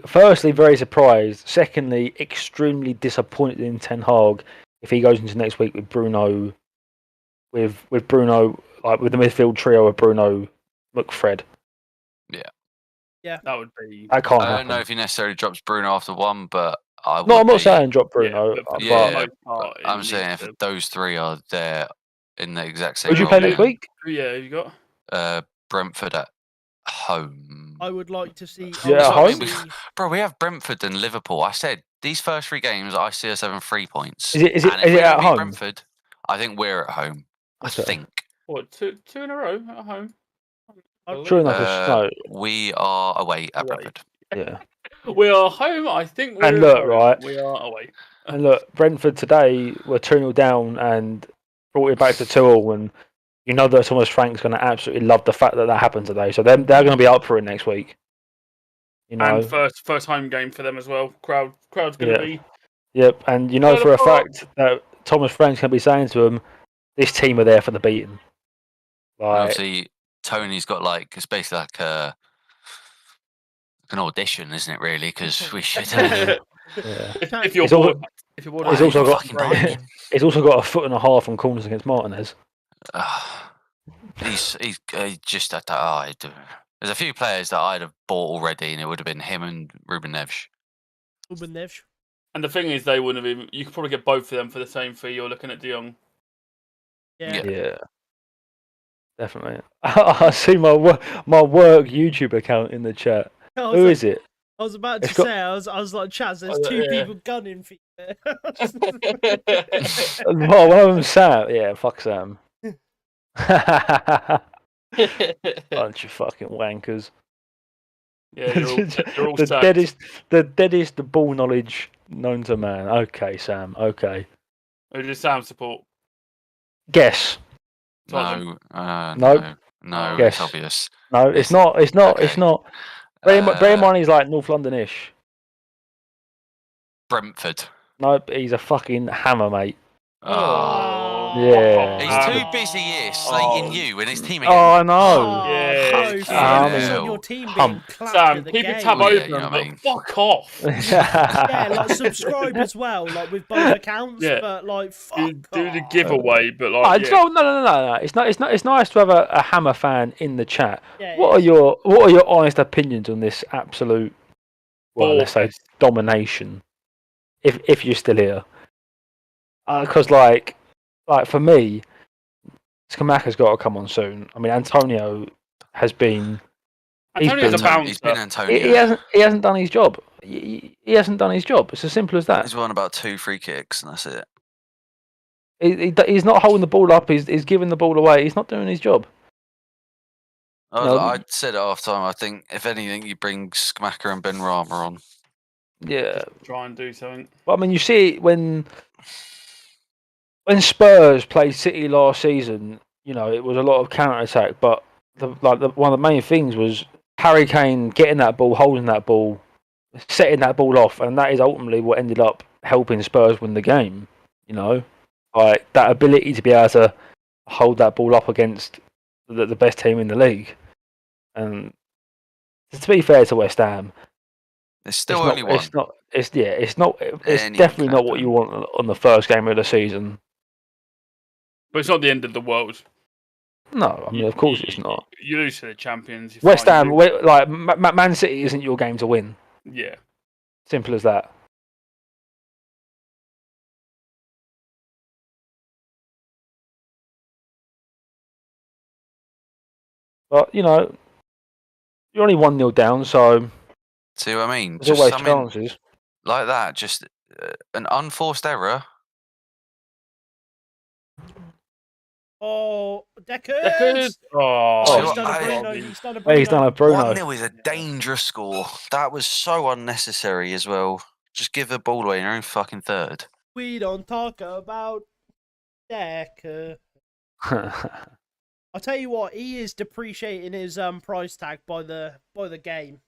firstly very surprised. Secondly, extremely disappointed in Ten Hag if he goes into next week with Bruno, with Bruno, like with the midfield trio of Bruno, McFred. Yeah, that would be. That can't I happen. don't know if he necessarily drops Bruno after one, but I would. No, I'm not be- saying drop Bruno. Yeah, but- Yeah, but I'm saying if those three are there in the exact same. Would you role, play next then, week? Yeah, you got. Brentford at home. I would like to see. Yeah, I would home? like to see- Bro, we have Brentford and Liverpool. I said these first 3 games, I see us having 3 points. Is it And if we at don't beat home? Brentford, I think we're at home. Okay. I think. What, two in a row at home? Sure enough, it's We are away at Away. Brentford. yeah. We are home. I think we're And look, home. right. We are away. And look, Brentford today were 2-0 down and brought it back to 2-2, and you know that Thomas Frank's going to absolutely love the fact that happened today. So they're going to be up for it next week. You know. And first home game for them as well. Crowd's going to be. Yep, and you know Turn for a them up. fact that Thomas Frank's going to be saying to him, "This team are there for the beating." And Like, obviously, Tony's got it's basically like an audition, isn't it? Really, because we should. yeah. If you're It's all- bored, if you're bored, He's Why also are you got fucking buying him? he's also got a foot and a half on corners against Martinez. He's just at that. There's a few players that I'd have bought already, and it would have been him and Ruben Neves. Ruben Neves. and the thing is, they wouldn't have even. You could probably get both of them for the same fee. You're looking at De Jong. Yeah. Yeah, definitely. I see my work YouTube account in the chat. Who is it? I was about to It's got- say, I was like, Chaz, there's two yeah. people gunning for you. Oh, one of them Sam. Yeah, fuck Sam. Bunch of fucking wankers. Yeah, you're all the sacked. deadest ball knowledge known to man. Okay, Sam. Okay. Who does Sam support? Guess. No, Nope. no, Yes. it's obvious. No, it's not. It's not. Okay. It's not. Bear in mind, he's like North London-ish. Brentford. Nope, he's a fucking hammer, mate. Oh. Yeah. He's too busy here slating you and his team again. Oh, I know. Oh, Yeah, no, fucking focus hell. on your team being Hump. clapped Sam, at the keep game. your tab Well, yeah, open, you know what I mean. but fuck off. Yeah, like subscribe as well, like with both accounts. Yeah. But like, fuck do the off. giveaway, but Oh, like, yeah. no. It's not. It's nice to have a Hammer fan in the chat. Yeah, What are your honest opinions on this absolute, well, let's say, Ballfest. domination? If you're still here, because like for me, Skamaka's got to come on soon. I mean, Antonio has been. Antonio's a bouncer. He's been Antonio. He hasn't done his job. He hasn't done his job. It's as simple as that. He's won about 2 free kicks, and that's it. He's not holding the ball up. He's giving the ball away. He's not doing his job. I said at half time, I think, if anything, you bring Skamaka and Ben Rama on. Yeah, Try and do something. but I mean, you see it when Spurs played City last season. You know, it was a lot of counter attack, but one of the main things was Harry Kane getting that ball, holding that ball, setting that ball off, and that is ultimately what ended up helping Spurs win the game. You know, like that ability to be able to hold that ball up against the best team in the league. And to be fair to West Ham, There's still only one. It's Anything definitely can not what happen. you want on the first game of the season. But it's not the end of the world. No, I mean, of course it's not. You lose to the champions. you're West fine, Ham, you- like Man City, isn't your game to win. Yeah. Simple as that. But you know, you're only 1-0 down, so See what I mean? there's Just always something chances. like that. Just an unforced error. Oh, Deckers! Deckers. Oh, Oh, he's done a I- Bruno. He's done a Bruno. He's done a Bruno. 1-0 is a dangerous score. That was so unnecessary as well. Just give the ball away in your own fucking third. We don't talk about Decker. I'll tell you what, he is depreciating his price tag by the game.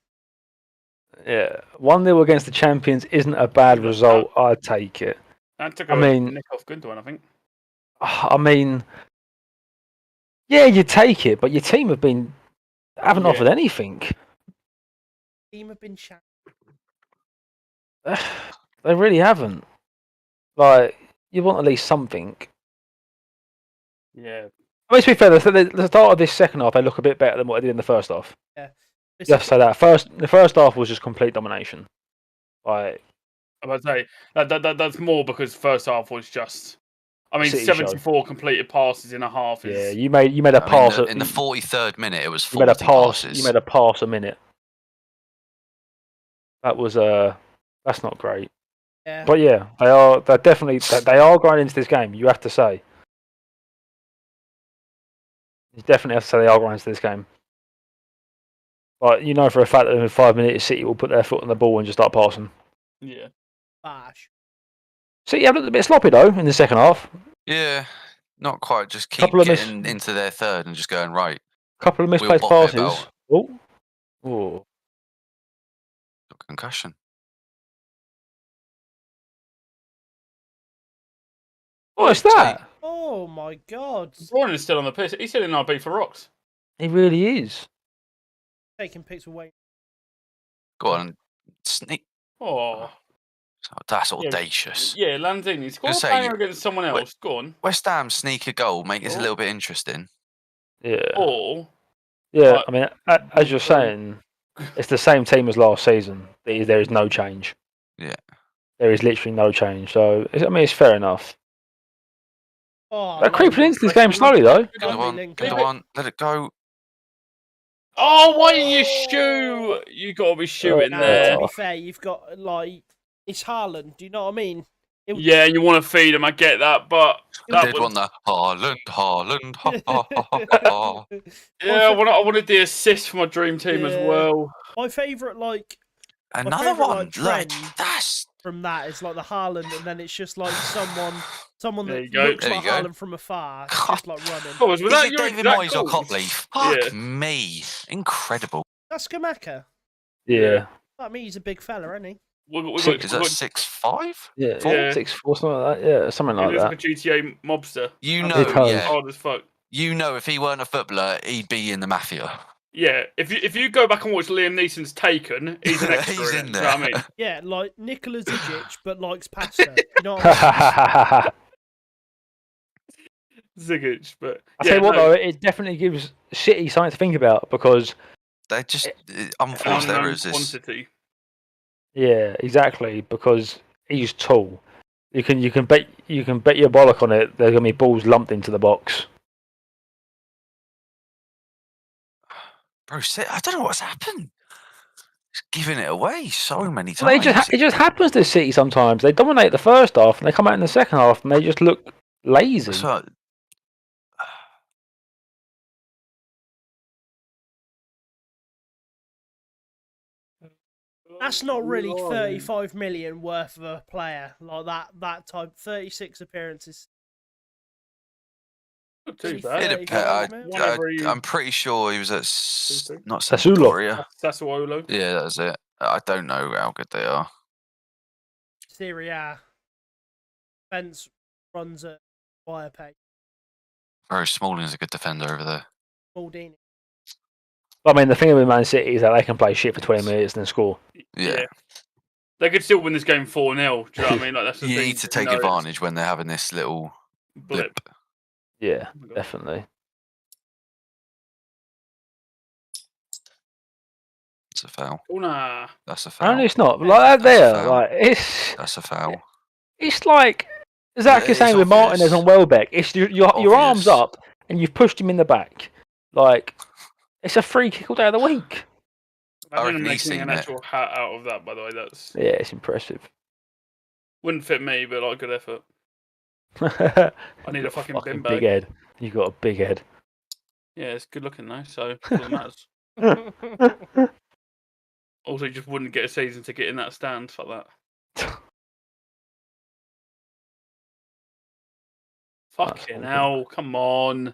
Yeah, 1-0 against the champions isn't a bad result. I'd take it. That took I a mean- nick off Gundogan, I think. I mean, yeah, you take it, but your team haven't Yeah. offered anything. Team have been shat. They really haven't. Like, you want at least something. Yeah. I mean, to be fair, the start of this second half, they look a bit better than what they did in the first half. This You have to say that. The first half was just complete domination. Like, I would say that's more because first half was just. I mean, City show. 74 completed passes in a half is. yeah, you made a I mean, pass. in the 43rd minute, it was you made a 40 pass. passes. You made a pass a minute. That was that's not great. Yeah. But yeah, they're definitely they are going into this game. You have to say. You definitely have to say they are going into this game. But you know for a fact that in 5 minutes, City will put their foot on the ball and just start passing. Yeah. Bash. City have looked a bit sloppy though in the second half. Yeah, not quite. Just keep Couple of getting into their third and just going, right, Couple of misplaced bop it passes. about. Oh, Concussion. what's that? Oh my god. Brighton is still on the piss. He's still in RB for rocks. He really is. Taking pics away. Go on, sneak. Oh. That's Yeah. audacious. Yeah, Lanzini. Score Gonna a say, banger against someone else. Go on. West Ham sneak a goal, make it a little bit interesting. Yeah. Or. Yeah, Right. I mean, as you're saying, it's the same team as last season. There is no change. Yeah. There is literally no change. So, I mean, it's fair enough. Oh, They're creeping lovely. into this game slowly, though. Go on, Lincoln. go on, let it go. Oh, why didn't you shoot? You got to be shooting Now, there. to be fair, you've got, like, it's Haaland. Do you know what I mean? Yeah, you want to feed him. I get that, but I that did was, want the Haaland, ha, ha, ha, ha, ha. yeah. I wanted the assist for my dream team as Yeah. well. My favourite, like, Another favourite, one. like, Like, trend- that's from that is like the Haaland, and then it's just like someone There that you go. looks There like you go. Haaland from afar, just like running. Oh, was is that it your David exact Moyes or goals? Copley? Fuck Yeah. me. Incredible. That's Skamaka. Yeah. I mean, he's a big fella, isn't he? We've Six- Is that 6'5"? Yeah, Yeah. 6'4", something like that. Yeah, something He like looks that. like a GTA mobster. You It know, does. yeah. Hard as fuck. You know, if he weren't a footballer, he'd be in the mafia. Yeah, if you go back and watch Liam Neeson's Taken, he's an extra. He's in in it, do you know what I there. mean? Yeah, like Nicola Zijic, but likes pasta. You know what I mean? Zigic, but I tell you what, though, it definitely gives City something to think about because, They're just an unforced unknown errors. quantity. yeah, exactly, because he's tall. You can bet your bollock on it. There's gonna be balls lumped into the box. Bro, I don't know what's happened. He's giving it away so many Well, times. it just happens to City sometimes. They dominate the first half and they come out in the second half and they just look lazy. So, That's not really 35 million worth of a player like that. That type, 36 appearances. Not too Really bad. fair. it Thirty-five million. I'm pretty sure he was at not Sassuolo. Sampdoria. Sassuolo. Yeah, that was it. I don't know how good they are. Serie A. Spence runs at wire pay. Bro, Smalling's a good defender over there. Maldini. I mean, the thing with Man City is that they can play shit for 20 minutes and then score. Yeah. They could still win this game 4-0. Do you know what I mean? Like that's the You thing. need to take it's advantage when they're having this little blip. blip. Yeah, Oh my God. definitely. It's a foul. Oh nah. That's a Apparently foul. it's not. Like that That's a there, foul. like That's a foul. it's like Zach It's is saying with obvious. Martinez on Welbeck. It's your arms Obvious. up and you've pushed him in the back. Like it's a free kick all day of the week. I Imagine reckon he's making seen an it. actual hat out of that. By the way, that's Yeah, it's impressive. wouldn't fit me, but like good effort. I need a You've got fucking bin big bag. head. You've got a big head. Yeah, it's good looking though, so it doesn't matter. Also, you just wouldn't get a season ticket in that stand. Fuck that. Fucking hell! Come on.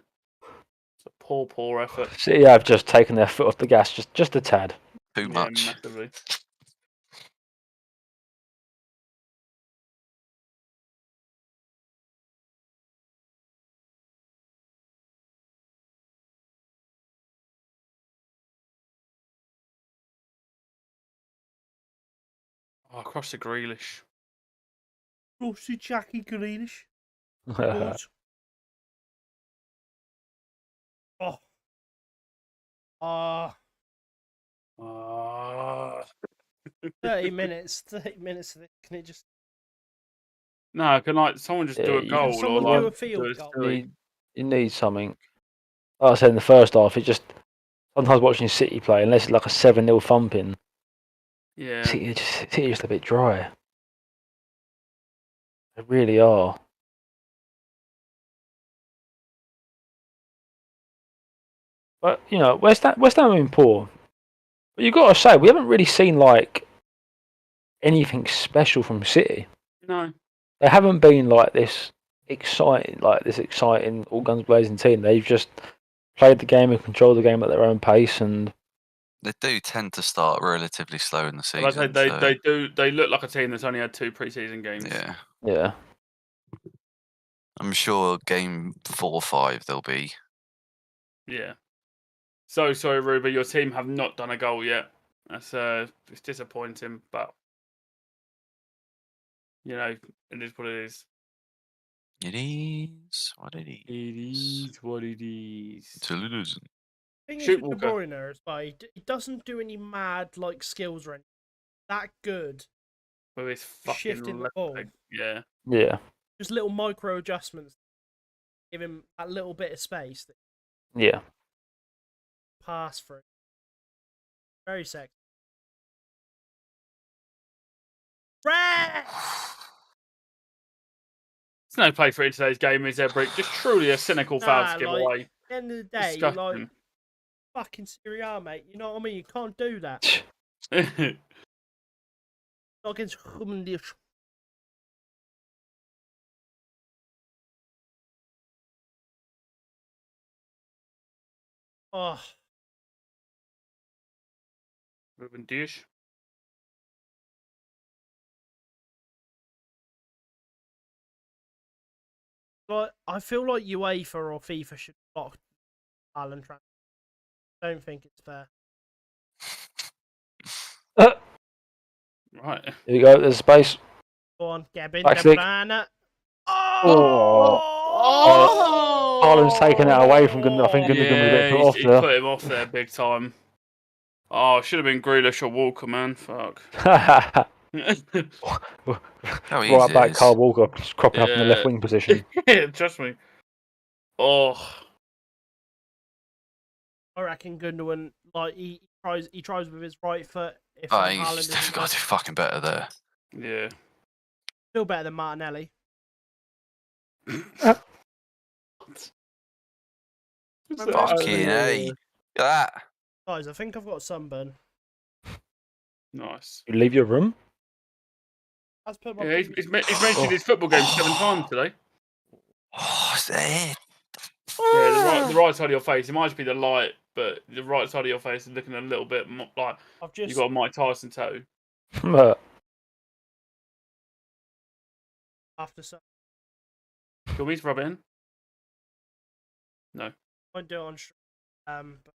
It's a poor effort. City have just taken their foot off the gas just a tad. Too Yeah, much. massively. Oh, across the Grealish. Rusty Jackie Grealish. Yeah, Oh. Ah. Ah. 30 minutes. 30 minutes of it. Can it just. No, can like someone just do Yeah, a you- goal Can someone or do like a field do a goal? silly- you need something. Like I said in the first half, it just sometimes watching City play, unless it's like a 7-0 thumping, Yeah. City are just a bit dry. They really are. But you know, West Ham have been poor. But you've got to say we haven't really seen like anything special from City. No. They haven't been like this exciting, all guns blazing team. They've just played the game and controlled the game at their own pace, and They do tend to start relatively slow in the season. Like I said, they so, they do they look like a team that's only had 2 preseason games. Yeah. yeah, I'm sure game 4 or 5 they'll be. Yeah. So sorry, Ruby, your team have not done a goal yet. That's it's disappointing, but you know, it is what it is. It is what it is. It is what it is. Until it isn't. Thing is Shoot, with De Walker. Bruyne is like he doesn't do any mad like skills or anything. That good. With his fucking Shifting the left ball. leg. Yeah. yeah, Just little micro adjustments. Give him that little bit of space that yeah. pass through. Very sexy. Red! There's no play for it in today's game, is there, Brick? Just truly a cynical foul Nah, to give like, away. At the end of the day, you're Disgusting. like fucking Serie A, mate. You know what I mean? You can't do that. Not against Hummendish. Oh, Ruben Dias. Like, I feel like UEFA or FIFA should block Haaland transfer. I don't think it's fair. Right. Here we go. There's space. Go on, Gavin Back De stick. Bruyne. Oh. Haaland's taken it away from Gundogan. I think Gundogan was a bit put off He there. put him off there big time. Oh, should have been Grealish or Walker, man. Fuck. How easy Right it back, is. Carl Walker just cropping up in the left wing position. Yeah, trust me. Oh, I reckon Gundogan, like, he tries with his right foot. If Oh, Haaland he's isn't definitely got to there. do fucking better there. yeah. Still better than Martinelli. Fucking hey. Look at that. Guys, I think I've got a sunburn. Nice. You leave your room? That's put my Yeah, he's mentioned his football game 7 times today. Oh, is that it? Yeah, the right side of your face. It might just be the light, but the right side of your face is looking a little bit like I've you just got a Mike Tyson tattoo. after sun. Do you want me to rub it in? No. I won't do it on stream. But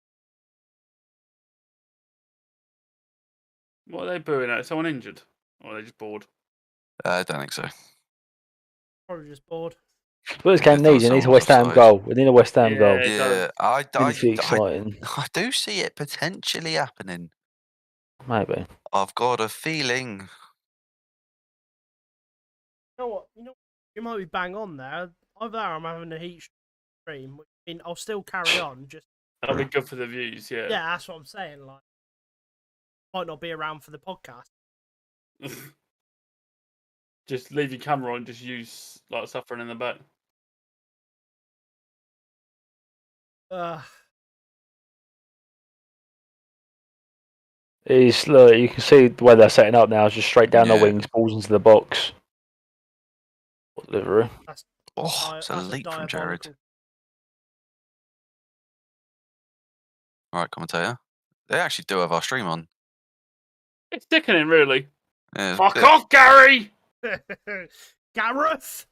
What are they booing at? Is someone injured? Or are they just bored? I don't think so. probably just bored. What this game needs? It needs a West Ham goal. We need a West Ham goal. It Yeah, It needs to be exciting. I do see it potentially happening. Maybe. I've got a feeling. You know what? You might be bang on there. Over there, I'm having a heat stream. Which, I mean, I'll still carry on. Just That'll be good for the views, yeah. yeah, that's what I'm saying. Like, might not be around for the podcast. Just leave your camera on, just use like suffering in the back. Look, you can see the way they're setting up now. It's just straight down the Yeah. wings, balls into the box. What delivery? Oh, it's a leap from Jared. All right, commentator. They actually do have our stream on. It's sickening, really. Yeah, Fuck off, Gary! Gareth.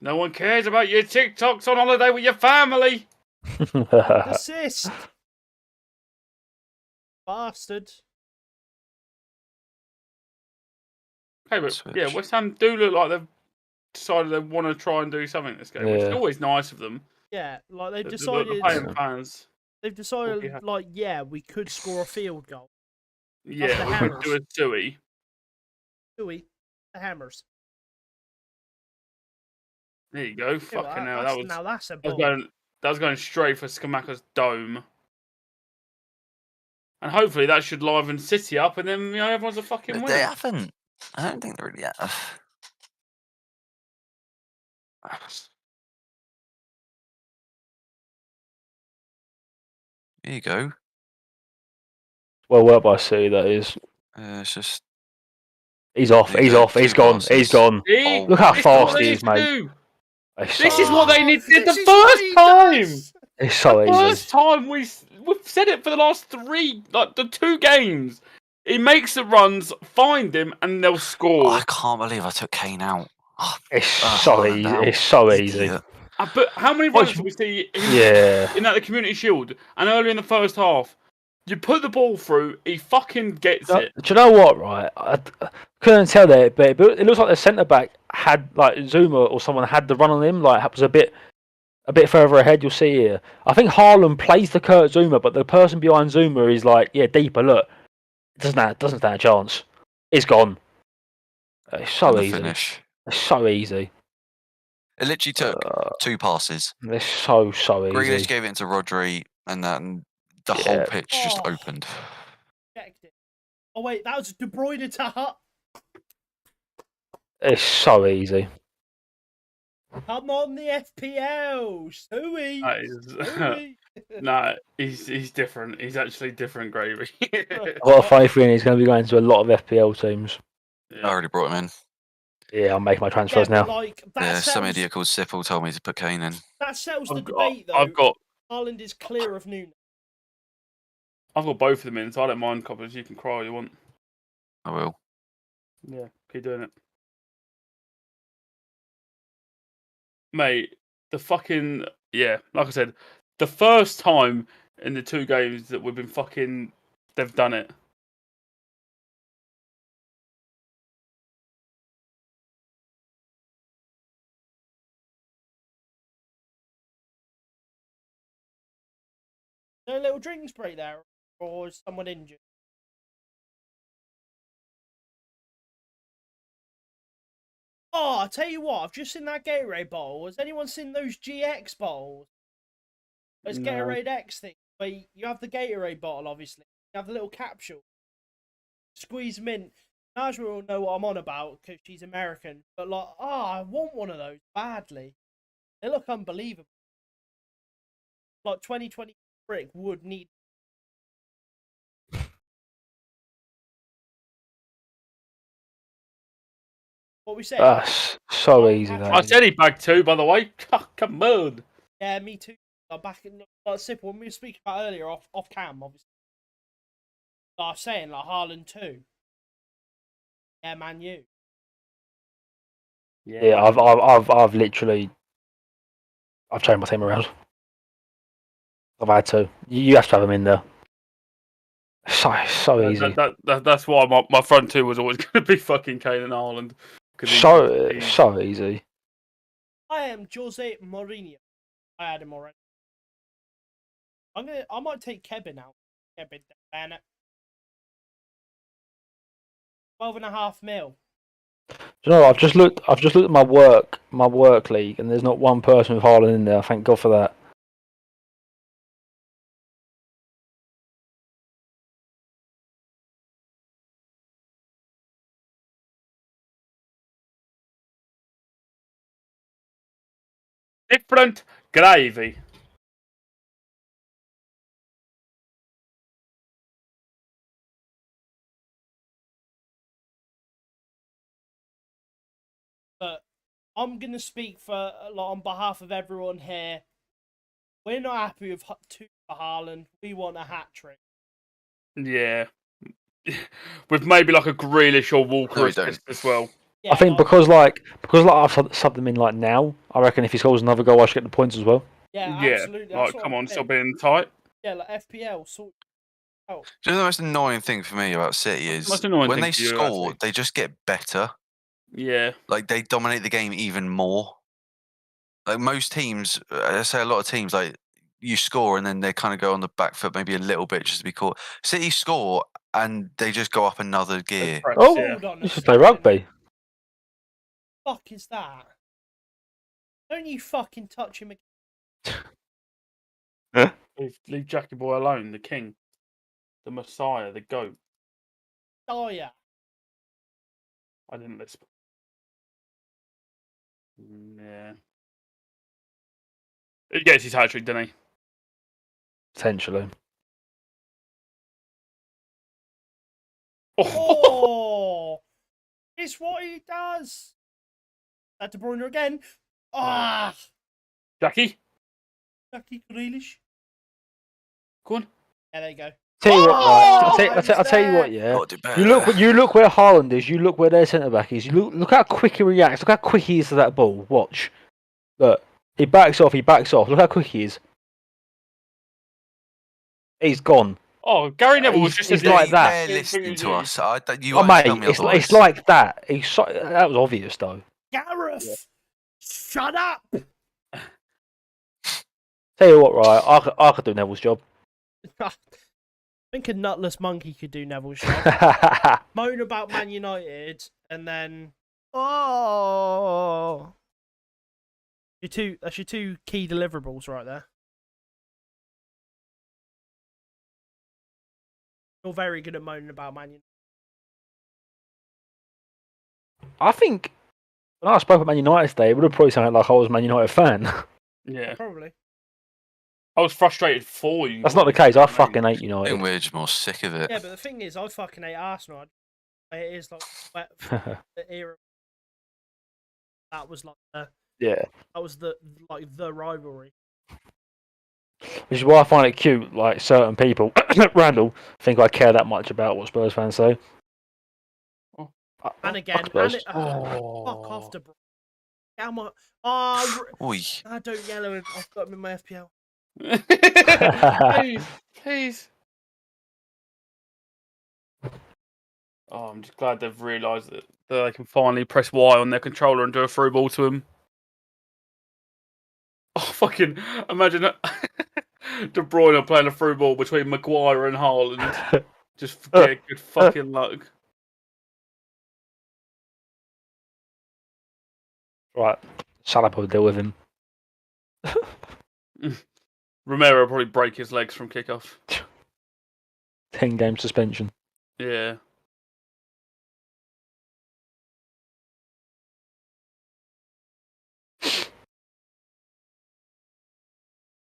No one cares about your TikToks on holiday with your family. Assist. Bastard. Okay, but Switch. yeah, West Ham do look like they've decided they want to try and do something this game, which is Yeah. always nice of them. Yeah, like they've The decided. paying fans. They've decided, happy. like, yeah, we could score a field goal. Yeah, the we could Hammers. do a suey. Do we? The Hammers. There you go. Yeah, Fucking hell, that's, that was now that's a that was ball. going that was going straight for Skamaka's dome. And hopefully that should liven City up, and then everyone's a fucking They winner. haven't. I don't think they really have. There you go. Well worked by City, that is. It's just He's off. There you He's go, off. He's 2 gone. passes. He's gone. See? Oh, Look how This is fast what he they is, need to mate. do. It's This so, is what they need did the This is what he first time. does. it's so The easy. first time we've said it for the last 3, like the 2 games. He makes the runs, find him, and they'll score. I can't believe I took Kane out. Oh, It's so Haaland easy. out. It's so easy. Idiot. But how many What runs is- did we see Yeah. in the Community Shield and earlier in the first half? You put the ball through, he fucking gets Do it. you know what, right? I couldn't tell that, but it looks like the centre back had, like, Zuma or someone had the run on him, like, was a bit further ahead. You'll see here. I think Haaland plays the Kurt Zuma, but the person behind Zuma is like, yeah, deeper. Look, doesn't stand a chance. It's gone. It's so And the easy. finish. It's so easy. It literally took 2 passes. It's so Grealish easy. gave it into Rodri, and then the whole Yeah. pitch just Oh. opened. Checked it. Oh wait, that was De Bruyne to Hut. It's so easy. Come on, the FPL. Suey. That is, Suey. nah, he's different. He's actually different gravy. I've got a faith in he's going to be going to a lot of FPL teams. I already brought him in. Yeah, I'm making my transfers Yeah, but, now. like, that Yeah, some settles, idiot called Sipple told me to put Kane in. that settles the I've debate, though. got Haaland is clear of Nunes. both of them in, so I don't mind coppers. You can cry all you want. I will. Yeah, keep doing it. Mate, the fucking like I said, the first time in the 2 games that we've been fucking, they've done it. No little drinks break there, or is someone injured? Oh, I tell you what, I've just seen that Gatorade bottle. Has anyone seen those GX bottles? Those No. Gatorade X things, where you have the Gatorade bottle, obviously. You have the little capsule. Squeeze them in. Najma will know what I'm on about because she's American. But like, I want one of those badly. They look unbelievable. Like 2020 Brick would need. What we say? That's so easy, I though. I said he bagged 2, by the way. Come on. Yeah, me too. I'm back in like Sip, when we were speaking about earlier off cam, obviously. Like I was saying, like Haaland 2. Yeah, Man U. Yeah, I've literally, I've changed my team around. I've had to. You have to have them in there. So easy. That's why my front 2 was always going to be fucking Kane and Haaland. So easy. I am Jose Mourinho. I had him already. I might take Kevin out. Kevin Bennett. 12.5 mil. Do you know, I've just looked at my work league, and there's not one person with Haaland in there. Thank God for that. Different gravy. But I'm gonna speak on behalf of everyone here. We're not happy with 2 for Haaland. We want a hat trick. Yeah. With maybe like a Grealish or Walker No, assist as well. Yeah, I think because I've subbed them in like now. I reckon if he scores another goal, I should get the points as well. yeah, Yeah. absolutely. That's Like, what come I'm on, saying. stop being tight. Yeah, like FPL sort out. Do you know the most annoying thing for me about City is Most annoying when thing they for you, score, actually. they just get better. Yeah. Like they dominate the game even more. Like most teams, I say a lot of teams, like you score and then they kind of go on the back foot maybe a little bit just to be caught. City score and they just go up another gear. Press, Oh, yeah. Hold on a you should play second. rugby. Fuck is that? Don't you fucking touch him again. Leave Jackie Boy alone, the king, the messiah, the goat. Oh yeah. I didn't lisp. Yeah. He gets his hat trick, doesn't he? Potentially. Oh, it's what he does. That De Bruyne again. Ah, Jackie, Jackie Grealish. go on. Yeah, there you go. Tell you what, right? Oh, I'll tell you what, yeah. Gotta do better. You look where Haaland is. You look where their centre back is. You look how quick he reacts. Look how quick he is to that ball. Watch. Look, he backs off. Look how quick he is. He's gone. Oh, Gary Neville was just he's a like that. They're listening to us. You Oh won't mate, tell me it's otherwise. like that. That was obvious though. Gareth, shut up. Tell you what, right? I could do Neville's job. I think a nutless monkey could do Neville's job. Moan about Man United and then that's your 2 key deliverables right there. You're very good at moaning about Man United. I think when I spoke about Man United today, it would have probably sounded like I was a Man United fan. Yeah. Probably. I was frustrated for you. That's not the case. I fucking hate I United. think we're just more sick of it. Yeah, but the thing is, I fucking hate Arsenal. It is like the era. That was like Yeah. that was the rivalry. Which is why I find it cute, like certain people, Randall, think I care that much about what Spurs fans say. Oh. And again, Fuck Spurs. fuck off, De Bruyne. How much? Oh, Oi. I don't yellow him. I've got him in my FPL. Please, please. Oh, I'm just glad they've realised that they can finally press Y on their controller and do a through ball to him. Oh, fucking imagine De Bruyne playing a through ball between Maguire and Haaland. Just get good fucking luck. Right, Salah will deal with him. Romero will probably break his legs from kickoff. 10-game suspension. Yeah.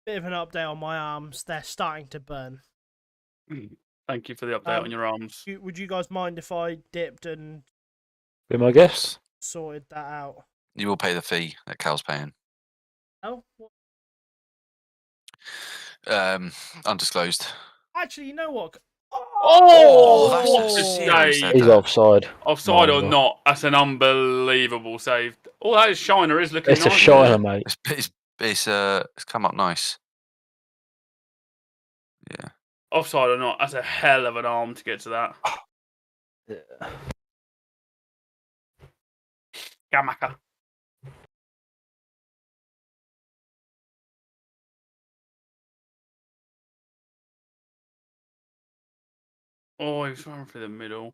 Bit of an update on my arms. They're starting to burn. Thank you for the update on your arms. Would you guys mind if I dipped and Be my guess. sorted that out? You will pay the fee that Cal's paying. Oh, what? Undisclosed. Actually, you know what? Oh, that's a what serious save. header. He's offside. Offside or Mind you. not, that's an unbelievable save. Oh, that shiner is looking It's a nice. shiner, mate. It's come up nice. Yeah. Offside or not, that's a hell of an arm to get to that. Yeah. Gamaka. Oh, he was running through the middle.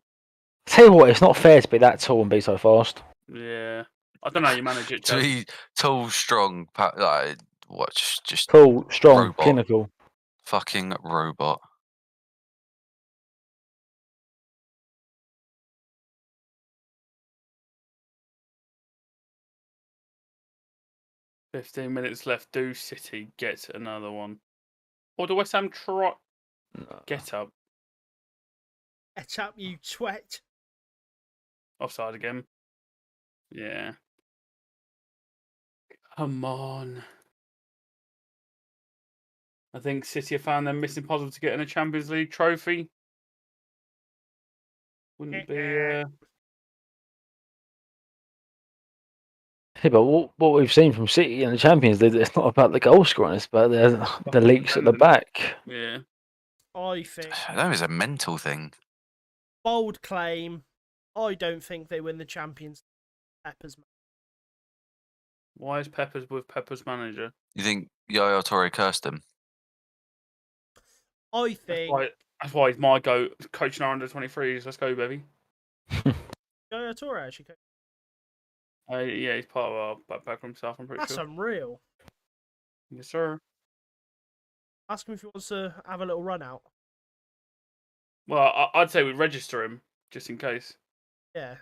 Tell you what, it's not fair to be that tall and be so fast. Yeah. I don't know how you manage it, To Chaz. be tall, strong, like what? Just Tall, strong, Robot. clinical. fucking robot. $15 minutes left. Do City get another one? Or do West Ham try? Get up. Get up, you twat. Offside again. Yeah. Come on. I think City have found their missing puzzle to getting a Champions League trophy. Wouldn't be. Yeah, but what we've seen from City in the Champions League, it's not about the goal scoring, it's about the leaks at the back. Yeah. I think. That was a mental thing. Bold claim. I don't think they win the Champions League. Peppers. Why is Peppers with Peppers manager? You think Yaya Toure cursed him? I think. That's why he's my go coaching our under 23s. Let's go, baby. Yaya Toure actually. Yeah, he's part of our backroom staff. I'm pretty That's sure. unreal. Yes, sir. Ask him if he wants to have a little run out. Well, I'd say we register him just in case. Yeah.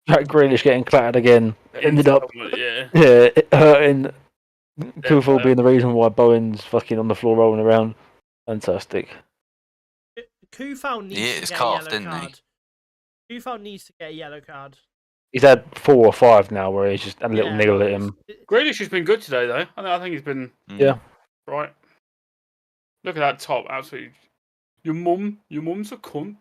Jack Grealish getting clattered again. Ended up, Yeah. yeah, hurting. Kufal fair. being the reason why Bowen's fucking on the floor rolling around. Fantastic. Kufal needs Yeah, to it's get cut a off, yellow didn't he? card. Kufal needs to get a yellow card. He's had 4 or 5 now where he's just a little Yeah, niggle but at him. Grealish has been good today, though. I think he's been Yeah. right. Look at that top, absolutely. Your mum's a cunt.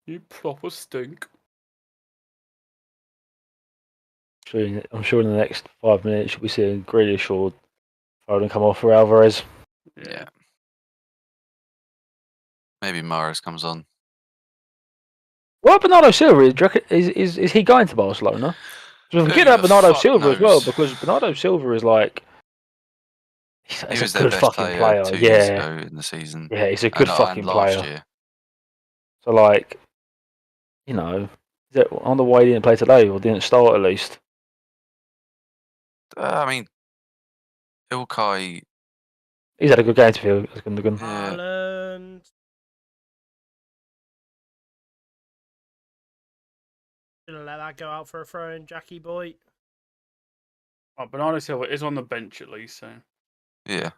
You proper stink. I'm sure in the next 5 minutes you'll be seeing Grealish or Foden come off for Alvarez. Yeah. Maybe Mahrez comes on. Well, Bernardo Silva, is he going to Barcelona? So Who forget the about Bernardo fuck Silva as well, knows? because Bernardo Silva is like he's He was a their good best fucking player player. 2 years Yeah, ago in the season. yeah, he's a good and fucking last player. year. So like, you know, is that on the way he didn't play today or didn't start at least? I mean, Ilkay. He's had a good game to feel. Gundogan. Yeah. Haaland. Gonna let that go out for a throw in, Jackie boy. Oh, Bernardo Silva is on the bench at least, so. Yeah.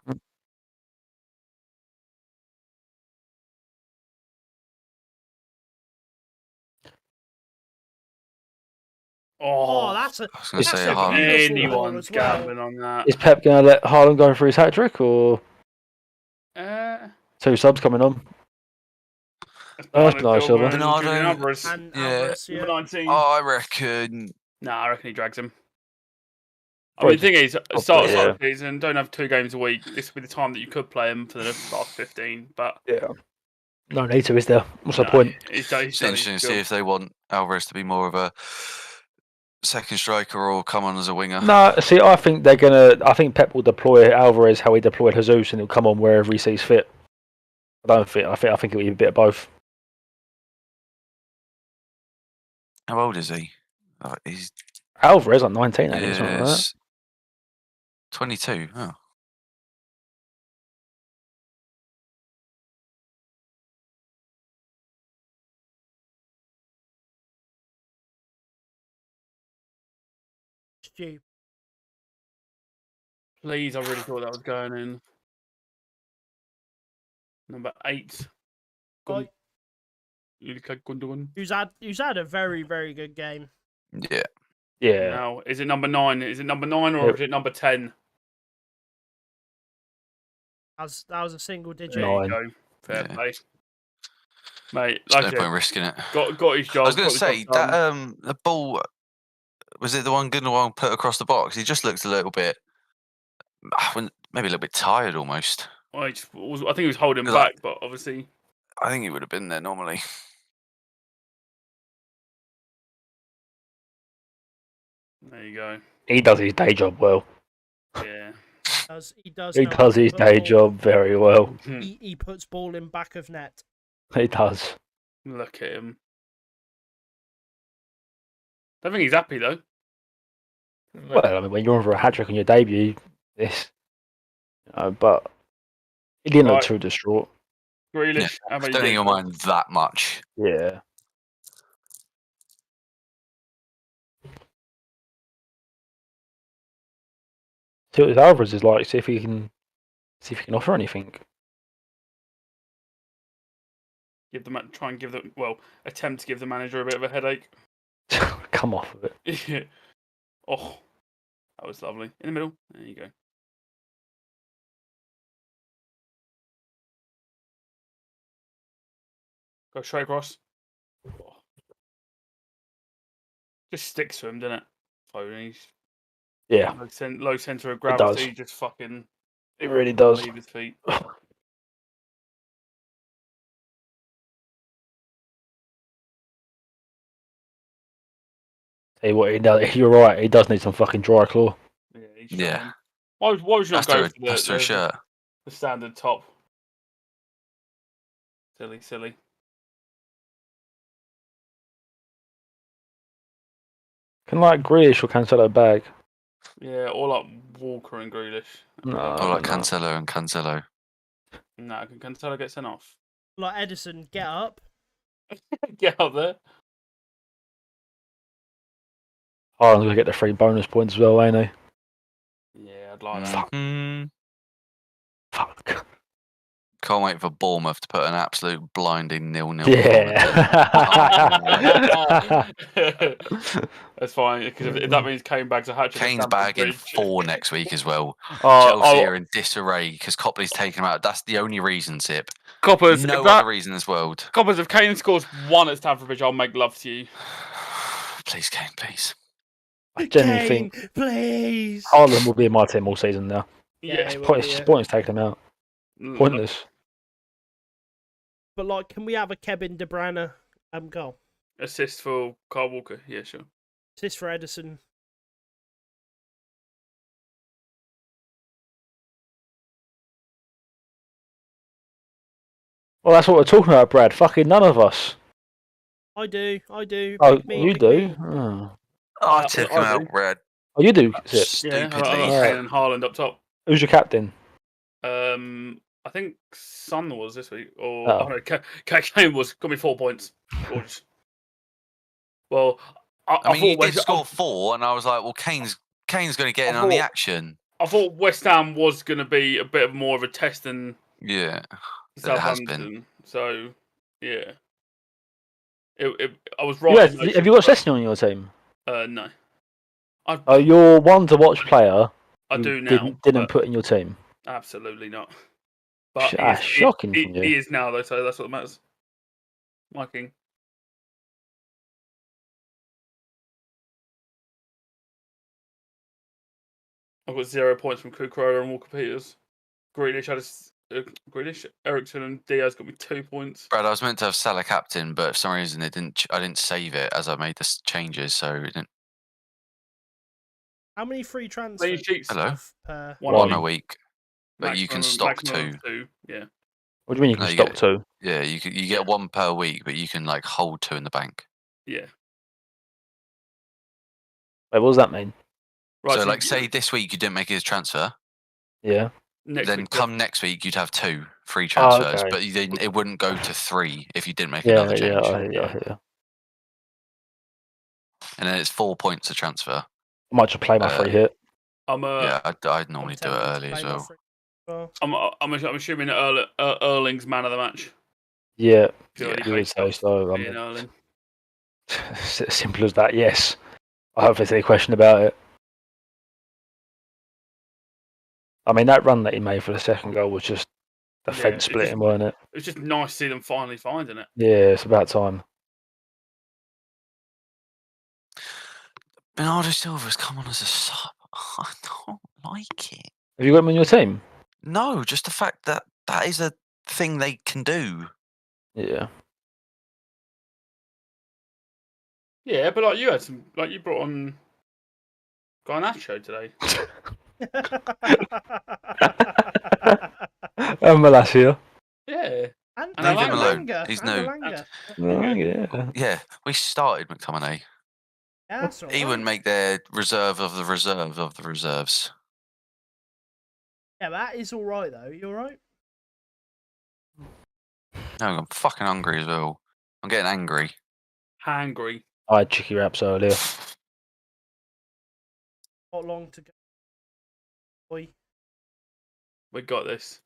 Oh, that's a I was going to that's say a Haaland. beautiful ball Anyone's as well. gambling on that. Is Pep going to let Haaland go for his hat trick or Uh, 2 subs coming on? That's nice of him. Bernardo. Julian Alvarez. And Yeah. Alvarez, Number yeah. 19. I reckon. Nah, I reckon he drags him. I mean, the thing is, start of the season, don't have 2 games a week. This would be the time that you could play him for the last 15. But Yeah. No need to, is there? What's the point? He's It's interesting to see if they want Alvarez to be more of a second striker or come on as a winger. No, see, I think they're gonna. I think Pep will deploy Alvarez how he deployed Jesus, and he'll come on wherever he sees fit. I don't think. I think it'll be a bit of both. How old is he? He's Alvarez like 19, I think, something like that. 22. Oh. Stu. please, I really thought that was going in. Number 8. Right. Gundogan. Who's had a very, very good game. Yeah. Yeah. Now, is it number 9? Is it number 9 or is it number 10? That was a single digit. There you 9. go. Fair play. Mate, There's like no point risking it. got his job. I was going to got the say, job done. that the ball, was it the one Gundogan put across the box? He just looked a little bit, maybe a little bit tired almost. Well, I think he was holding back, but obviously... I think he would have been there normally. There you go. He does his day job well. Yeah. He does He know does how to his put day ball- job very well. He puts ball in back of net. He does. Look at him. I think he's happy, though. Well, I mean, when you're on for a hat trick on your debut, but he didn't look Right. too distraught. Grealish. How I about don't think you? he'll mind that much. Yeah. See what his Alvarez is like. See if he can offer anything. Try and give the attempt to give the manager a bit of a headache. Come off of it. Oh, that was lovely. In the middle. There you go. Go straight across. Oh. Just sticks to him, doesn't it? Foden, Yeah, low centre of does. gravity. Just fucking it really does. leave his feet. Hey, what he does? You're right. He does need some fucking dry claw. Yeah. He's Yeah. trying. Why would you not go for That's a shirt. the standard top? Silly. Can like Grealish or Cancelo bag? Yeah, or like Walker and Grealish. No, I like no. Cancelo and Cancelo. No, can Cancelo get sent off? Like Edison, get up. Get up there. Haaland's gonna get the 3 bonus points as well, ain't he? Yeah, I'd like that. Fuck. Can't wait for Bournemouth to put an absolute blinding 0-0. Yeah. That's fine, because if that means Kane bags a hat-trick. Kane's bagging 4 next week as well. Oh, Chelsea are in disarray because Copley's taken him out. That's the only reason, Sip. Coppers, No other reason in this world. Coppers, if Kane scores 1 at Stamford Bridge, I'll make love to you. Please, Kane, please. I genuinely Kane, think please. Haaland will be in my team all season now. Yeah, It's he will pointless, be, yeah. pointless taking him out. Pointless. But like, can we have a Kevin De Bruyne goal? Assist for Kyle Walker. Yeah, sure. Assist for Edison. Well, that's what we're talking about, Brad. Fucking none of us. I do. Oh, Pick me, you pick do? me. Oh. I took him I do. out, Brad. Oh, you do, Zip. Yeah, Stupidly. I got Kane and Haaland up top. Who's your captain? I think Son was this week, or Oh. no, Kane was. Got me 4 points. Gorgeous. Well, I mean, you thought did score 4, and I was like, well, Kane's going to get in on the action. I thought West Ham was going to be a bit more of a test than Yeah, it has been. Southampton. So, yeah. I was right. Have you got Sessegnon on your team? No. Your one to watch player. I you do now. Didn't but put in your team. absolutely not. But Shocking from you. he is now, though, so that's what matters. My king. I've got 0 points from Kukurola and Walker Peters. Grealish had Grealish, Ericsson, and Diaz got me 2 points. Brad, I was meant to have Salah captain, but for some reason it didn't. I didn't save it as I made the changes, so it didn't. How many free Clean transfers sheets. do you have per? One a week, but you can Maximum- stock maximum of 2. 2. Yeah. What do you mean you can No, you stock get- 2? Yeah, you get 1 per week, but you can like hold 2 in the bank. Yeah. Wait, what does that mean? Right. so, you like, get- say this week you didn't make his transfer, Yeah. next then week, come next week you'd have 2 free Oh, transfers, okay. but then it wouldn't go to 3 if you didn't make Yeah, another yeah, change. I hear. And then it's 4 points a transfer. I might just play my free hit. I'm Yeah, I'd I'm normally do it tempted to early as play my well. free well. I'm assuming that Erling's man of the match. Yeah, He's already you would paid say so. me and Erling. Simple as that, yes. I hope there's any question about it. I mean, that run that he made for the second goal was just the Yeah, fence it's splitting, just- wasn't it? It's just nice to see them finally finding it. Yeah, it's about time. Bernardo Silva's come on as a sub. I don't like it. Have you got him on your team? No, just the fact that that is a thing they can do. Yeah. Yeah, but like you had some, like you brought on Garnacho today. Malacia. Yeah. And Leave him alone. Elanga, He's and no- Elanga. Oh, yeah. Yeah, we started McTominay. Yeah, that's all He right. wouldn't make their reserve of the reserve of the reserves. Yeah, that is all right though. You all right? No, I'm fucking hungry as well. I'm getting angry. Hangry. I had chicky wraps earlier. Not long to go. Boy. We got this.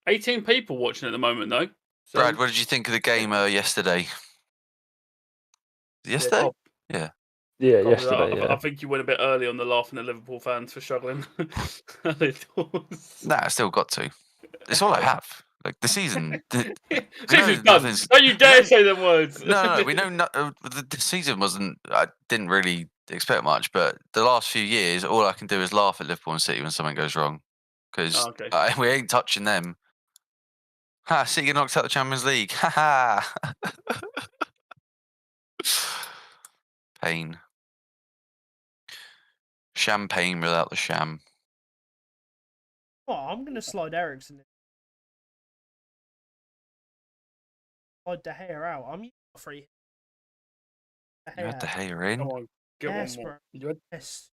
18 people watching at the moment though. So, Brad, what did you think of the game yesterday? Yesterday? Bob, Yeah, probably yesterday, I yeah. think you went a bit early on the laughing at Liverpool fans for struggling. Nah, I still got to. It's all I have. Like the season. Season's done. nothing's- Don't you dare say them words. No, we know the season wasn't. I didn't really expect much, but the last few years, all I can do is laugh at Liverpool and City when something goes wrong, because Oh, okay. we ain't touching them. Ha! City knocked out the Champions League. Ha ha! Pain. Champagne without the sham. Oh, I'm gonna slide Ericsson in. Slide De Gea out. I'm using my free. You had the hair in. Come on, get Yes, one bro. more. You had- Yes.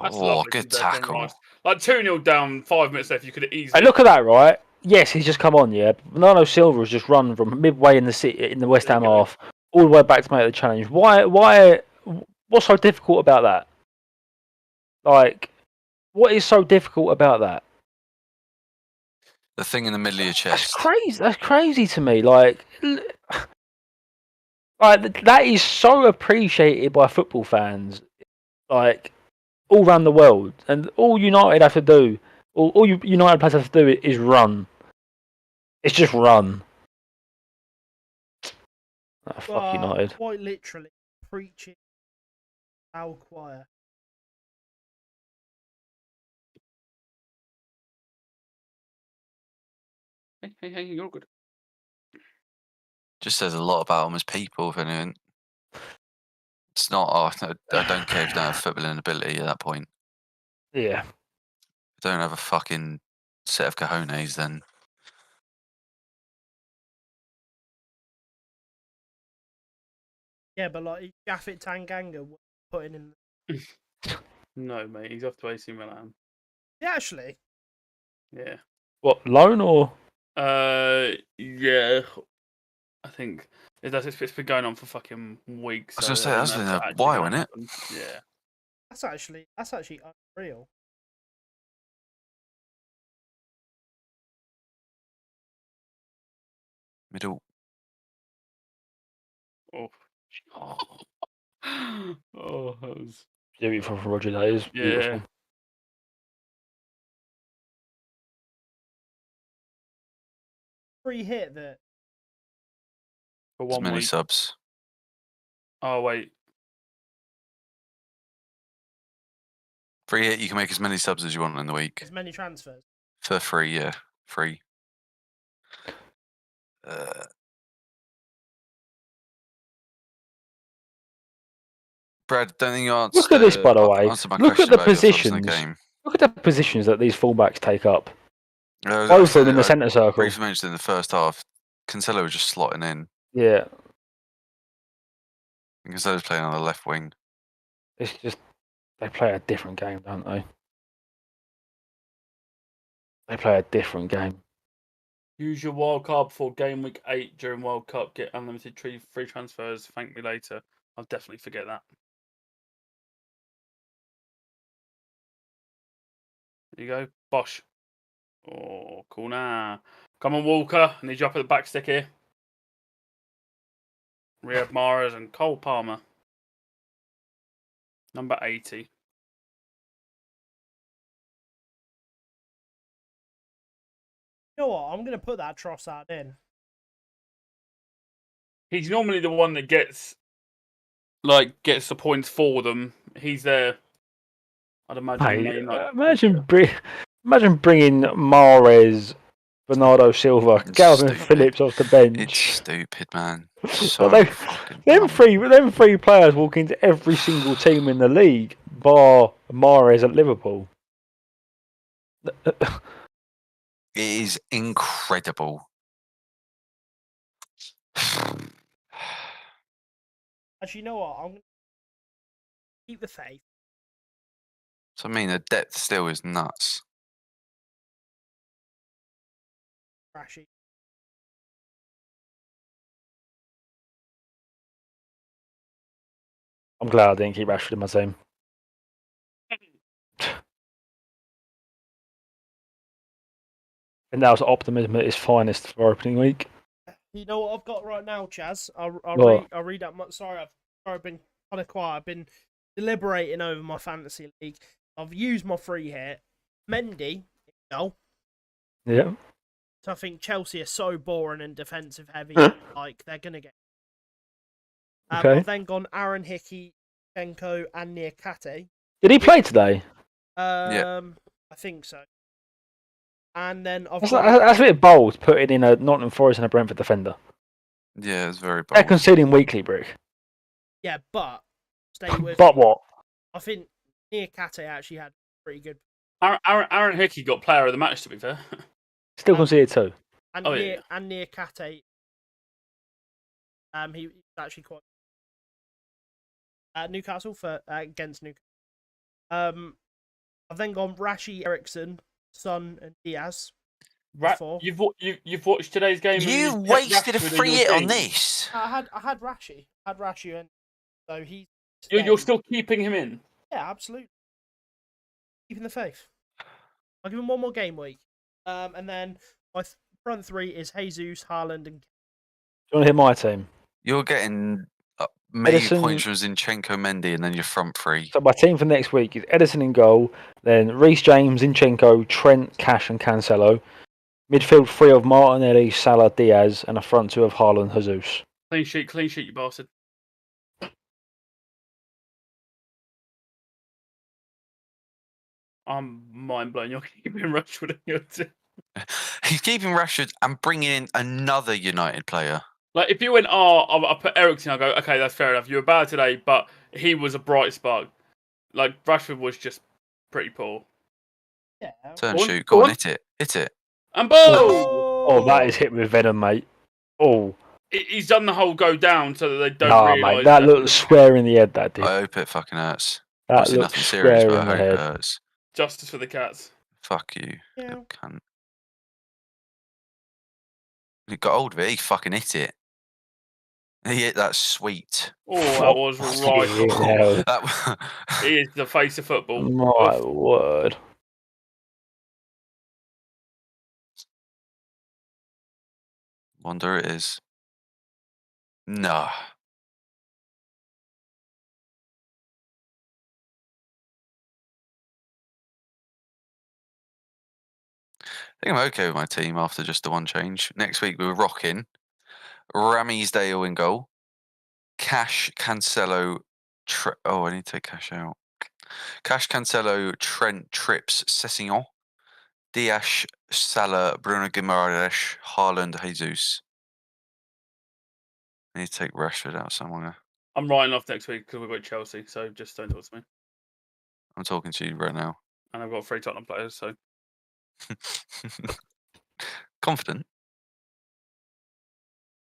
That's Oh, lovely good from Declan tackle. Rice. Like 2-0 down, 5 minutes left. You could have easily. Hey, look at that, right? Yes, he's just come on, yeah. Bernardo Silva has just run from midway in the West Ham There you go. half all the way back to make the challenge. Why? What's so difficult about that? Like, what is so difficult about that? The thing in the middle of your That's chest. crazy. That's crazy to me. Like that is so appreciated by football fans, like all around the world. And all United have to do, United players have to do is run. It's just run. Oh, fuck United. Quite literally preaching our choir. Hey, you're good. Just says a lot about them as people. If anything, it's not. Oh, I don't care if you don't have footballing ability at that point. Yeah. If you don't have a fucking set of cojones, then Yeah, but like Jaffet Tanganga putting in. No, mate, he's off to AC Milan. Yeah, actually. Yeah. What, loan or? Yeah. I think it's been going on for fucking weeks. I was gonna so say, that's been a actually while, gonna innit? happen. Yeah. That's actually unreal. middle. Oh. Oh, that was. Beautiful from Roger, that is beautiful. Yeah. Free hit that for As 1 many week. subs. Oh wait, Free hit, you can make as many subs as you want in the week. As many transfers. For free, yeah. Free. Brad, don't think you answered. Look at this, by the way. Answer my Look question at the about your subs in the positions. game. Look at the positions that these fullbacks take up. I Both of said them in the it, I centre circle. briefly mentioned in the first half, Cancelo was just slotting in. Yeah, And Cancelo's playing on the left wing. it's just they play a different game, don't they? They play a different game. use your wild card before game week 8 during World Cup. Get unlimited free transfers. Thank me later. I'll definitely forget that. There you go, Bosh. Oh, cool now. Come on, Walker. I need you up at the back stick here. Riyad Mahrez and Cole Palmer. Number 80. You know what? I'm going to put that Trossard in. He's normally the one that gets the points for them. He's there. I'd imagine. Hey, main, like, imagine bringing Mahrez, Bernardo Silva, It's Calvin stupid. Phillips off the bench. It's stupid, man. But So they- fucking Them dumb. three players walk into every single team in the league, bar Mahrez at Liverpool. It is incredible. Actually, you know what? I'm going to keep the faith. So I mean, the depth still is nuts. Rashy. I'm glad I didn't keep Rashford in my team. And that was optimism at its finest for opening week. You know what I've got right now, Chaz? What? I'll read that much. Sorry, I've been kind of quiet. I've been deliberating over my fantasy league. I've used my free hit. Mendy, no. Yeah. So I think Chelsea are so boring and defensive heavy. Like they're gonna get. Okay. I've then gone Aaron Hickey, Chenko, and Niakate. Did he play today? I think so. And then I've That's, got that's a bit bold, putting in a Nottingham Forest and a Brentford defender. Yeah, it's very They're bold. conceding weekly, Brick. yeah, but stay with. But what? I think Niakate actually had pretty good. Aaron Hickey got player of the match, to be fair. Still conceded too. And Oh, yeah. and Niakate, he's actually quite. Newcastle for against Newcastle. I've then gone Rashi, Ericsson, Son, and Diaz. Before. You've watched today's game. and You you've kept wasted a Rashford in free your hit on team. this. I had Rashi, and so he's. You're staying. still keeping him in. Yeah, absolutely. Keeping the faith. I'll give him one more game week. And then my front three is Jesus, Haaland, and. Do you want to hear my team? You're getting maybe Edison- points from Zinchenko, Mendy, and then your front three. So my team for next week is Edison in goal, then Reece James, Zinchenko, Trent, Cash, and Cancelo. Midfield three of Martinelli, Salah, Diaz, and a front two of Haaland, Jesus. Clean sheet, you bastard. I'm mind blown. You're keeping Rashford in your team. He's keeping Rashford and bringing in another United player. Like, if you went, I'll put Ericsson, I'll go, okay, that's fair enough. You were bad today, but he was a bright spark. Like, Rashford was just pretty poor. Yeah. Turn, Go on, shoot, go go on, on. hit it. And boom! Oh, that is hit with venom, mate. Oh, He's done the whole go down so that they don't nah, realise. mate. That looked square in the head, that did. I hope it fucking hurts. That Obviously looked nothing serious, square but I in the hope it head. hurts. Justice for the cats. Fuck you, Yeah. you cunt. He got hold of it, he fucking hit it. He hit that sweet. Oh, that was right. Fucking hell. That He is the face of football. My word. Wonder it is. Nah. I think I'm okay with my team after just the one change. Next week we were rocking. Ramsdale in goal. Cash, Cancelo. I need to take Cash out. Cash, Cancelo, Trent, Trips, Sessegnon. Dias, Salah, Bruno Guimaraes, Haaland, Jesus. I need to take Rashford out somewhere. I'm writing off next week because we've got Chelsea, so just don't talk to me. I'm talking to you right now. And I've got 3 Tottenham players, so Confident.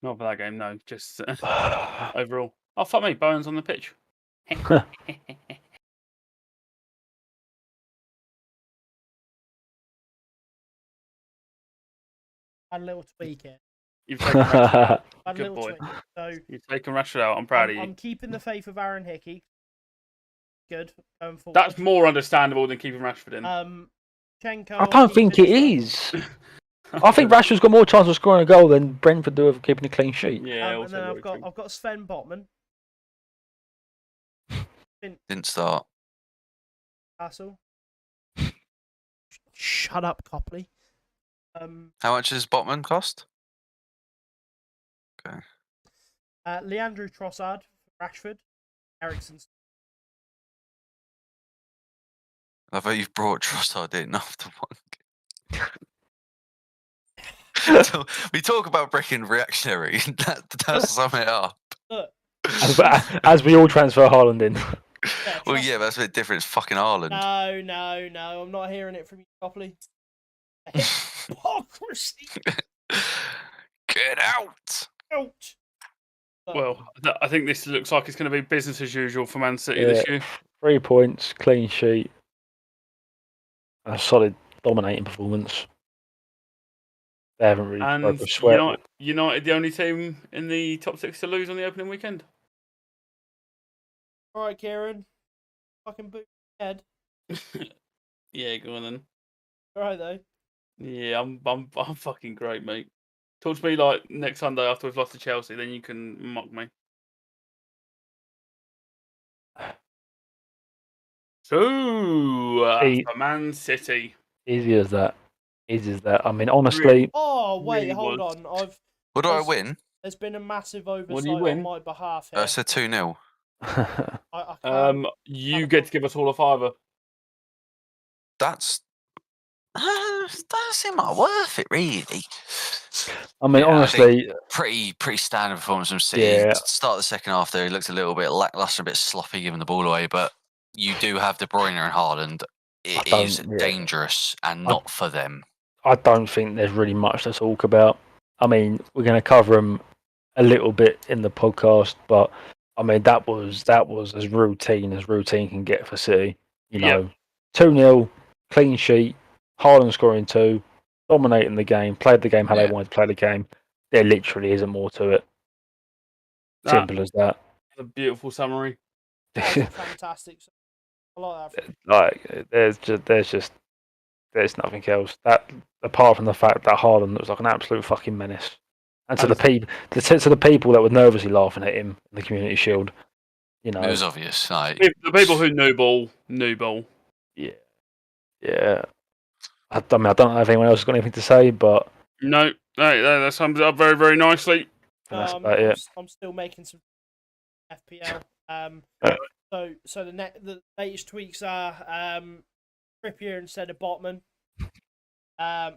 not for that game, no. Just overall. Oh, fuck me, Bowen's on the pitch. Had a little tweak here. You've taken Rashford out. Had a Good little boy. tweak. So You've taken Rashford out. I'm proud of you. I'm keeping the faith of Aaron Hickey. Good. Going forward. That's more understandable than keeping Rashford in. Chenko, I don't think it is. I think Rashford's got more chance of scoring a goal than Brentford do of keeping a clean sheet. Yeah, and then I've got Sven Botman. Didn't start. Castle. Shut up, Copley. How much does Botman cost? Okay. Leandro Trossard, Rashford, Ericsson. I thought you've brought Trossard in after one. So, we talk about breaking reactionary. That's summing it up. Look, As we all transfer Haaland in. Well, yeah, that's a bit different. It's fucking Ireland. No. I'm not hearing it from you, Copley. Hypocrisy. Get out. Out. Well, I think this looks like it's going to be business as usual for Man City this year. 3 points, clean sheet. A solid dominating performance. They haven't really broke And a sweat. United, the only team in the top 6 to lose on the opening weekend. All right, Kieran. Fucking boot head. Yeah, go on then. All right, though. Yeah, I'm fucking great, mate. Talk to me like next Sunday after we've lost to Chelsea, then you can mock me. So, for Man City. Easy as that. I mean, honestly. Oh, wait, really hold was. on. What do I win? There's been a massive What do oversight you win? on my behalf here. I said 2-0. I can't. You get to give us all a fiver. That's doesn't seem like worth it, really. I mean, Yeah, honestly. Pretty standard performance from City. Yeah. Start the second half there, he looked a little bit lackluster, a bit sloppy giving the ball away, but you do have De Bruyne and Haaland. It is dangerous and not for them. I don't think there's really much to talk about. I mean, we're going to cover them a little bit in the podcast, but I mean that was as routine can get for City. You know, 2-0, clean sheet, Haaland scoring 2, dominating the game, played the game how they wanted to play the game. There literally isn't more to it. Simple as that. A beautiful summary. Fantastic. I like that. Like there's nothing else that apart from the fact that Haaland looks like an absolute fucking menace. And to the people that were nervously laughing at him in the Community Shield, you know, it was obvious. Like, the people who knew ball. Yeah. I don't know if anyone else has got anything to say, but no, that sums it up very, very nicely. That's about it. I'm still making some FPL. So the latest tweaks are Trippier instead of Botman,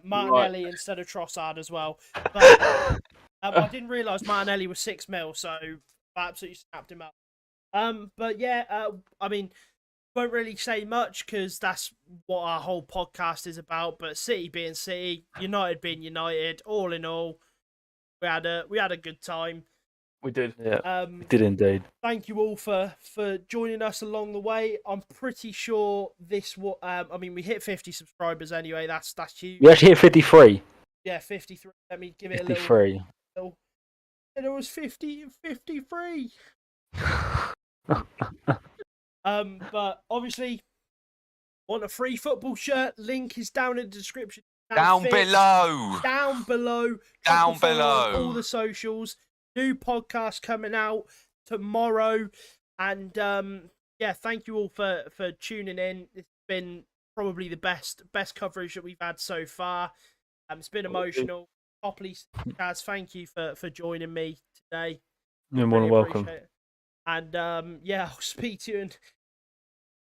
Martinelli instead of Trossard as well. But I didn't realise Martinelli was 6 mil, so I absolutely snapped him up. But yeah, I mean, won't really say much because that's what our whole podcast is about. But City being City, United being United, all in all, we had a good time. We did. Yeah, we did indeed. Thank you all for joining us along the way. I'm pretty sure this will. I mean, we hit 50 subscribers anyway. That's huge. We actually hit 53. Yeah, 53. Let me give it 53. a little. And it was 53. But obviously, want a free football shirt? Link is down in the description. Down below. Down below. Down below. All the socials. New podcast coming out tomorrow, and yeah, thank you all for tuning in. It's been probably the best coverage that we've had so far. It's been emotional. Copley, Chaz, thank you for joining me today. You're more than Really welcome. appreciate it. And yeah, I'll speak to you in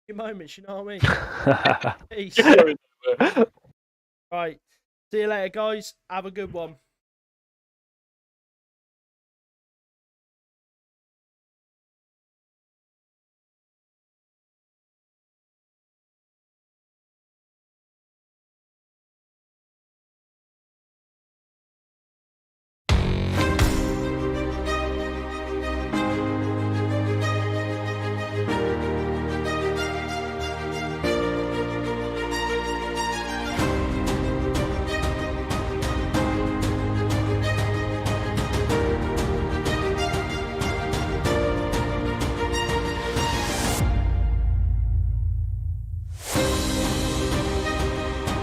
your moments. You know what I mean? Peace. Right. See you later, guys. Have a good one.